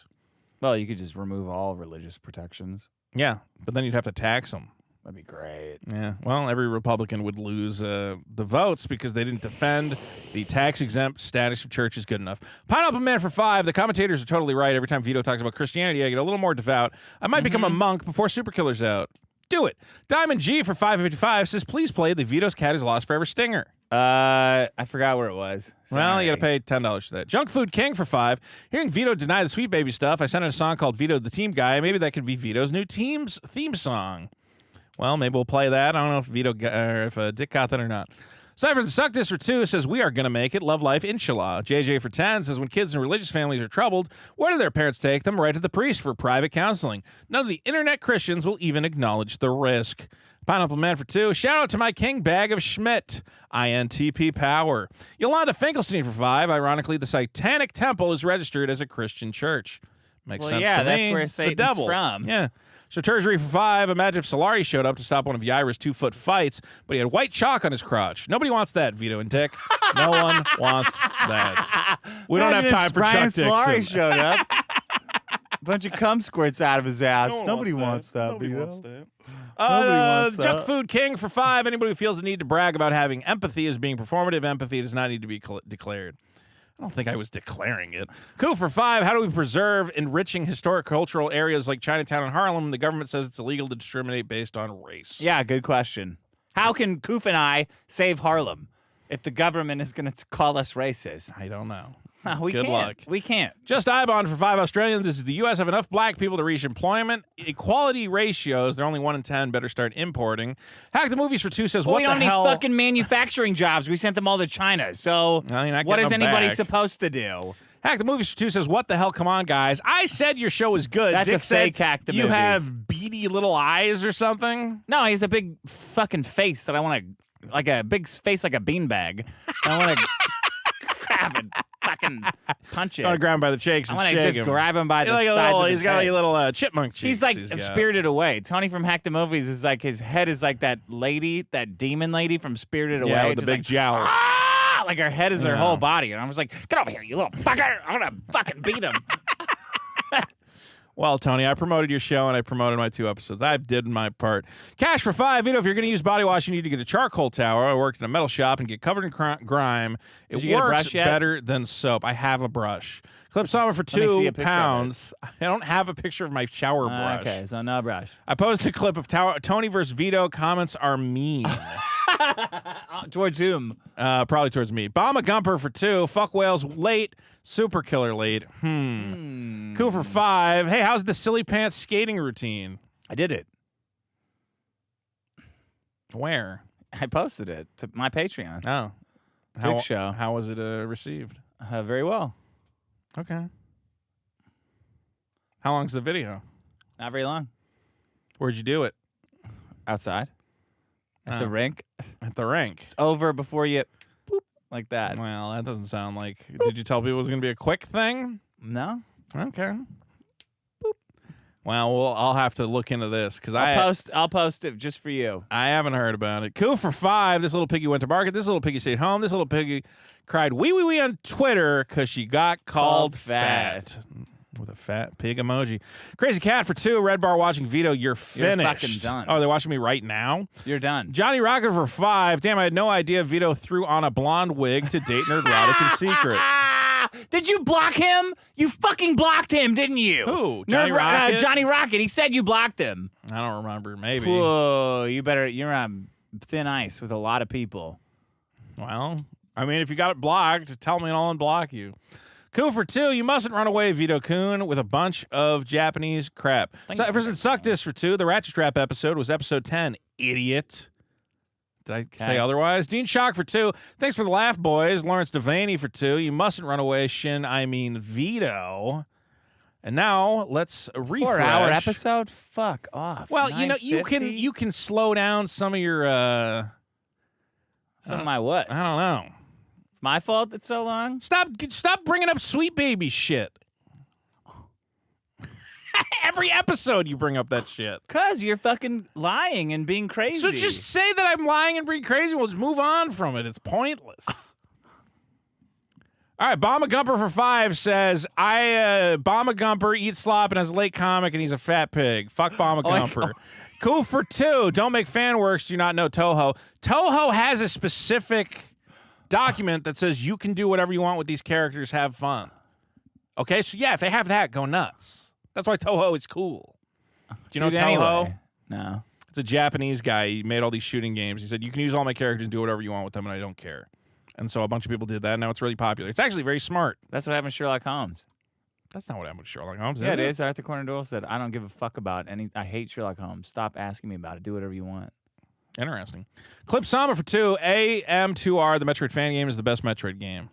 Well, you could just remove all religious protections. Yeah, but then you'd have to tax them. That'd be great. Yeah, well, every Republican would lose the votes because they didn't defend the tax-exempt status of churches good enough. Pineapple Man for 5. The commentators are totally right. Every time Vito talks about Christianity, I get a little more devout. I might become a monk before Superkiller's out. Do it. Diamond G for $5.55 says, please play the Vito's Cat is Lost Forever stinger. I forgot where it was. Sorry. Well, you got to pay $10 for that. Junk Food King for $5. Hearing Vito deny the Sweet Baby stuff, I sent in a song called Vito the Team Guy. Maybe that could be Vito's new team's theme song. Well, maybe we'll play that. I don't know if if Dick got that or not. Cypher Suck This for 2 says, we are going to make it. Love life, inshallah. JJ for 10 says, when kids in religious families are troubled, where do their parents take them? Right to the priest for private counseling. None of the internet Christians will even acknowledge the risk. Pineapple Man for 2. Shout out to my king bag of Schmidt. INTP power. Yolanda Finkelstein for 5. Ironically, the Satanic Temple is registered as a Christian church. Makes sense to me. Yeah, that's where It's the Satan's devil. from. Yeah. So Tertiary for 5. Imagine if Solari showed up to stop one of Yaira's 2-foot fights, but he had white chalk on his crotch. Nobody wants that, Vito and Dick. No one wants that. We don't have time for Chuck Dixon. Solari showed up. Bunch of cum squirts out of his ass. Nobody wants that. Nobody Vito. wants that. Nobody wants Junk that. Food King for 5. Anybody who feels the need to brag about having empathy as being performative empathy does not need to be declared. I don't think I was declaring it. Cool for 5. How do we preserve enriching historic cultural areas like Chinatown and Harlem? The government says it's illegal to discriminate based on race. Yeah, good question. How can Koof and I save Harlem if the government is going to call us racist? I don't know. We Good can't. luck. We can't. Just Ibon for 5 Australian. Does the U.S. have enough black people to reach employment equality ratios? They're only 1 in 10. Better start importing. Hack the Movies for 2 says, what we the don't hell? need fucking manufacturing jobs. We sent them all to China. So Well, you're not what getting is them anybody back. supposed to do? Hack the Movies for 2 says, what the hell? Come on, guys. I said your show was good. That's Dick a fake said Hack the you Movies. have beady little eyes or something. No, he's a big fucking face that I want to, like a big face like a beanbag. I want to grab and fucking punch it. I want to grab him by the cheeks I and want shake to just him. grab him by the Like a sides little, of his he's got like head. a little chipmunk cheeks. He's like got. Spirited Away. Tony from Hack the Movies is like, his head is like that lady, that demon lady from Spirited Away. Yeah, with the just big like, jowls. like her head is her Yeah. whole body. And I was like, get over here, you little fucker. I'm going to fucking beat him. Well, Tony, I promoted your show and I promoted my 2 episodes. I did my part. Cash for 5. Vito, if you're going to use body wash, you need to get a charcoal tower. I worked in a metal shop and get covered in grime. It Did you get a works brush yet? better than soap. I have a brush. Clip Summer for Let me see 2 a picture of pounds. I don't have a picture of my shower brush. Okay, so no brush. I posted a clip of Tony versus Vito. Comments are mean. Towards whom? Probably towards me. Bomb a Gumper for 2. Fuck whales late. Super killer late. Cool for 5. Hey, how's the silly pants skating routine? I did it. Where? I posted it to my Patreon. Oh. Dick show. How was it received? Very well. Okay. How long's the video? Not very long. Where'd you do it? Outside. At the rink. At the rink. It's over before you boop like that. Well, that doesn't sound like... Did you tell people it was going to be a quick thing? No. Okay. Boop. Well, I'll have to look into this because I'll post it just for you. I haven't heard about it. Cool for 5. This little piggy went to market. This little piggy stayed home. This little piggy cried wee wee wee on Twitter because she got called fat. With a fat pig emoji. Crazy Cat for 2. Red Bar watching Vito. You're finished. fucking done. Oh, they're watching me right now? You're done. Johnny Rocket for 5. Damn, I had no idea Vito threw on a blonde wig to date Nerdrotic in secret. Did you block him? You fucking blocked him, didn't you? Who? Johnny Rocket? Johnny Rocket. He said you blocked him. I don't remember. Maybe. Whoa, you're on thin ice with a lot of people. Well, I mean, if you got it blocked, tell me and I'll unblock you. Cool for 2. You mustn't run away, Vito Kun, with a bunch of Japanese crap. So ever since Suck This for 2, the Ratchet Strap episode was episode 10. Idiot. Did I say otherwise? Dean Shock for 2. Thanks for the laugh, boys. Lawrence Devaney for 2. You mustn't run away, Vito. And now let's refresh. 4-hour episode? Fuck off. Well, you know, 9:50? you can slow down some of your Some of my what? I don't know. It's my fault it's so long? Stop bringing up Sweet Baby shit. Every episode you bring up that shit. Because you're fucking lying and being crazy. So just say that I'm lying and being crazy. We'll just move on from it. It's pointless. All right, Bomba Gumper for 5 says, Bomba Gumper eats slop and has a late comic and he's a fat pig. Fuck Bomba Gumper. Cool for 2. Don't make fan works. Do not know Toho. Toho has a specific document that says you can do whatever you want with these characters. Have fun. Okay, so yeah, if they have that, go nuts. That's why Toho is cool. Do you know Toho? Anyway. No. It's a Japanese guy. He made all these shooting games. He said, you can use all my characters and do whatever you want with them, and I don't care. And so a bunch of people did that, and now it's really popular. It's actually very smart. That's what happened to Sherlock Holmes. That's not what happened to Sherlock Holmes, Yeah, it is. Arthur Conan Doyle said, I don't give a fuck about any. I hate Sherlock Holmes. Stop asking me about it. Do whatever you want. Interesting. Clip Sama for 2. AM2R, the Metroid fan game, is the best Metroid game.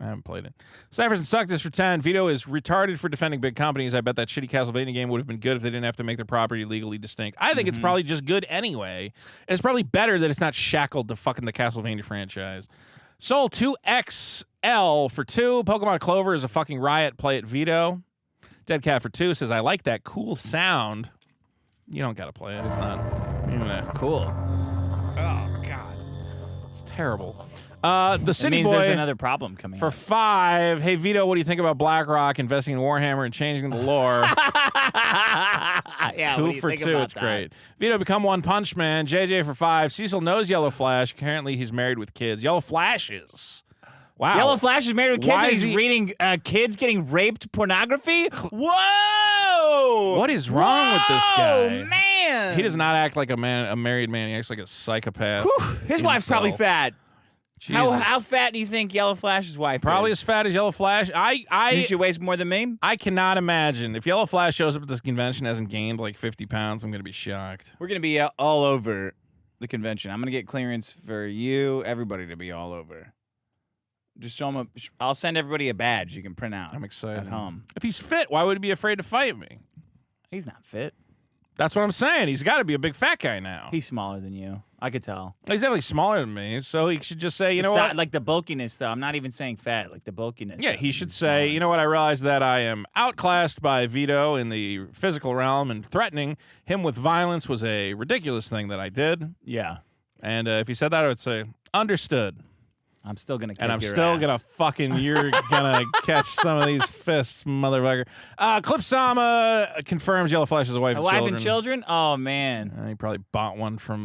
I haven't played it. Cyphers and Sucktis for 10. Vito is retarded for defending big companies. I bet that shitty Castlevania game would have been good if they didn't have to make their property legally distinct. I think it's probably just good anyway. And it's probably better that it's not shackled to fucking the Castlevania franchise. Soul 2XL for 2. Pokemon Clover is a fucking riot. Play it, Vito. Dead Cat for 2 says, I like that cool sound. You don't got to play it. It's not. It's cool. Oh, God. It's terrible. The City means Boy there's another problem coming for up. 5. Hey, Vito, what do you think about BlackRock investing in Warhammer and changing the lore? Yeah, 2 what do you for think 2. about It's that? great. Vito, become One Punch Man. JJ for 5. Cecil knows Yellow Flash. Apparently, he's married with kids. Yellow Flashes. Wow. Yellow Flash is married with kids Why and is he's he- reading kids getting raped pornography? Whoa! What is wrong with this guy? Oh, man! He does not act like a married man. He acts like a psychopath. His wife's probably incel. fat. Jesus. How fat do you think Yellow Flash's wife Probably is? as fat as Yellow Flash. Think she weighs more than me? I cannot imagine. If Yellow Flash shows up at this convention and hasn't gained like 50 pounds, I'm going to be shocked. We're going to be all over the convention. I'm going to get clearance for you, everybody to be all over. Just show them I'll send everybody a badge you can print out. I'm excited. At home. If he's fit, why would he be afraid to fight me? He's not fit. That's what I'm saying. He's got to be a big fat guy now. He's smaller than you. I could tell. He's definitely smaller than me, so he should just say, you know what? Like the bulkiness, though. I'm not even saying fat. Like the bulkiness. Yeah, he should say, you know what? I realize that I am outclassed by Vito in the physical realm, and threatening him with violence was a ridiculous thing that I did. Yeah. And if he said that, I would say, understood. I'm still going to kick And I'm your still ass. going to fucking, you're going to catch some of these fists, motherfucker. Clip Sama confirms Yellow Flash is a wife A and wife children. and children? Oh, man. He probably bought one from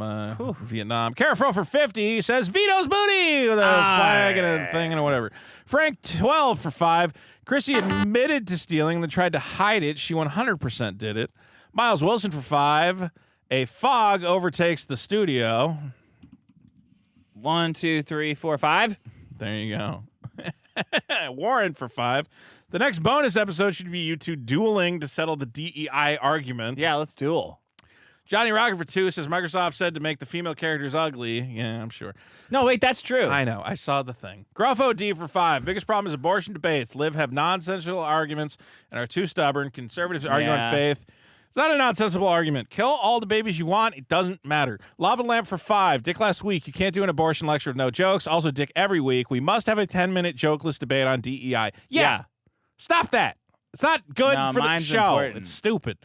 Vietnam. Carafro for 50 says Vito's booty with a flag and a thing and whatever. Frank 12 for 5. Chrissy admitted to stealing, then tried to hide it. She 100% did it. Miles Wilson for 5. A fog overtakes the studio. 1, 2, 3, 4, 5. There you go. Warren for 5. The next bonus episode should be you two dueling to settle the DEI argument. Yeah, let's duel. Johnny Rocket for 2 says Microsoft said to make the female characters ugly. Yeah, I'm sure. No, wait, that's true. I know. I saw the thing. Gruffo D for 5. Biggest problem is abortion debates. Live have nonsensical arguments and are too stubborn. Conservatives argue on faith. It's not a nonsensical argument. Kill all the babies you want. It doesn't matter. Lava Lamp for 5. Dick last week. You can't do an abortion lecture with no jokes. Also, Dick every week. We must have a 10-minute jokeless debate on DEI. Yeah. Stop that. It's not good for the show. Important. It's stupid.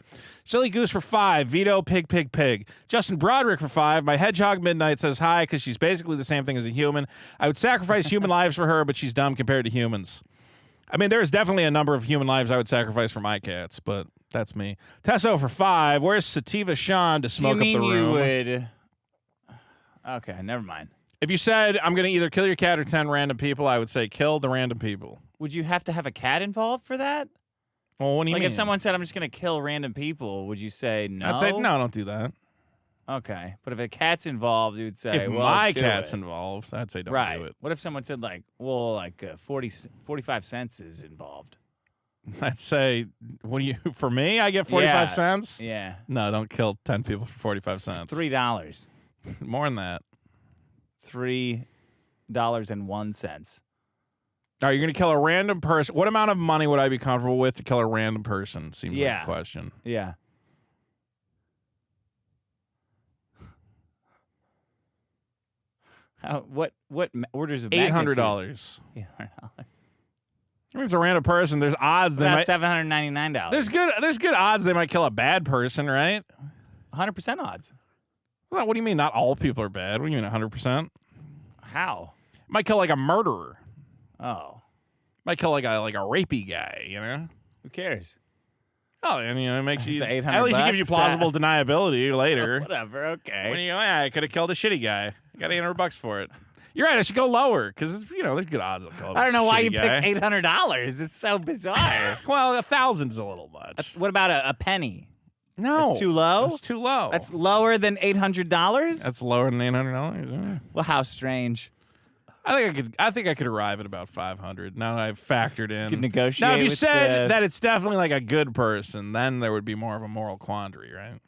Silly Goose for 5. Vito, pig, pig, pig. Justin Broderick for 5. My Hedgehog Midnight says hi because she's basically the same thing as a human. I would sacrifice human lives for her, but she's dumb compared to humans. I mean, there's definitely a number of human lives I would sacrifice for my cats, but that's me. Tesso for 5. Where's Sativa Sean to smoke up the room? You would... Okay, never mind. If you said, I'm going to either kill your cat or 10 random people, I would say kill the random people. Would you have to have a cat involved for that? Well, what do you mean? Like if someone said, I'm just going to kill random people, would you say no? I'd say, no, don't do that. Okay. But if a cat's involved, you'd say, If well, my let's do cat's it. involved, I'd say don't do it. What if someone said, like, well, like 45 cents is involved? I'd say, what do you, for me, I get 45 cents? Yeah. No, don't kill 10 people for 45 cents. $3. More than that. $3.01. All right, you're going to kill a random person. What amount of money would I be comfortable with to kill a random person? Seems like a question. Yeah. What orders of magnitude? $800. $800. If it's a random person, there's odds they might. $799. There's good odds they might kill a bad person, right? 100% odds. Well, what do you mean? Not all people are bad. What do you mean 100%? How? Might kill like a murderer. Oh. Might kill like a rapey guy. You know? Who cares? Oh, and it makes you. $800 At least it gives you plausible deniability later. Whatever. Okay. When you go, yeah, I could have killed a shitty guy. I got $800 for it. You're right. I should go lower because there's good odds I'll kill. I don't know why you guy. picked $800. It's so bizarre. Well, 1,000's a little much. What about a penny? No. That's too low? That's too low. That's lower than $800? That's lower than $800. Yeah. Well, how strange. I think I could arrive at about 500. Now that I've factored in. Could negotiate. Now, if you with said that it's definitely like a good person, then there would be more of a moral quandary, right?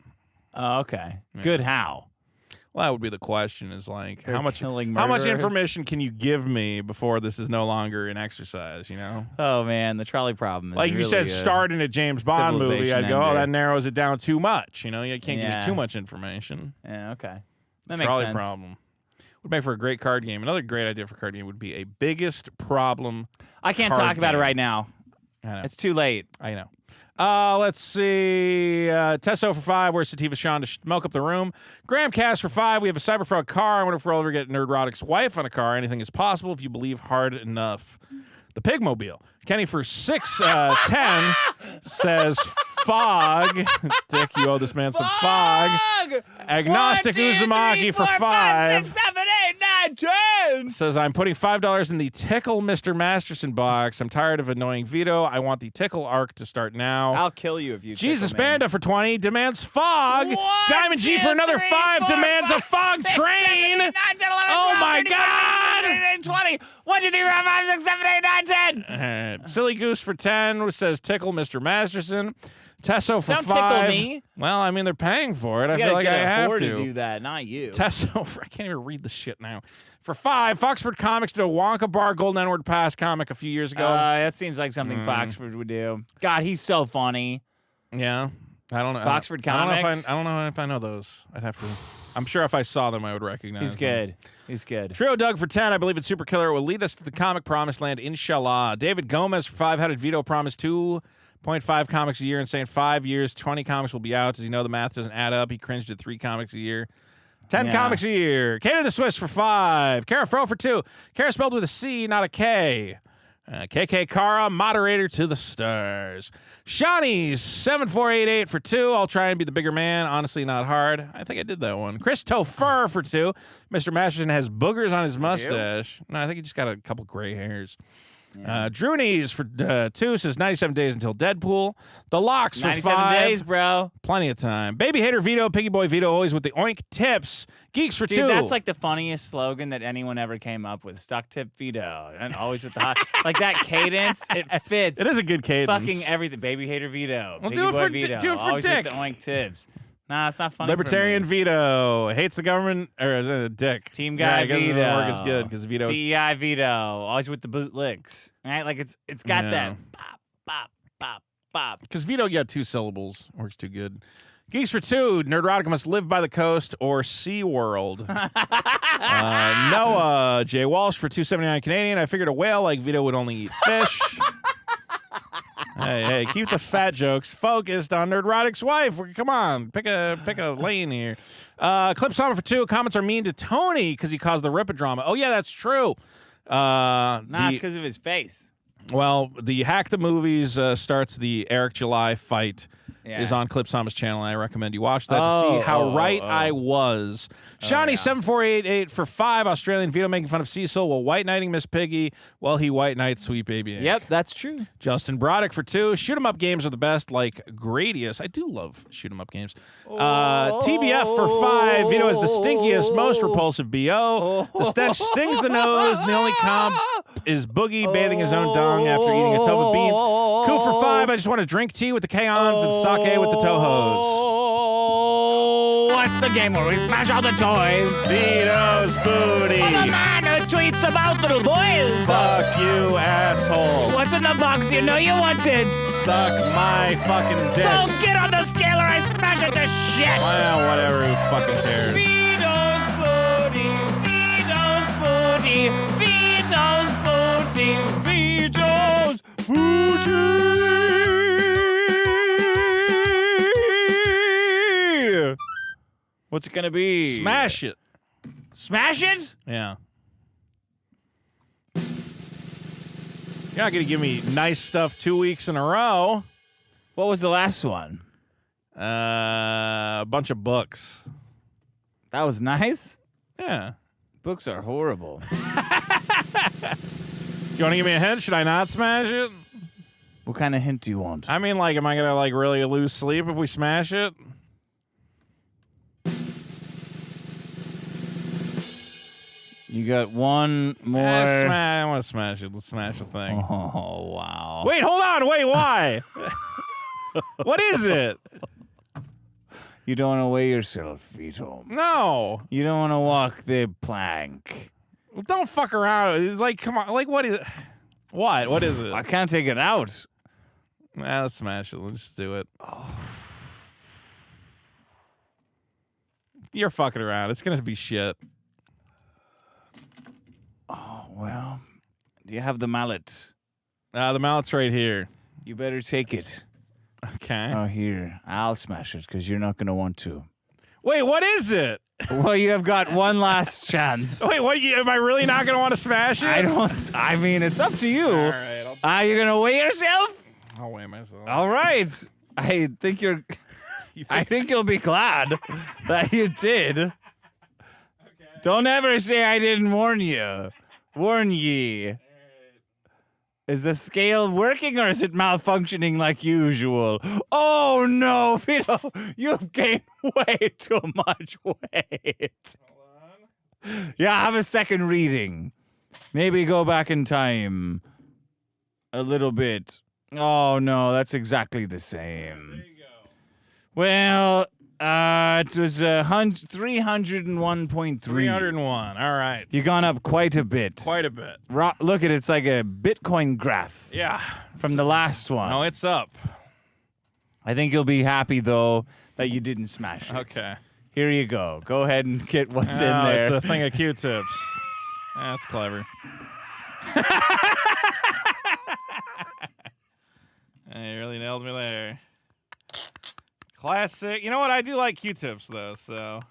Oh, okay. Yeah. Good how? Well, that would be the question: is like They're how much murderers? information can you give me before this is no longer an exercise? You know? Oh man, the trolley problem. Is Like if you really said, start in a James Bond movie, I'd go, oh, that narrows it down too much. You know, you can't give me too much information. Yeah, okay. That makes Trolley sense. problem would make for a great card game. Another great idea for a card game would be a biggest problem. I can't talk about it right now. I know. It's too late. I know. Let's see. Tesso for 5. Where's Sativa Sean to smoke up the room? Graham Cass for 5. We have a Cyberfrog car. I wonder if we'll ever get Nerdrotic's wife on a car. Anything is possible if you believe hard enough. The Pigmobile. Kenny for 610 says fog. Dick, you owe this man some fog. Agnostic Uzumaki for 5. 6, 7, 8, 9, 10. Says, I'm putting $5 in the Tickle Mr. Masterson box. I'm tired of annoying Vito. I want the Tickle arc to start now. I'll kill you if you Jesus tickle me. Banda for 20 demands fog. 1, Diamond G 2, for another 3, 5 4, demands 5, a fog 6, train. 7, 8, 9, 10, 11, Oh 12, my 13, 14, God. 15, 16, 17, 18, 20. 1, 2, 3, 4, 5, 6, 7, 8, 9, 10. All right. Silly Goose for 10 says Tickle Mr. Masterson. Tesso for Don't 5. tickle me. Well, I mean, they're paying for it. I You feel like gotta I get a have whore to. to do that, not you. Tesso for, I can't even read the shit now. For 5, Foxford Comics did a Wonka Bar Golden N-Word Pass comic a few years ago. That seems like something Foxford would do. God, he's so funny. Yeah. I don't know. Foxford I Comics? I don't know if I know those. I'd have to. I'm sure if I saw them, I would recognize He's them. good. He's good. Trio Doug for 10. I believe it's Super Killer. It will lead us to the comic promised land, inshallah. David Gomez for 5. How did Vito promise 2.5 comics a year and saying 5 years, 20 comics will be out? Does he know the math doesn't add up? He cringed at 3 comics a year. 10 comics a year. K to the Swiss for 5. Kara Fro for 2. Kara spelled with a C, not a K. KK Kara, moderator to the stars. Shawnee's 7488 for 2. I'll try and be the bigger man. Honestly, not hard. I think I did that one. Chris Topher for 2. Mr. Masterson has boogers on his mustache. No, I think he just got a couple gray hairs. Droonies for 2 says 97 days until Deadpool. The Locks for 5. 97 days, bro. Plenty of time. Baby Hater Vito, Piggy Boy Vito, always with the oink tips. Geeks for 2. Dude, that's like the funniest slogan that anyone ever came up with. Stuck tip Vito. And always with the hot. Like that cadence, it fits. It is a good cadence. Fucking everything. Baby Hater Vito. Well, Piggy do it Boy for Vito. do it for always Dick. with the oink tips. Nah, it's not funny. Libertarian for me. Vito hates the government or Dick. Team guy I guess it Vito. doesn't work as good because Vito's TEI Vito. Always with the boot licks. Right? Like it's got that pop, pop, pop, pop. because Vito got 2 syllables. Works too good. Geeks for 2. Nerdrotic must live by the coast or SeaWorld. Noah J. Walsh for 279 Canadian. I figured a whale like Vito would only eat fish. Hey, keep the fat jokes focused on Nerdrotic's wife. Come on, pick a lane here. Clip Summit for 2. Comments are mean to Tony because he caused the Rippodrama. Oh yeah, that's true. Nah, it's because of his face. Well, the Hack the Movies starts the Eric July fight. Is on Clip Thomas' channel. I recommend you watch that to see how right I was. Shawnee 7488 for 5. Australian Vito making fun of Cecil while white knighting Miss Piggy while he white knights Sweet Baby Inc. Yep, that's true. Justin Broderick for 2. Shoot 'em up games are the best, like Gradius. I do love shoot 'em up games. TBF for 5. Vito is the stinkiest, most repulsive BO. The stench stings the nose, and the only comp is Boogie bathing his own dung after eating a tub of beans. Cool for 5. I just want to drink tea with the K-Ons and sake with the Tohos. What's the game where we smash all the toys? Vito's booty. I'm a man who tweets about little boys. Fuck you, asshole. What's in the box? You know you want it. Suck my fucking dick. So get on the scale or I smash it to shit. Well, whatever. Who fucking cares? Vito's booty. Vito's booty. Vito's booty. Vito's booty. What's it gonna be? Smash it. Smash it? Yeah. You're not going to give me nice stuff 2 weeks in a row. What was the last one? A bunch of books. That was nice? Yeah. Books are horrible. Do you want to give me a hint? Should I not smash it? What kind of hint do you want? I mean, like, am I gonna like really lose sleep if we smash it? You got one more. I want to smash it. Let's smash the thing. Oh, wow. Wait, hold on. Wait, why? What is it? You don't want to weigh yourself, Vito. No. You don't want to walk the plank. Well, don't fuck around. It's like, come on. Like, what is it? What? What is it? I can't take it out. Let's smash it. Let's just do it. Oh. You're fucking around. It's going to be shit. Oh, well. Do you have the mallet? The mallet's right here. You better take it. Okay. Oh, here. I'll smash it because you're not going to want to. Wait, what is it? Well, you have got one last chance. Wait, what? Am I really not going to want to smash it? I mean, it's up to you. All right. You're going to weigh yourself? I'll weigh myself. All right. I think I think you'll be glad that you did. Okay. Don't ever say I didn't warn you. Warn ye. Right. Is the scale working or is it malfunctioning like usual? Oh no, Vito, you've gained way too much weight. Hold on. Yeah, have a second reading. Maybe go back in time a little bit. Oh no, that's exactly the same. There you go. Well, it was 301.3. 301. All right. You've gone up quite a bit. Quite a bit. Look at it. It's like a Bitcoin graph. Yeah. From the last one. No, it's up. I think you'll be happy, though, that you didn't smash it. Okay. Here you go. Go ahead and get what's in there. It's a thing of Q-tips. That's clever. You really nailed me there. Classic. You know what? I do like Q-tips though, so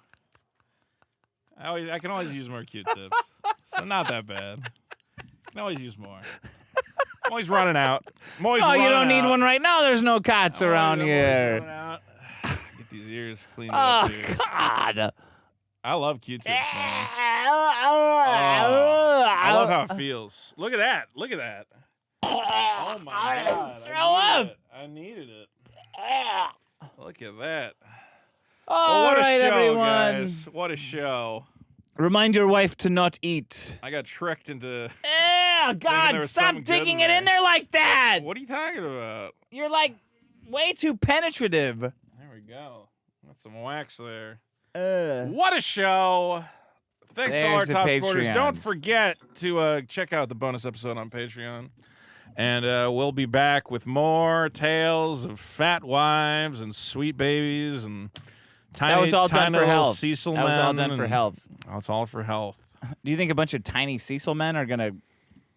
I can always use more Q-tips. So not that bad. Can always use more. I'm always running out. You don't need one right now. There's no cats around here. Get these ears cleaned up here. Oh God! I love Q-tips, man. I love how it feels. Look at that. Look at that. Oh my God! Throw up. I needed it. Look at that. All what right, a show, everyone. guys. What a show. Remind your wife to not eat. I got tricked into... God, stop digging it in there like that. What are you talking about? You're like way too penetrative. There we go. Got some wax there. Uh, What a show. Thanks to all our There's the top supporters. Patreons. Don't forget to check out the bonus episode on Patreon. And we'll be back with more tales of fat wives and sweet babies and tiny, that was all done for little health. Cecil That was all men done for and- health. Oh, it's all for health. Do you think a bunch of tiny Cecil men are gonna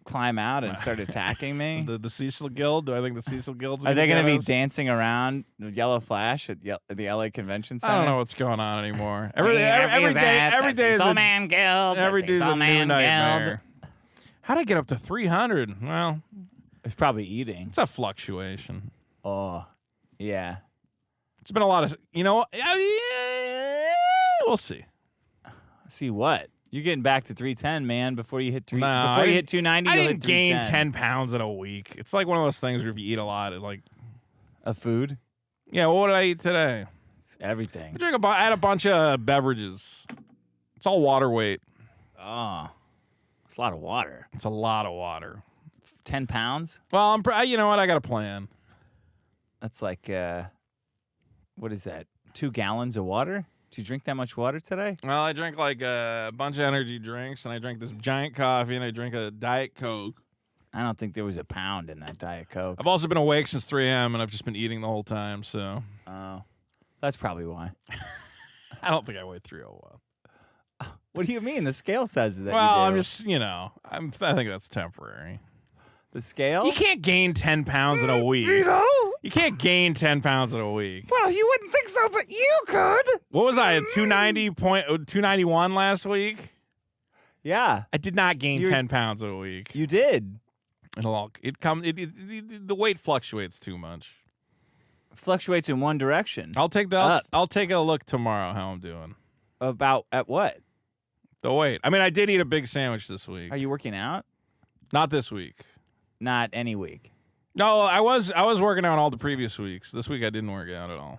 climb out and start attacking me? The Cecil Guild? Do I think the Cecil Guild's Are they going gonna to be dancing around with Yellow Flash at the LA Convention Center? I don't know what's going on anymore. Every day is Cecil Man Guild. every day's a Cecil new Man nightmare. Guild. How'd I get up to 300? Well, It's probably eating. it's a fluctuation. Oh, yeah. It's been a lot of, we'll see. See what? You're getting back to 310, man. Before you hit Nah, before I you hit didn't- 290, I you'll didn't hit gain 310. 10 pounds in a week. It's like one of those things where if you eat a lot, it like, Of food, yeah, what did I eat today? everything. I had a bunch of beverages. It's all water weight. Oh, it's a lot of water. It's a lot of water. 10 pounds. Well, you know what? I got a plan. That's like what is that? 2 gallons of water? Did you drink that much water today? Well, I drank like a bunch of energy drinks, and I drank this giant coffee, and I drank a Diet Coke. I don't think there was a pound in that Diet Coke. I've also been awake since 3 a.m., and I've just been eating the whole time, so. Oh, that's probably why. I don't think I weighed 301. What do you mean? The scale says that. Well, you I'm do. just, I think that's temporary. The scale? You can't gain 10 pounds in a week. You can't gain 10 pounds in a week. Well, you wouldn't think so, but you could. What was I, at 291 last week? Yeah. I did not gain 10 pounds in a week. You did. The weight fluctuates too much. Fluctuates in one direction. I'll take a look tomorrow how I'm doing. At what? The weight. I mean, I did eat a big sandwich this week. Are you working out? Not this week. Not any week. No, I was working out all the previous weeks. This week I didn't work out at all.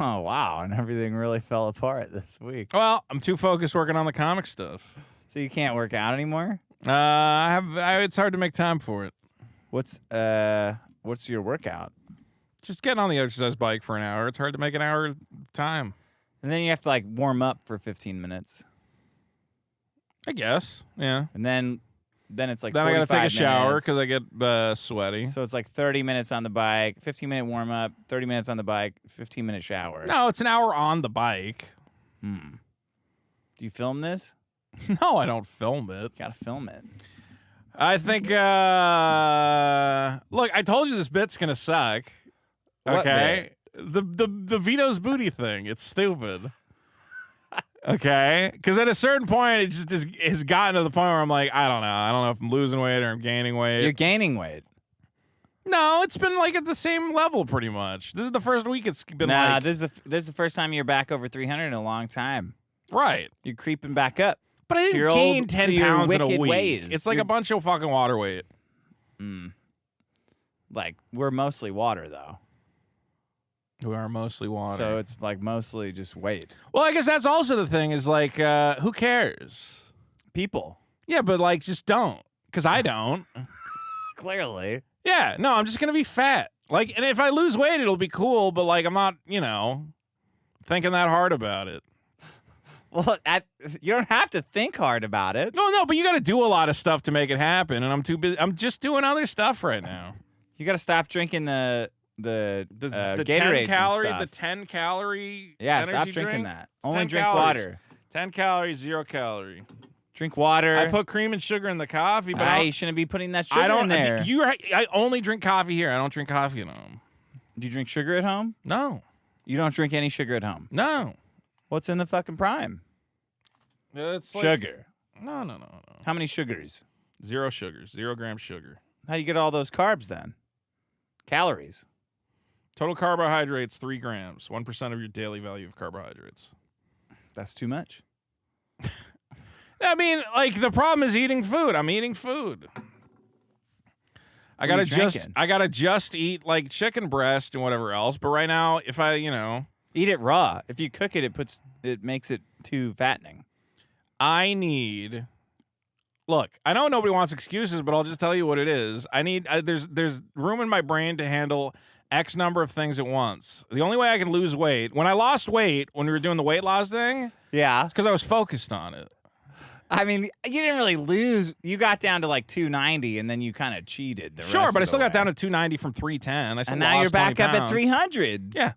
Oh, wow. And everything really fell apart this week. Well, I'm too focused working on the comic stuff. So you can't work out anymore? It's hard to make time for it. What's your workout? Just getting on the exercise bike for an hour. It's hard to make an hour time. And then you have to like warm up for 15 minutes. I guess. Yeah. And then it's like then I got to take a shower minutes. because I get sweaty. So it's like 30 minutes on the bike, 15-minute warm up, 30 minutes on the bike, 15-minute shower. No, it's an hour on the bike. Do you film this? No, I don't film it. Gotta film it. I think, look, I told you this bit's going to suck. Okay? The Vito's booty thing. It's stupid. Okay? Because at a certain point, it just has gotten to the point where I'm like, I don't know. I don't know if I'm losing weight or I'm gaining weight. You're gaining weight. No, it's been like at the same level pretty much. This is the first week it's been like. This is the first time you're back over 300 in a long time. Right. You're creeping back up. But I didn't gain 10 pounds in a week. Ways. It's like a bunch of fucking water weight. Like, we're mostly water, though. We are mostly water. So it's like mostly just weight. Well, I guess that's also the thing is like, who cares? People. Yeah, but like, just don't. Because I don't. Clearly. Yeah, no, I'm just going to be fat. Like, and if I lose weight, it'll be cool, but like, I'm not, thinking that hard about it. Well, you don't have to think hard about it. No, but you got to do a lot of stuff to make it happen, and I'm too busy. I'm just doing other stuff right now. You got to stop drinking the Gatorade 10 calorie, and stuff. the 10 calorie. Yeah, energy stop drinking drink? that. Only drink calories. water. 10 calories, 0 calorie. Drink water. I put cream and sugar in the coffee, but you shouldn't be putting that sugar in there. I only drink coffee here. I don't drink coffee at home. Do you drink sugar at home? No. You don't drink any sugar at home? No. What's in the fucking prime? It's like, sugar. No. How many sugars? 0 sugars. 0 grams sugar. How do you get all those carbs then? Calories. Total carbohydrates, 3 grams. 1% of your daily value of carbohydrates. That's too much. I mean, like, the problem is eating food. I'm eating food. I gotta just eat like chicken breast and whatever else. But right now, if I, eat it raw. If you cook it, it makes it too fattening. Look, I know nobody wants excuses, but I'll just tell you what it is. There's room in my brain to handle X number of things at once. The only way I can lose weight, when I lost weight, when we were doing the weight loss thing, yeah, it's because I was focused on it. I mean, you didn't really lose. You got down to like 290, and then you kind of cheated. Sure, but I still got down to 290 from 310. And now you're back up at 300. Yeah,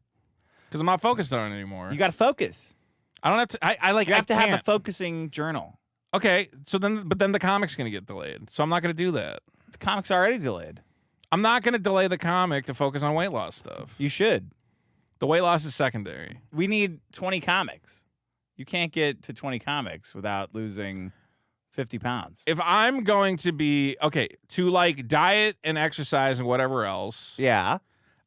because I'm not focused on it anymore. You got to focus. I don't have to. You have to have a focusing journal. Okay, but then the comic's gonna get delayed, so I'm not gonna do that. The comic's already delayed. I'm not gonna delay the comic to focus on weight loss stuff. You should. The weight loss is secondary. We need 20 comics. You can't get to 20 comics without losing 50 pounds. If I'm going to be to like diet and exercise and whatever else. Yeah.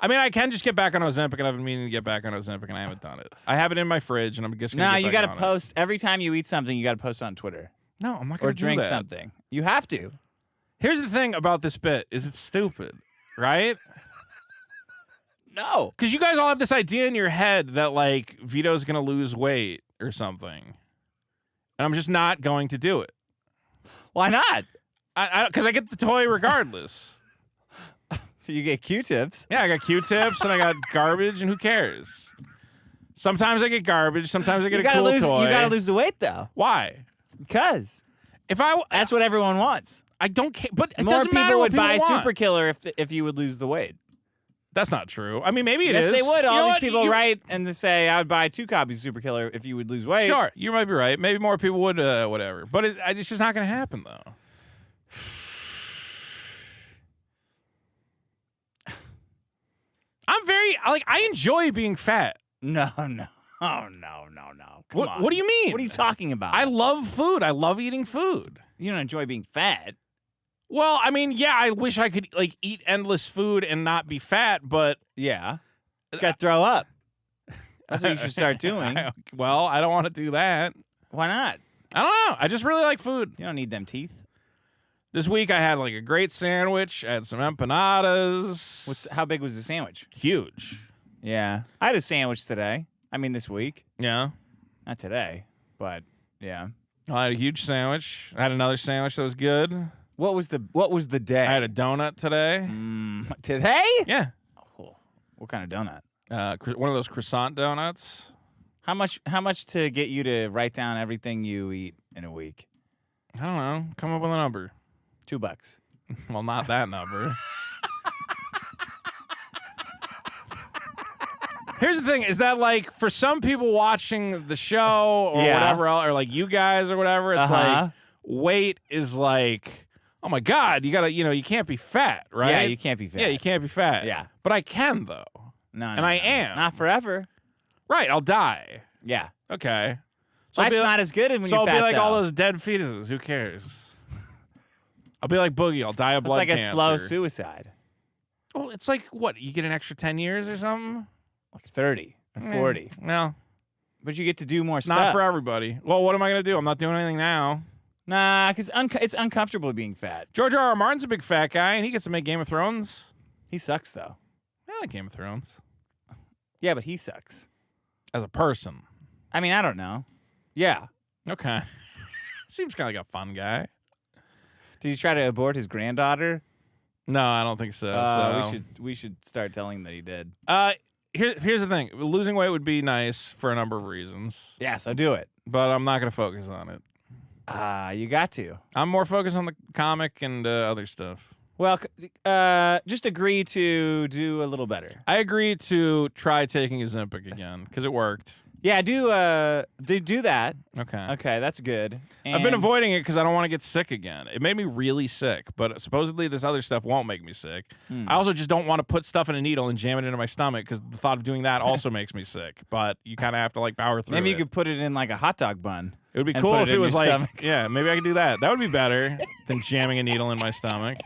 I mean, I can just get back on Ozempic, and I've been meaning to get back on Ozempic, and I haven't done it. I have it in my fridge, and I'm just going to you got to post every time you eat something. You got to post on Twitter. No, I'm not going to do that. Or drink something. You have to. Here's the thing about this bit: is it's stupid, right? No, because you guys all have this idea in your head that like Vito's going to lose weight or something, and I'm just not going to do it. Why not? Because I get the toy regardless. You get Q-tips. Yeah, I got Q-tips and I got garbage, and who cares? Sometimes I get garbage. Sometimes I get a cool toy. You gotta lose the weight though. Why? Because that's what everyone wants. I don't care, but it more doesn't people matter what would buy want. Super Killer if you would lose the weight. That's not true. I mean, maybe it is. Yes, they would. All these people write and they say, I would buy 2 copies of Super Killer if you would lose weight. Sure, you might be right. Maybe more people would, whatever. But it's just not going to happen, though. I enjoy being fat. No. Come on. What do you mean? What are you talking about? I love food. I love eating food. You don't enjoy being fat. Well, I mean, yeah, I wish I could like eat endless food and not be fat, but yeah, you got to throw up. That's what you should start doing. Well, I don't want to do that. Why not? I don't know. I just really like food. You don't need them teeth. This week I had like a great sandwich. I had some empanadas. How big was the sandwich? Huge. Yeah. I had a sandwich today. I mean, this week. Yeah. Not today, but yeah. I had a huge sandwich. I had another sandwich that was good. What was the day? I had a donut today. Today? Yeah. Oh, what kind of donut? One of those croissant donuts. How much to get you to write down everything you eat in a week? I don't know. Come up with a number. $2. Well, not that number. Here's the thing, is that like for some people watching the show or whatever else, or like you guys or whatever, it's like weight is like, oh my God, you gotta, you can't be fat, right? Yeah, you can't be fat. Yeah, you can't be fat. Yeah. But I can though. No, and I am. Not forever. Right, I'll die. Yeah. Okay. So Life's not as good when you're fat, So I'll be like though. all those dead fetuses. Who cares? I'll be like Boogie. I'll die of blood cancer. It's like a slow suicide. Well, it's like, what, you get an extra 10 years or something? Like 30 or 40. No. But you get to do more stuff. Not for everybody. Well, what am I going to do? I'm not doing anything now. Nah, because it's uncomfortable being fat. George R.R. Martin's a big fat guy, and he gets to make Game of Thrones. He sucks, though. I like Game of Thrones. Yeah, but he sucks. As a person. I mean, I don't know. Yeah. Okay. Seems kind of like a fun guy. Did he try to abort his granddaughter? No, I don't think so. We should start telling him that he did. Here's the thing. Losing weight would be nice for a number of reasons. Yeah, so do it. But I'm not going to focus on it. You got to. I'm more focused on the comic and other stuff. Well, just agree to do a little better. I agree to try taking Ozempic again because it worked. Yeah, do that. Okay. Okay, that's good. I've been avoiding it because I don't want to get sick again. It made me really sick, but supposedly this other stuff won't make me sick. I also just don't want to put stuff in a needle and jam it into my stomach because the thought of doing that also makes me sick. But you kind of have to like power through Maybe it. you could put it in like a hot dog bun. It would be and cool put if it it in was your like, stomach. yeah, maybe I could do that. That would be better than jamming a needle in my stomach.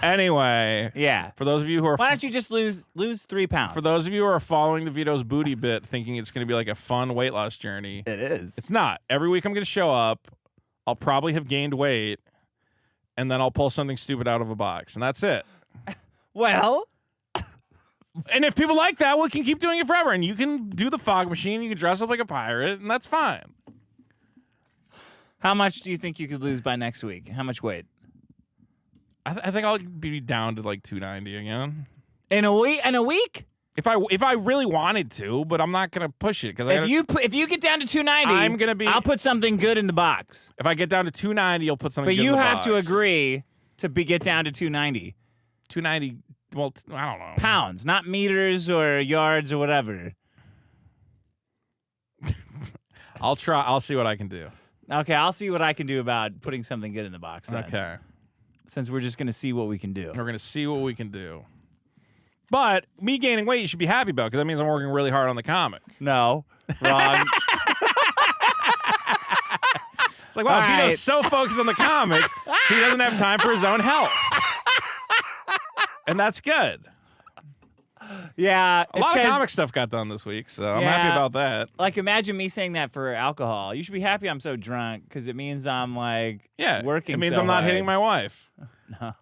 Anyway, yeah. For those of you who are, why don't you just lose 3 pounds? For those of you who are following the Vito's booty bit, thinking it's going to be like a fun weight loss journey, it is. It's not. Every week I'm going to show up. I'll probably have gained weight, and then I'll pull something stupid out of a box, and that's it. Well, and if people like that, we can keep doing it forever. And you can do the fog machine. You can dress up like a pirate, and that's fine. How much do you think you could lose by next week? How much weight? I think I'll be down to like 290 again. In a week? In a week? If I really wanted to, but I'm not gonna push it because if you get down to 290, I'm gonna be. I'll put something good in the box. If I get down to 290, you'll put something. But good you in the have box. to agree to get down to 290. 290. Well, I don't know. Pounds, not meters or yards or whatever. I'll try. I'll see what I can do. Okay, I'll see what I can do about putting something good in the box then. Okay. Since we're just going to see what we can do. We're going to see what we can do. But me gaining weight, you should be happy about because that means I'm working really hard on the comic. No. Wrong. It's like, wow, Vito's so focused on the comic, he doesn't have time for his own health. And that's good. Yeah. A lot of comic stuff got done this week, so I'm happy about that. Like, imagine me saying that for alcohol. You should be happy I'm so drunk because it means I'm, like, working It means so I'm not hard. hitting my wife. No.